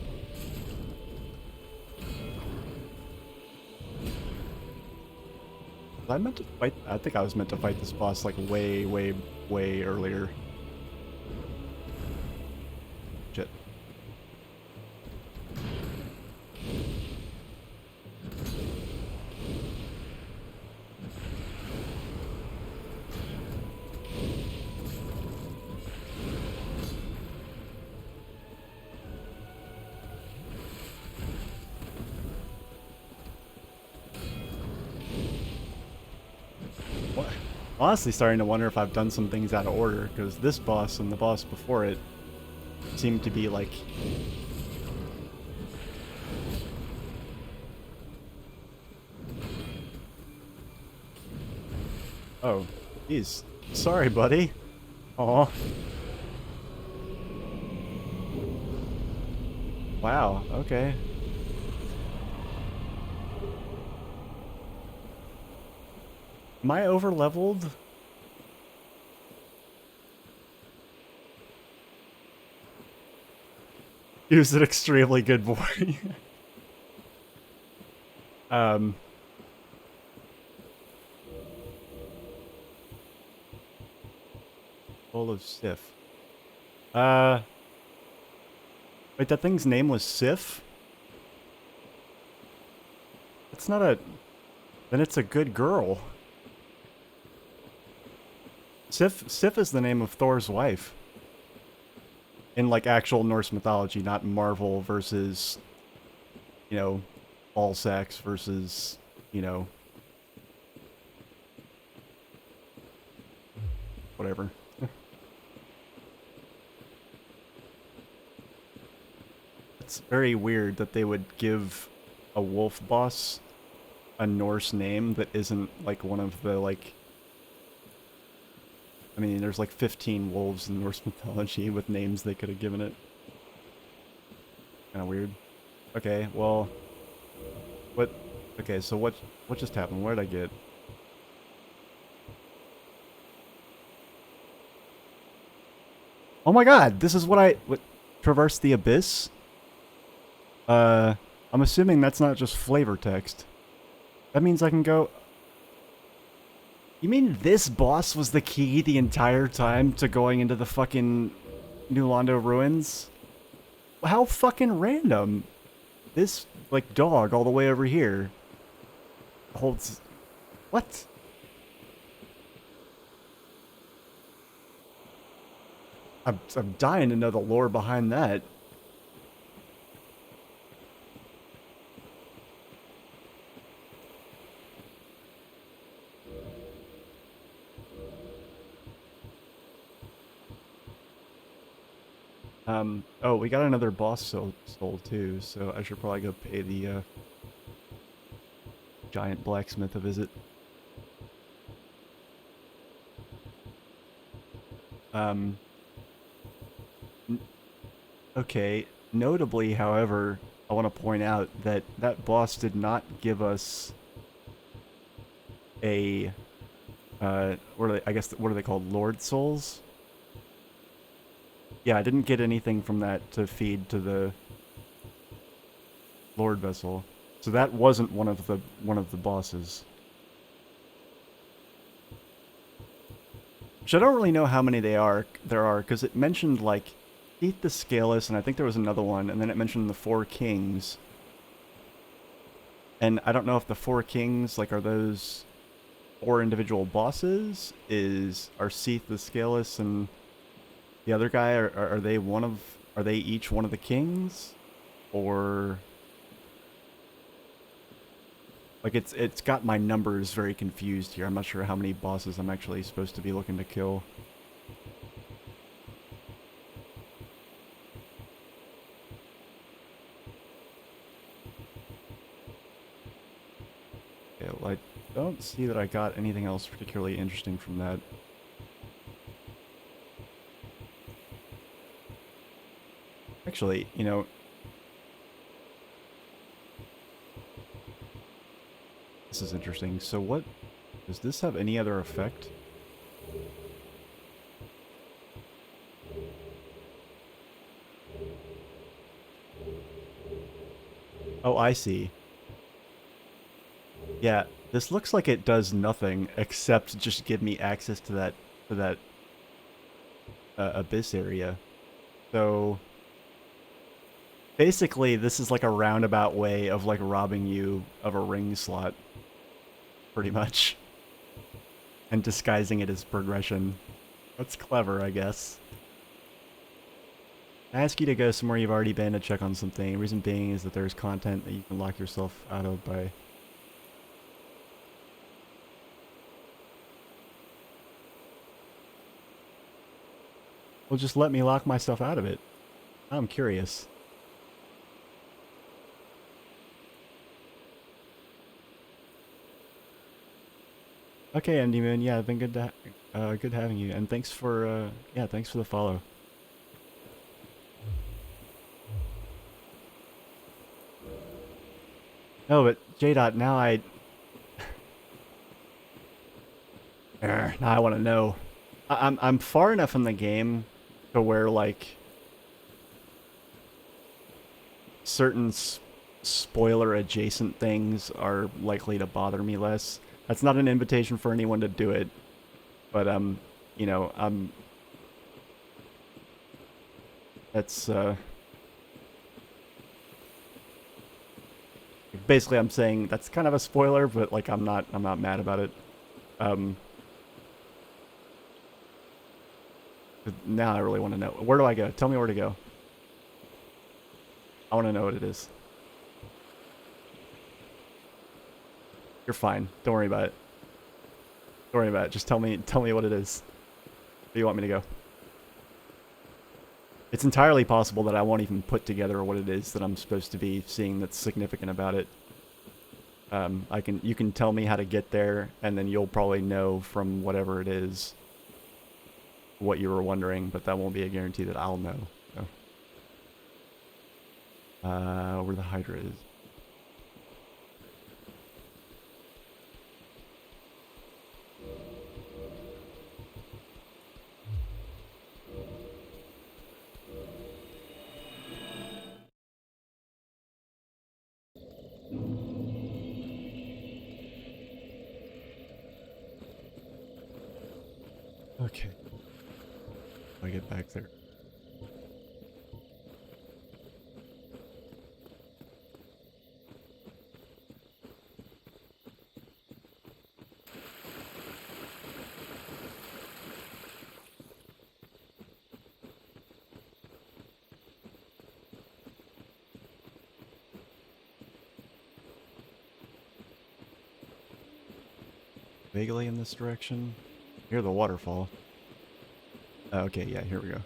Was I meant to fight? I think I was meant to fight this boss, like, way, way, way earlier. Shit. Honestly starting to wonder if I've done some things out of order, because this boss and the boss before it seem to be like... Oh, geez. Sorry, buddy. Aw. Wow, okay. Am I over-leveled? He was an extremely good boy. Full of Sif. Wait, that thing's name was Sif? It's not a... Then it's a good girl. Sif is the name of Thor's wife. In, like, actual Norse mythology, not Marvel versus, you know, Ballsacks versus, you know... whatever. It's very weird that they would give a wolf boss a Norse name that isn't, like, one of the, like... I mean, there's like 15 wolves in Norse mythology with names they could have given it. Kinda weird. Okay, well... What... Okay, so what just happened? What did I get? Oh my god! This is what I... What, traverse the abyss? I'm assuming that's not just flavor text. That means I can go... You mean this boss was the key the entire time to going into the fucking New Londo ruins? How fucking random. This, like, dog all the way over here holds... What? I'm dying to know the lore behind that. Oh, we got another boss soul too, so I should probably go pay the, giant blacksmith a visit. Okay, notably, however, I want to point out that that boss did not give us a, what are they, I guess, what are they called? Lord Souls? Yeah, I didn't get anything from that to feed to the Lord Vessel. So that wasn't one of the bosses. Which I don't really know how many there are, because it mentioned, like, Eat the Scaleless, and I think there was another one, and then it mentioned the Four Kings. And I don't know if the Four Kings, like, are those 4 individual bosses? Are Seath the Scaleless and the other guy, are they are they each one of the kings? Or... Like, it's got my numbers very confused here. I'm not sure how many bosses I'm actually supposed to be looking to kill. Okay, well, I don't see that I got anything else particularly interesting from that. Actually, you know... This is interesting. So what... Does this have any other effect? Oh, I see. Yeah, this looks like it does nothing except just give me access to that abyss area. So... Basically, this is like a roundabout way of, like, robbing you of a ring slot. Pretty much. And disguising it as progression. That's clever, I guess. I ask you to go somewhere you've already been to check on something. The reason being is that there's content that you can lock yourself out of by... Well, just let me lock myself out of it. I'm curious. Okay, Andy Man. Yeah, it's been good having you, and thanks for yeah, thanks for the follow. No, but J-Dot, now now I want to know. I'm far enough in the game to where like certain spoiler adjacent things are likely to bother me less. That's not an invitation for anyone to do it, but you know, that's basically I'm saying that's kind of a spoiler, but like I'm not mad about it. Now I really want to know. Where do I go? Tell me where to go. I want to know what it is. You're fine. Don't worry about it. Don't worry about it. Just tell me what it is. Where do you want me to go? It's entirely possible that I won't even put together what it is that I'm supposed to be seeing that's significant about it. You can tell me how to get there, and then you'll probably know from whatever it is what you were wondering, but that won't be a guarantee that I'll know. So. Where the Hydra is. Okay. I get back there. Vaguely in this direction. Near the waterfall. Okay, yeah, here we go.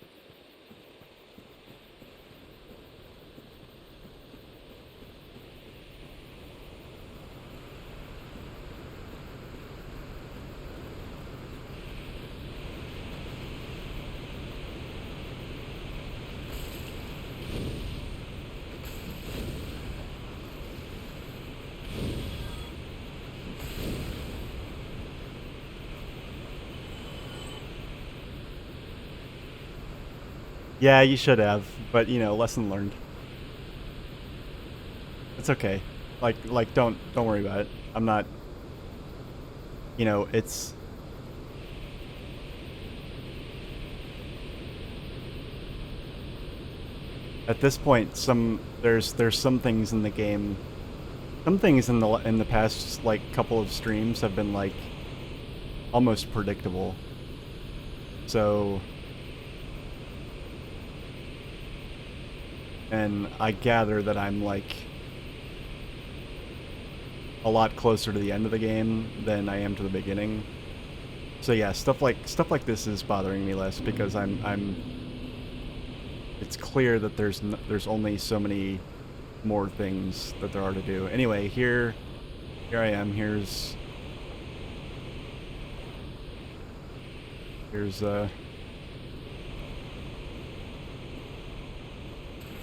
Yeah, you should have, but you know, lesson learned. It's okay. Like don't worry about it. I'm not, you know, it's at this point there's some things in the game. Some things in the past like couple of streams have been like almost predictable. So and I gather that I'm like a lot closer to the end of the game than I am to the beginning. So yeah, stuff like this is bothering me less because it's clear that there's only so many more things that there are to do. Anyway, here I am. Here's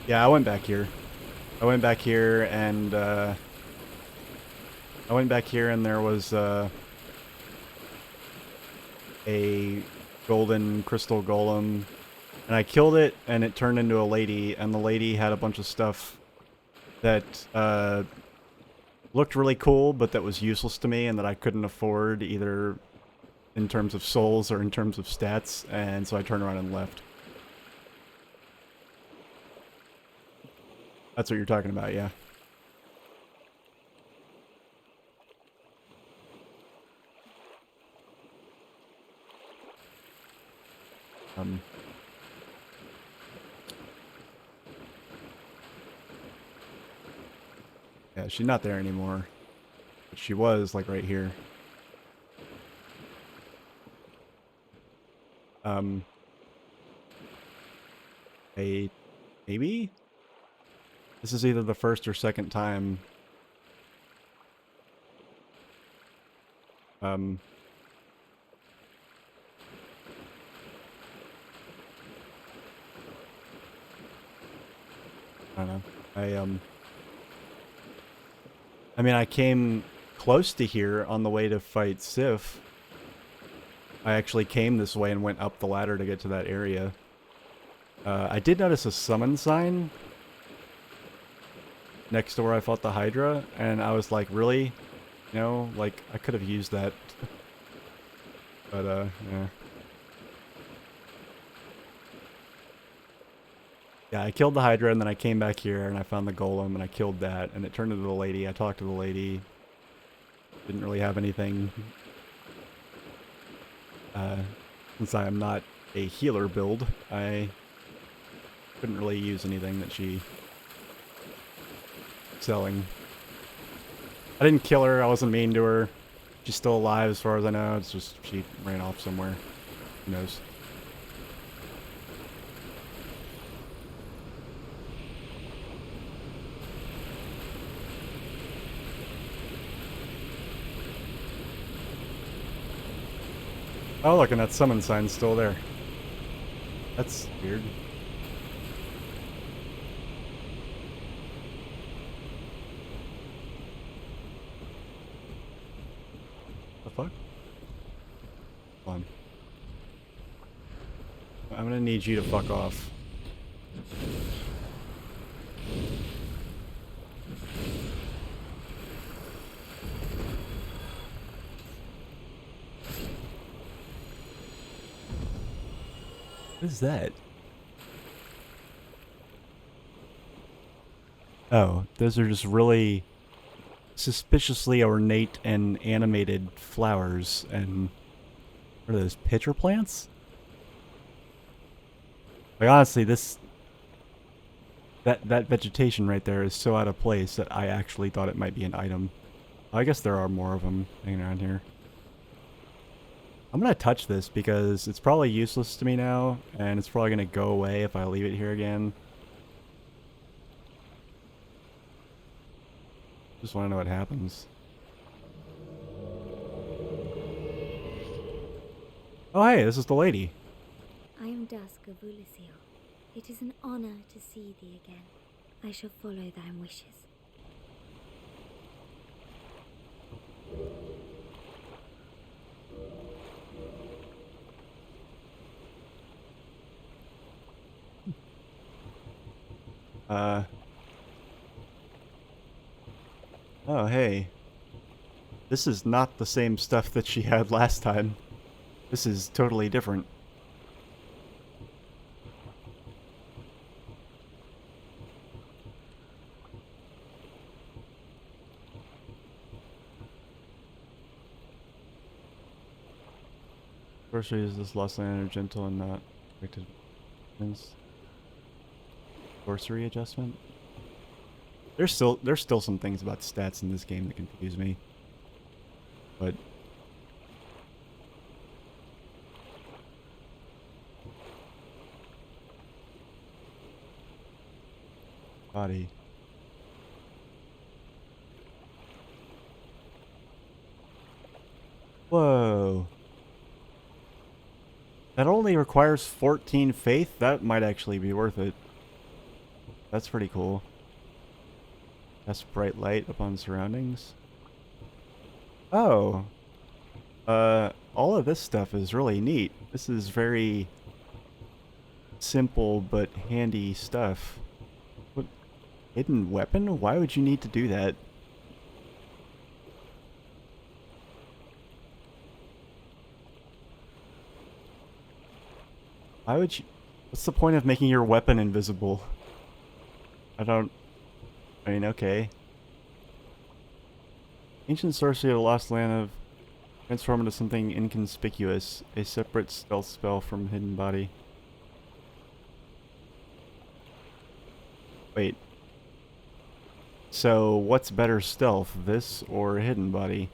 yeah, I went back here. I went back here and there was a golden crystal golem, and I killed it, and it turned into a lady, and the lady had a bunch of stuff that looked really cool, but that was useless to me, and that I couldn't afford either in terms of souls or in terms of stats, and so I turned around and left. That's what you're talking about, yeah. Yeah, she's not there anymore. But she was, like, right here. Maybe? This is either the first or second time. I don't know. I mean, I came close to here on the way to fight Sif. I actually came this way and went up the ladder to get to that area. I did notice a summon sign next to where I fought the Hydra, and I was like, really? You know, like, I could have used that. But, yeah. Yeah, I killed the Hydra, and then I came back here, and I found the Golem, and I killed that, and it turned into the lady. I talked to the lady. Didn't really have anything. Since I am not a healer build, I couldn't really use anything that she selling. I didn't kill her. I wasn't mean to her. She's still alive as far as I know. It's just she ran off somewhere. Who knows? Oh, look, and that summon sign's still there. That's weird. The fuck? Hold on. I'm gonna need you to fuck off. What is that? Oh, those are just really suspiciously ornate and animated flowers. And what are those, pitcher plants? Like, honestly, that vegetation right there is so out of place that I actually thought it might be an item. I guess there are more of them hanging around here. I'm gonna touch this because it's probably useless to me now, and it's probably gonna go away if I leave it here again. Just want to know what happens. Oh hey, this is the lady. I am Dusk of Ulisil. It is an honor to see thee again. I shall follow thy wishes. Oh hey. This is not the same stuff that she had last time. This is totally different. Sorcery is this lost land are gentle and not affected. Sorcery adjustment? There's still some things about stats in this game that confuse me. But body. Whoa. That only requires 14 faith? That might actually be worth it. That's pretty cool. Cast bright light upon surroundings. Oh. All of this stuff is really neat. This is very simple but handy stuff. What? Hidden weapon? Why would you need to do that? Why would you... What's the point of making your weapon invisible? I mean, okay. Ancient sorcery of the lost land of transform into something inconspicuous. A separate stealth spell from hidden body. Wait. So, what's better stealth? This or hidden body?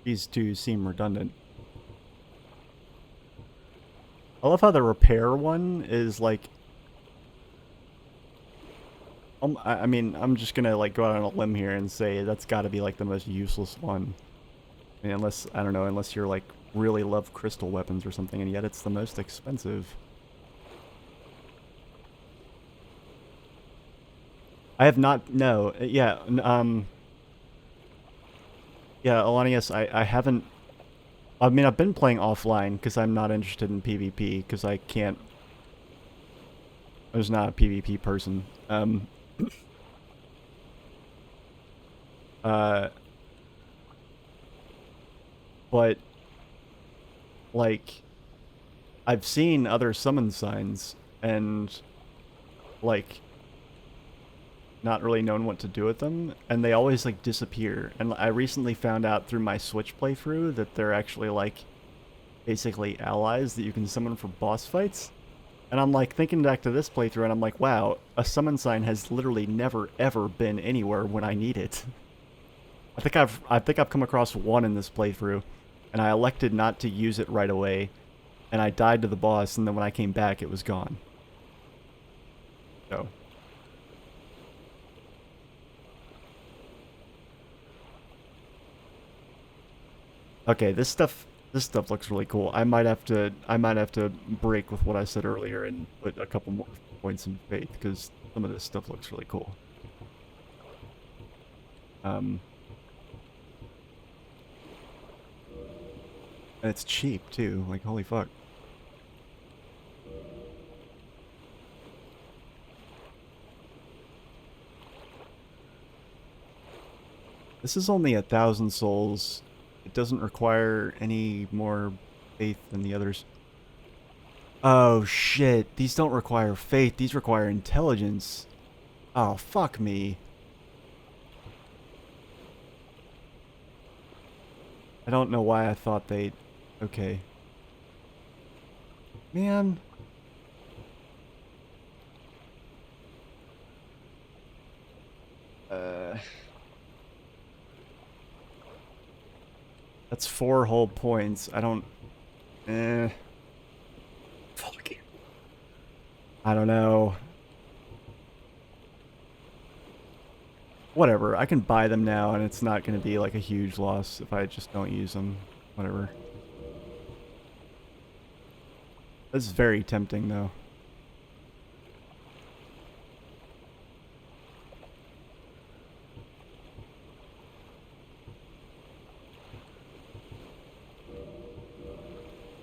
These two seem redundant. I love how the repair one is like... I mean, I'm just gonna like go out on a limb here and say that's gotta be like the most useless one. I mean, unless, I don't know, unless you're like really love crystal weapons or something, and yet it's the most expensive. I have not, no, yeah, yeah, Alanius, I haven't, I mean, I've been playing offline because I'm not interested in PvP because I can't, I was not a PvP person. But, like, I've seen other summon signs and, like, not really known what to do with them, and they always, like, disappear. And I recently found out through my Switch playthrough that they're actually, like, basically allies that you can summon for boss fights. And I'm, like, thinking back to this playthrough, and I'm like, wow, a summon sign has literally never, ever been anywhere when I need it. I think I've come across one in this playthrough, and I elected not to use it right away, and I died to the boss, and then when I came back, it was gone. So. Okay, this stuff looks really cool. I might have to break with what I said earlier and put a couple more points in faith, because some of this stuff looks really cool. And it's cheap too, like holy fuck. This is only 1,000 souls. It doesn't require any more faith than the others. Oh shit, these don't require faith, these require intelligence. Oh, fuck me. I don't know why I thought they'd... Okay. Man. That's 4 whole points. I don't... Fuck. I don't know. Whatever, I can buy them now and it's not going to be like a huge loss if I just don't use them. Whatever. This is very tempting though.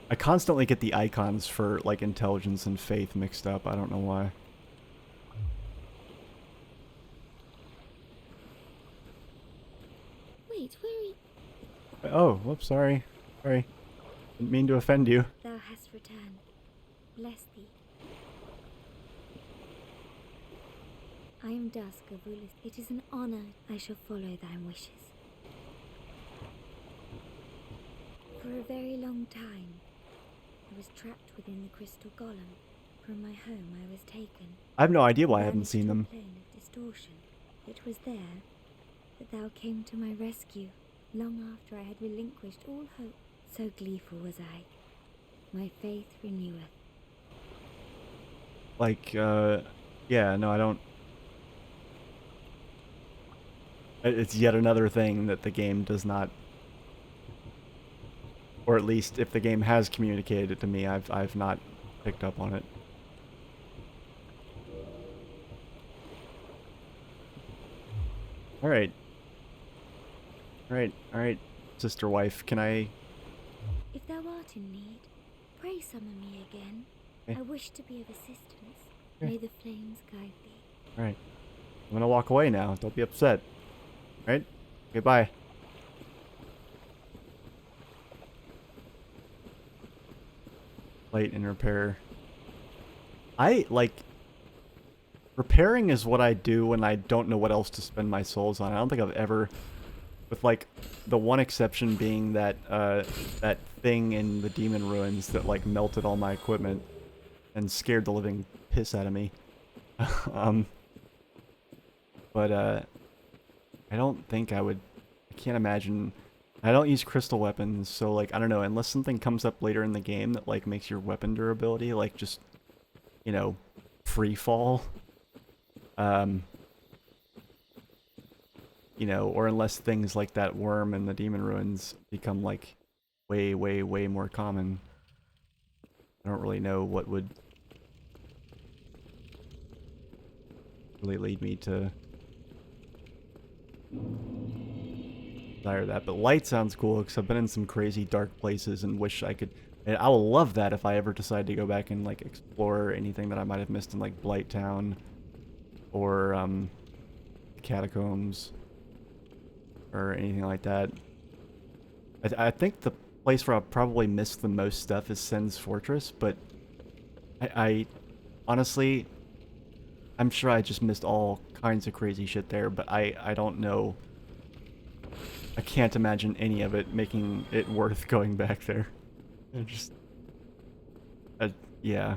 I constantly get the icons for like intelligence and faith mixed up. I don't know why. Wait, where are you? Oh, whoops, sorry. Sorry. Didn't mean to offend you. Thou hast returned. Bless thee. I am Dusk of Ulyss. It is an honor. I shall follow thy wishes. For a very long time, I was trapped within the crystal golem. From my home I was taken. I have no idea why I haven't banished seen to a them. plane of distortion. It was there that thou came to my rescue, long after I had relinquished all hope. So gleeful was I. My faith reneweth. Like, yeah, no, I don't... It's yet another thing that the game does not... Or at least, if the game has communicated it to me, I've not picked up on it. Alright. Alright, sister wife, can I... If thou art in need, pray summon me again. Okay. I wish to be of assistance. Okay. May the flames guide thee. Alright. I'm gonna walk away now, don't be upset. Alright? Okay, bye. Plate and repair. Repairing is what I do when I don't know what else to spend my souls on. I don't think I've ever, with like, the one exception being that, that thing in the Demon Ruins that like melted all my equipment and scared the living piss out of me. But I don't think I would, I can't imagine I don't use crystal weapons, so like I don't know, unless something comes up later in the game that like makes your weapon durability like just, you know, free fall. Um, you know, or unless things like that worm in the demon ruins become like way, way, way more common. I don't really know what would really lead me to desire that. But light sounds cool because I've been in some crazy dark places and wish I could. And I will love that if I ever decide to go back and like explore anything that I might have missed in like Blight Town or catacombs or anything like that. I think the place where I'll probably miss the most stuff is Sen's Fortress, but I honestly, I'm sure I just missed all kinds of crazy shit there, but I don't know. I can't imagine any of it making it worth going back there. I just, yeah.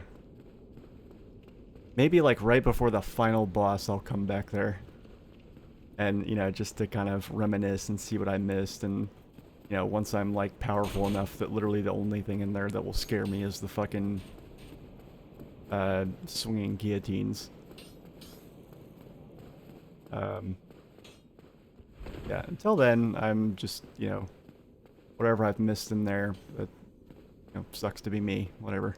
Maybe like right before the final boss, I'll come back there. And, you know, just to kind of reminisce and see what I missed. And, you know, once I'm like powerful enough that literally the only thing in there that will scare me is the fucking swinging guillotines. Yeah, until then, I'm just, you know, whatever I've missed in there, that, you know, sucks to be me, whatever.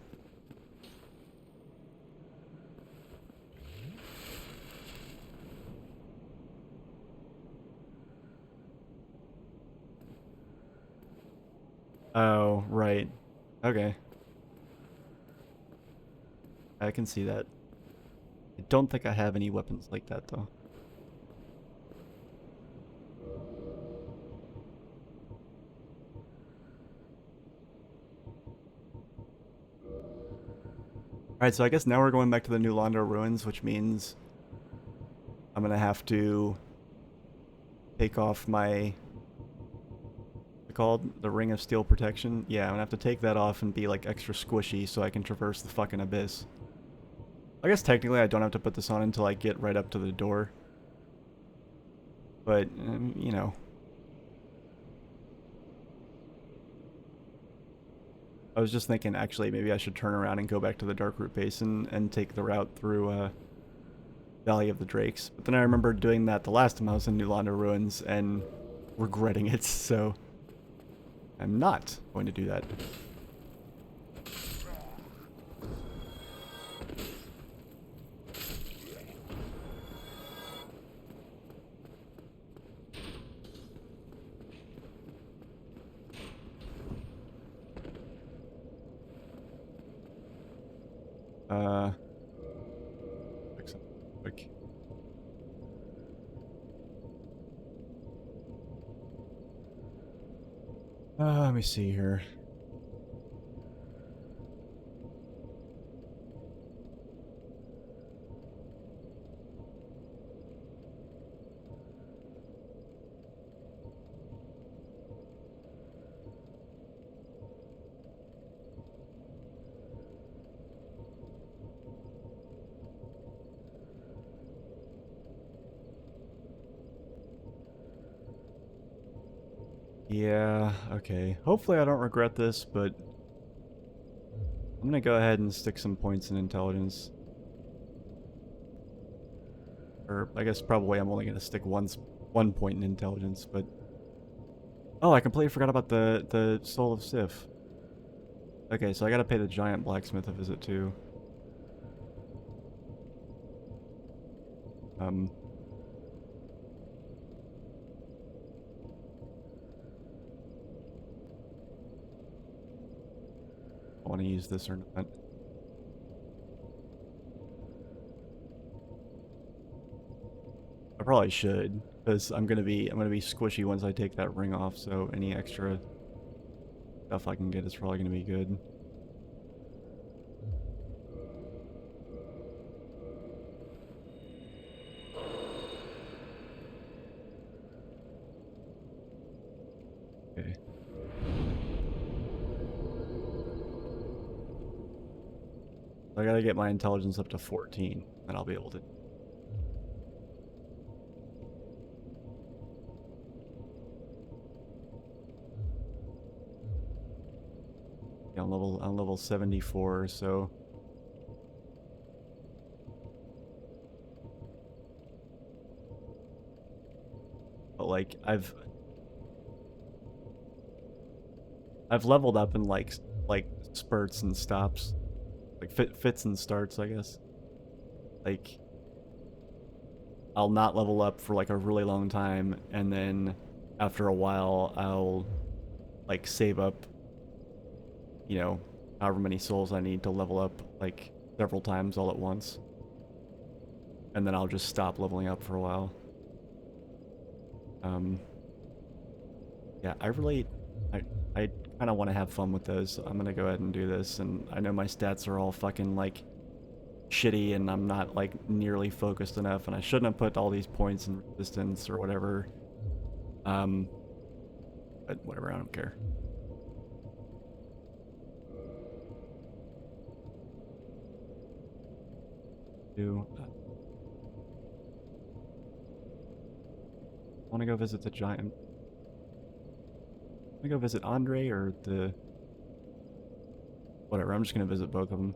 Oh, right. Okay. I can see that. I don't think I have any weapons like that, though. Alright, so I guess now we're going back to the New Londo ruins, which means I'm gonna have to take off my... what's it called? The Ring of Steel Protection? Yeah, I'm gonna have to take that off and be like extra squishy so I can traverse the fucking abyss. I guess technically I don't have to put this on until I get right up to the door. But, you know. I was just thinking, actually, maybe I should turn around and go back to the Darkroot Basin and take the route through, Valley of the Drakes. But then I remember doing that the last time I was in New Londo Ruins and regretting it, so I'm not going to do that. Fix it quick. Let me see here. Yeah, okay. Hopefully I don't regret this, but I'm gonna go ahead and stick some points in intelligence. Or I guess probably I'm only gonna stick one point in intelligence, but oh, I completely forgot about the Soul of Sif. Okay, so I gotta pay the giant blacksmith a visit too. I want to use this or not. I probably should, because I'm gonna be squishy once I take that ring off, so any extra stuff I can get is probably gonna be good. Okay. I gotta get my intelligence up to 14, and I'll be able to. Yeah, on level 74, so but like I've leveled up in like spurts and stops, like fits and starts, I guess. Like I'll not level up for like a really long time, and then after a while I'll like save up, you know, however many souls I need to level up like several times all at once. And then I'll just stop leveling up for a while. Yeah, I kind of want to have fun with those. So I'm gonna go ahead and do this, and I know my stats are all fucking like shitty, and I'm not like nearly focused enough, and I shouldn't have put all these points in resistance or whatever. But whatever, I don't care. Want to go visit the giant? Want to go visit Andre or the? Whatever. I'm just gonna visit both of them.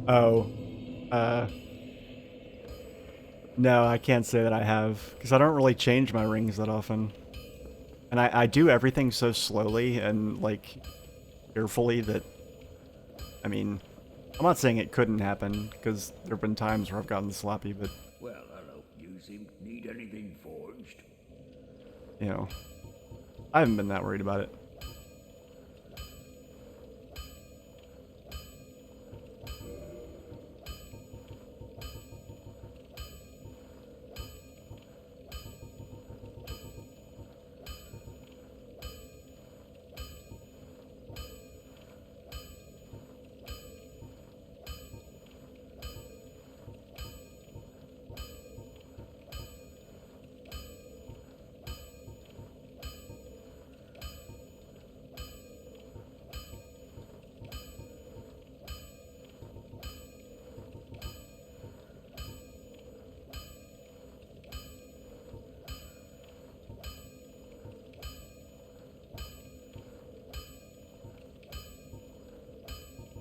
Oh. No, I can't say that I have, because I don't really change my rings that often. And I do everything so slowly and, like, carefully that, I mean, I'm not saying it couldn't happen, because there have been times where I've gotten sloppy, but, Well, hello. You seem to need anything forged? you know, I haven't been that worried about it.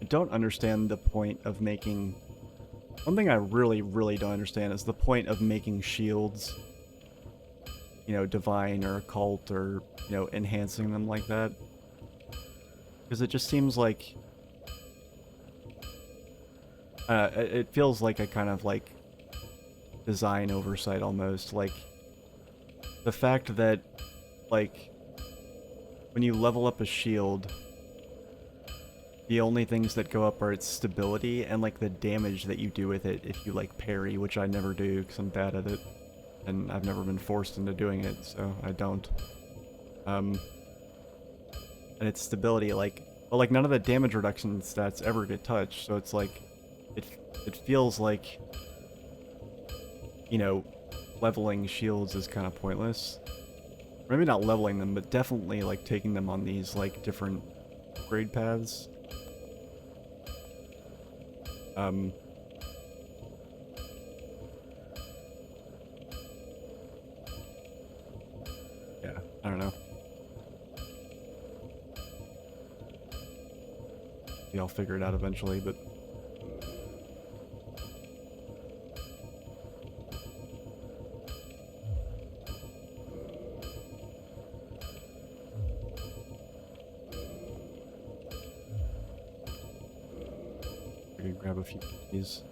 I don't understand the point of making... One thing I really, really don't understand is the point of making shields, you know, divine or occult or, you know, enhancing them like that. Because it just seems like... it feels like a kind of, like, design oversight almost. Like, the fact that, like, when you level up a shield, the only things that go up are its stability and, like, the damage that you do with it if you, like, parry, which I never do because I'm bad at it. And I've never been forced into doing it, so I don't. And its stability, like... Well, like, none of the damage reduction stats ever get touched, so it's like... It feels like... You know, leveling shields is kind of pointless. Maybe not leveling them, but definitely, like, taking them on these, like, different upgrade paths. Yeah, I don't know. Maybe I'll figure it out eventually, but... I can grab a few keys.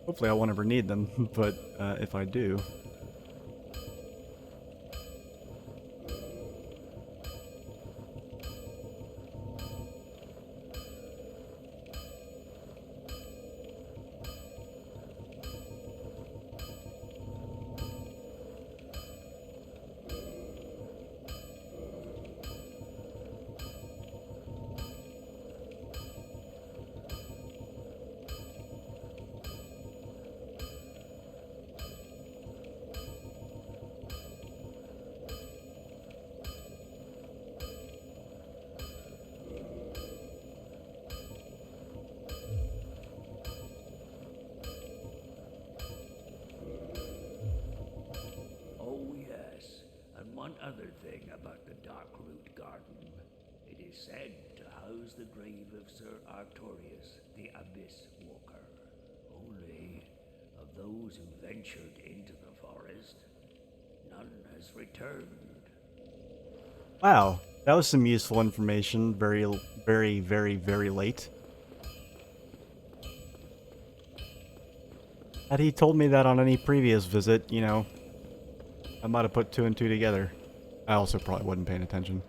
Hopefully I won't ever need them, but if I do... another thing about the Darkroot Garden. It is said to house the grave of Sir Artorius, the Abyss Walker. Only, of those who ventured into the forest, none has returned. Wow, that was some useful information. Very, very, very, very late. Had he told me that on any previous visit, you know, I might have put 2 and 2 together. I also probably wasn't paying attention.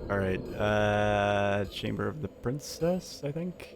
Alright, Chamber of the Princess, I think?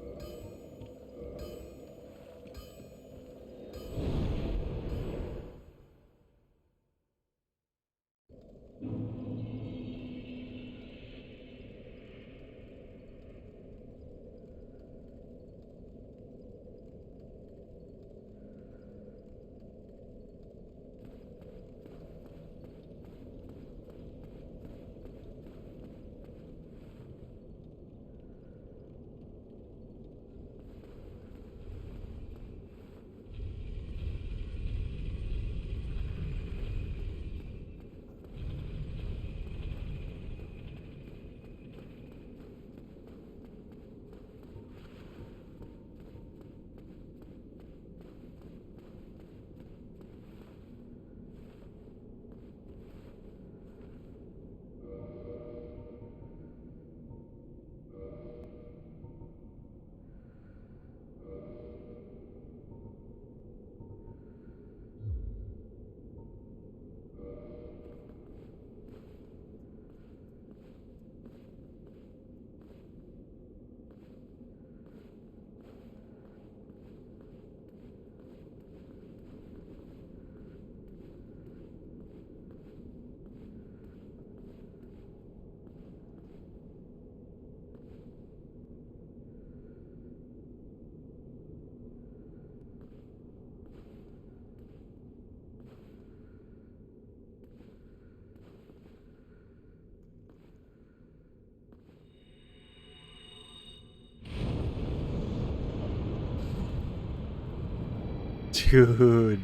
Dude.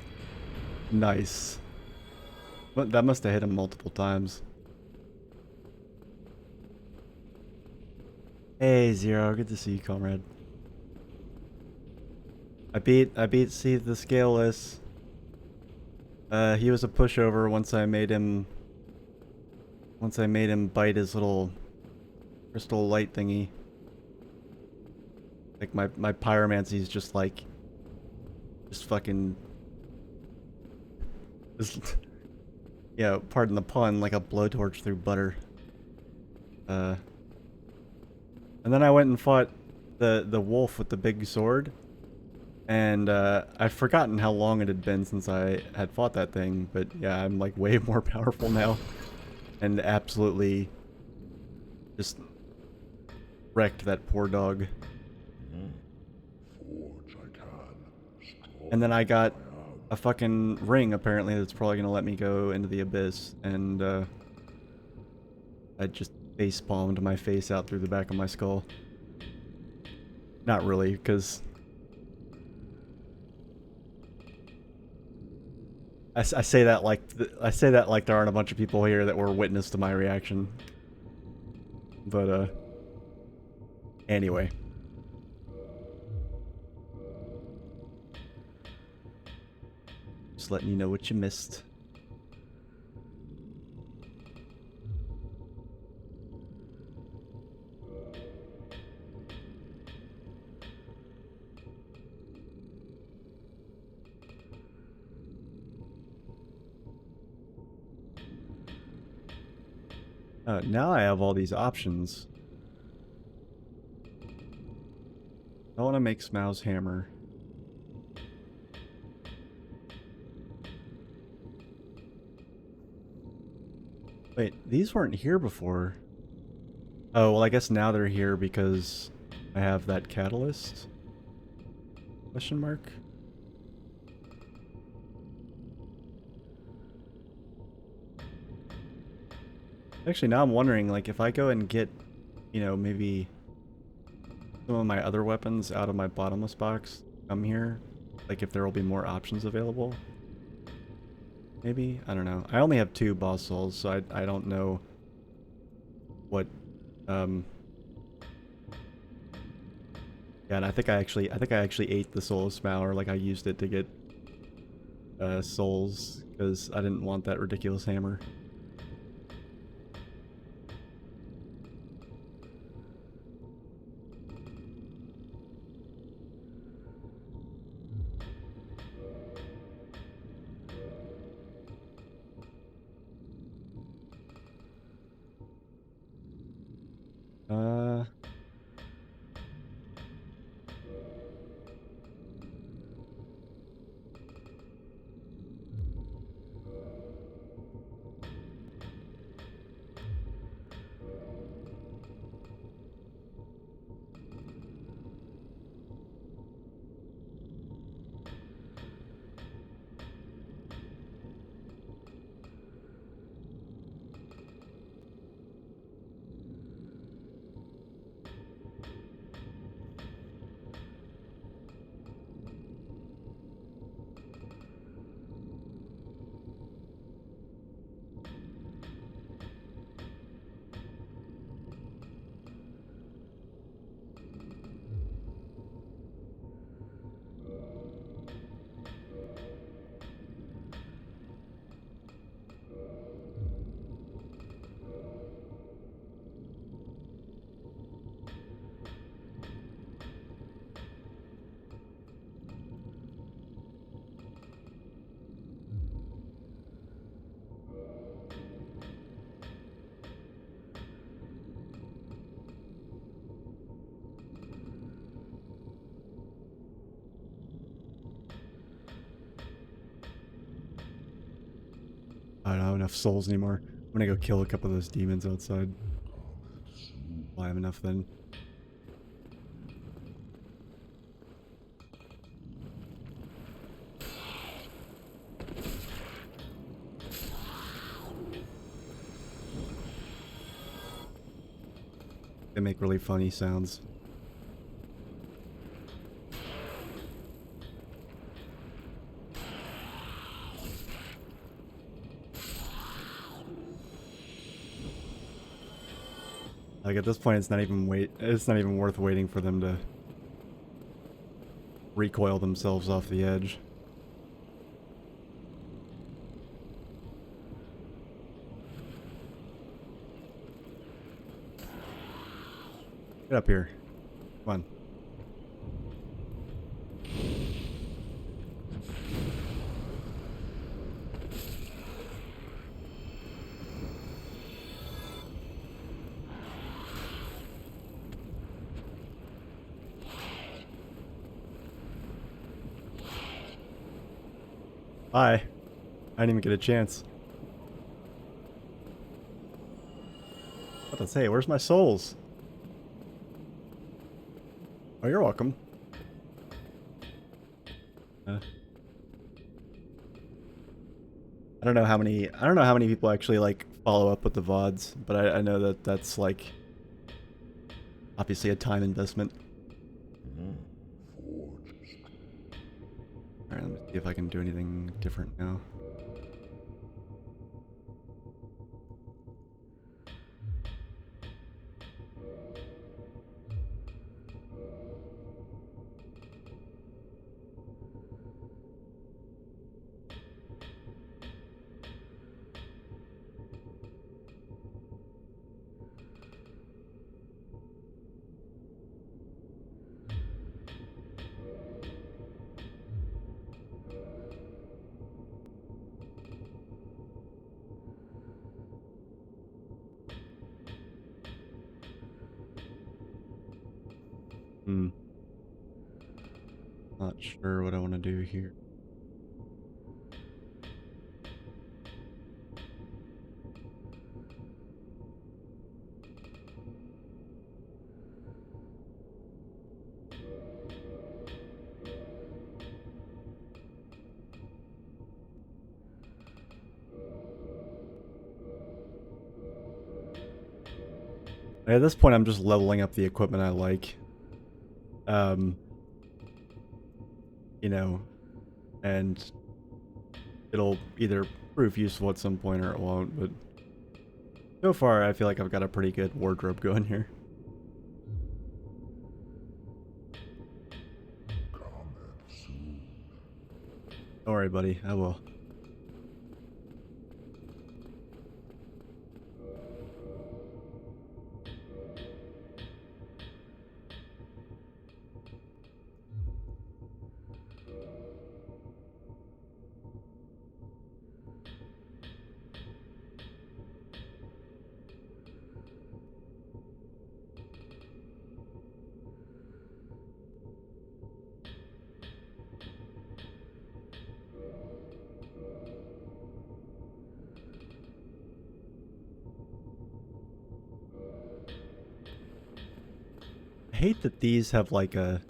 Nice. But that must have hit him multiple times. Hey, Zero. Good to see you, comrade. I beat see the Scaleless. He was a pushover once I made him bite his little crystal light thingy. Like my pyromancy's just like just fucking just yeah, pardon the pun, like a blowtorch through butter. And then I went and fought the wolf with the big sword. And I've forgotten how long it had been since I had fought that thing, but yeah, I'm like way more powerful now. And absolutely just wrecked that poor dog. Forge I can, strong And then I got I am. a fucking ring apparently that's probably gonna let me go into the abyss, and I just face palmed my face out through the back of my skull. Not really, because I say that like there aren't a bunch of people here that were witness to my reaction. But anyway. Just letting you know what you missed. Now I have all these options. I want to make Smau's hammer. Wait, these weren't here before. Oh, well I guess now they're here because I have that catalyst? Question mark? Actually, now I'm wondering, like, if I go and get, you know, maybe some of my other weapons out of my bottomless box come here, like if there will be more options available. Maybe? I don't know. I only have 2 boss souls, so I don't know what, yeah, and I think I actually ate the soul of Smal, or like I used it to get souls, because I didn't want that ridiculous hammer. Uh, I don't have enough souls anymore. I'm gonna go kill a couple of those demons outside. Well, I have enough then. They make really funny sounds. Like at this point, it's not even worth waiting for them to recoil themselves off the edge. Get up here. Come on. Bye. I didn't even get a chance. What to say? Where's my souls? Oh, you're welcome. I don't know how many people actually like follow up with the VODs, but I know that that's like obviously a time investment. Alright, let me see if I can do anything different now. Not sure what I want to do here. At this point, I'm just leveling up the equipment I like. You know, and it'll either prove useful at some point or it won't, but so far I feel like I've got a pretty good wardrobe going here. Comment soon. Don't worry, buddy, I will. I hate that these have like a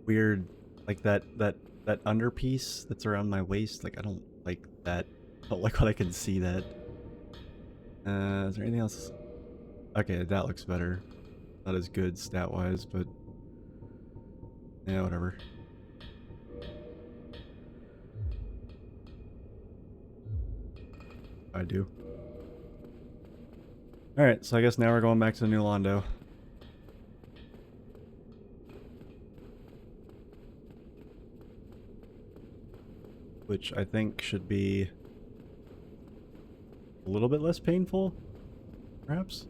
weird, like that underpiece that's around my waist. Like I don't like that. I don't like when I can see that. Is there anything else? Okay, that looks better. Not as good stat-wise, but yeah, whatever. I do. Alright, so I guess now we're going back to New Londo. Which I think should be a little bit less painful, perhaps?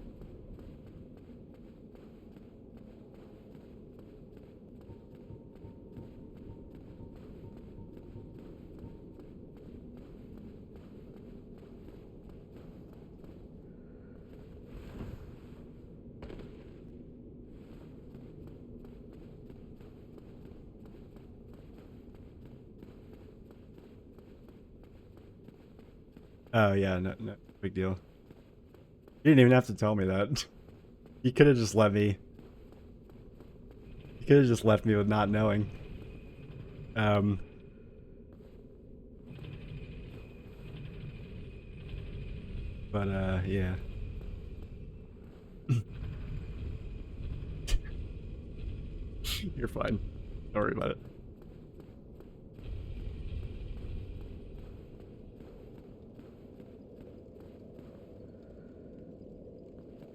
Oh yeah, no, big deal. You didn't even have to tell me that. You could have just let me. You could have just left me with not knowing. But yeah. You're fine. Don't worry about it.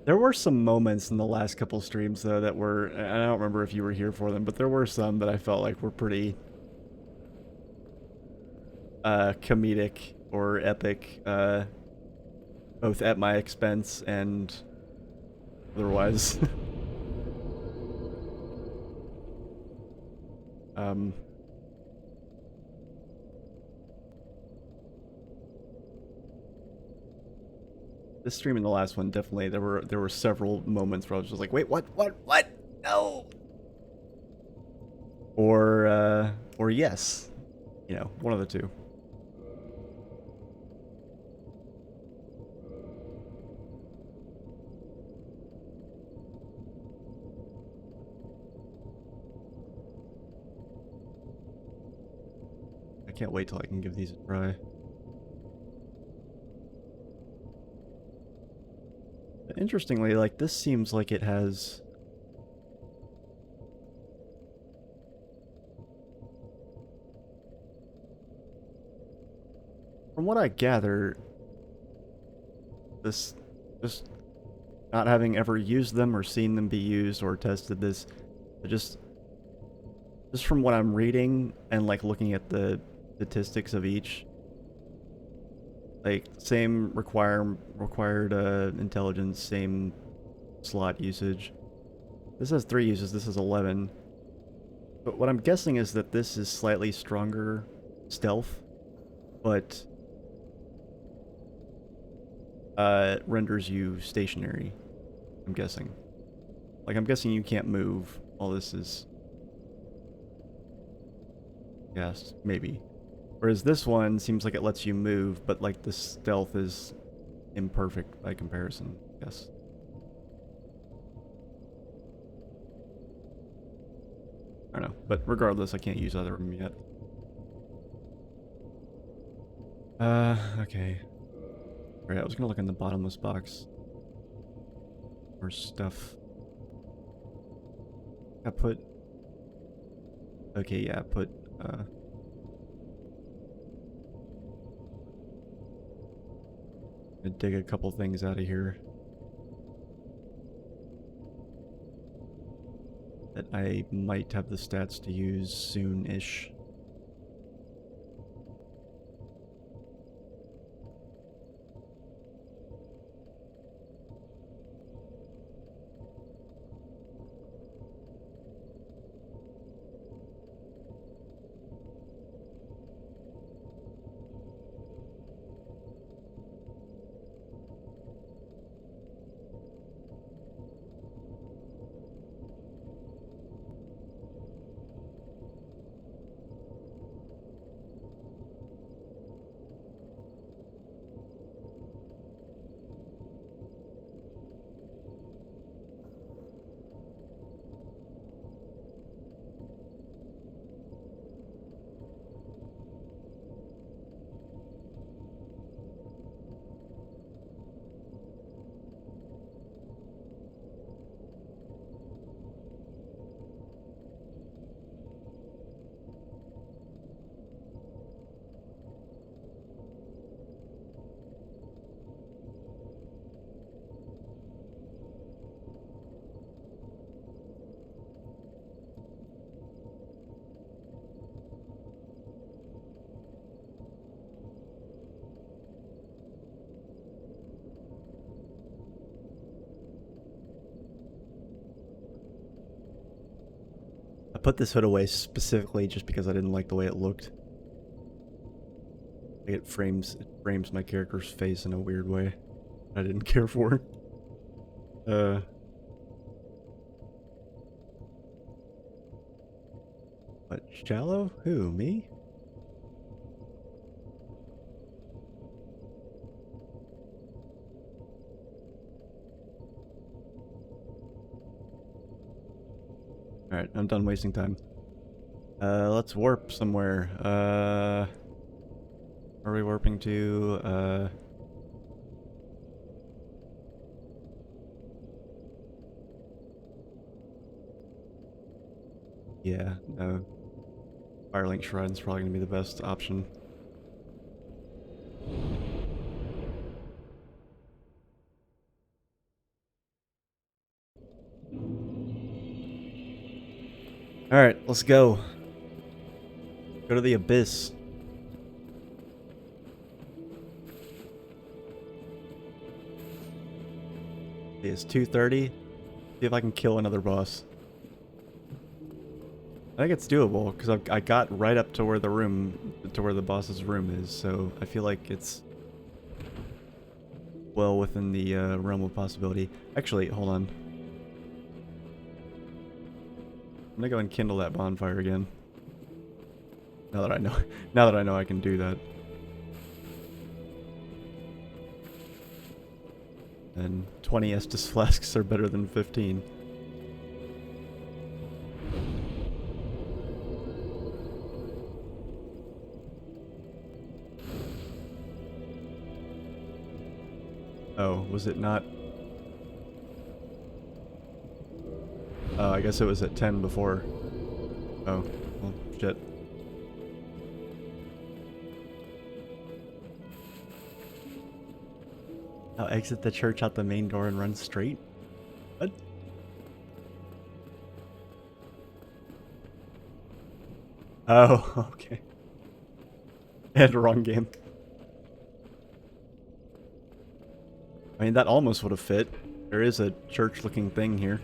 There were some moments in the last couple streams, though, that were... I don't remember if you were here for them, but there were some that I felt like were pretty... comedic or epic, both at my expense and otherwise. This stream and the last one, definitely, there were several moments where I was just like, wait, what, no! Or yes. You know, one of the two. I can't wait till I can give these a try. Interestingly, like, this seems like it has... From what I gather, this... just not having ever used them or seen them be used or tested this, just from what I'm reading and, like, looking at the statistics of each, like, same required intelligence, same slot usage. This has 3 uses, this has 11. But what I'm guessing is that this is slightly stronger stealth, but renders you stationary, I'm guessing. Like, I'm guessing you can't move. All this is... Yes, maybe. Whereas this one seems like it lets you move, but like the stealth is imperfect by comparison, I guess. I don't know, but regardless, I can't use either of them yet. Okay. Alright, I was gonna look in the bottomless box. Or stuff. I put... Okay, yeah, I put, I dig a couple things out of here that I might have the stats to use soon-ish. I put this hood away specifically just because I didn't like the way it looked. Like it frames my character's face in a weird way I didn't care for. What, shallow? Who, me? Alright, I'm done wasting time. Let's warp somewhere. Where are we warping to? Yeah, no. Firelink Shrine's probably gonna be the best option. Alright, let's go. Go to the abyss. It's 2:30. See if I can kill another boss. I think it's doable because I got right up to where the boss's room is, so I feel like it's well within the realm of possibility. Actually, hold on. I'm gonna go and kindle that bonfire again. Now that I know I can do that. And 20 Estus flasks are better than 15. Oh, was it not? Oh, I guess it was at 10 before. Oh, well, shit. Now exit the church out the main door and run straight? What? Oh, okay. I had the wrong game. I mean, that almost would have fit. There is a church-looking thing here.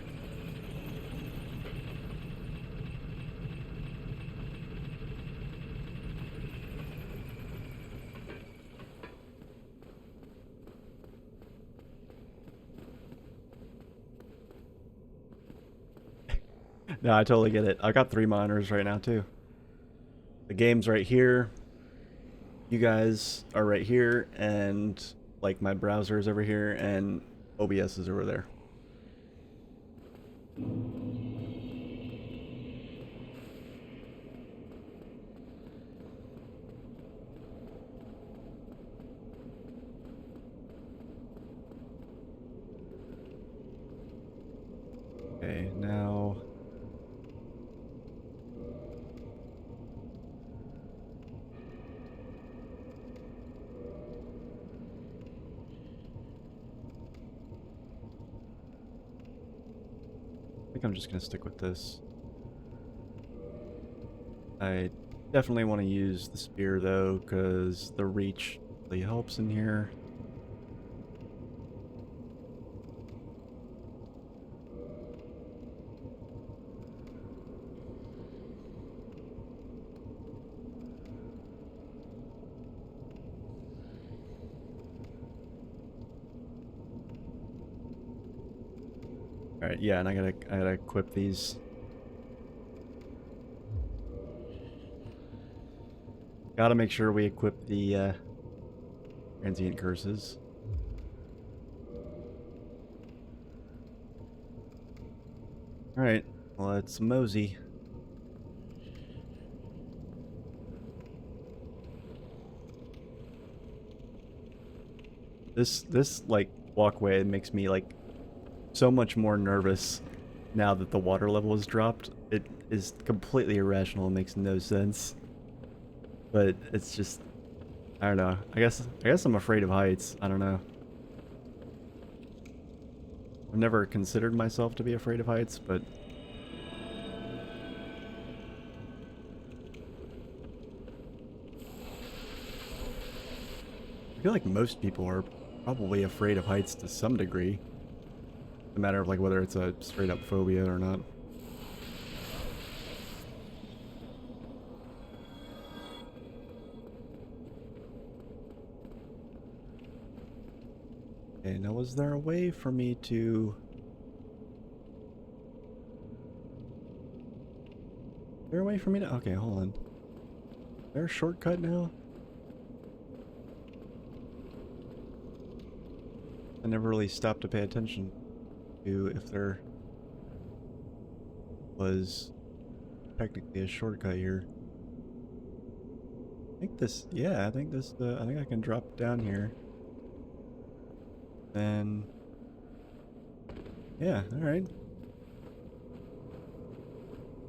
No, I totally get it. I got 3 monitors right now, too. The game's right here. You guys are right here, and, like, my browser is over here, and OBS is over there. Okay, now... think I'm just gonna stick with this. I definitely want to use the spear though, because the reach really helps in here. Alright, yeah, and I gotta equip these. Gotta make sure we equip the transient curses. Alright, let's mosey. This like walkway makes me like so much more nervous now that the water level has dropped. It is completely irrational, it makes no sense. But it's just, I don't know. I guess I'm afraid of heights. I don't know. I've never considered myself to be afraid of heights, but I feel like most people are probably afraid of heights to some degree. It's a matter of like whether it's a straight up phobia or not. Okay, now was there a way for me to... Is there a way for me to... Okay, hold on. Is there a shortcut now? I never really stopped to pay attention to if there was technically a shortcut here. I think this... Yeah, I think this... I think I can drop down here. Then... Yeah, alright.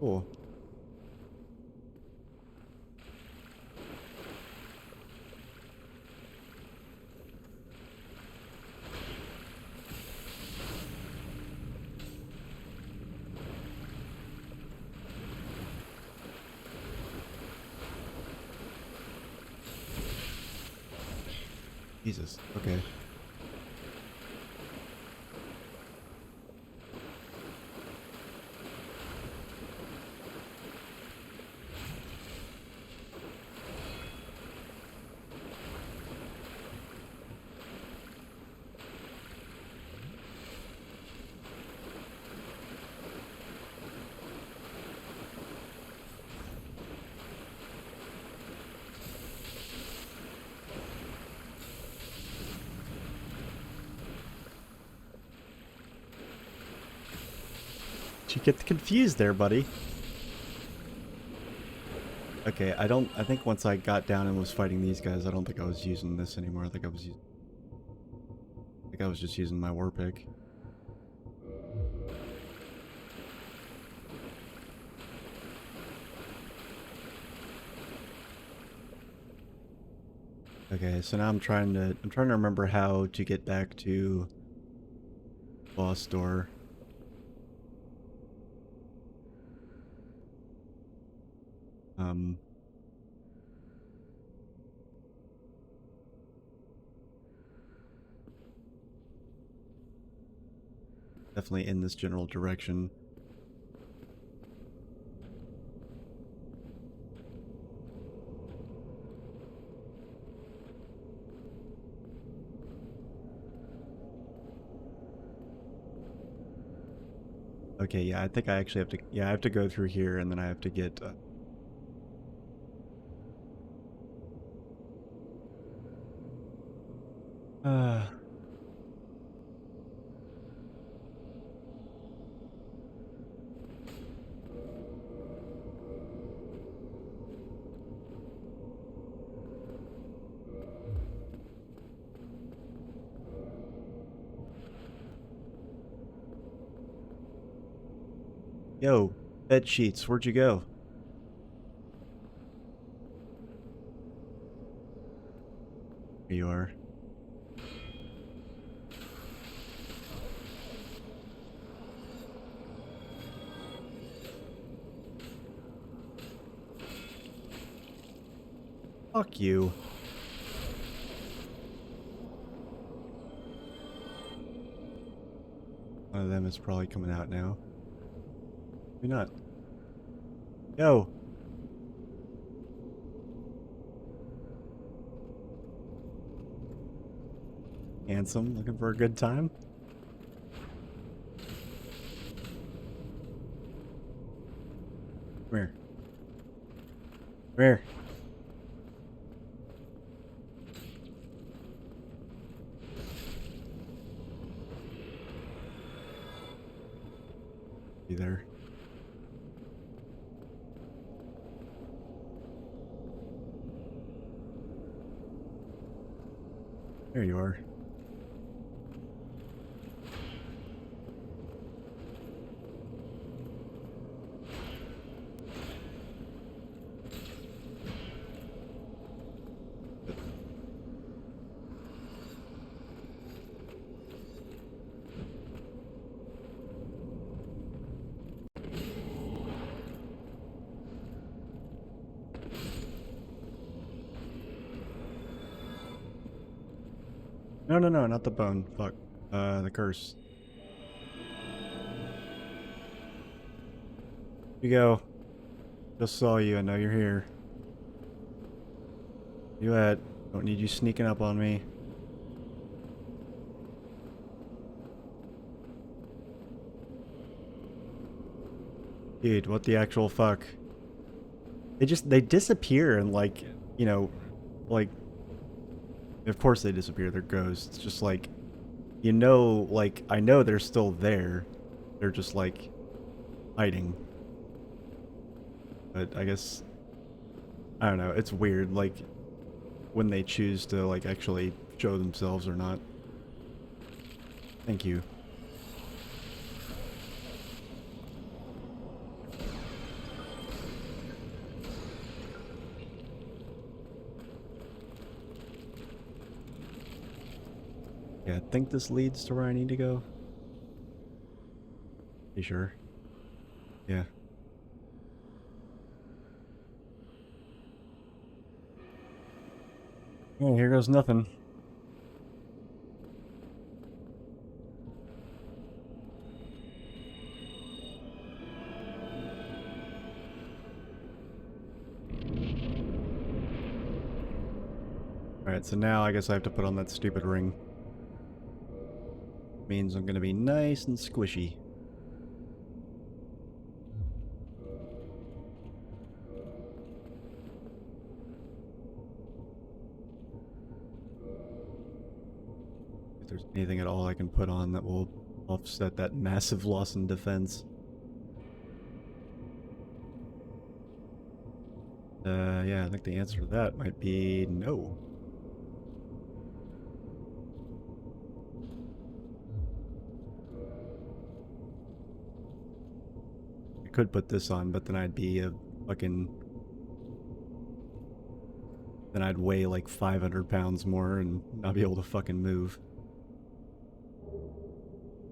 Cool. Jesus, okay. You get confused there, buddy. Okay, I think once I got down and was fighting these guys, I don't think I was using this anymore. I think I was just using my war pick. Okay, so now I'm trying to remember how to get back to boss door. Definitely in this general direction. Okay, yeah, I think I actually have to, yeah, I have to go through here and then I have to get, Yo, bed sheets, where'd you go? Here you are. Fuck you. One of them is probably coming out now. Maybe not. Yo! Handsome, looking for a good time? Come here. Come here. Be there. There you are. No, no, no, not the bone. Fuck. The curse. Here you go. Just saw you. I know you're here. You at? Don't need you sneaking up on me. Dude, what the actual fuck? They disappear and like, you know, like, of course they disappear, they're ghosts. Just like, you know, like, I know they're still there. They're just like, hiding. But I guess, I don't know, it's weird, like, when they choose to, like, actually show themselves or not. Thank you. Yeah, I think this leads to where I need to go. You sure? Yeah. Oh, here goes nothing. Alright, so now I guess I have to put on that stupid ring. Means I'm gonna be nice and squishy. If there's anything at all I can put on that will offset that massive loss in defense. Yeah, I think the answer to that might be no. I could put this on, but then I'd be a fucking... Then I'd weigh like 500 pounds more and not be able to fucking move.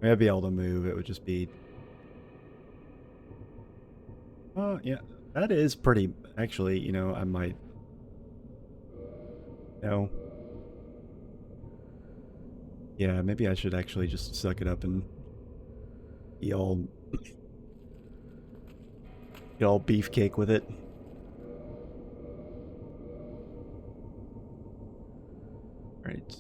I mean, I'd be able to move, it would just be... Yeah, that is pretty... Actually, you know, I might... No. Yeah, maybe I should actually just suck it up and be all beefcake with it. Right.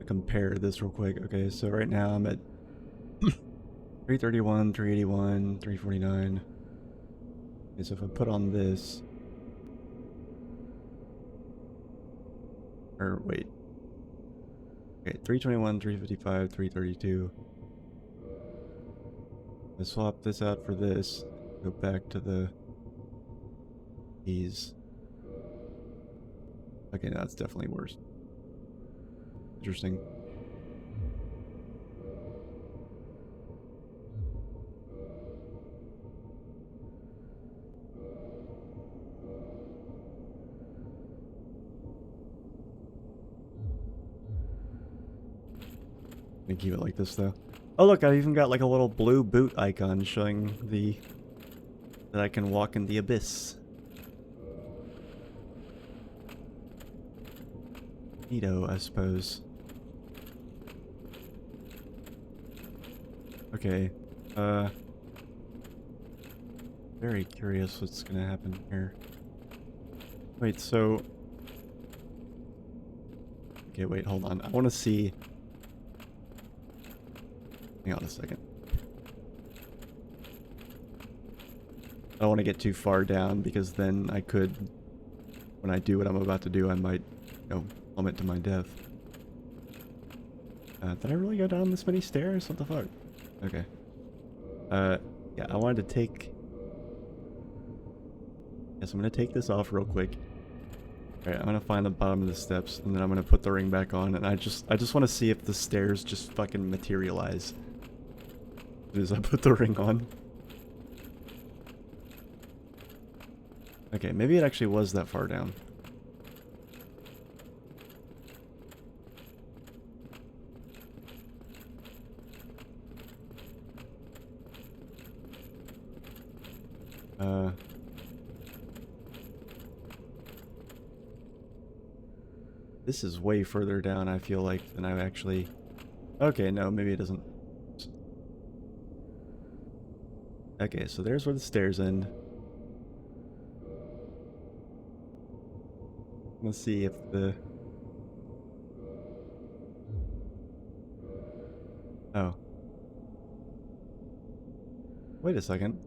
Compare this real quick. Okay, so right now I'm at 331, 381, 349. Okay, so if I put on this... Or, wait. Okay, 321, 355, 332. I swap this out for this. Go back to the... These. Okay, no, that's definitely worse. Interesting. Gonna keep it like this though. Oh look, I even got like a little blue boot icon showing the that I can walk in the abyss. Neato, I suppose. Okay. Very curious what's gonna happen here. Wait, so... Okay, wait, hold on. I want to see... Hang on a second. I don't want to get too far down because then I could... When I do what I'm about to do, I might, you know, plummet to my death. Did I really go down this many stairs? What the fuck? Okay. Yeah, I wanted to take... Yes, I'm gonna take this off real quick. Alright, I'm gonna find the bottom of the steps, and then I'm gonna put the ring back on, and I just want to see if the stairs just fucking materialize. As soon as I put the ring on. Okay, maybe it actually was that far down. This is way further down, I feel like, than I actually... Okay, no, maybe it doesn't. Okay, so there's where the stairs end. Let's see if the... Oh. Wait a second.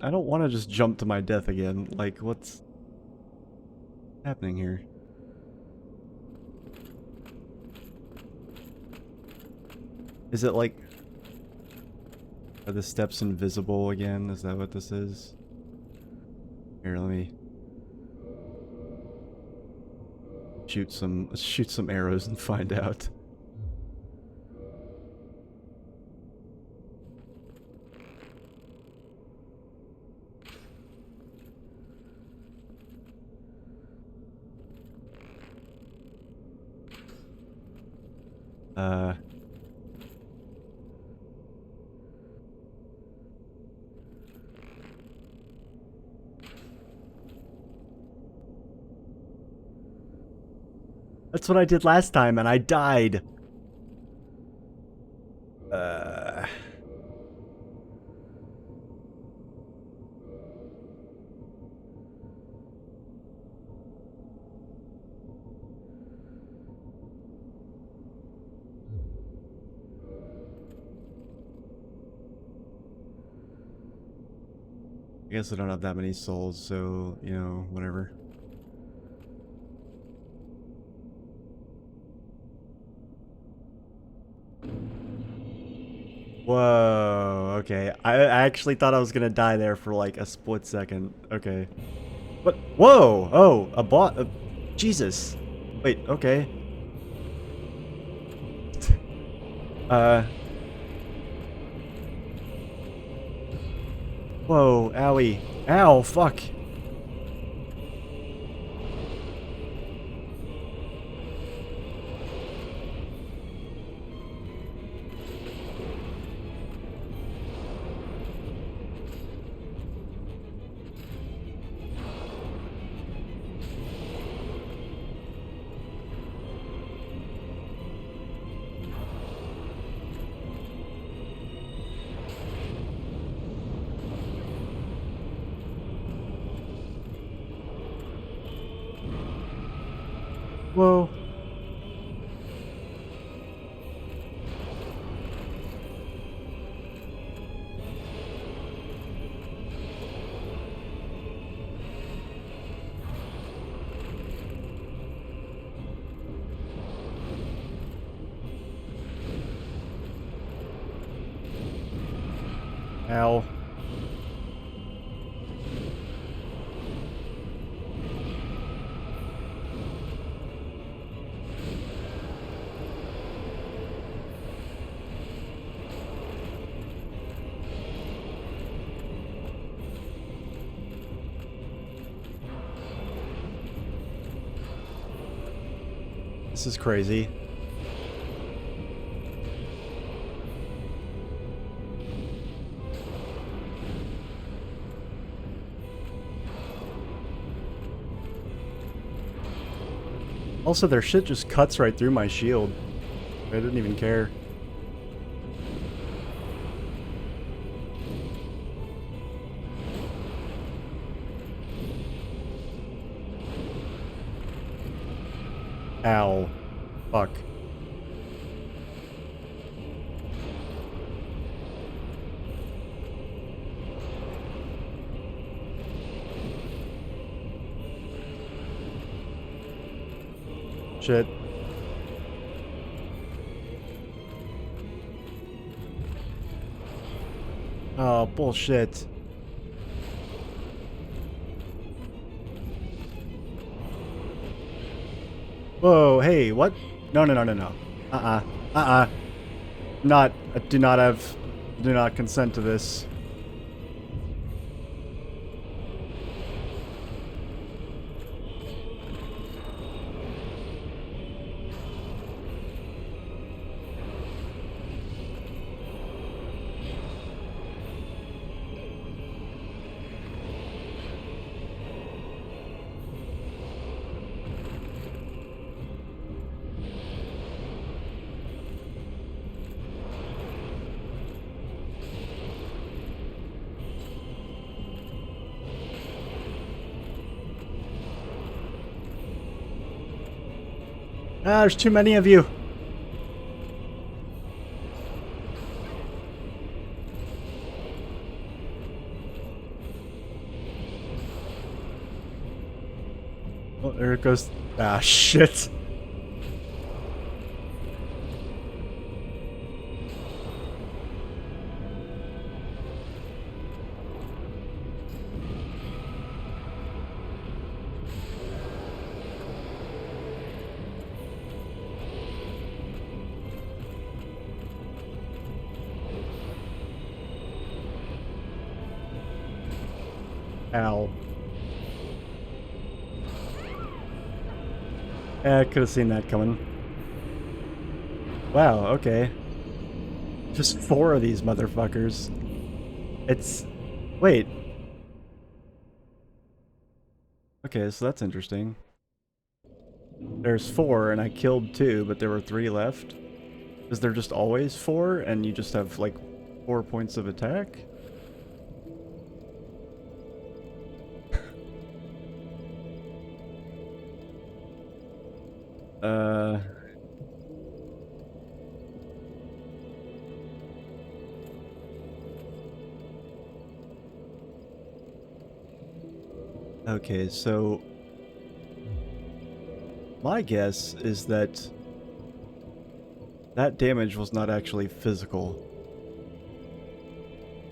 I don't want to just jump to my death again. Like, what's happening here? Is it like... Are the steps invisible again? Is that what this is? Here, let me... Let's shoot some arrows and find out. That's what I did last time, and I died. I guess I don't have that many souls, so, you know, whatever. Whoa, okay. I actually thought I was gonna die there for like a split second. Okay. What? Whoa! Oh, a bot. Jesus. Wait, okay. Whoa, owie. Ow, fuck. Whoa. Ow. This is crazy. Also, their shit just cuts right through my shield. I didn't even care. Ow. Fuck. Shit. Oh, bullshit. Whoa, hey, what? No, no, no, no, no. Not, I do not consent to this. Ah, there's too many of you. Oh, there it goes. Ah, shit. Ow. I could have seen that coming. Wow, okay. Just 4 of these motherfuckers. It's... Wait. Okay, so that's interesting. There's 4, and I killed 2, but there were 3 left? Is there just always 4, and you just have, like, 4 points of attack? Okay, so... My guess is that that damage was not actually physical.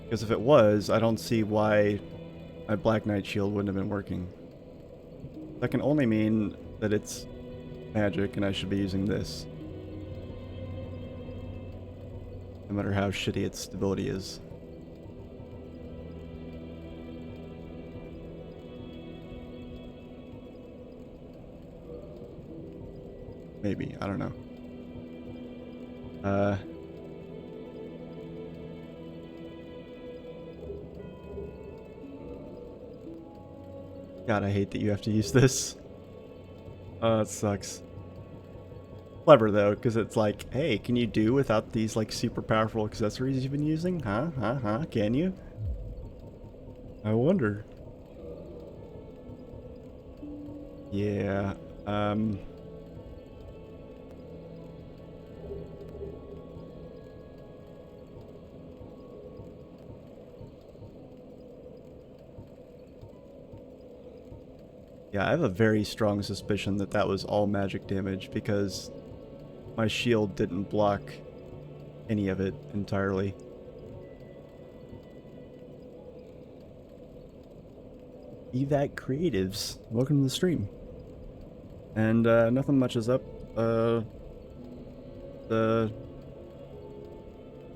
Because if it was, I don't see why my Black Knight shield wouldn't have been working. That can only mean that it's magic and I should be using this. No matter how shitty its stability is. Maybe, I don't know. God, I hate that you have to use this. It sucks. Clever though, because it's like, hey, can you do without these like super powerful accessories you've been using? Huh? Can you? I wonder. Yeah, Yeah, I have a very strong suspicion that that was all magic damage because my shield didn't block any of it entirely. Evac Creatives, welcome to the stream. And nothing much is up.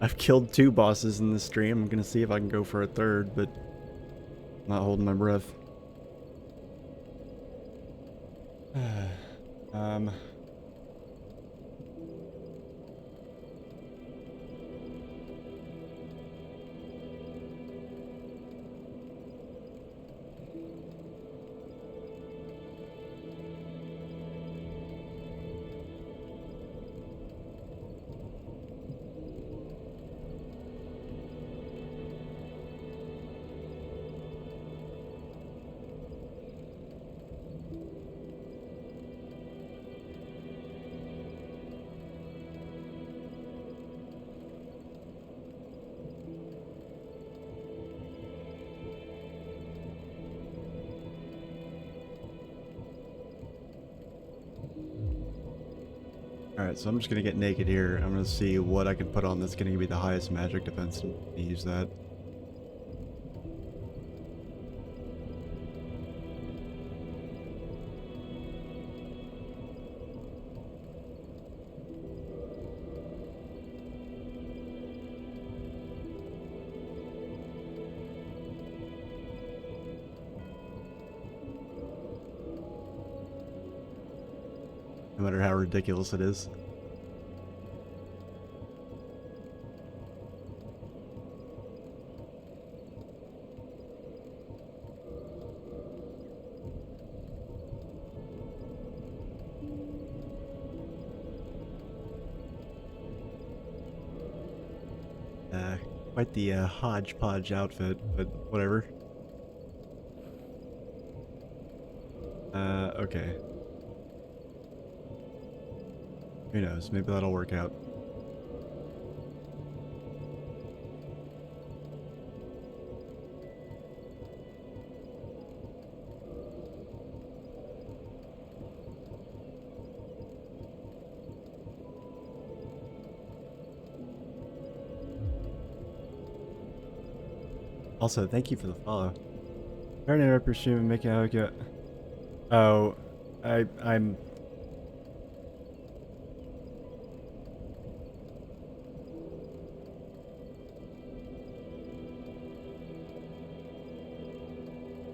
I've killed 2 bosses in this stream. I'm gonna see if I can go for a 3rd, but I'm not holding my breath. Alright, so I'm just gonna get naked here. I'm gonna see what I can put on that's gonna give me the highest magic defense and use that. No matter how ridiculous it is. Quite the hodgepodge outfit, but whatever. Okay. Who knows, maybe that'll work out. Also, thank you for the follow. I never pursue and make it out get. Oh, I'm.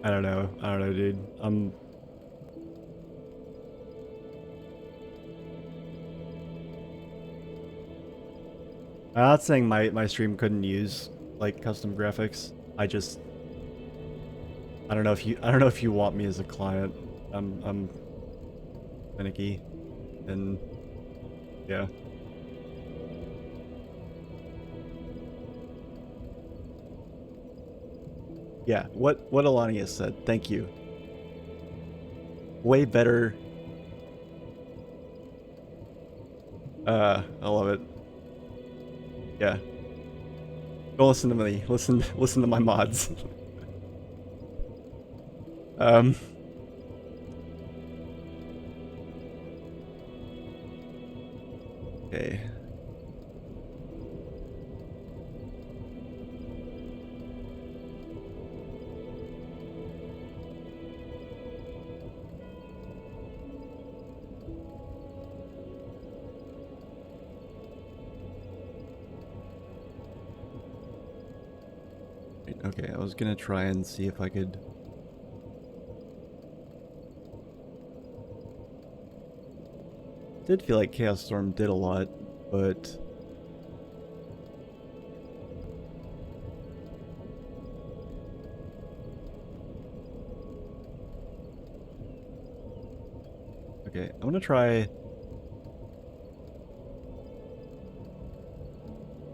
I don't know. I don't know, dude. I'm not saying my stream couldn't use like custom graphics. I don't know if you want me as a client. I'm finicky, and yeah. Yeah, what Alani has said. Thank you. Way better. I love it. Yeah. Go listen to me. Listen to my mods. Okay. Okay, I was gonna try and see if I could. Did feel like Chaos Storm did a lot, but okay, I'm gonna try.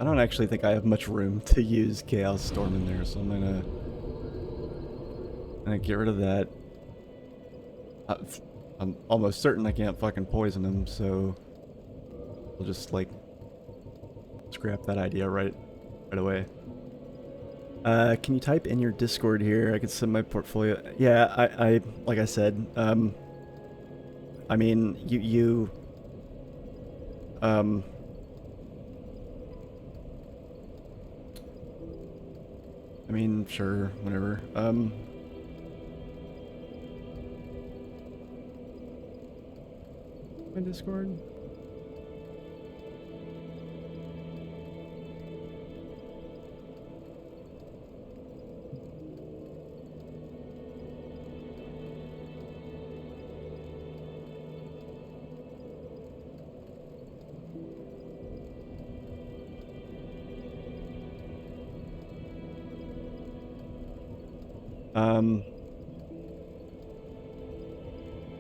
I don't actually think I have much room to use Chaos Storm in there, so I'm gonna get rid of that. I'm almost certain I can't fucking poison him, so we'll just like scrap that idea right away. Can you type in your Discord here? I could send my portfolio. Yeah, I like I said, I mean, um, I mean, sure, whatever. My Discord?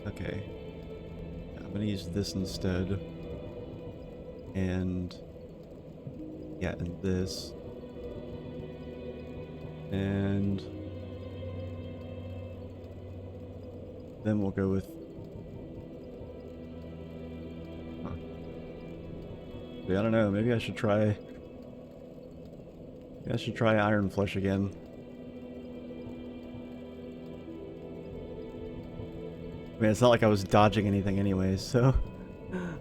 Okay. I'm gonna use this instead. And yeah, and this. And then we'll go with yeah, I don't know, maybe I should try Iron Flesh again. I mean, it's not like I was dodging anything anyway, so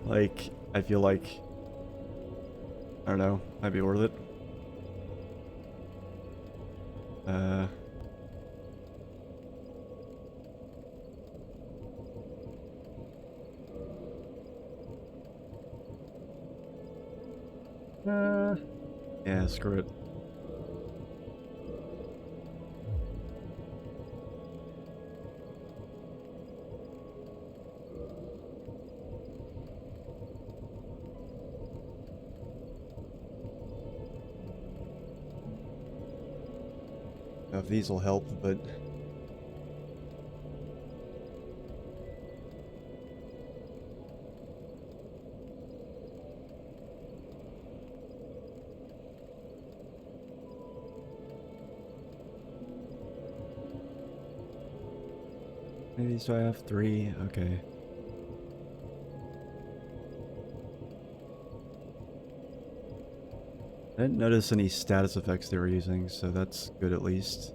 like I feel like I don't know, might be worth it. Yeah, screw it. Now, if these will help, but maybe so I have 3, okay. I didn't notice any status effects they were using, so that's good at least.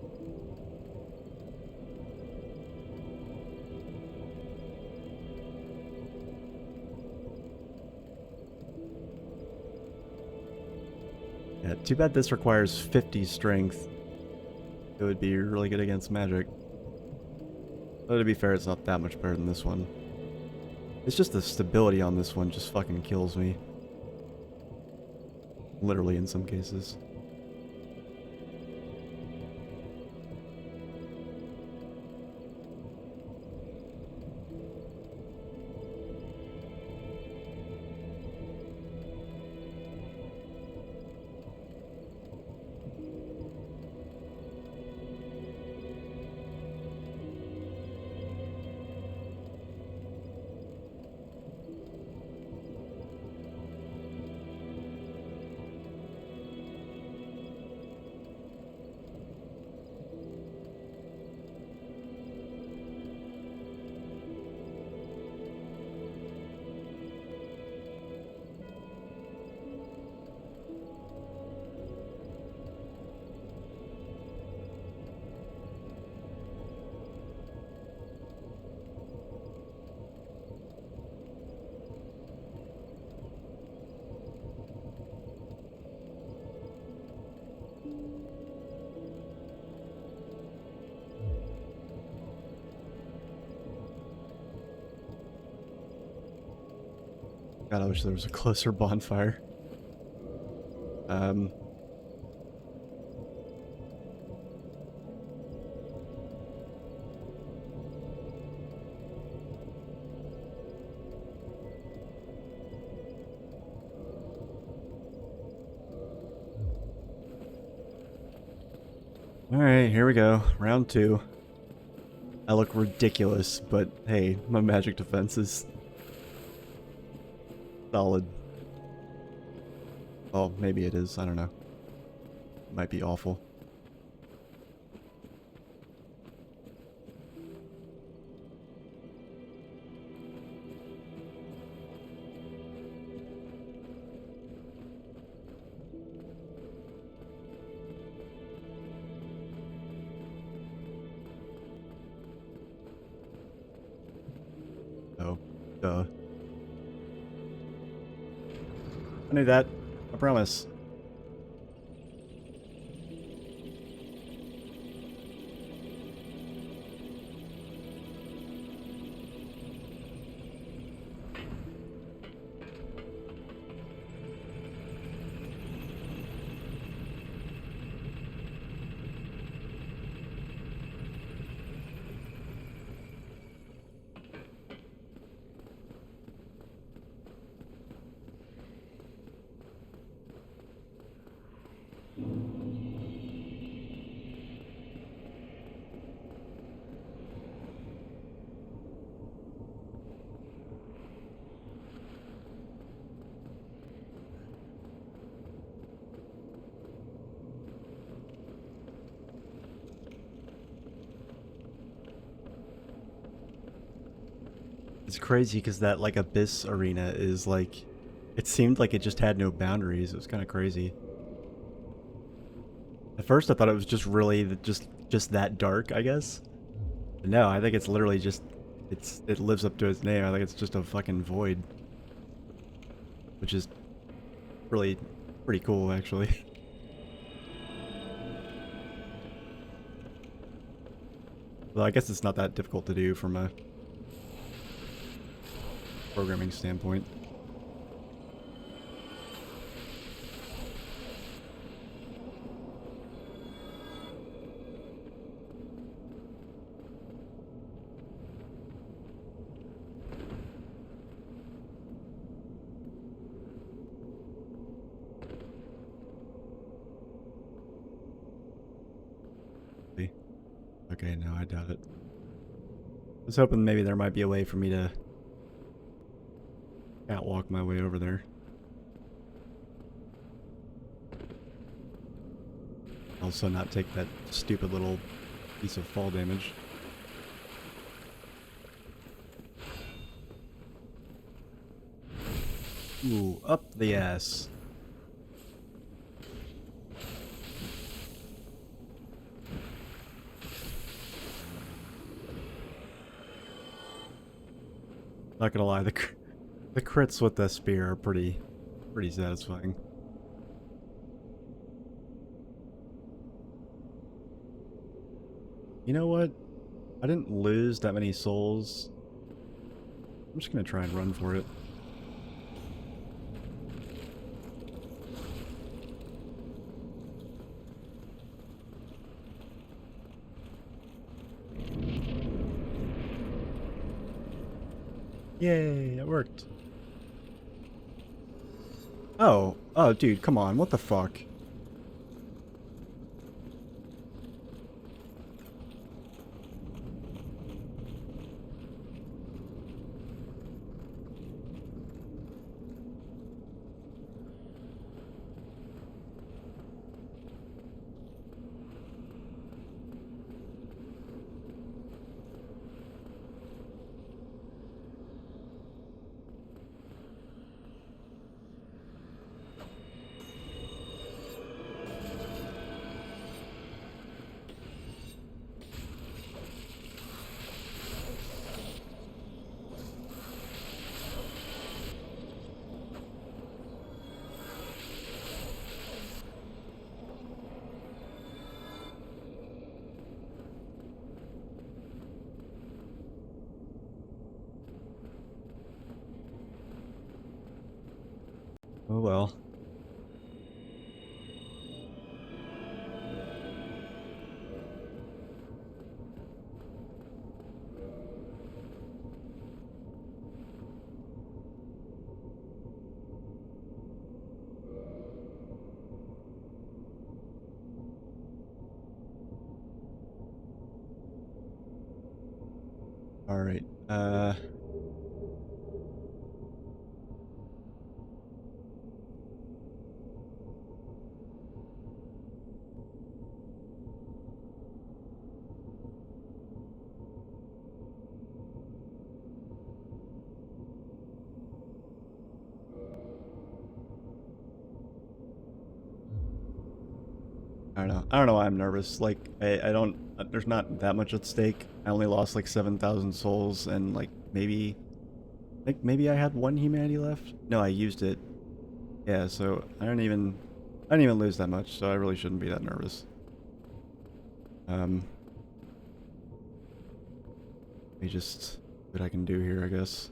Yeah, too bad this requires 50 strength. It would be really good against magic. But to be fair, it's not that much better than this one. It's just the stability on this one just fucking kills me. Literally in some cases. God, I wish there was a closer bonfire. Alright, here we go. Round 2. I look ridiculous, but hey, my magic defense is solid. Oh, maybe it is. I don't know. It might be awful. Duh. I knew that. I promise. It's crazy because that like Abyss arena is like, it seemed like it just had no boundaries. It was kind of crazy. At first I thought it was just really just that dark, I guess. But no, I think it's literally just, it lives up to its name. I think it's just a fucking void. Which is really pretty cool actually. Well, I guess it's not that difficult to do from a programming standpoint. See? Okay, no, I doubt it. I was hoping maybe there might be a way for me to catwalk my way over there. Also not take that stupid little piece of fall damage. Ooh, up the ass. Not gonna lie, the crits with the spear are pretty satisfying. You know what? I didn't lose that many souls. I'm just gonna try and run for it. Yay, it worked. Oh, dude, come on, what the fuck? Oh well. All right. I don't know. I don't know why I'm nervous. Like, I don't, there's not that much at stake. I only lost like 7,000 souls and like maybe think maybe I had 1 humanity left. No, I used it. Yeah, so I didn't even lose that much, so I really shouldn't be that nervous. Let me just see what I can do here, I guess.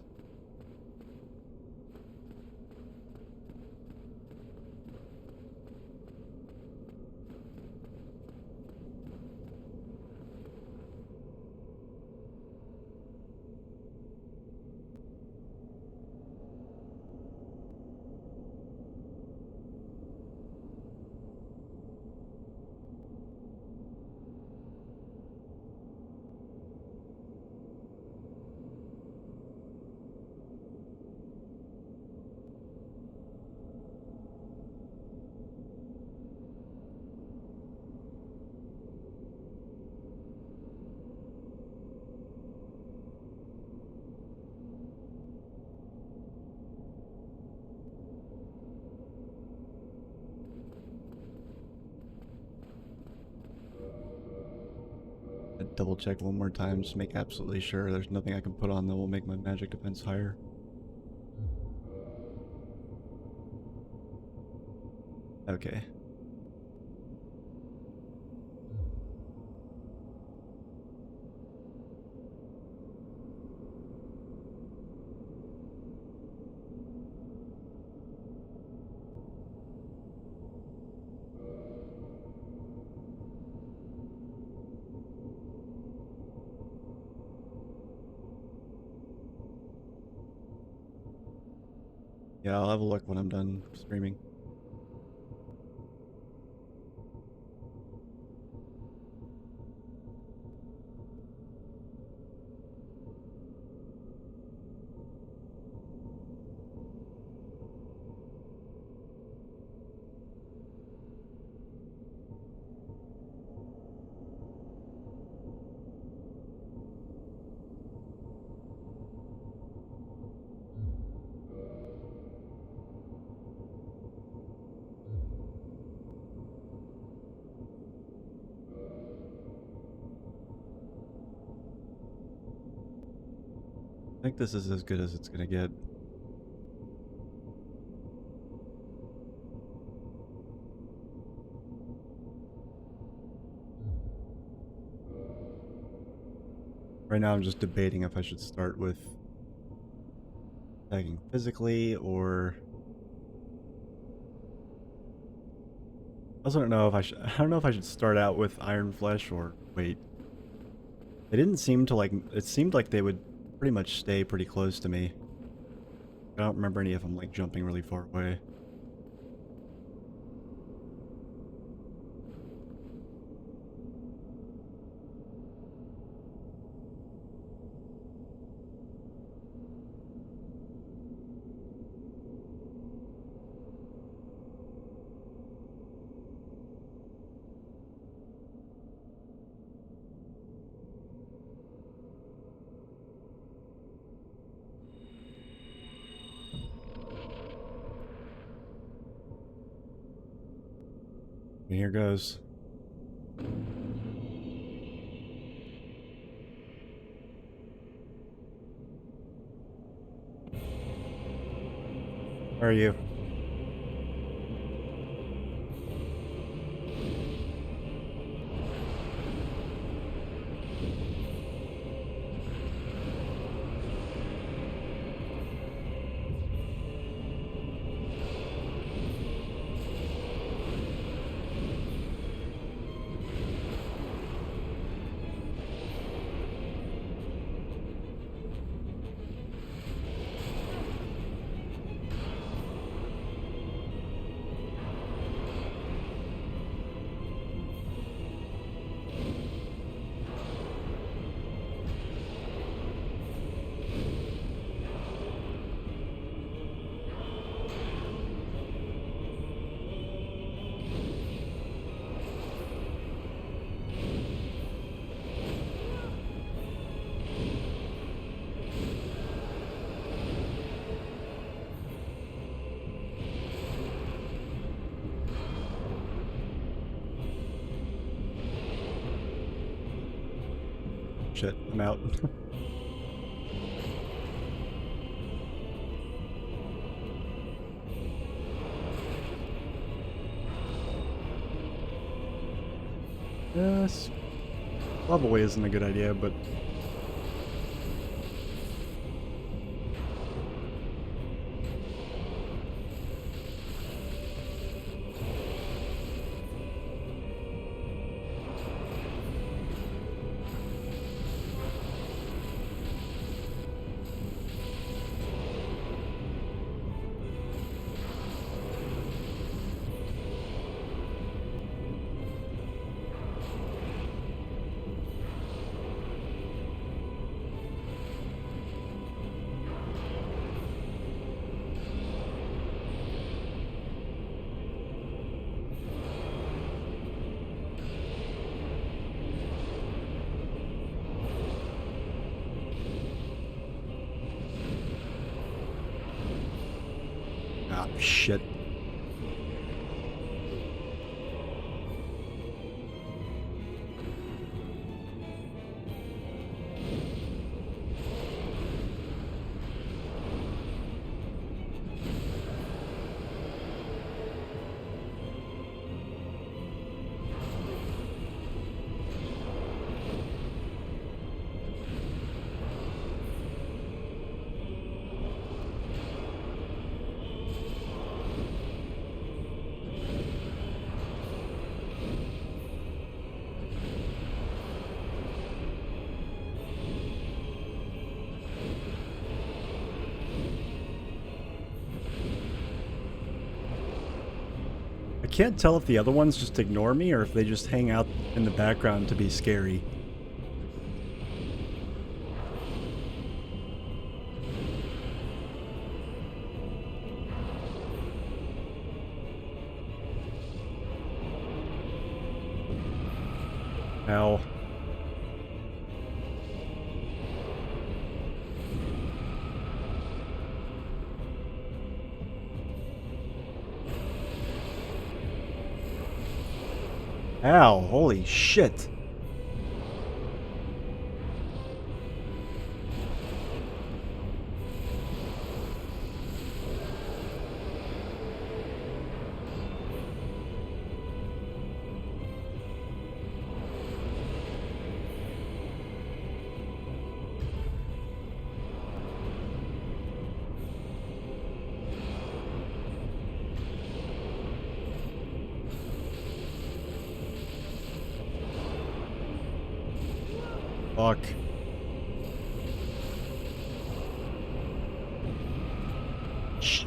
Double check one more time just to make absolutely sure there's nothing I can put on that will make my magic defense higher. Okay. Yeah, I'll have a look when I'm done streaming. I think this is as good as it's gonna get. Right now I'm just debating if I should start with attacking physically or... I also don't know if I should... I don't know if I should start out with Iron Flesh or wait. They didn't seem to like... It seemed like they would pretty much stay pretty close to me. I don't remember any of them like jumping really far away. And here goes. Where are you? Shit, I'm out. this? Probably isn't a good idea, but... Ah, shit. I can't tell if the other ones just ignore me or if they just hang out in the background to be scary. Ow. Ow, holy shit. Fuck. Shit.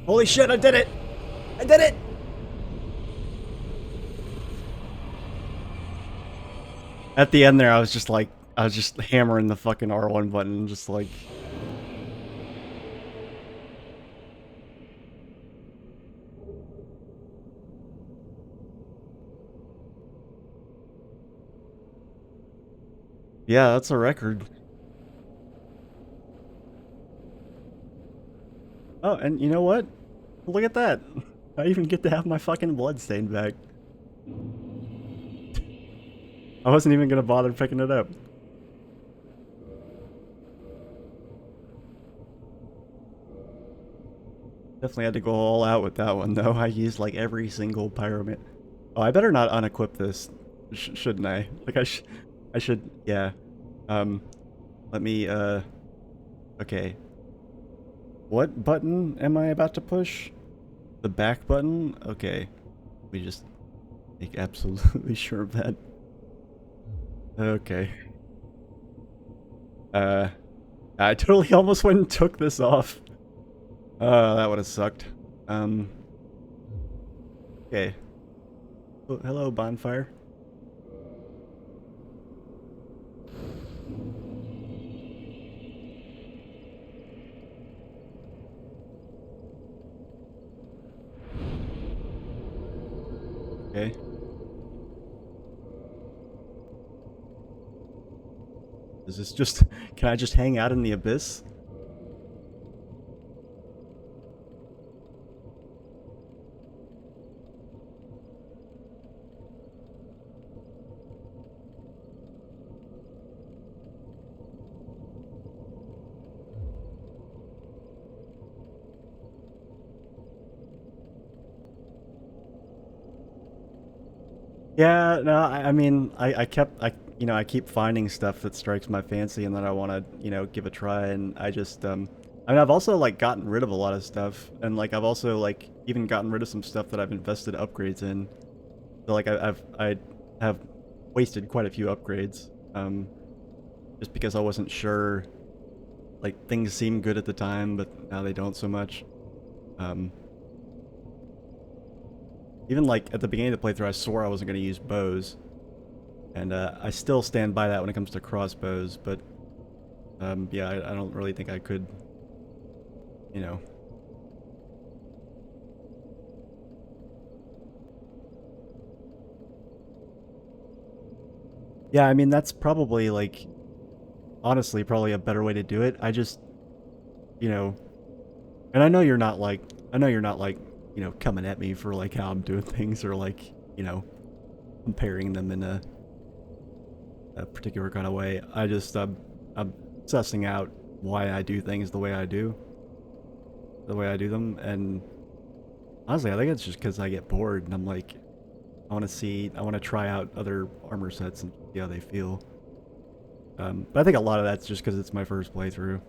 Holy shit, I did it! I did it! At the end there, I was just hammering the fucking R1 button, just like... Yeah, that's a record. Oh, and you know what? Look at that! I even get to have my fucking bloodstain back. I wasn't even gonna bother picking it up. Definitely had to go all out with that one, though. I used, like, every single pyramid. Oh, I better not unequip this, shouldn't I? Like, I should, yeah. Let me, okay. What button am I about to push? The back button? Okay. We just make absolutely sure of that. Okay. I totally almost went and took this off. That would have sucked. Okay. Oh, hello, bonfire. Okay. Is this just... Can I just hang out in the abyss? Yeah, no, I mean, I keep finding stuff that strikes my fancy and that I want to, give a try, and I just, I mean, I've also, like, gotten rid of a lot of stuff, and, like, I've also, like, even gotten rid of some stuff that I've invested upgrades in. So, like, I have wasted quite a few upgrades, just because I wasn't sure, like, things seemed good at the time, but now they don't so much. Even, like, at the beginning of the playthrough, I swore I wasn't going to use bows. And I still stand by that when it comes to crossbows, but yeah, I don't really think I could, you know. Yeah, I mean, that's probably, like, honestly, probably a better way to do it. I just, you know, and I know you're not, like, coming at me for, like, how I'm doing things or, like, comparing them in a particular kind of way. I just, I'm sussing out why I do things the way I do them, and honestly, I think it's just because I get bored and I'm like, I want to try out other armor sets and see how they feel. But I think a lot of that's just because it's my first playthrough.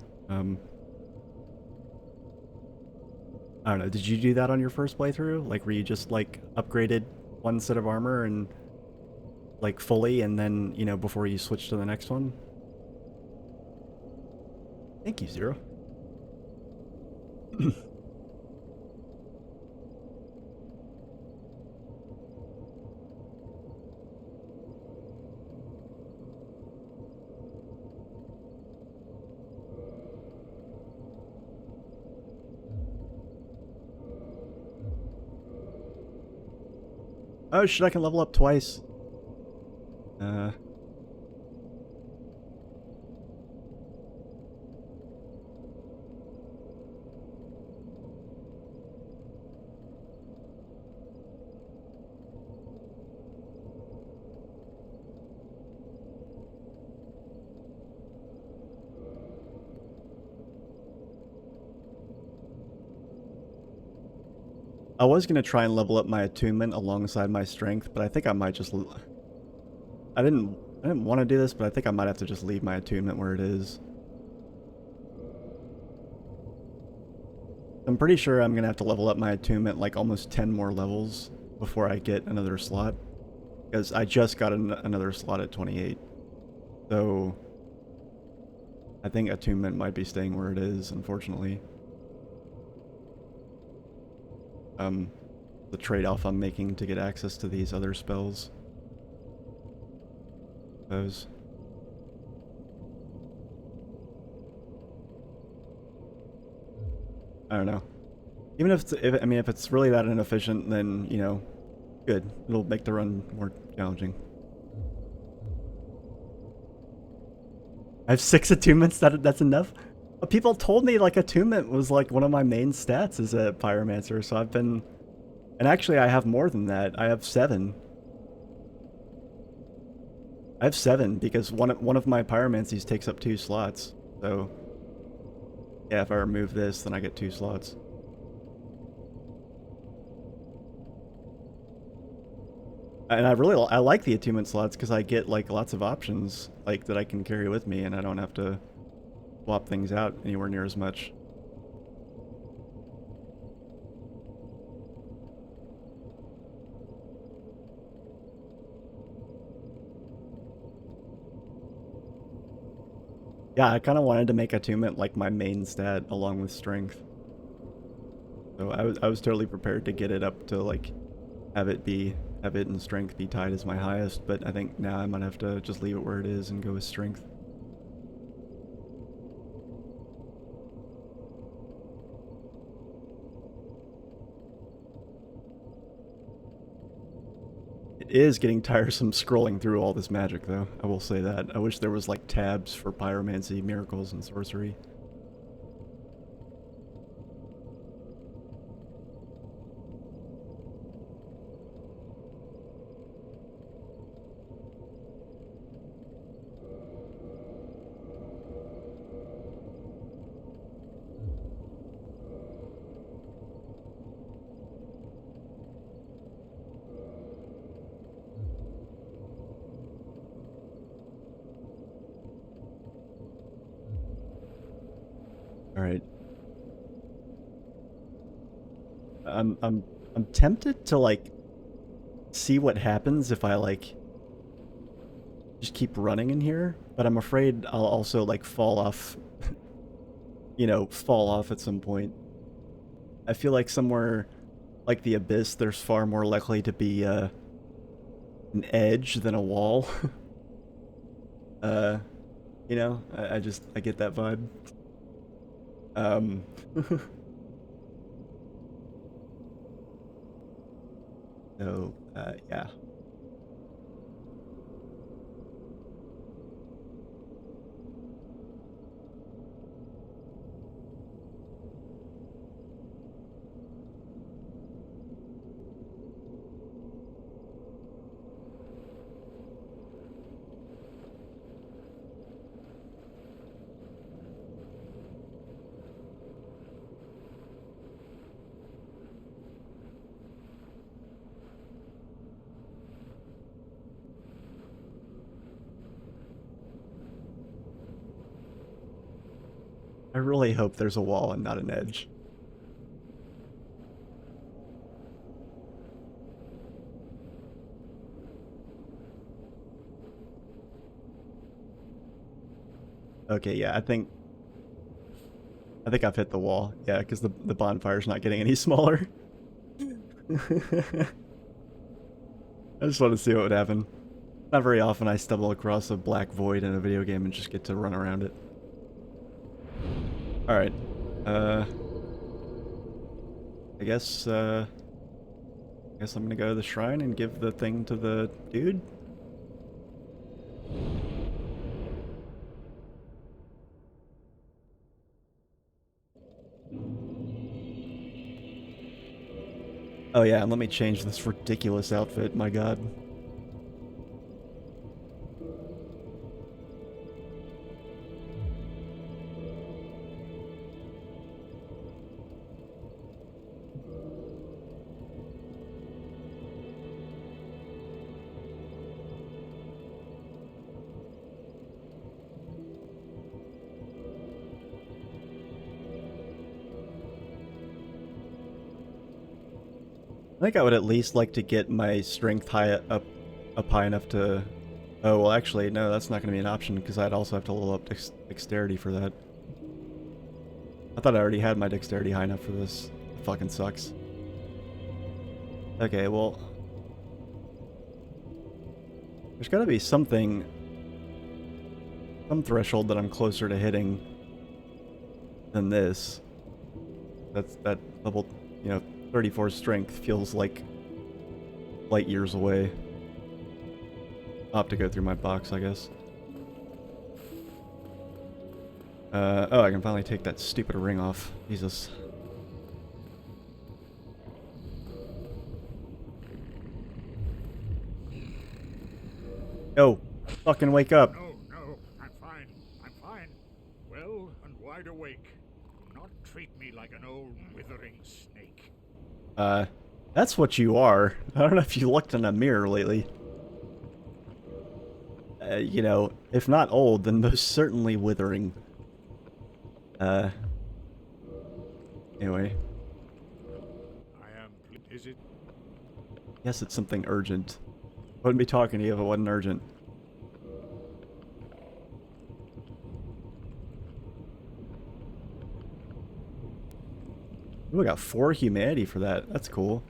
I don't know, did you do that on your first playthrough? Like, where you just, like, upgraded one set of armor and, like, fully, and then, before you switch to the next one? Thank you, Zero. Oh shit, I can level up twice. I was gonna try and level up my attunement alongside my strength, but I think I might just... I didn't want to do this, but I think I might have to just leave my attunement where it is. I'm pretty sure I'm gonna have to level up my attunement like almost 10 more levels before I get another slot, because I just got another slot at 28. So I think attunement might be staying where it is, unfortunately. The trade-off I'm making to get access to these other spells. Those. I don't know. Even if it's really that inefficient, then, good. It'll make the run more challenging. I have 6 attunements, that's enough? People told me, like, attunement was, like, one of my main stats as a pyromancer, so I've been... And actually, I have more than that. I have 7. I have 7, because one of my pyromancies takes up 2 slots, so... Yeah, if I remove this, then I get 2 slots. And I like the attunement slots because I get, like, lots of options, like, that I can carry with me, and I don't have to swap things out anywhere near as much. Yeah, I kind of wanted to make attunement like my main stat along with strength. So I was totally prepared to get it up to, like, have it have it and strength be tied as my highest, but I think now I might have to just leave it where it is and go with strength. It is getting tiresome scrolling through all this magic, though. I will say that. I wish there was, like, tabs for pyromancy, miracles, and sorcery. Alright. I'm tempted to, like, see what happens if I, like, just keep running in here, but I'm afraid I'll also, like, fall off, you know, fall off at some point. I feel like somewhere like the Abyss, there's far more likely to be, an edge than a wall. You know, I get that vibe. So, yeah. I really hope there's a wall and not an edge. Okay, yeah, I think I've hit the wall. Yeah, because the bonfire's not getting any smaller. I just want to see what would happen. Not very often I stumble across a black void in a video game and just get to run around it. Alright. I guess I'm gonna go to the shrine and give the thing to the dude. Oh yeah, and let me change this ridiculous outfit, my god. I think I would at least like to get my strength up high enough to... Oh, well actually, no, that's not going to be an option, because I'd also have to level up dexterity for that. I thought I already had my dexterity high enough for this. It fucking sucks. Okay, well... There's gotta be something... Some threshold that I'm closer to hitting than this. That level, you know, 34 strength feels like light years away. I'll have to go through my box, I guess. Oh, I can finally take that stupid ring off. Jesus. Yo, fucking wake up. No, I'm fine. I'm fine. Well and wide awake. Do not treat me like an old withering snake. That's what you are. I don't know if you looked in a mirror lately. You know, if not old, then most certainly withering. Anyway. Is it? Yes, it's something urgent. I wouldn't be talking to you if it wasn't urgent. Ooh, I got 4 humanity for that. That's cool.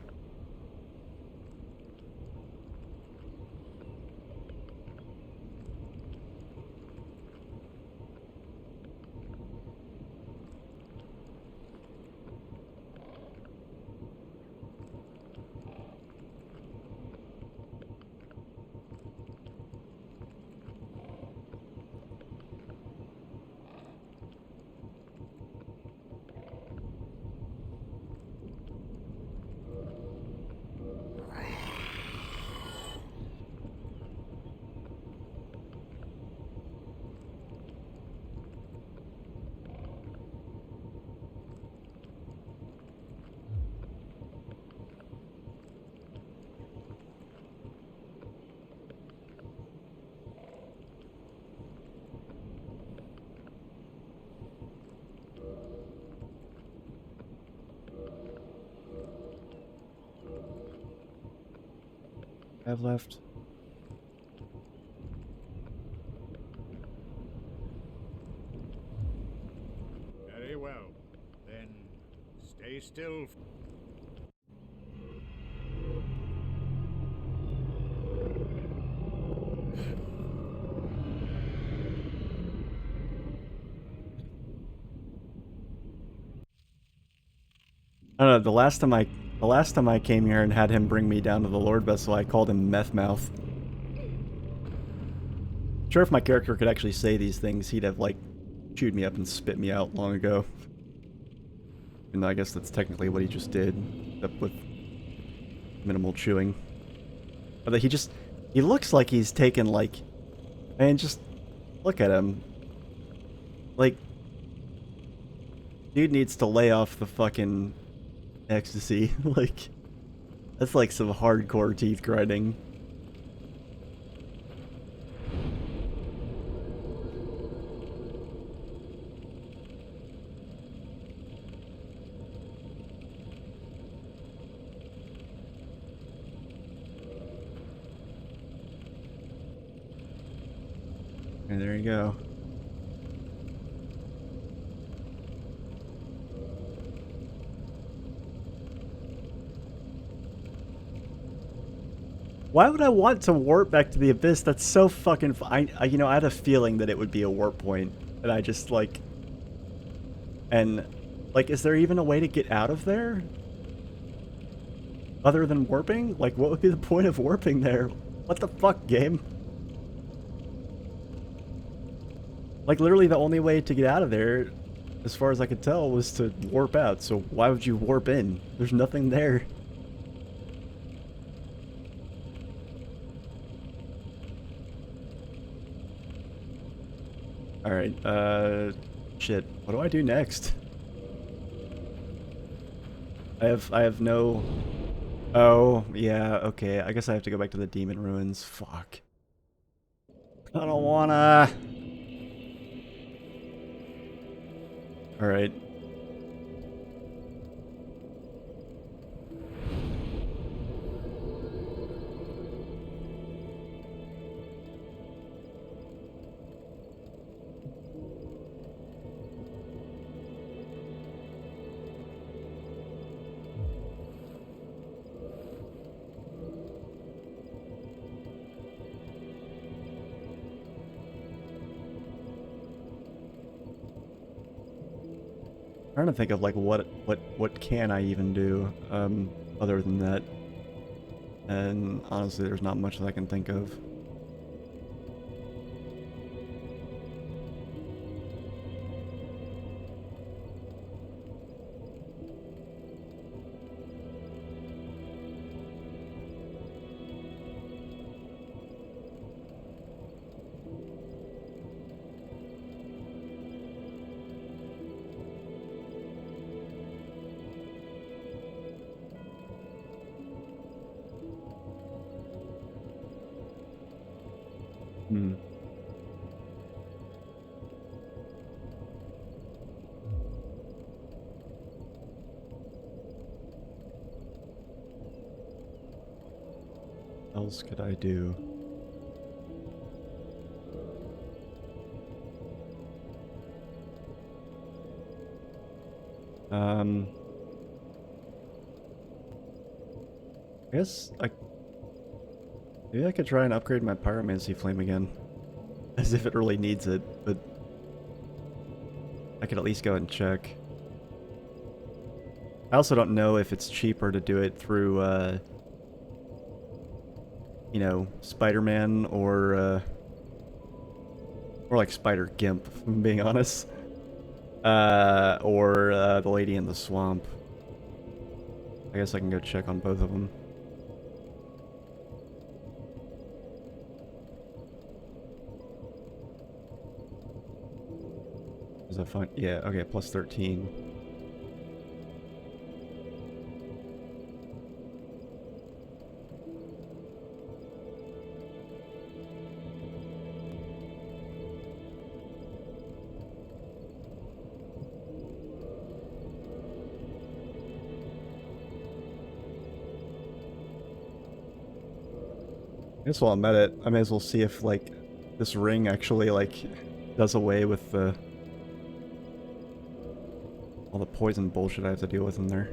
I have left. Very well. Then stay still. I don't know, the last time I came here and had him bring me down to the Lord Vessel, I called him Meth Mouth. Sure, if my character could actually say these things, he'd have, like, chewed me up and spit me out long ago. And I guess that's technically what he just did, except with minimal chewing. But that he looks like he's taken, like, man, just look at him. Like, dude needs to lay off the fucking ecstasy. Like, that's like some hardcore teeth grinding. And there you go. Why would I want to warp back to the Abyss? That's so fucking... you know, I had a feeling that it would be a warp point. And I just, like... And, like, is there even a way to get out of there? Other than warping? Like, what would be the point of warping there? What the fuck, game? Like, literally the only way to get out of there, as far as I could tell, was to warp out. So why would you warp in? There's nothing there. Alright, shit. What do I do next? I have no... Oh, yeah, okay. I guess I have to go back to the Demon Ruins. Fuck. I don't wanna... Alright. Trying to think of like what can I even do other than that, and honestly there's not much that I can think of. Hmm. What else could I do? I guess maybe I could try and upgrade my pyromancy flame again. As if it really needs it, but I could at least go and check. I also don't know if it's cheaper to do it through, you know, Spider-Man or like Spider-Gimp, if I'm being honest. Or the Lady in the Swamp. I guess I can go check on both of them. Is that fine? Yeah, okay, plus 13. guess while I'm at it, I may as well see if, like, this ring actually, like, does away with the... all the poison bullshit I have to deal with in there.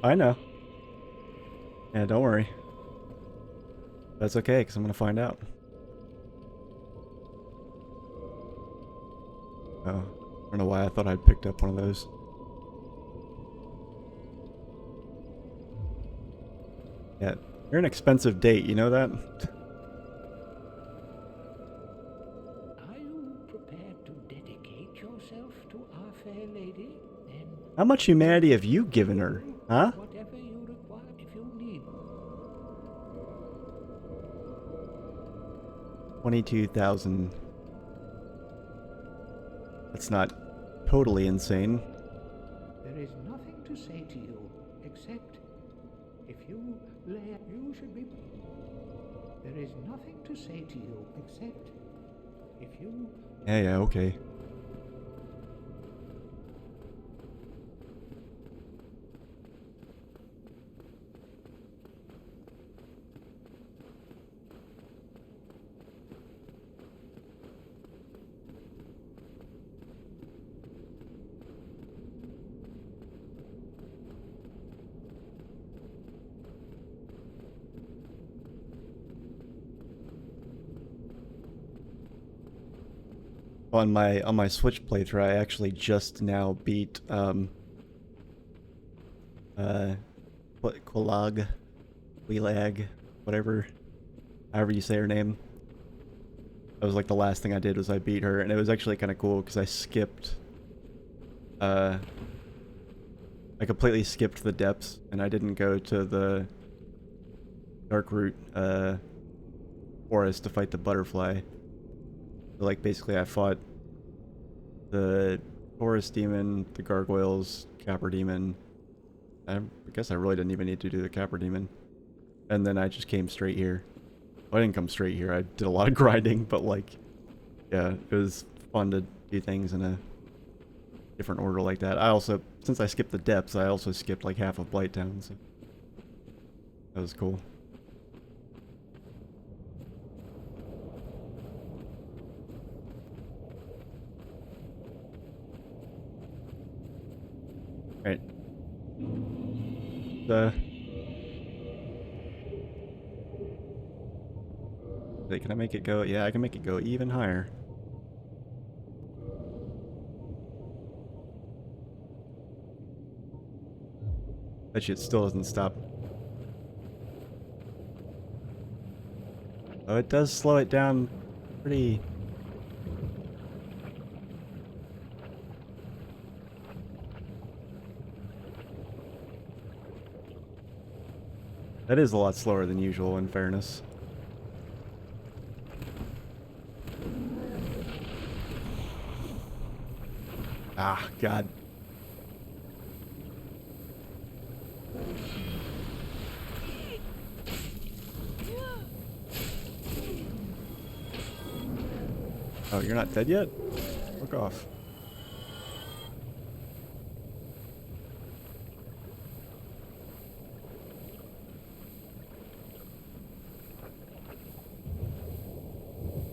I know. Yeah, don't worry. That's okay, because I'm gonna find out. Oh, I don't know why I thought I'd picked up one of those. Yeah, you're an expensive date, you know that? Are you prepared to dedicate yourself to our fair lady? Then How much humanity have you given her, huh? whatever you require, if you need. 22,000. That's not totally insane. There is nothing to say to you, except if you lay, you should be. There is nothing to say to you, except if you. Yeah, okay. On my Switch playthrough, I actually just now beat what Quelaag, whatever, however you say her name. That was like the last thing I did was I beat her, and it was actually kind of cool because I skipped I completely skipped the depths, and I didn't go to the Darkroot forest to fight the butterfly. So, like, basically I fought the forest demon, the gargoyles, Capper demon. I guess I really didn't even need to do the Capper demon. And then I just came straight here. Well, I didn't come straight here. I did a lot of grinding, but, like, yeah, it was fun to do things in a different order like that. I also, since I skipped the depths, I also skipped like half of Blighttown, so that was cool. Right. Wait, can I make it go? Yeah, I can make it go even higher. Bet you it still doesn't stop. Oh, it does slow it down pretty... That is a lot slower than usual, in fairness. Ah, God. Oh, you're not dead yet? Fuck off.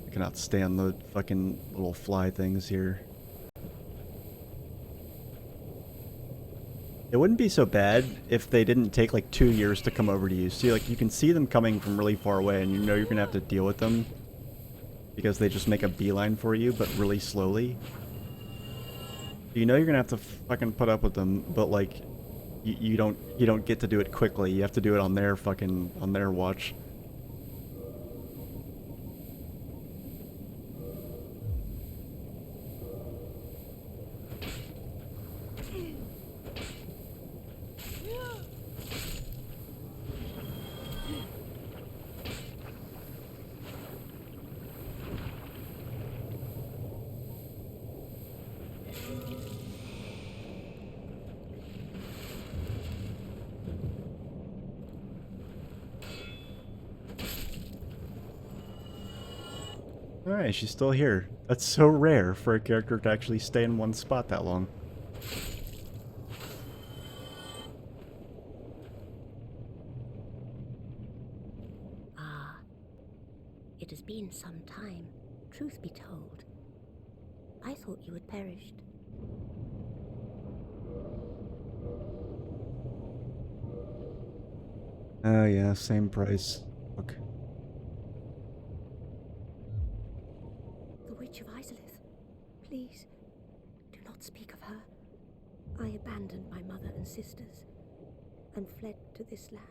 I cannot stand the fucking little fly things here. It wouldn't be so bad if they didn't take like 2 years to come over to you. See, like you can see them coming from really far away and you know you're gonna have to deal with them because they just make a beeline for you, but really slowly. You know you're gonna have to fucking put up with them, but like you don't get to do it quickly. You have to do it on their watch. Alright, she's still here. That's so rare for a character to actually stay in one spot that long. Ah, it has been some time, truth be told. I thought you had perished. Oh yeah, same price. Look. The Witch of Isolith. Please, do not speak of her. I abandoned my mother and sisters and fled to this land.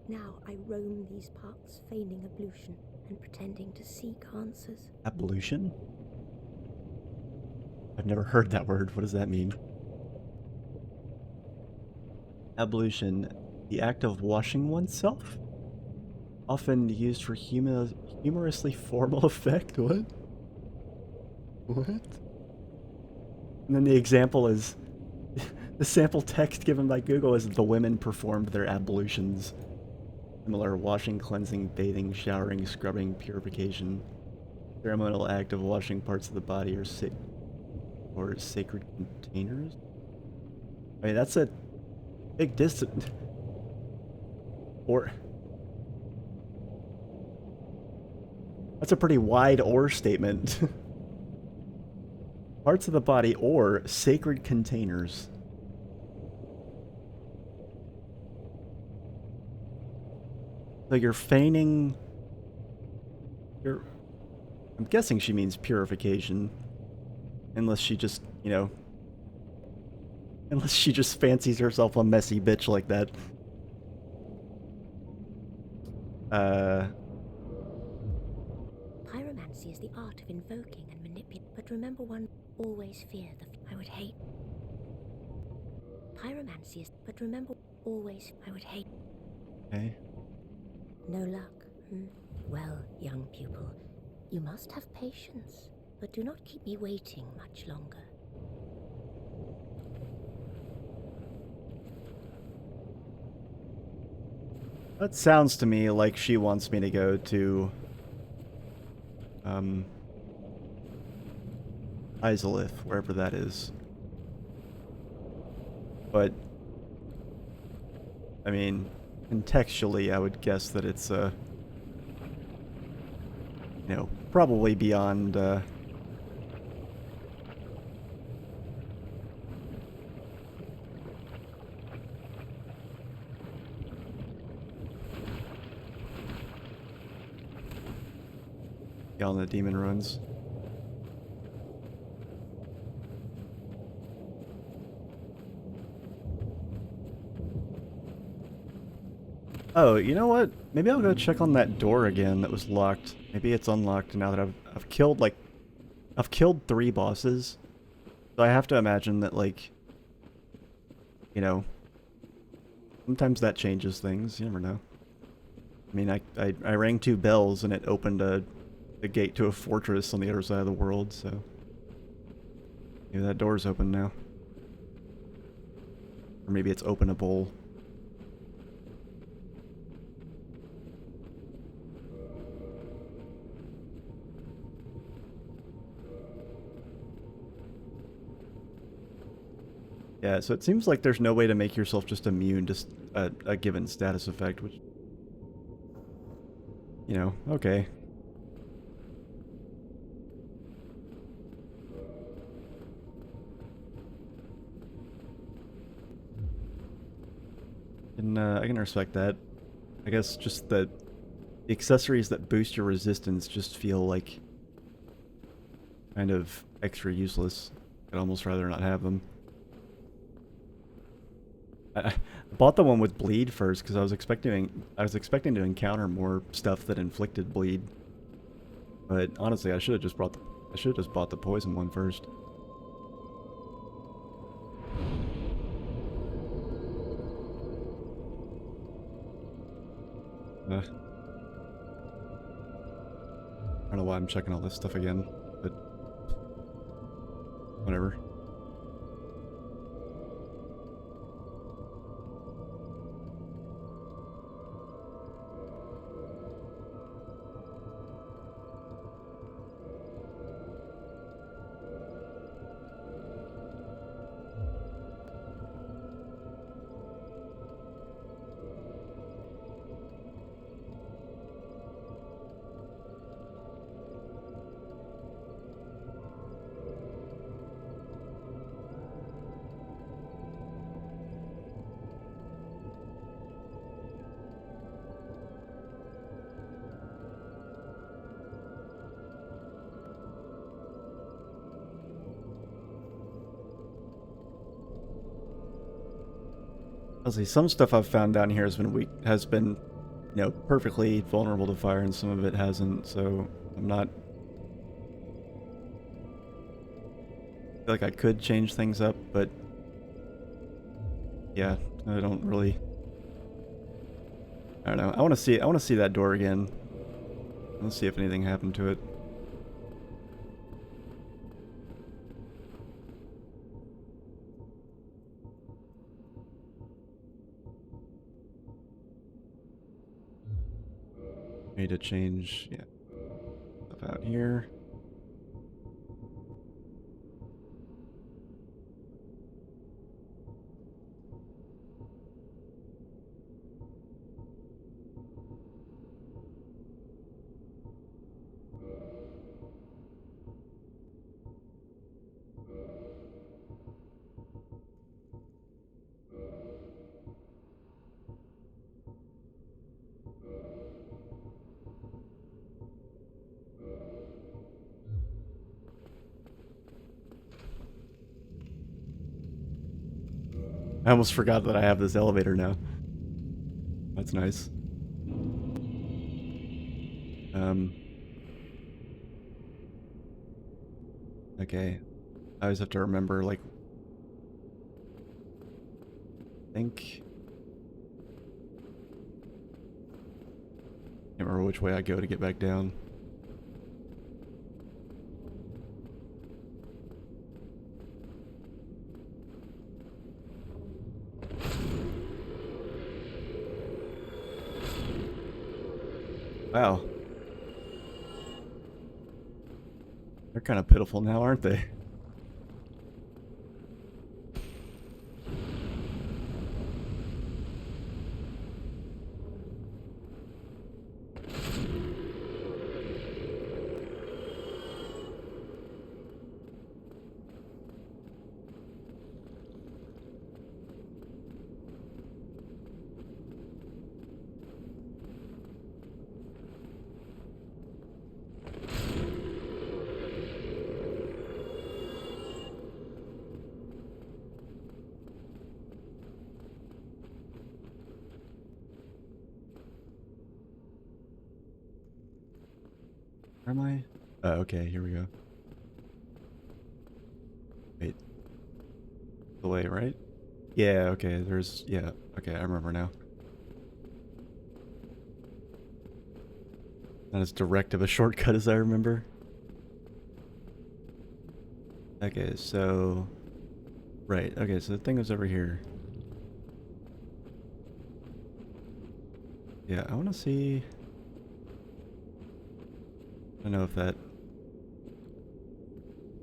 Now I roam these parts, feigning ablution and pretending to seek answers. Ablution? I've never heard that word. What does that mean? Ablution, the act of washing oneself? Often used for humorously formal effect? What? What? And then the example is... the sample text given by Google is the women performed their ablutions. Similar washing, cleansing, bathing, showering, scrubbing, purification. Ceremonial act of washing parts of the body or sacred containers? I mean, that's a big distance. Or... that's a pretty wide or statement. Parts of the body or sacred containers. So you're feigning... I'm guessing she means purification. Unless she just, you know... unless she just fancies herself a messy bitch like that. Pyromancy is the art of invoking and manipulating. But remember one, always fear the... I would hate... Pyromancy is... but remember, always... I would hate... Okay. No luck, hmm? Well, young pupil, you must have patience, but do not keep me waiting much longer. That sounds to me like she wants me to go to... Isolith, wherever that is. But... I mean, contextually, I would guess that it's, you know, probably beyond, beyond the demon ruins. Oh, you know what? Maybe I'll go check on that door again that was locked. Maybe it's unlocked now that I've killed, like... I've killed 3 bosses. So I have to imagine that, like... you know... sometimes that changes things. You never know. I mean, I rang 2 bells and it opened a gate to a fortress on the other side of the world, so... maybe that door's open now. Or maybe it's openable. Yeah, so it seems like there's no way to make yourself just immune to a given status effect, which... you know, okay. I can respect that. I guess just that the accessories that boost your resistance just feel like kind of extra useless. I'd almost rather not have them. I bought the one with bleed first because I was expecting to encounter more stuff that inflicted bleed. But honestly, I should have just bought the poison one first. I don't know why I'm checking all this stuff again, but whatever. I'll see, some stuff I've found down here has been, you know, perfectly vulnerable to fire, and some of it hasn't, so I'm not... I feel like I could change things up, but... yeah, I don't really... I don't know. I want to see that door again. Let's see if anything happened to it. Need to change, yeah, stuff out here. I almost forgot that I have this elevator now. That's nice. Okay. I always have to remember, like... I think... Can't remember which way I go to get back down. Wow. They're kind of pitiful now, aren't they? Where am I? Oh, okay, here we go. Wait. The way, right? Yeah, okay, there's... yeah, okay, I remember now. Not as direct of a shortcut as I remember. Okay, so... right, okay, so the thing was over here. Yeah, I want to see... I don't know if that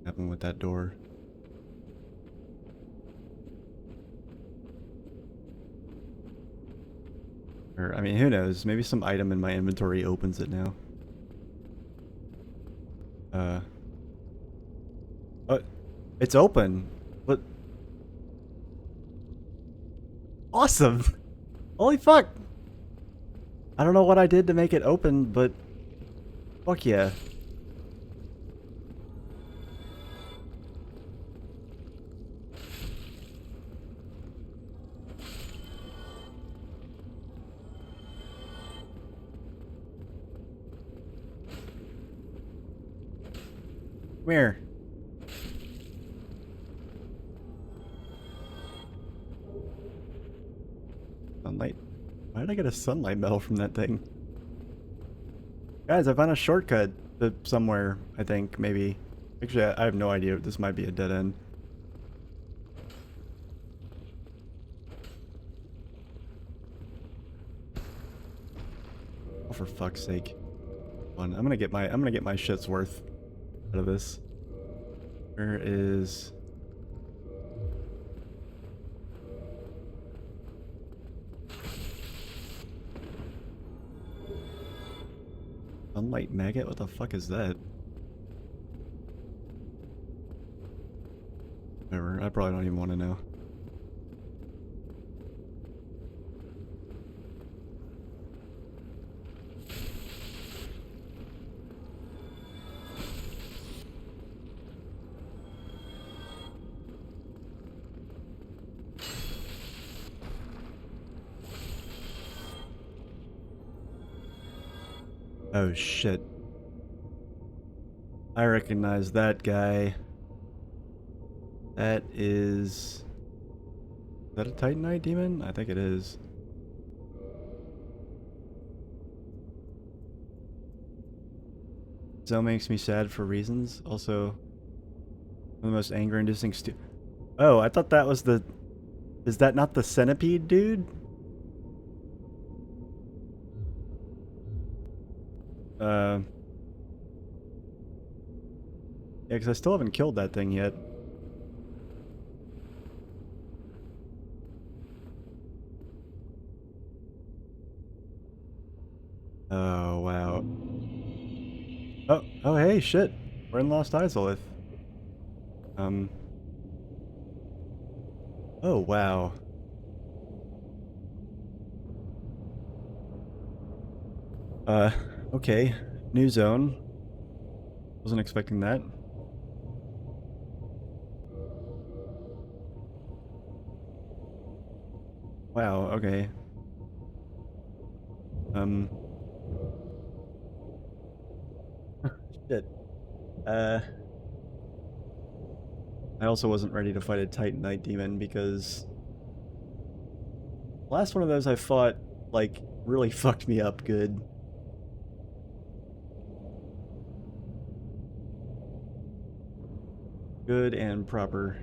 happened with that door. Or, I mean, who knows? Maybe some item in my inventory opens it now. Oh, it's open. What? Awesome! Holy fuck! I don't know what I did to make it open, but fuck yeah. Come here. Sunlight. Why did I get a sunlight medal from that thing? Guys, I found a shortcut to somewhere, I think, maybe. Actually, I have no idea. This might be a dead end. Oh, for fuck's sake. I'm gonna get my shit's worth out of this. Where is... Sunlight maggot? What the fuck is that? Whatever, I probably don't even want to know. Oh shit. I recognize that guy. That is... Is that a Titanite demon? I think it is. Zell makes me sad for reasons. Also, one of the most anger-inducing Oh, I thought that was the... Is that not the centipede dude? Yeah, because I still haven't killed that thing yet. Oh, wow. Oh, hey, shit. We're in Lost Izalith. Oh, wow. Okay. New zone. Wasn't expecting that. Wow, okay. Shit. I also wasn't ready to fight a Titanite demon because last one of those I fought, like, really fucked me up good. Good and proper.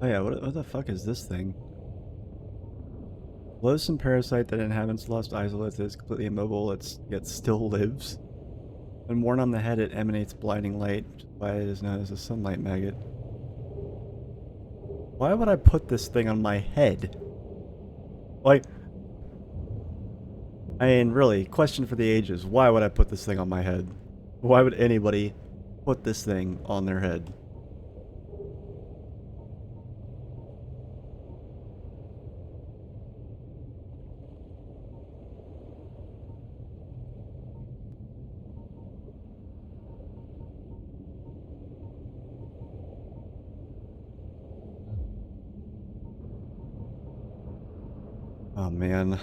Oh yeah, what the fuck is this thing? Loathsome parasite that inhabits lost isolate is completely immobile, yet still lives. When worn on the head, it emanates blinding light, which is why it is known as a sunlight maggot. Why would I put this thing on my head? Like, I mean, really, question for the ages. Why would I put this thing on my head? Why would anybody put this thing on their head? Oh, man.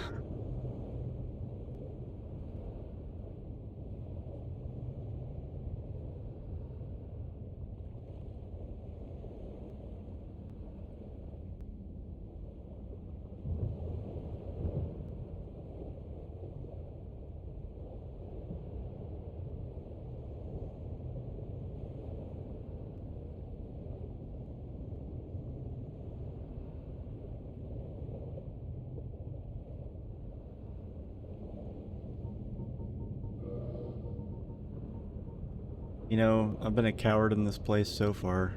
You know, I've been a coward in this place so far.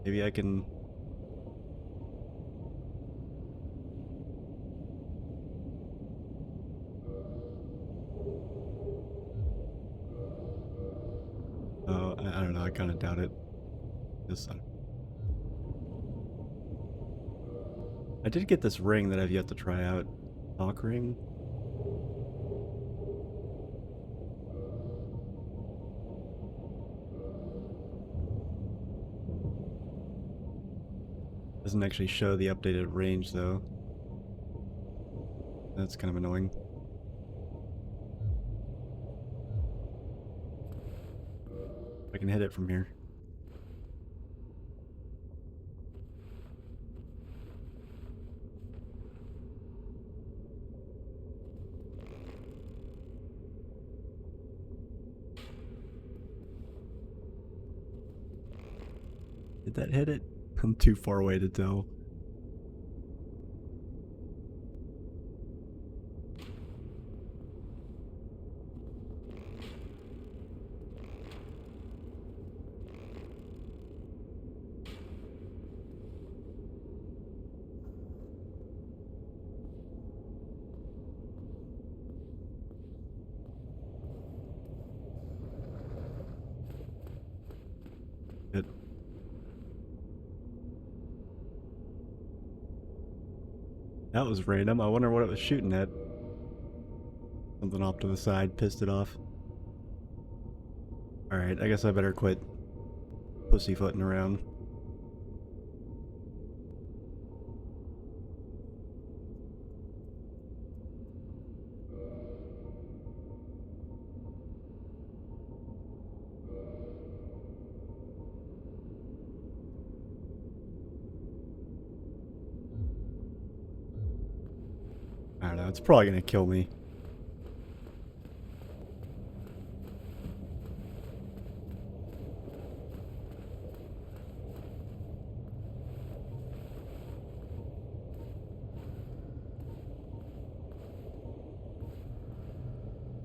Maybe I can... Oh, I don't know, I kind of doubt it. This, I did get this ring that I've yet to try out. Talk ring? Doesn't actually show the updated range though. That's kind of annoying. I can hit it from here. Did that hit it? I'm too far away to tell. It. That was random. I wonder what it was shooting at. Something off to the side pissed it off. Alright, I guess I better quit pussyfooting around. I don't know, it's probably gonna kill me.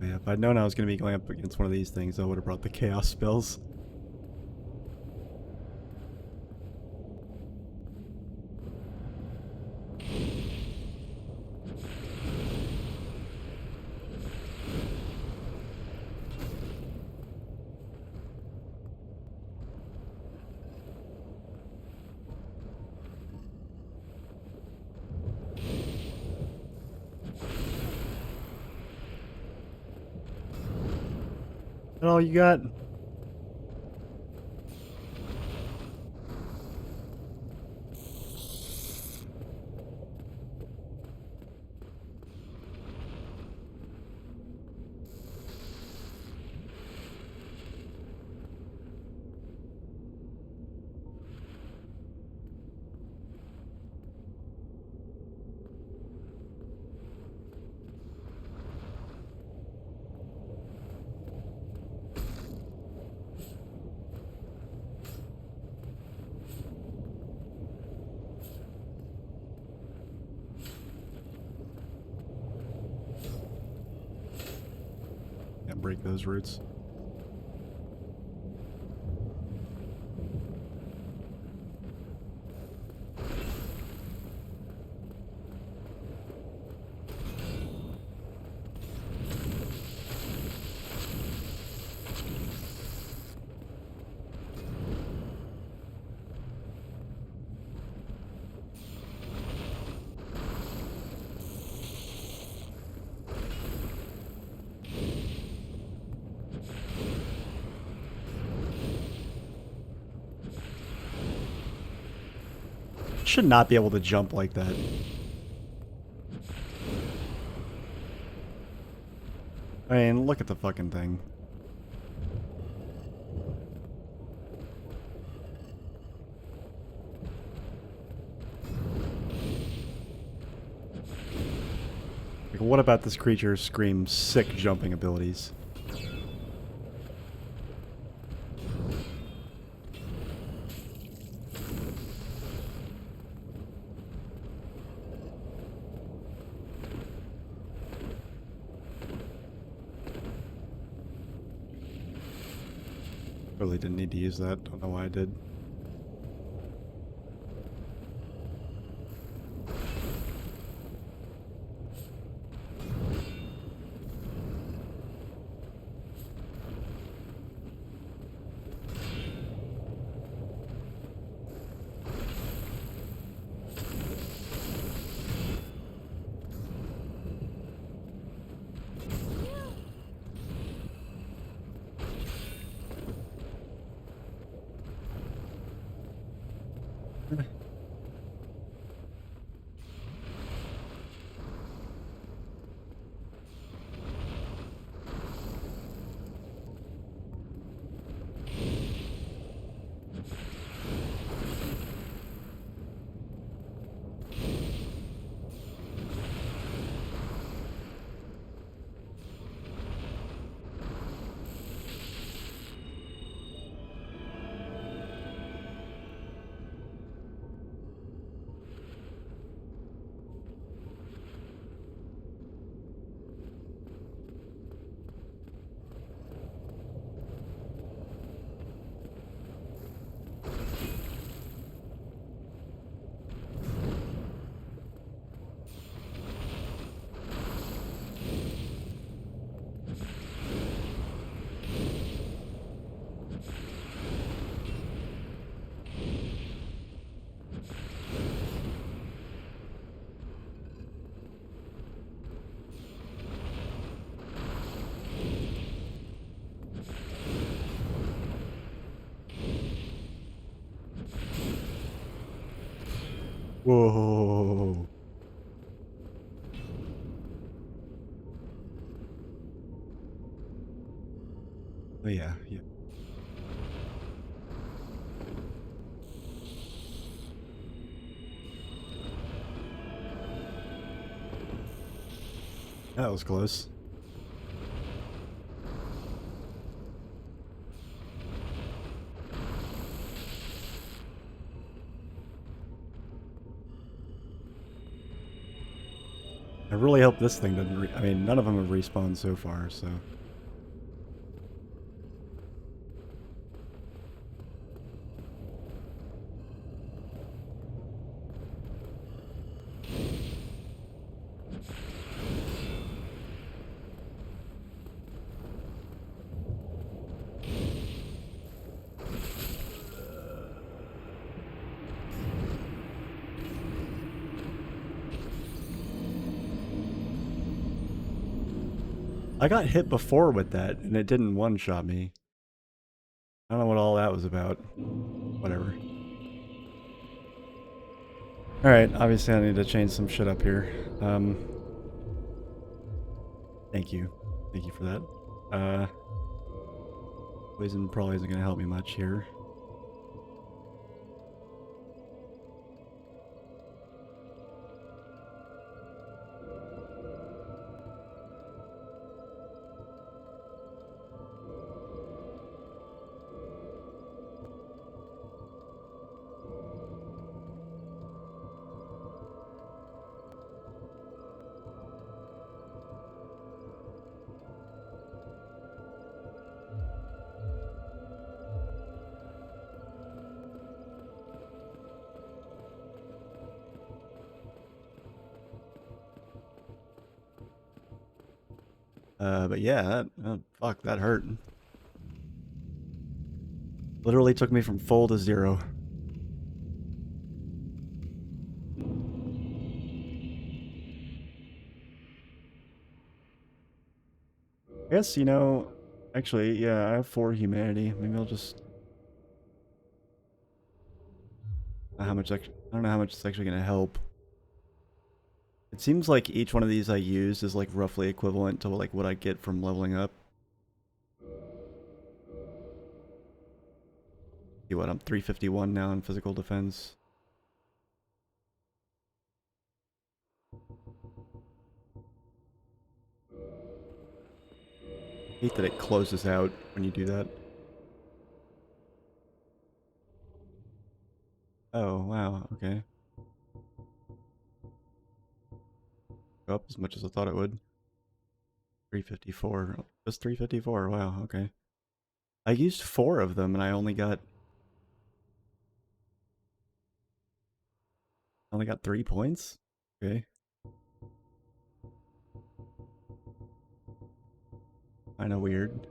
Yeah, if I'd known I was gonna be going up against one of these things, I would have brought the chaos spells. That all you got? break those roots. Should not be able to jump like that. I mean, look at the fucking thing. Like, what about this creature screams sick jumping abilities? Really didn't need to use that. Don't know why I did. Whoa. Oh yeah, yeah. That was close. I really hope this thing doesn't I mean, none of them have respawned so far, so... I got hit before with that, and it didn't one-shot me. I don't know what all that was about. Whatever. Alright, obviously I need to change some shit up here. Thank you. Thank you for that. Poison probably isn't going to help me much here. But yeah, fuck, that hurt. Literally took me from full to 0. I guess, you know, actually, yeah, I have 4 humanity. Maybe I'll just... how much I don't know how much it's actually gonna help. It seems like each one of these I use is like roughly equivalent to like what I get from leveling up. See what, I'm 351 now in physical defense. Hate that it closes out when you do that. Oh, wow, okay. Go up as much as I thought it would. 354. Just 354, wow, okay. I used 4 of them and I only got 3 points? Okay. Kinda weird.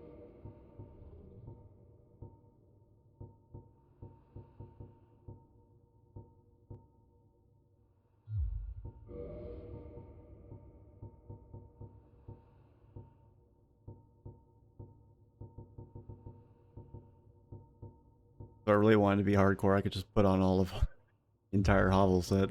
If I really wanted to be hardcore, I could just put on all of the entire hovel set.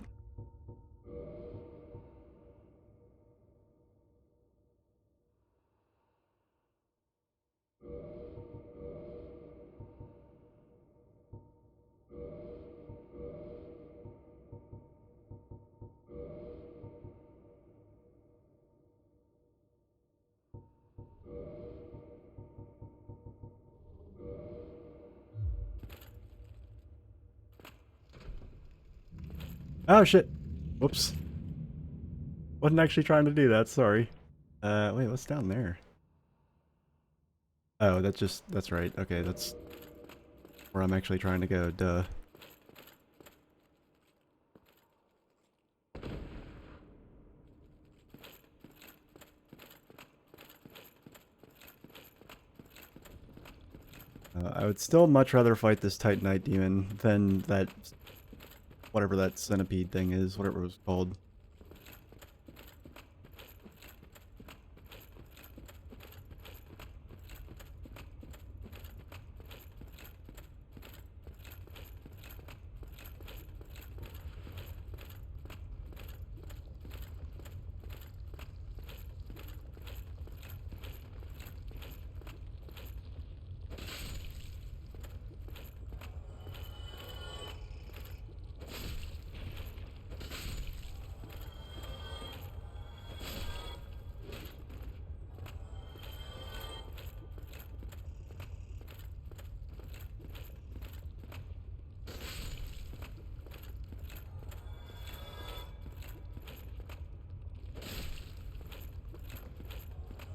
Oh shit! Whoops. Wasn't actually trying to do that, sorry. Wait, what's down there? Oh, that's right. Okay, that's where I'm actually trying to go, duh. I would still much rather fight this Titanite demon than that, whatever that centipede thing is, whatever it was called.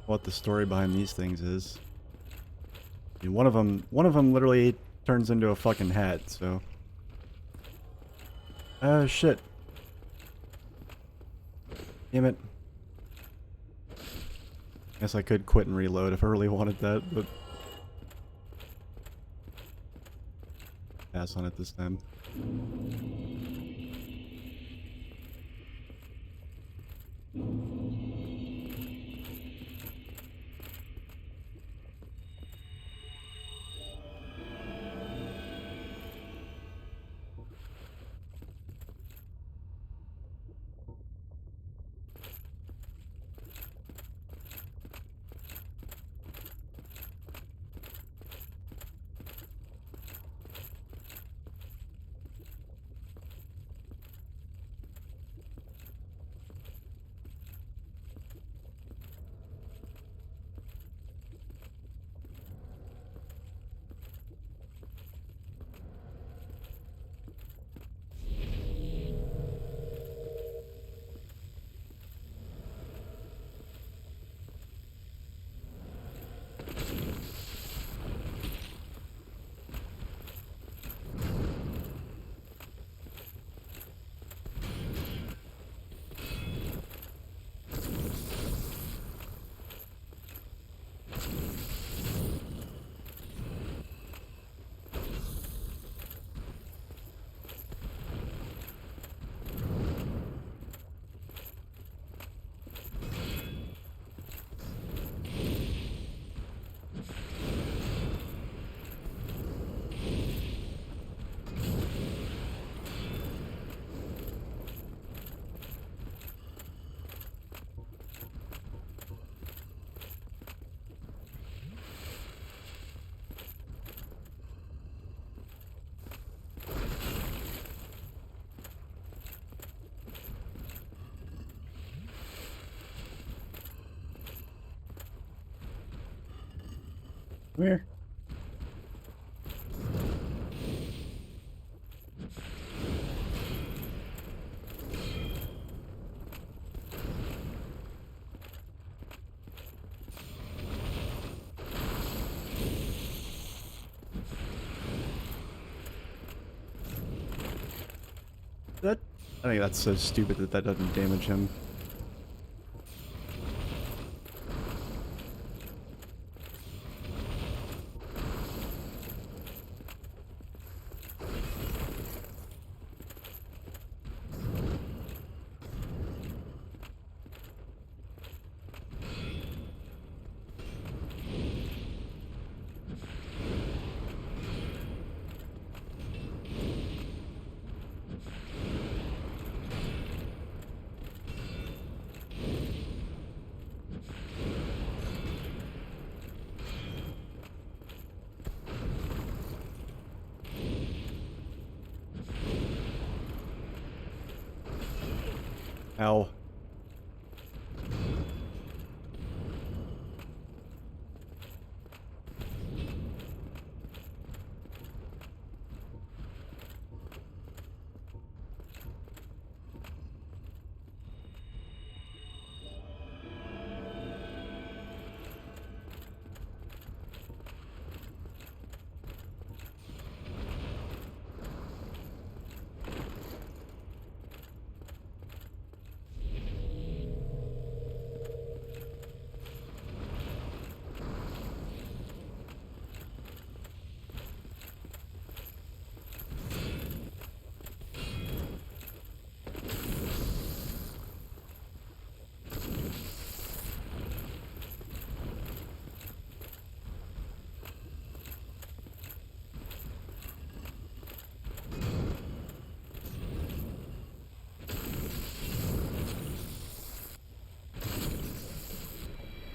What the story behind these things is. I mean, one of them literally turns into a fucking hat, so. Shit. Damn it. Guess I could quit and reload if I really wanted that, but pass on it this time. Come here. That, I think that's so stupid that that doesn't damage him. Ow.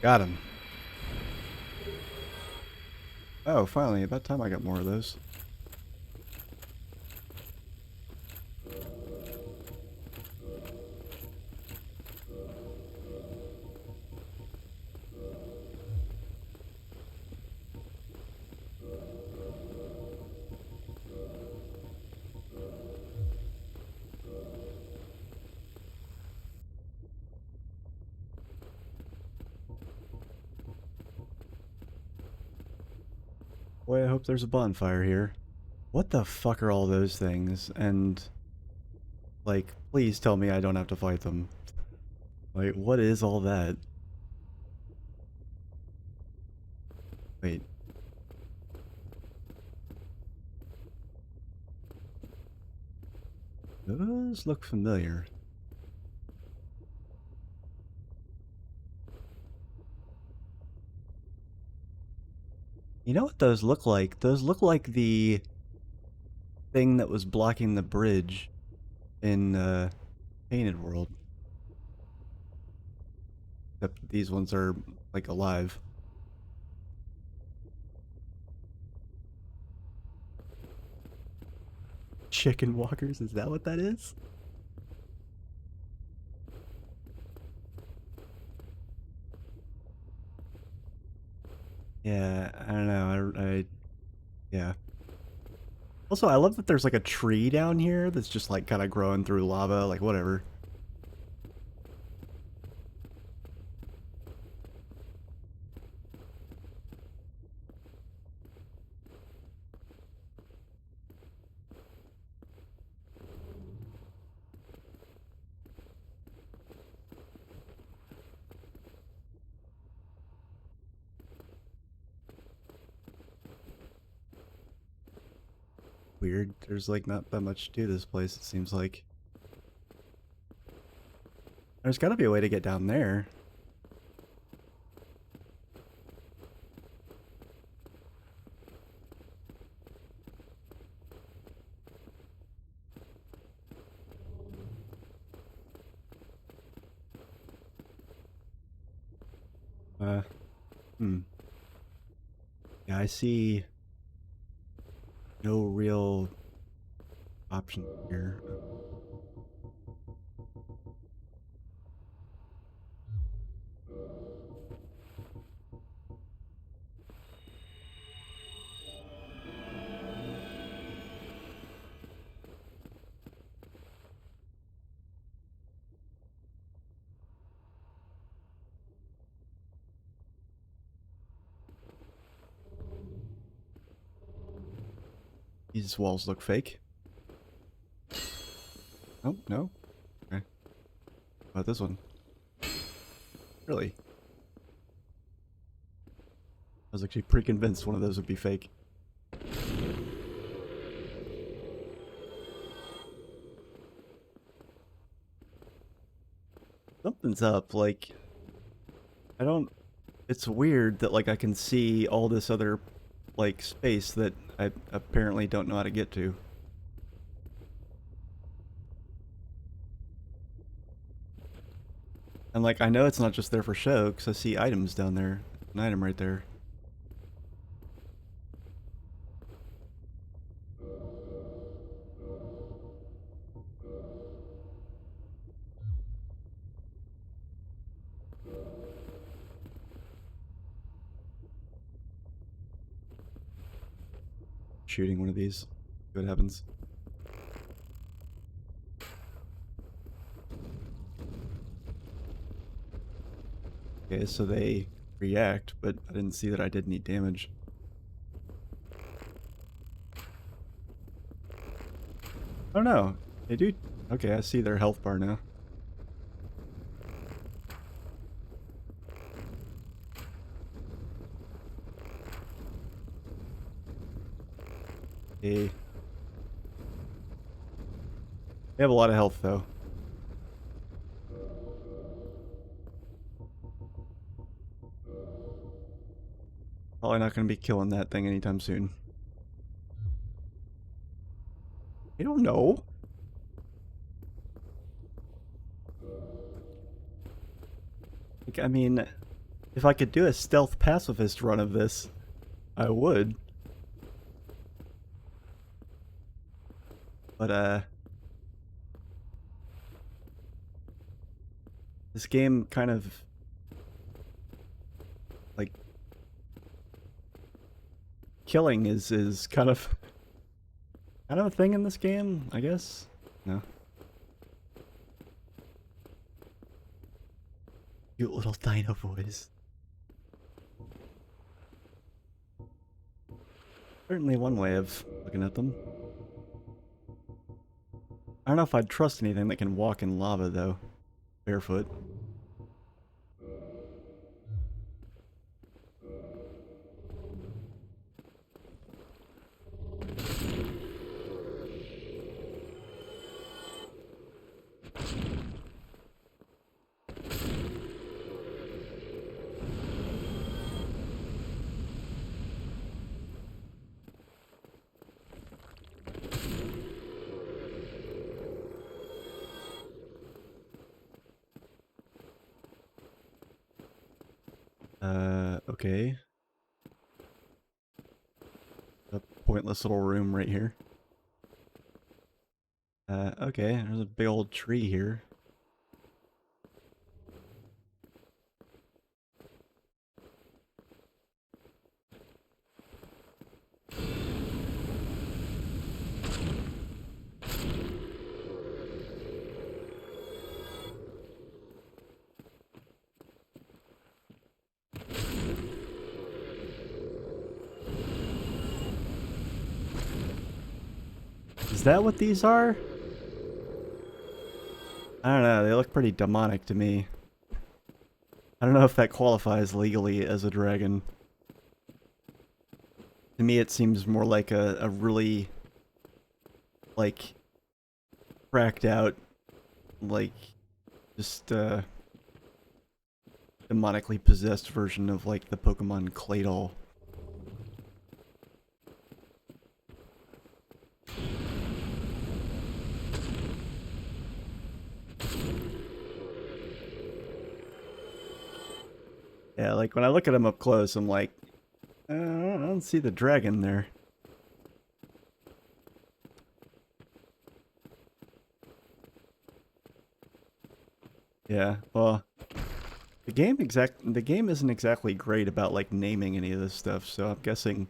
Got him. Oh, finally, about time I got more of those. Boy, I hope there's a bonfire here. What the fuck are all those things? And, like, please tell me I don't have to fight them. Like, what is all that? Wait. Those look familiar. You know what those look like? Those look like the thing that was blocking the bridge in Painted World. Except these ones are like alive. Chicken walkers, is that what that is? Yeah, I don't know. Yeah. Also, I love that there's like a tree down here that's just like kind of growing through lava, like whatever. Weird. There's like not that much to this place, it seems like. There's gotta be a way to get down there. Uh, hmm. Yeah, I see no real option here. These walls look fake. Oh, no? Okay. How about this one? Really? I was actually pretty convinced one of those would be fake. Something's up, like... I don't... It's weird that, like, I can see all this other, like, space that I apparently don't know how to get to. And, like, I know it's not just there for show, because I see items down there. An item right there. Shooting one of these. See what happens. Okay, so they react, but I didn't see that I did any damage. Oh no, they do. Okay, I see their health bar now. They have a lot of health though. Probably not going to be killing that thing anytime soon. I don't know. Like, I mean, if I could do a stealth pacifist run of this, I would. But, this game kind of, like, killing is kind of a thing in this game, I guess? No. You little dino boys. Certainly one way of looking at them. I don't know if I'd trust anything that can walk in lava, though. Barefoot. Okay. A pointless little room right here. Okay, there's a big old tree here. Is that what these are? I don't know, they look pretty demonic to me. I don't know if that qualifies legally as a dragon. To me it seems more like a really, like, cracked out, like, just, demonically possessed version of, like, the Pokemon Claydol. Yeah, like, when I look at him up close, I'm like, I don't see the dragon there. Yeah, well, the game isn't exactly great about, like, naming any of this stuff, so I'm guessing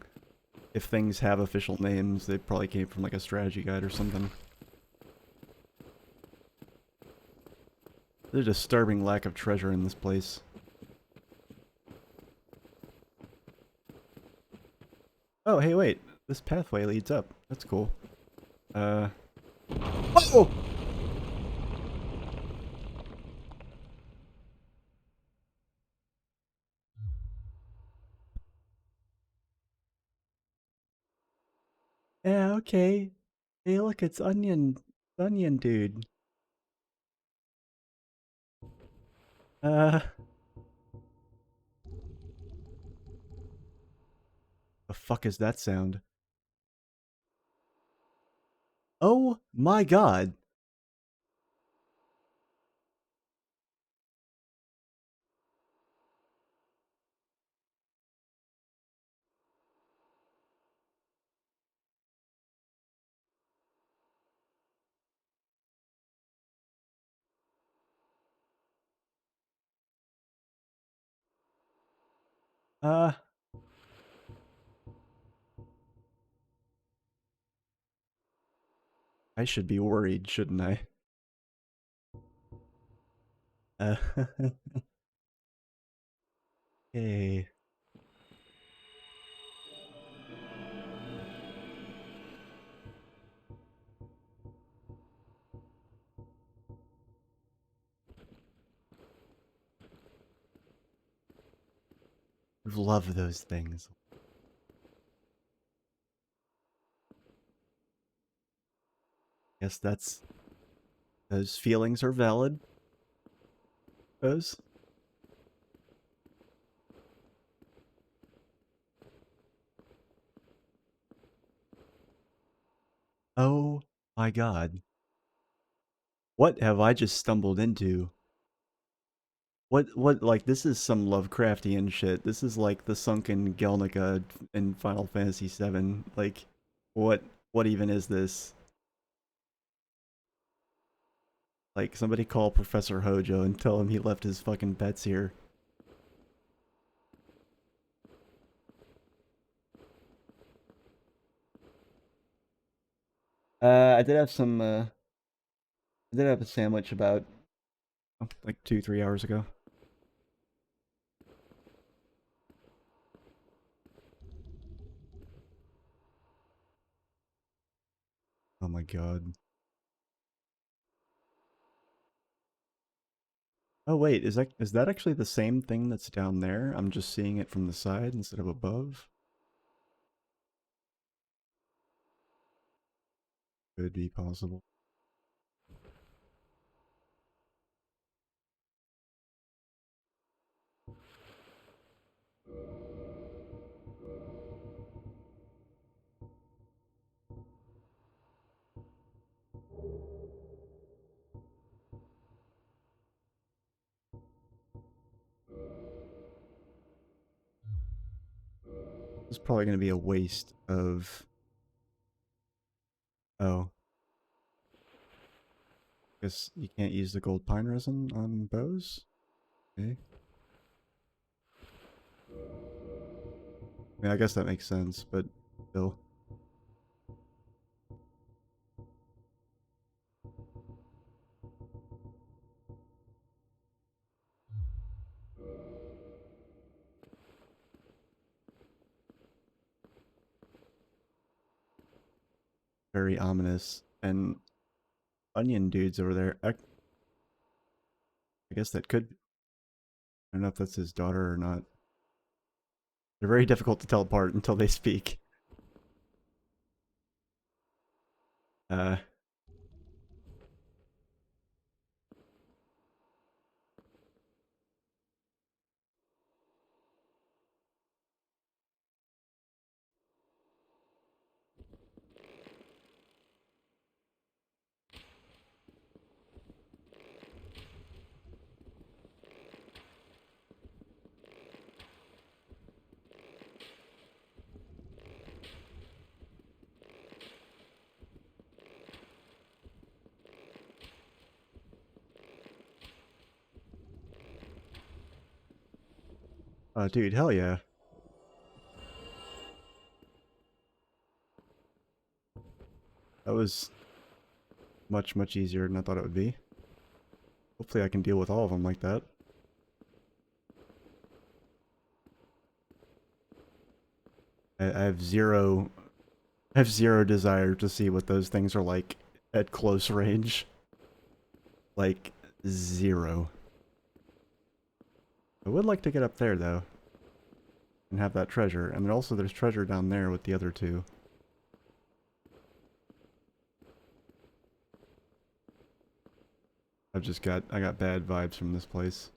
if things have official names, they probably came from, like, a strategy guide or something. There's a disturbing lack of treasure in this place. Oh, hey, wait. This pathway leads up. That's cool. Oh! Yeah, okay. Hey, look, it's Onion Dude. Uh, the fuck is that sound? Oh my god. Uh, I should be worried, shouldn't I? Uh, okay. Love those things. Guess that's... Those feelings are valid. Those. Oh my god. What have I just stumbled into? Like, this is some Lovecraftian shit. This is like the sunken Gelnica in Final Fantasy VII. Like, what, what even is this? Like, somebody call Professor Hojo and tell him he left his fucking pets here. I did have some, I did have a sandwich about, like, 2, 3 hours ago. Oh my god. Oh wait, is that actually the same thing that's down there? I'm just seeing it from the side instead of above? Could be possible. This is probably going to be a waste of... Oh. Guess you can't use the gold pine resin on bows? Okay. I mean, I guess that makes sense, but still. Very ominous. And onion dude's over there. I guess that could... I don't know if that's his daughter or not. They're very difficult to tell apart until they speak. Uh, dude, hell yeah. That was much, much easier than I thought it would be. Hopefully I can deal with all of them like that. I have zero I have zero desire to see what those things are like at close range. Like, zero. I would like to get up there, though. And have that treasure. And then also there's treasure down there with the other two. I got bad vibes from this place.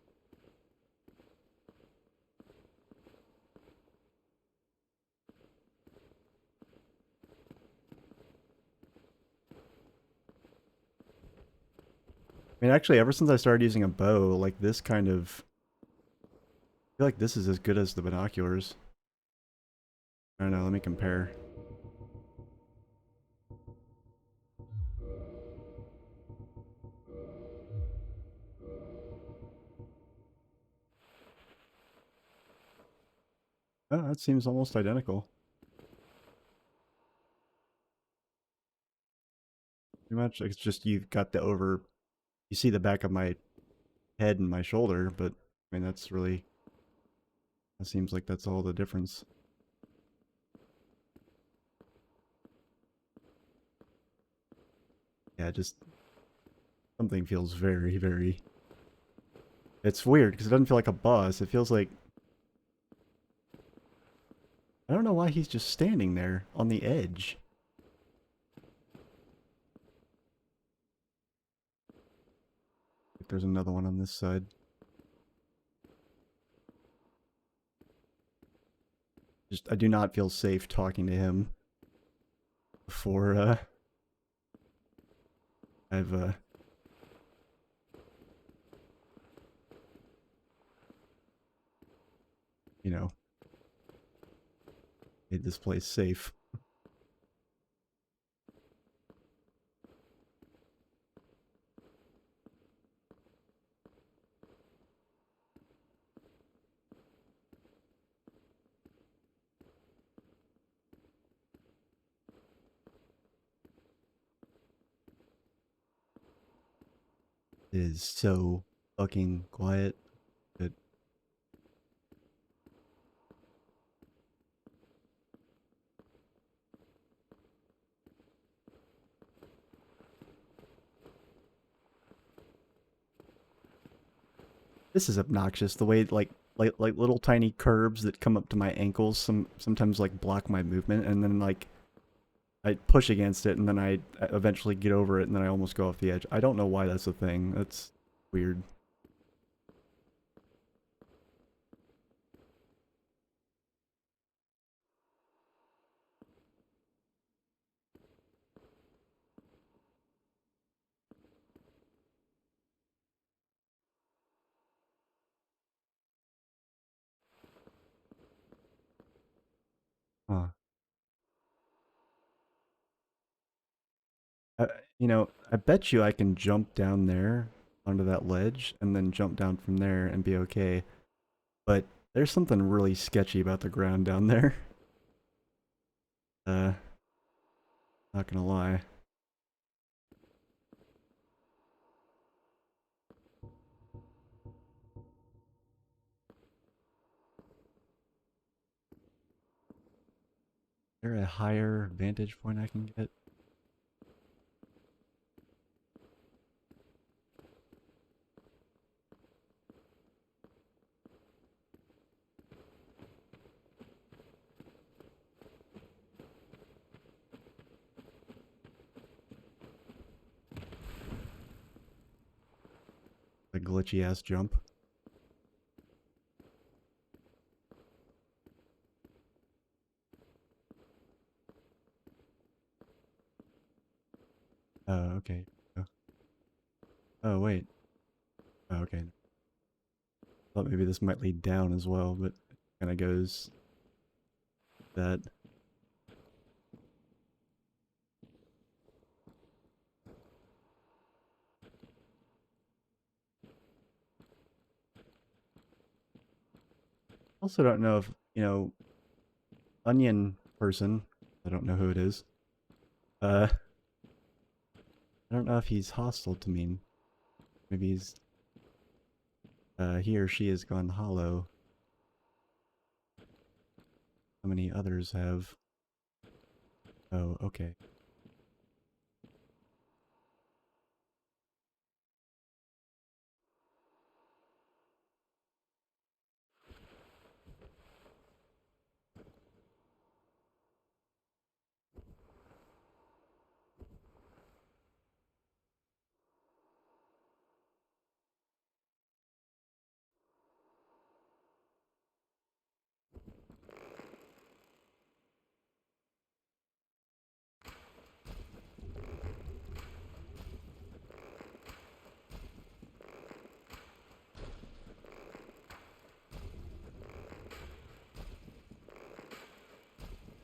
I mean, actually, ever since I started using a bow, like this kind of... I feel like this is as good as the binoculars. I don't know, let me compare. Oh, that seems almost identical. Pretty much, it's just you've got the over... You see the back of my head and my shoulder, but, I mean, that's really... That seems like that's all the difference. Yeah, just... Something feels very, very... It's weird, because it doesn't feel like a boss. It feels like... I don't know why he's just standing there on the edge. There's another one on this side. Just, I do not feel safe talking to him before, I've, you know, made this place safe. It is so fucking quiet that this is obnoxious. The way like little tiny curbs that come up to my ankles sometimes like block my movement, and then like I push against it, and then I eventually get over it, and then I almost go off the edge. I don't know why that's a thing. That's weird. Huh. I, you know, I bet you I can jump down there onto that ledge and then jump down from there and be okay. But there's something really sketchy about the ground down there. Uh, not gonna lie. Is there a higher vantage point I can get? A glitchy ass jump. Oh, okay. Oh, oh wait. Oh, okay. Thought maybe this might lead down as well, but it kind of goes that. Also don't know if, you know, onion person, I don't know who it is. I don't know if he's hostile to me. Maybe he's, he or she has gone hollow. How many others have? Oh, okay.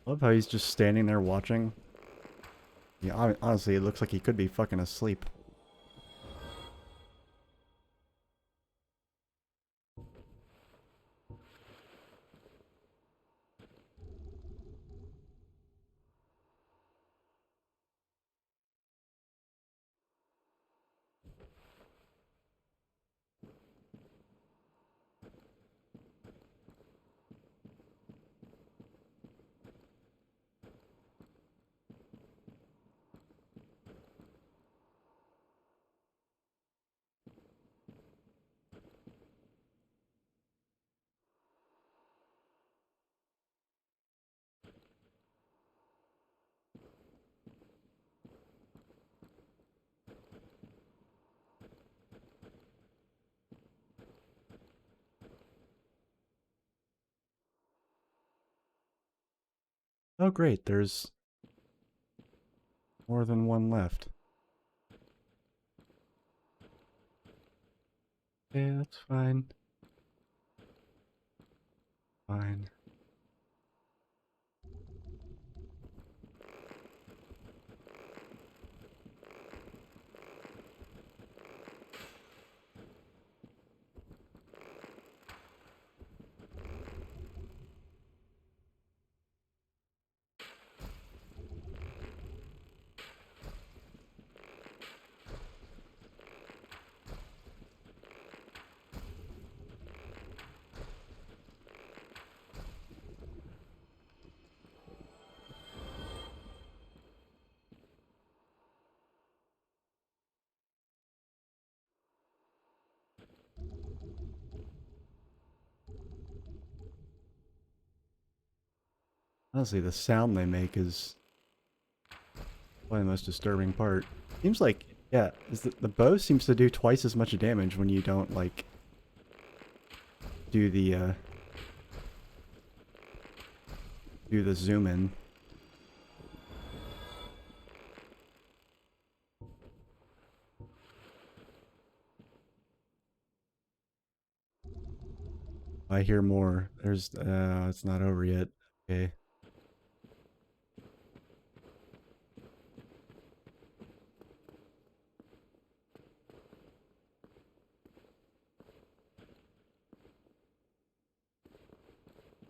Love how he's just standing there watching. Yeah, honestly, it looks like he could be fucking asleep. Oh great, there's more than one left. Yeah, that's fine. Fine. Honestly, the sound they make is probably the most disturbing part. Seems like, yeah, is the bow seems to do twice as much damage when you don't, like, do the zoom in. I hear more. There's, it's not over yet. Okay.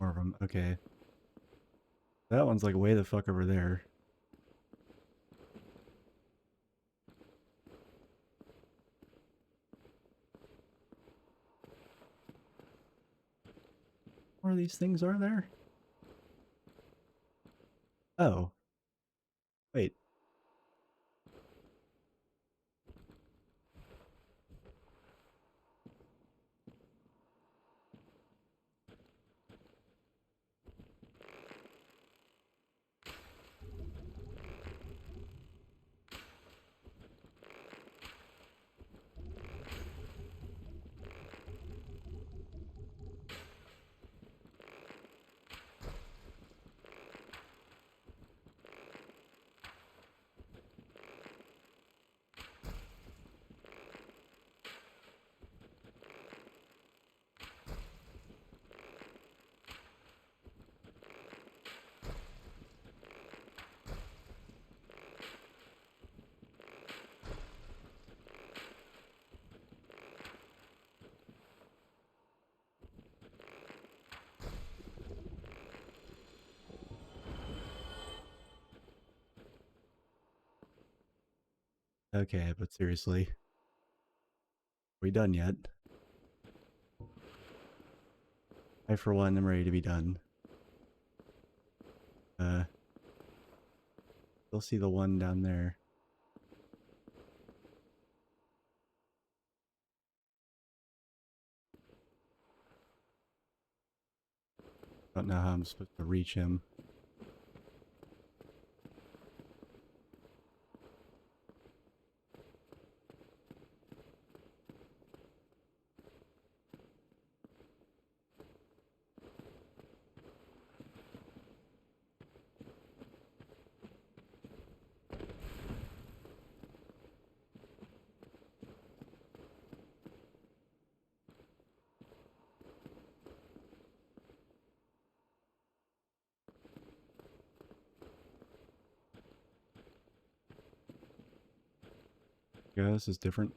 More of them. Okay. That one's like way the fuck over there. More of these things are there? Oh. Wait. Okay, but seriously. Are we done yet? I, for one, am ready to be done. still see the one down there. Don't know how I'm supposed to reach him. Yeah, this is different.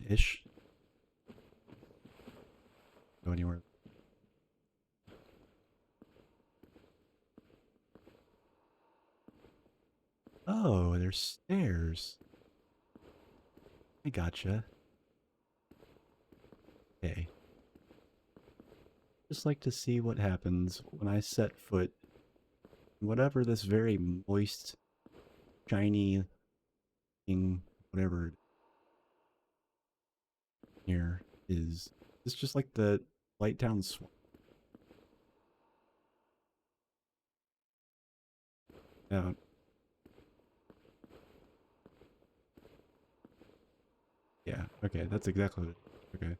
Ish. Go anywhere. Oh, there's stairs. I gotcha. Okay. Just like to see what happens when I set foot in whatever this very moist, shiny thing, whatever here is. It's just like the Light Town swamp. Yeah. Yeah, okay, that's exactly what it is. Okay.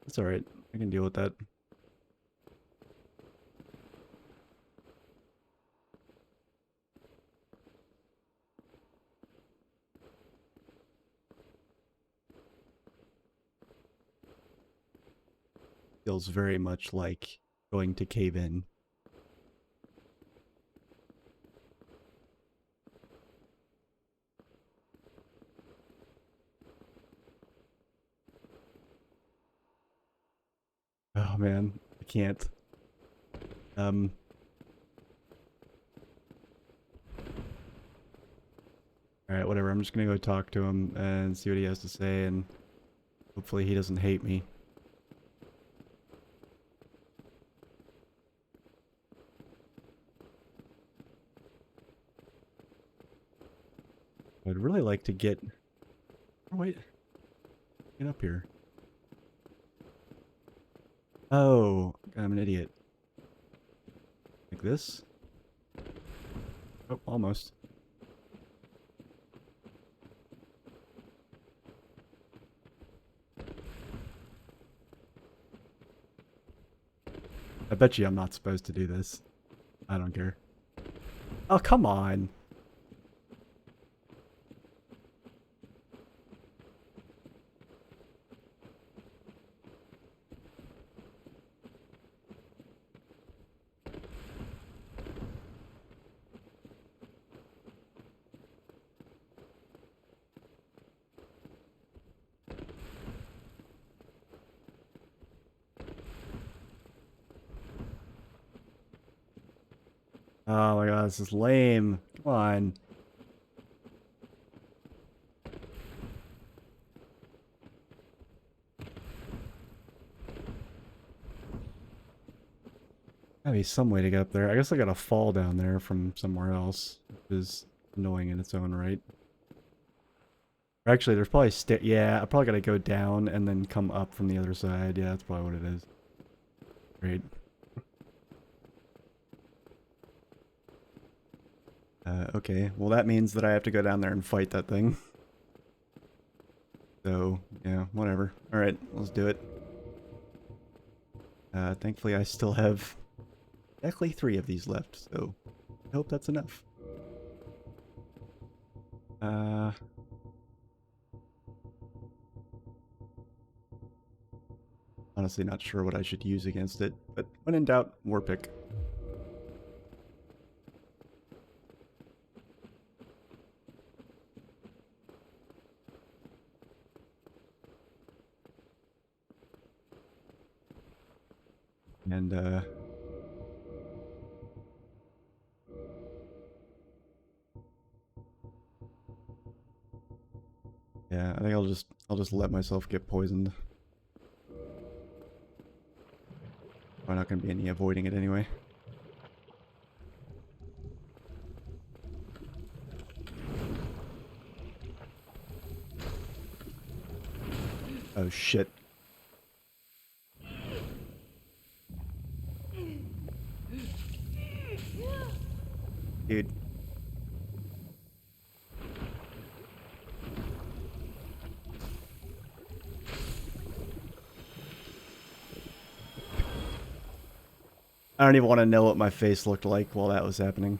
That's alright. I can deal with that. Feels very much like going to cave in. Oh man, I can't. Alright, whatever. I'm just gonna go talk to him and see what he has to say, and hopefully he doesn't hate me. I'd really like to get... Oh, wait. Get up here. Oh, I'm an idiot. Like this? Oh, almost. I bet you I'm not supposed to do this. I don't care. Oh, come on. Oh my god, this is lame. Come on. Gotta be some way to get up there. I guess I gotta fall down there from somewhere else, which is annoying in its own right. Or actually, there's probably yeah, I probably gotta go down and then come up from the other side. Yeah, that's probably what it is. Great. Okay, well that means that I have to go down there and fight that thing. So, yeah, whatever. Alright, let's do it. Thankfully I still have exactly 3 of these left, so I hope that's enough. Honestly not sure what I should use against it, but when in doubt, war pick. And, yeah, I think I'll just let myself get poisoned. not going to be any avoiding it anyway. Oh shit. Dude. I don't even want to know what my face looked like while that was happening.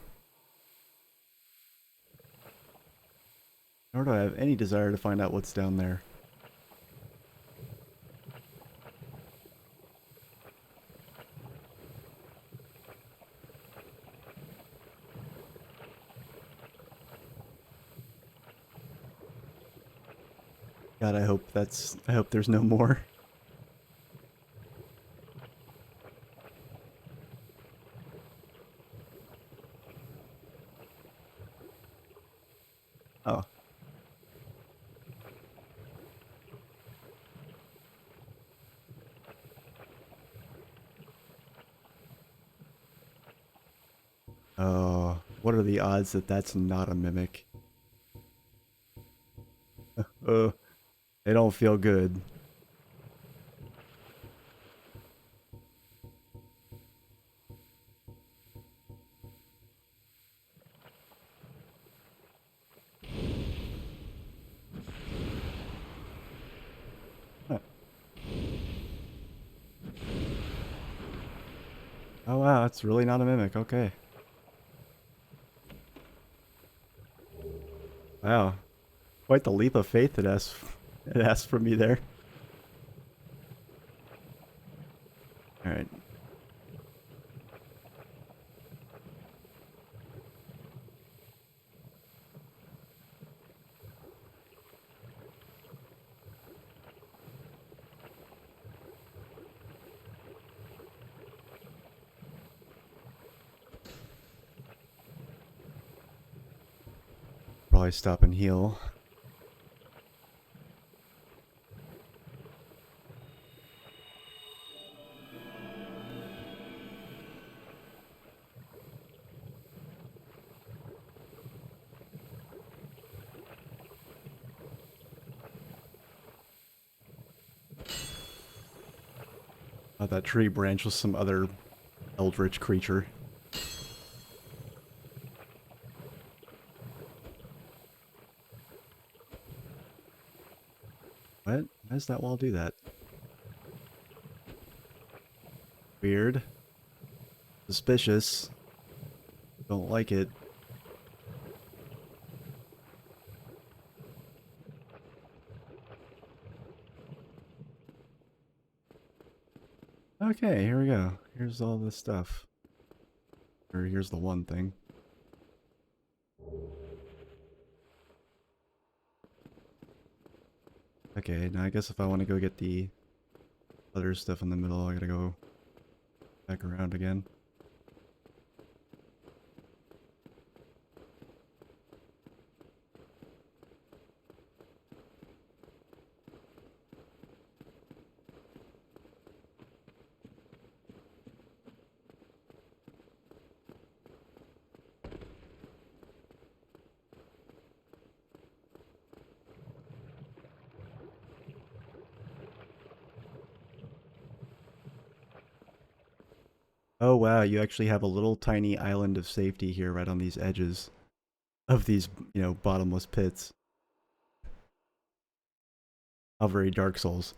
Nor do I have any desire to find out what's down there. God, I hope there's no more. Oh. Oh, what are the odds that that's not a mimic? They don't feel good. Huh. Oh wow, that's really not a mimic. Okay. Wow. Quite the leap of faith it asked from me there. Alright. Probably stop and heal. Oh, that tree branch was some other eldritch creature. What? Why does that wall do that? Weird. Suspicious. Don't like it. Okay, here we go. Here's all this stuff. Or here's the one thing. Okay, now I guess if I want to go get the other stuff in the middle, I gotta go back around again. Oh wow, you actually have a little tiny island of safety here right on these edges of these, bottomless pits. How very Dark Souls.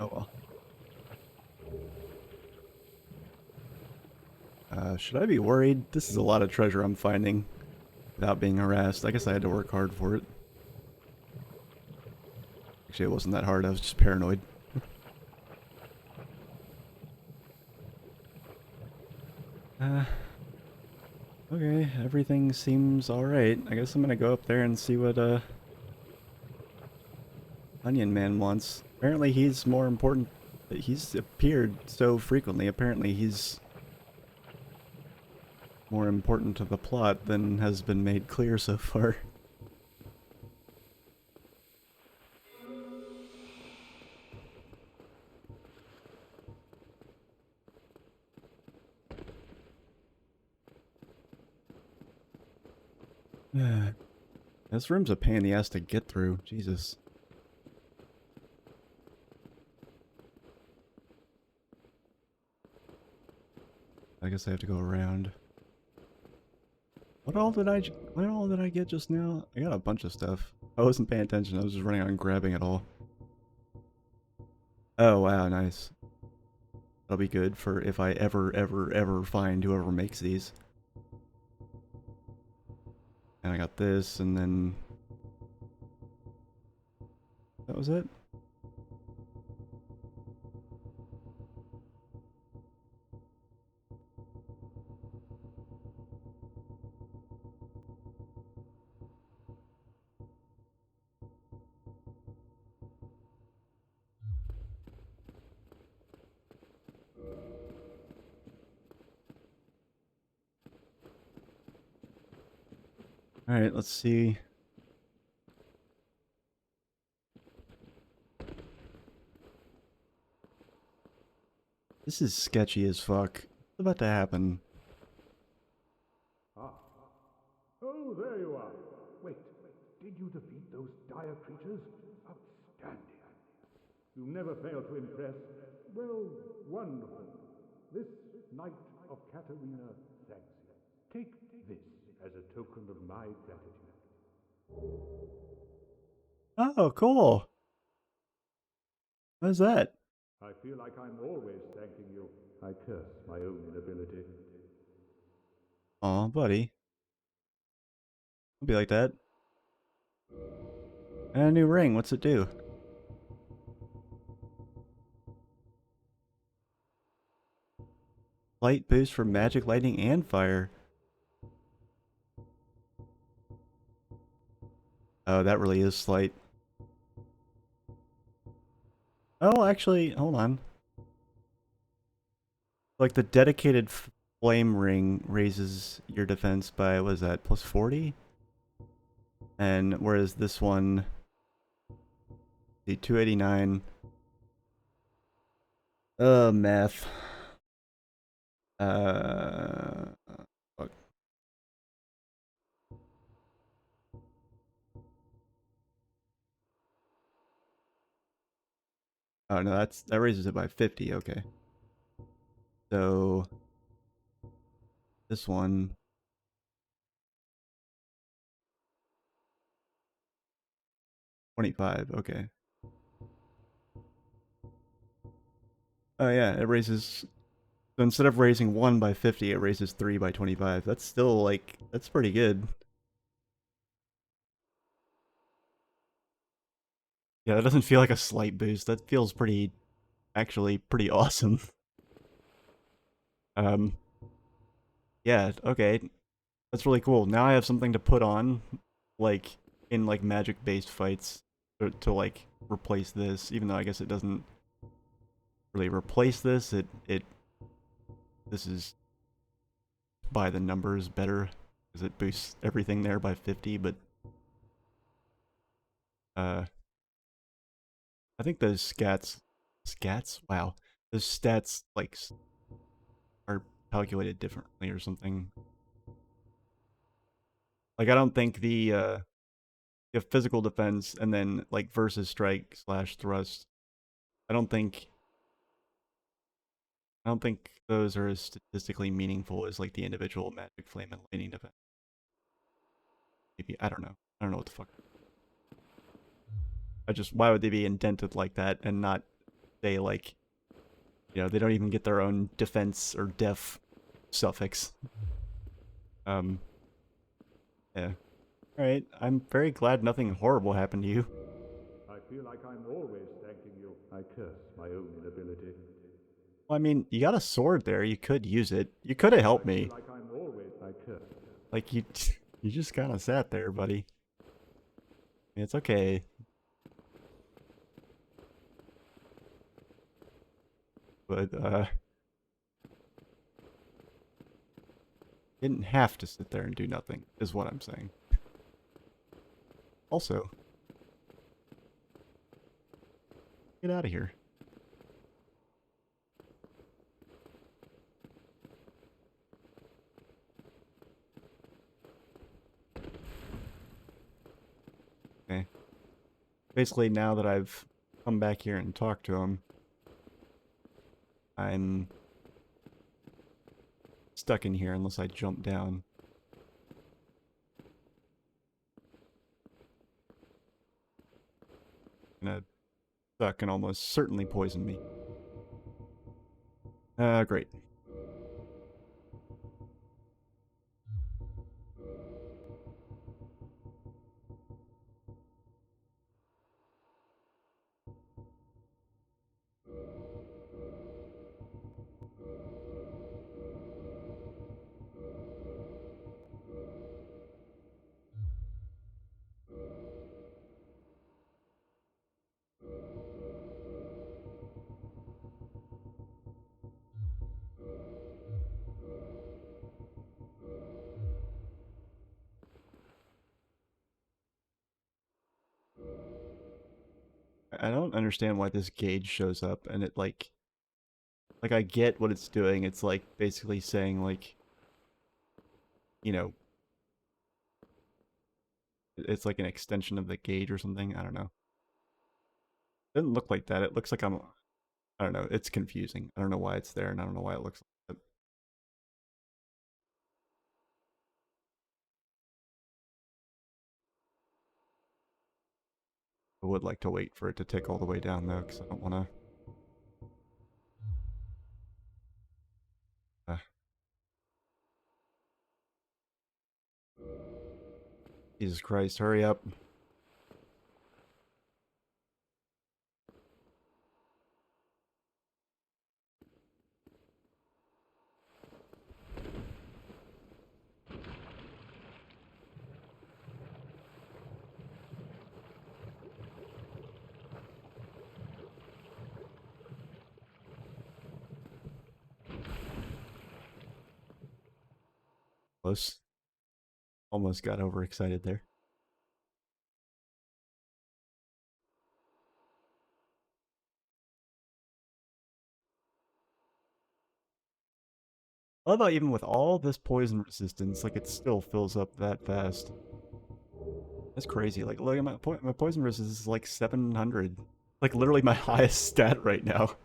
Oh well. Should I be worried? This is a lot of treasure I'm finding without being harassed. I guess I had to work hard for it. Actually, it wasn't that hard. I was just paranoid. Okay, everything seems alright. I guess I'm gonna go up there and see what, Onion Man wants. Apparently he's more important. He's appeared so frequently. Apparently he's more important to the plot than has been made clear so far. This room's a pain in the ass to get through. Jesus. I guess I have to go around. What all did I get just now? I got a bunch of stuff. I wasn't paying attention. I was just running out and grabbing it all. Oh wow, nice. That'll be good for if I ever find whoever makes these. And I got this, and then that was it. Alright, let's see. This is sketchy as fuck. What's about to happen? Ah. Oh, there you are. Wait, did you defeat those dire creatures? Outstanding. You never fail to impress. Well, wonderful. This Knight of Katarina thanks you. Take this as a token of my gratitude. Oh, cool. What is that? I feel like I'm always thanking you. I curse my own inability. Aw, buddy. I'll be like that. And a new ring, what's it do? Light boost for magic, lightning, and fire. Oh, that really is slight. Oh, actually, hold on. Like the dedicated flame ring raises your defense by, what is that, plus 40? And whereas this one, the 289. Math. Fuck. Oh no, that raises it by 50, okay. So this one 25, okay. Oh yeah, it raises, so instead of raising 1 by 50, it raises 3 by 25. That's still like, that's pretty good. Yeah, that doesn't feel like a slight boost. That feels pretty, actually pretty awesome. Yeah, okay. That's really cool. Now I have something to put on, like, in, like, magic-based fights to, like, replace this, even though I guess it doesn't really replace this. This is by the numbers better, because it boosts everything there by 50, but, I think those scats? Wow. Those stats, like, are calculated differently or something. Like, I don't think the, you have physical defense and then, like, versus strike / thrust. I don't think those are as statistically meaningful as, like, the individual magic flame and lightning defense. Maybe, I don't know. I don't know what the fuck. Why would they be indented like that and not say, like, you know, they don't even get their own defense or def suffix. Yeah. Alright, I'm very glad nothing horrible happened to you. I feel like I'm always thanking you. I curse my own inability. Well, I mean, you got a sword there. You could use it. You could have helped I feel me. like I'm always I curse. Like, you you just kind of sat there, buddy. It's okay. But, didn't have to sit there and do nothing, is what I'm saying. Also, get out of here. Okay. Basically, now that I've come back here and talked to him, I'm stuck in here unless I jump down. Gonna suck and almost certainly poison me. Great. I don't understand why this gauge shows up and it like I get what it's doing. It's like basically saying like, you know, it's like an extension of the gauge or something. I don't know. It doesn't look like that. It looks like I don't know. It's confusing. I don't know why it's there and I don't know why it looks like that. I would like to wait for it to tick all the way down though, because I don't want to. Jesus Christ, hurry up. Close. Almost got overexcited there. I love how even with all this poison resistance, like it still fills up that fast. That's crazy. Like, look at my poison resistance is like 700. Like literally my highest stat right now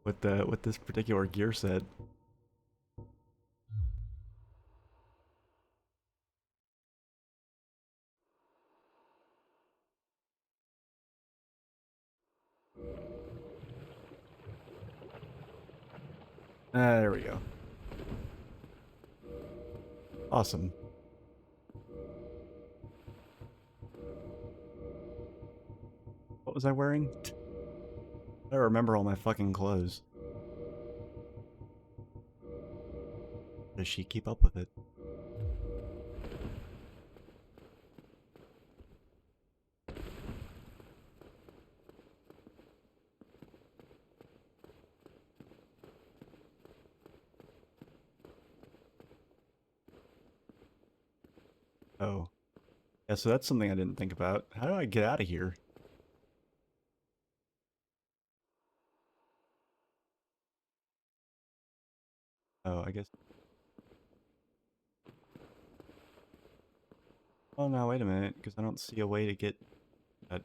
with this particular gear set. There we go. Awesome. What was I wearing? I don't remember all my fucking clothes. Does she keep up with it? Oh. Yeah, so that's something I didn't think about. How do I get out of here? Oh, I guess. Oh no, wait a minute, because I don't see a way to get that.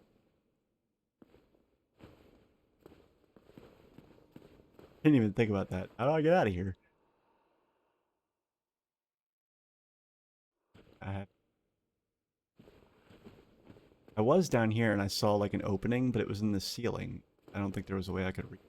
Didn't even think about that. How do I get out of here? I I was down here and I saw like an opening, but it was in the ceiling. I don't think there was a way I could reach.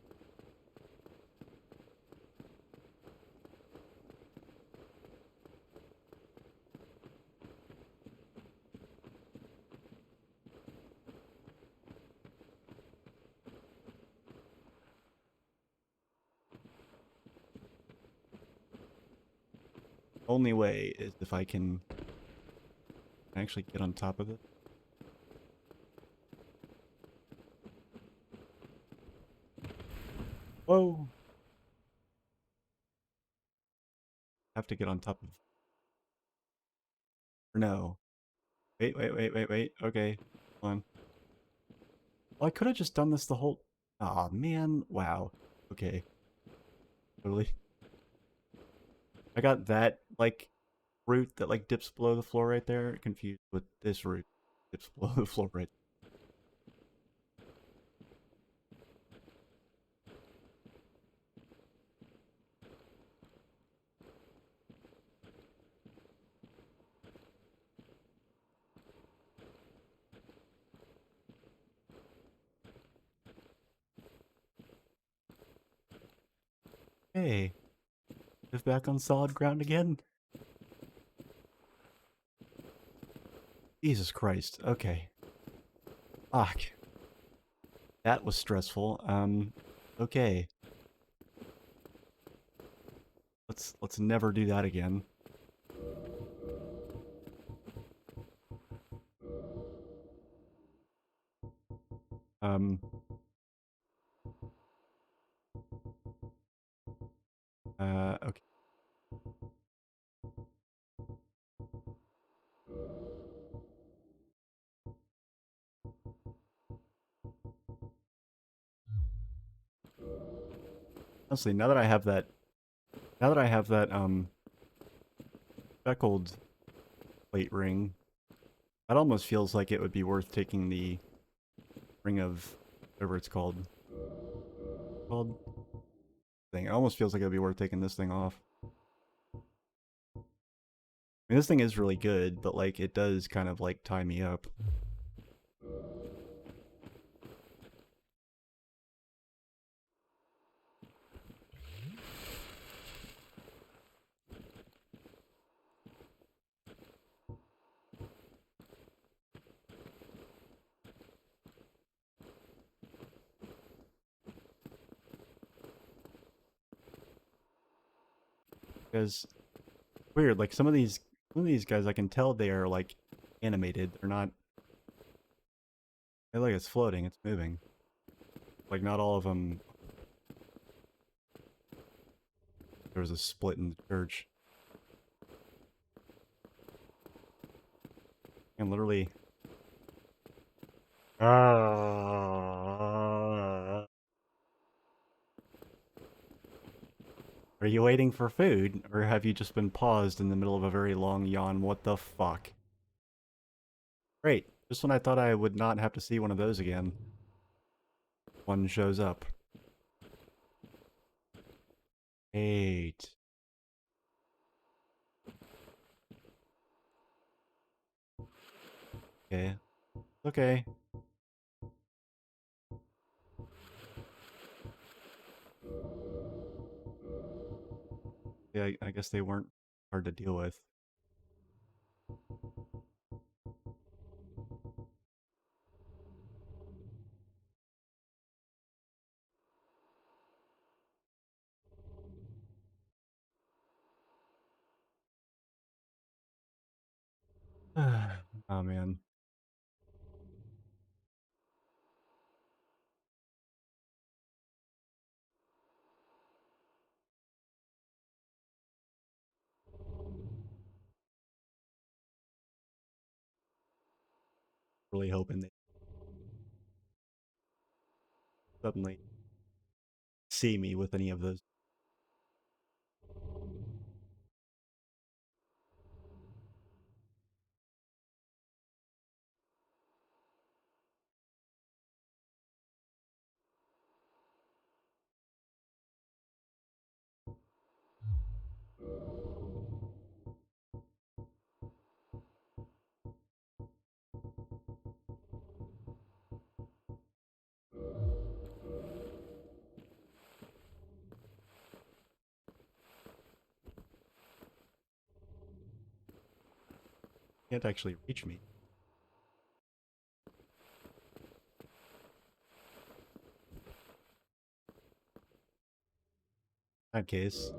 Only way is if I can actually get on top of it. Whoa! Have to get on top of... Or no. Wait. Okay. Hold on. Well, I could have just done this the whole... Aw, man. Wow. Okay. Totally. I got that, like, route that, like, dips below the floor right there confused with this route. Dips below the floor right. Hey. Is back on solid ground again? Jesus Christ. Okay. Fuck. That was stressful. Okay. Let's never do that again. Um okay. Honestly, now that I have that speckled plate ring, that almost feels like it would be worth taking the ring of whatever it's called thing. It almost feels like it would be worth taking this thing off. I mean, this thing is really good, but like it does kind of like tie me up. Because weird, like some of these guys I can tell they are like animated. They're not. Hey, look, it's floating. It's moving. Like not all of them. There was a split in the church. And literally. Ah. Are you waiting for food, or have you just been paused in the middle of a very long yawn? What the fuck? Great. Just when I thought I would not have to see one of those again. One shows up. 8. Okay. Okay. Yeah, I guess they weren't hard to deal with. Oh man. Really hoping they suddenly see me with any of those. Can't actually reach me. In that case.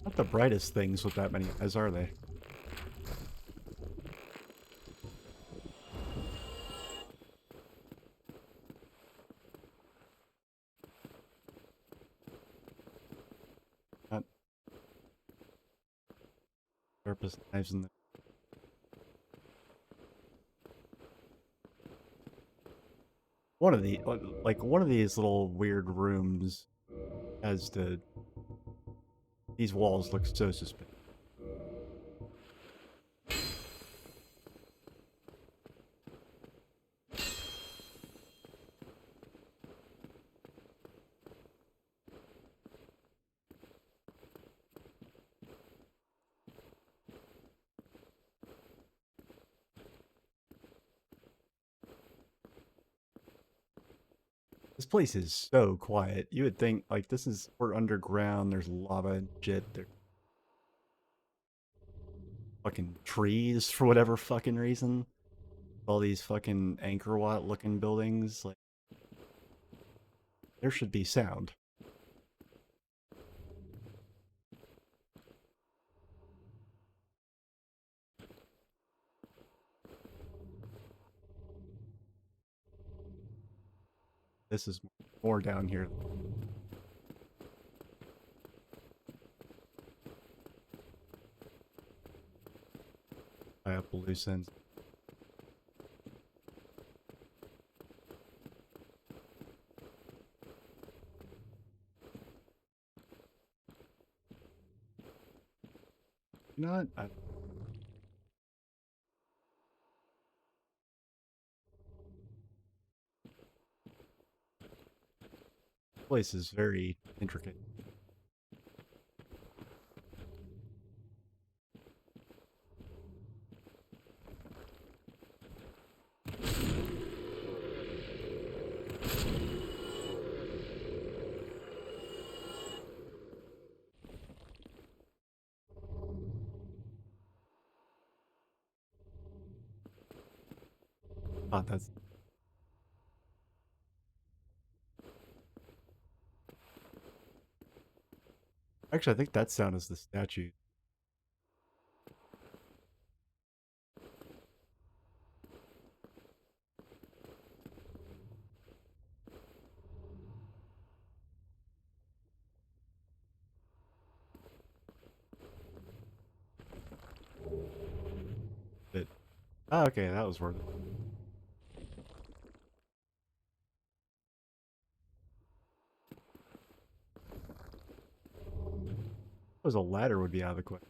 Not the brightest things with that many eyes, are they? Not sharpest knives in the... One of the, like, one of these little weird rooms has the... These walls look so suspicious. This place is so quiet. You would think, like, this is... We're underground, there's lava and shit. There's fucking trees for whatever fucking reason. All these fucking Angkor Wat looking buildings, like... There should be sound. This is more down here. I up loose ends. You know what? This place is very intricate. Oh, that's... Actually, I think that sound is the statue. But... Oh, okay, that was worth it. Suppose a ladder would be out of the question.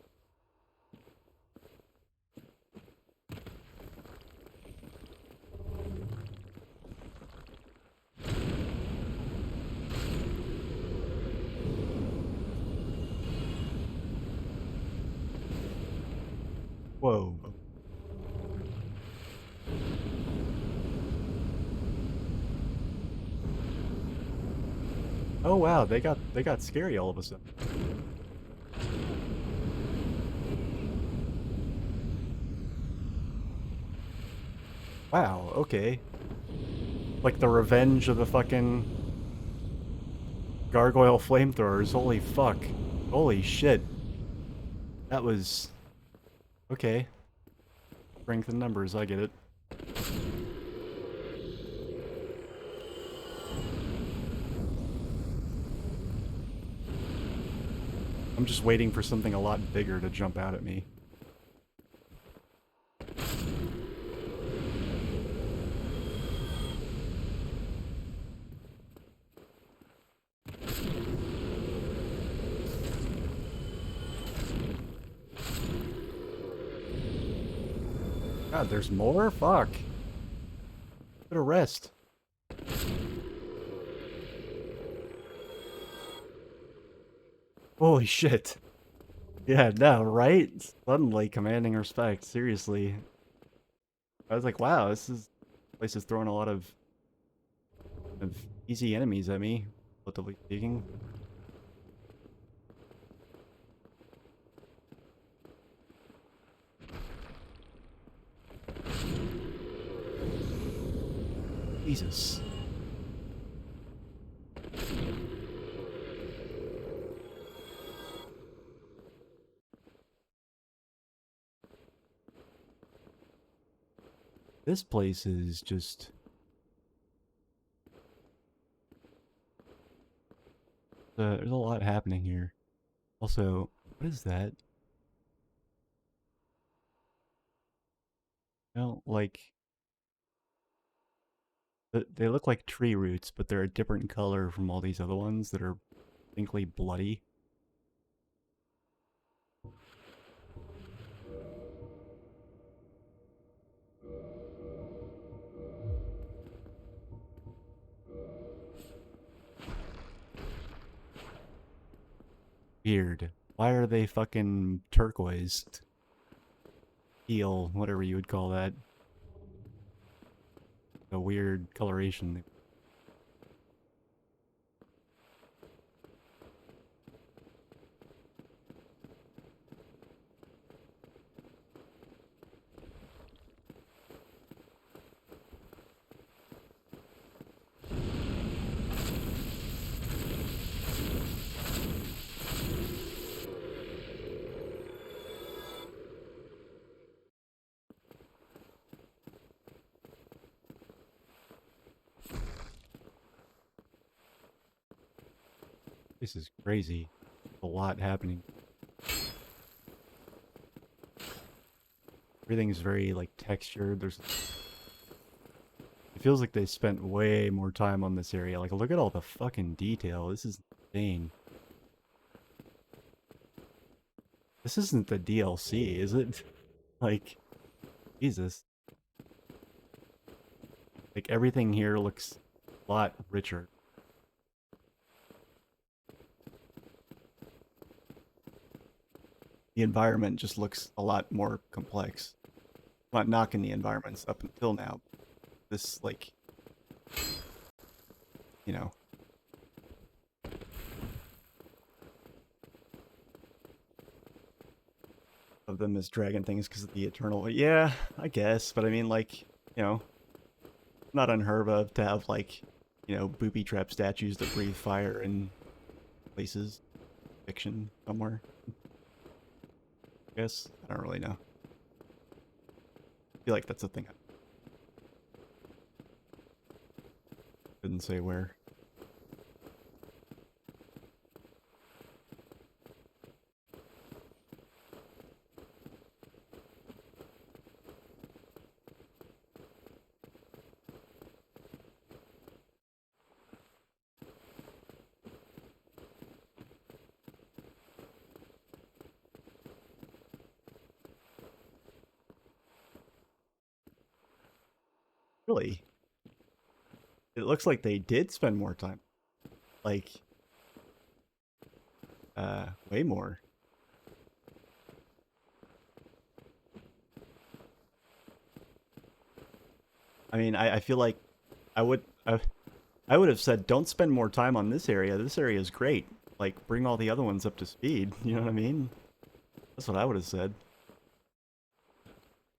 Whoa. Oh wow, they got scary all of a sudden. Wow, okay. Like the revenge of the fucking gargoyle flamethrowers. Holy fuck. Holy shit. That was... Okay. Strength in numbers, I get it. I'm just waiting for something a lot bigger to jump out at me. God, there's more? Fuck. Better rest. Holy shit. Yeah, no, right? Suddenly commanding respect, seriously. I was like, wow, this place is throwing a lot of easy enemies at me, relatively speaking. Jesus. This place is just... there's a lot happening here. Also, what is that? Well, like... They look like tree roots, but they're a different color from all these other ones that are distinctly bloody. Weird. Why are they fucking turquoise? Teal, whatever you would call that. A weird coloration. This is crazy. A lot happening. Everything's very, like, textured. It feels like they spent way more time on this area. Like, look at all the fucking detail. This is insane. This isn't the DLC, is it? Like, Jesus. Like, everything here looks a lot richer. The environment just looks a lot more complex. I'm not knocking the environments up until now. This, like, you know. Of them as dragon things because of the eternal. Yeah, I guess. But I mean, like, you know, not unheard of to have, like, you know, booby trap statues that breathe fire in places. Fiction somewhere. I guess. I don't really know. I feel like that's a thing. Couldn't say where. Really? It looks like they did spend more time. Like, way more. I mean, I feel like I would I would have said don't spend more time on this area. This area is great. Like, bring all the other ones up to speed. You know what I mean? That's what I would have said.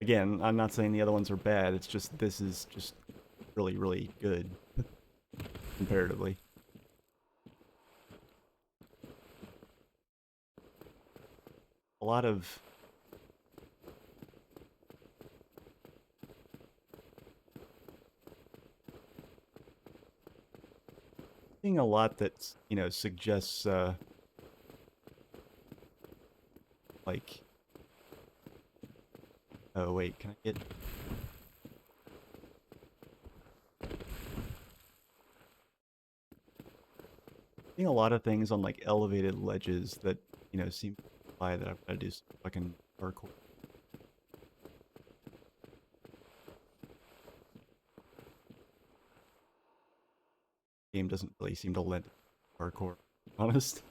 Again, I'm not saying the other ones are bad. It's just this is just really, really good comparatively. A lot of seeing a lot that, you know, suggests like, oh wait, can I get seeing a lot of things on, like, elevated ledges that, you know, seem to imply that I've got to do some fucking parkour. Game doesn't really seem to lend parkour, to be honest.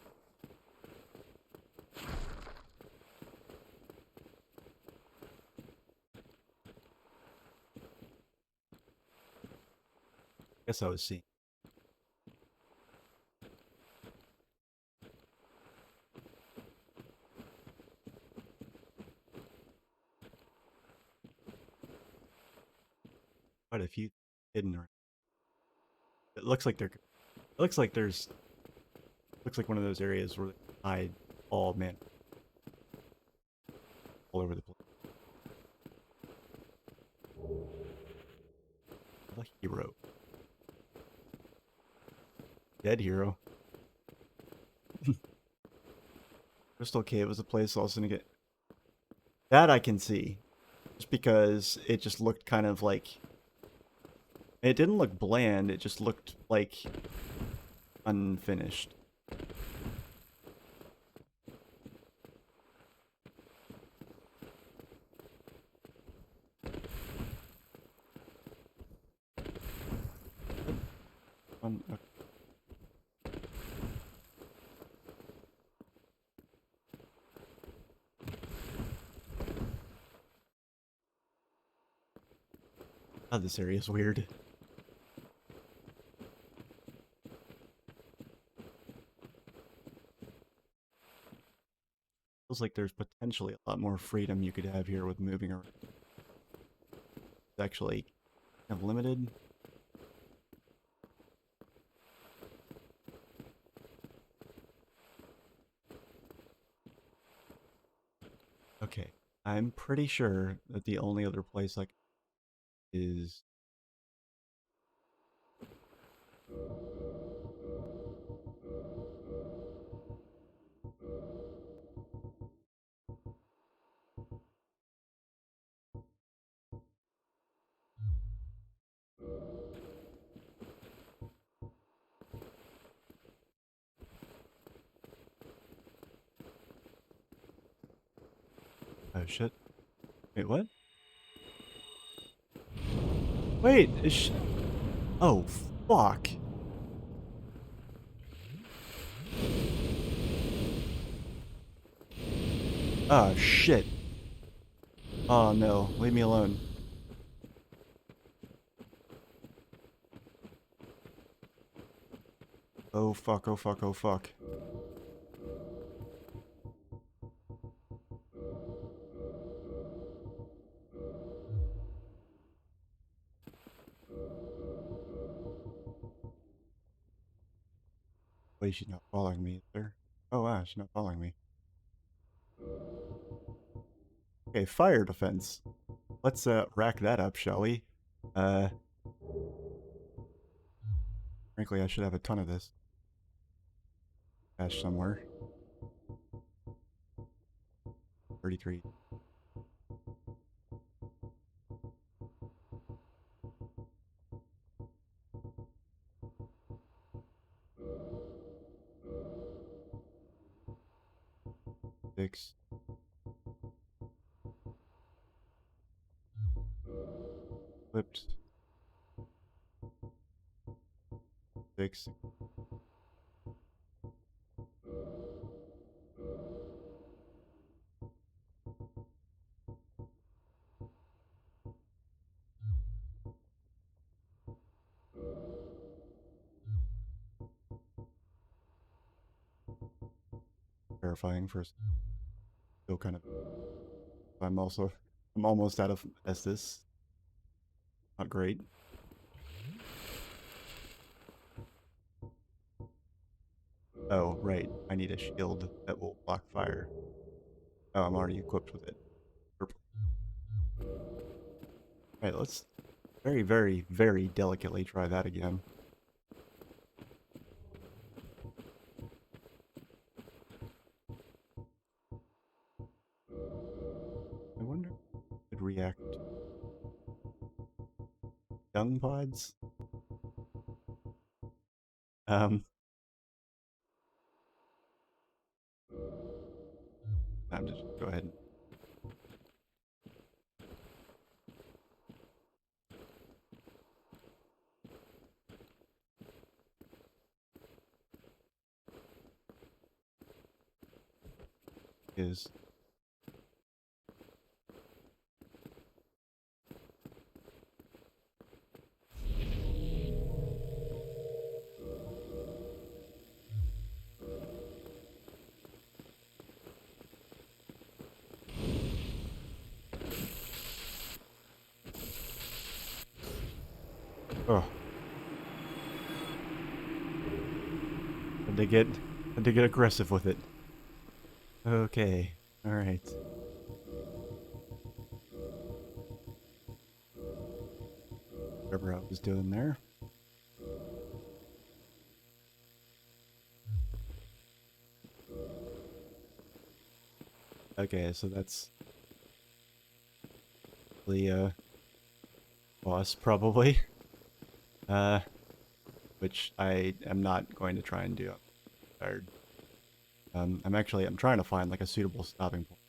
Guess I was seeing quite a few hidden around. It looks like they're. It looks like there's. Looks like one of those areas where they hide all man all over the place. Dead hero. Crystal Cave was a place I was gonna get. That I can see. Just because it just looked kind of like... It didn't look bland, it just looked like unfinished. Okay. Oh, this area is weird. Feels like there's potentially a lot more freedom you could have here with moving around. It's actually kind of limited. Okay, I'm pretty sure that the only other place like is... Oh shit. Wait, what? Wait, oh, fuck. Oh, shit. Oh, no. Leave me alone. Oh, fuck, oh, fuck, oh, fuck. Wait, she's not following me, is there? Oh, wow, she's not following me. Okay, fire defense. Let's, rack that up, shall we? Uh... Frankly, I should have a ton of this. Cache somewhere. 33. Six. Flipped. 6. Verifying first. Still kind of... I'm almost out of Estus. Not great. Oh, right. I need a shield that will block fire. Oh, I'm already equipped with it. Purple. Alright, let's very, very, very delicately try that again. I wonder if it could react dung pods? Um, I'm just go ahead and is oh, had to get aggressive with it. Okay, all right. Whatever I was doing there. Okay, so that's the boss probably. Uh, which I am not going to try and do. I'm tired. I'm trying to find like a suitable stopping point.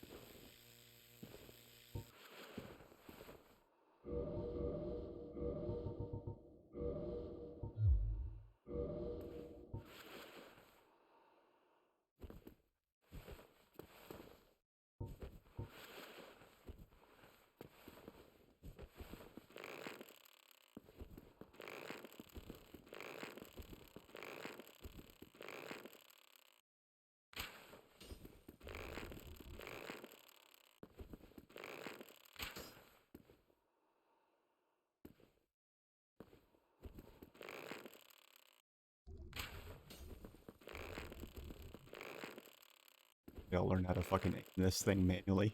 I'll learn how to fucking aim this thing manually.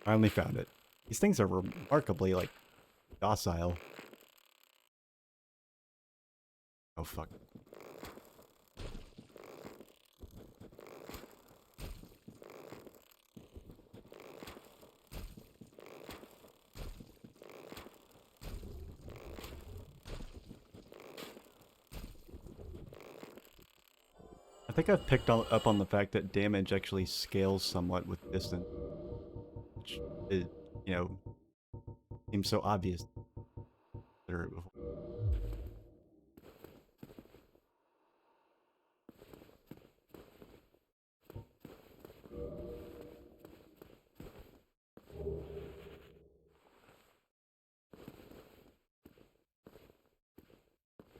Finally found it. These things are remarkably, like, docile. Oh, fuck. I think I've picked up on the fact that damage actually scales somewhat with distance. Which is, you know, seems so obvious.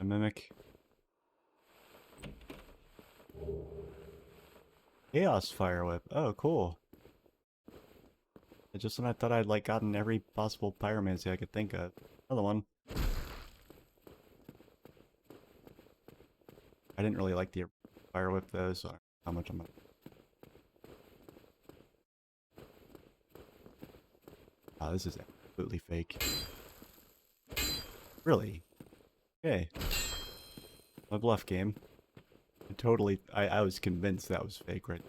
A mimic. Chaos Fire Whip. Oh, cool. Just when I thought I'd like gotten every possible pyromancy I could think of. Another one. I didn't really like the Fire Whip though, so I don't know how much I'm gonna... Ah, this is absolutely fake. Really? Okay. My bluff game. I was convinced that was fake, right?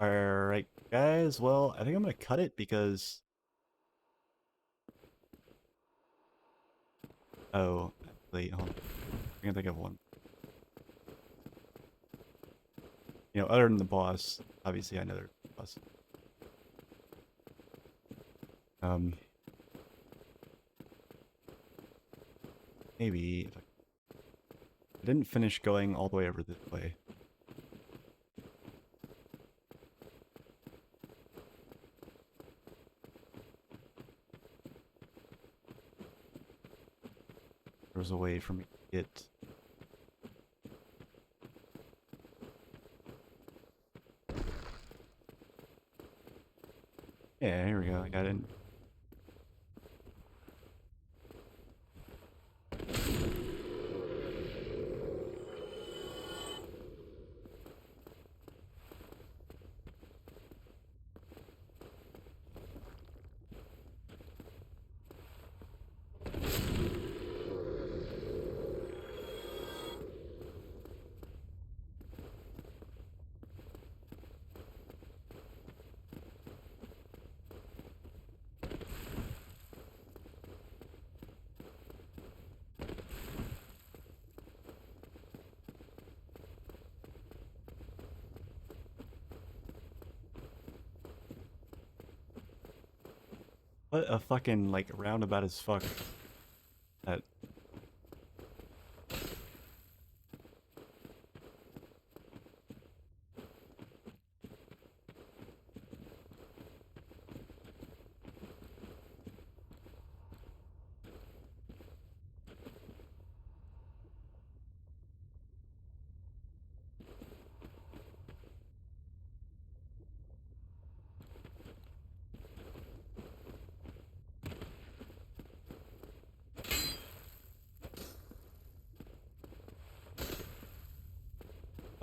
Alright, guys, well, I think I'm gonna cut it because... Oh, actually, hold on. I can think of one. You know, other than the boss, obviously I know there's a boss. Maybe if I didn't finish going all the way over this way. There was a way for me to get... Yeah, here we go. I got in. What a fucking, like, roundabout as fuck. That...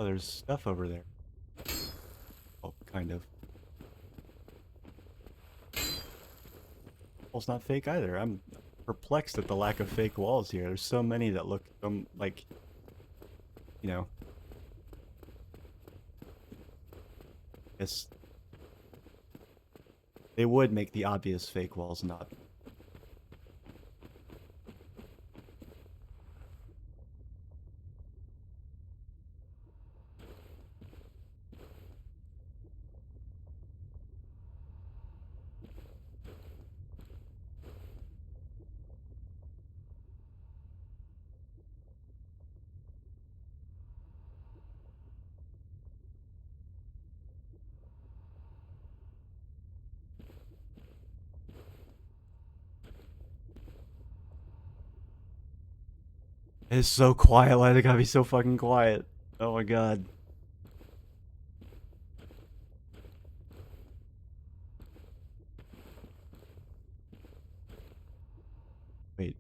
Oh, there's stuff over there. Oh, kind of. wall's not fake either. I'm perplexed at the lack of fake walls here. There's so many that look like, you know, guess they would make the obvious fake walls not. It's so quiet. Why they gotta be so fucking quiet? Oh my god. Wait.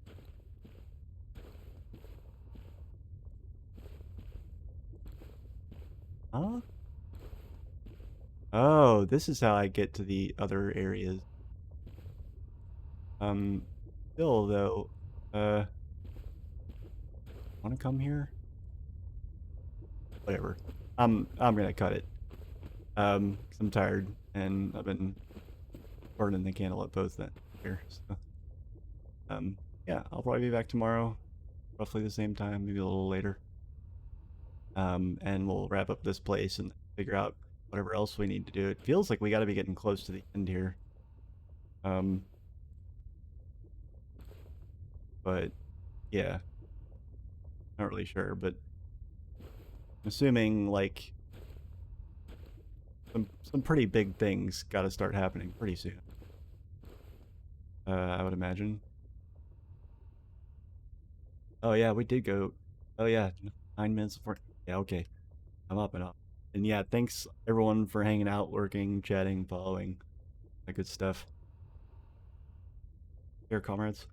Huh? Oh, this is how I get to the other areas. Still though, wanna come here? Whatever. I'm gonna cut it. 'Cause I'm tired and I've been burning the candle at both ends here. So, yeah, I'll probably be back tomorrow, roughly the same time, maybe a little later. And we'll wrap up this place and figure out whatever else we need to do. It feels like we got to be getting close to the end here. But yeah, not really sure. But I'm assuming like some pretty big things got to start happening pretty soon. I would imagine. Oh yeah, we did go. Oh yeah, 9 minutes before. Yeah, okay. I'm up and up. And yeah, thanks everyone for hanging out, lurking, chatting, following. That good stuff. Here, comrades.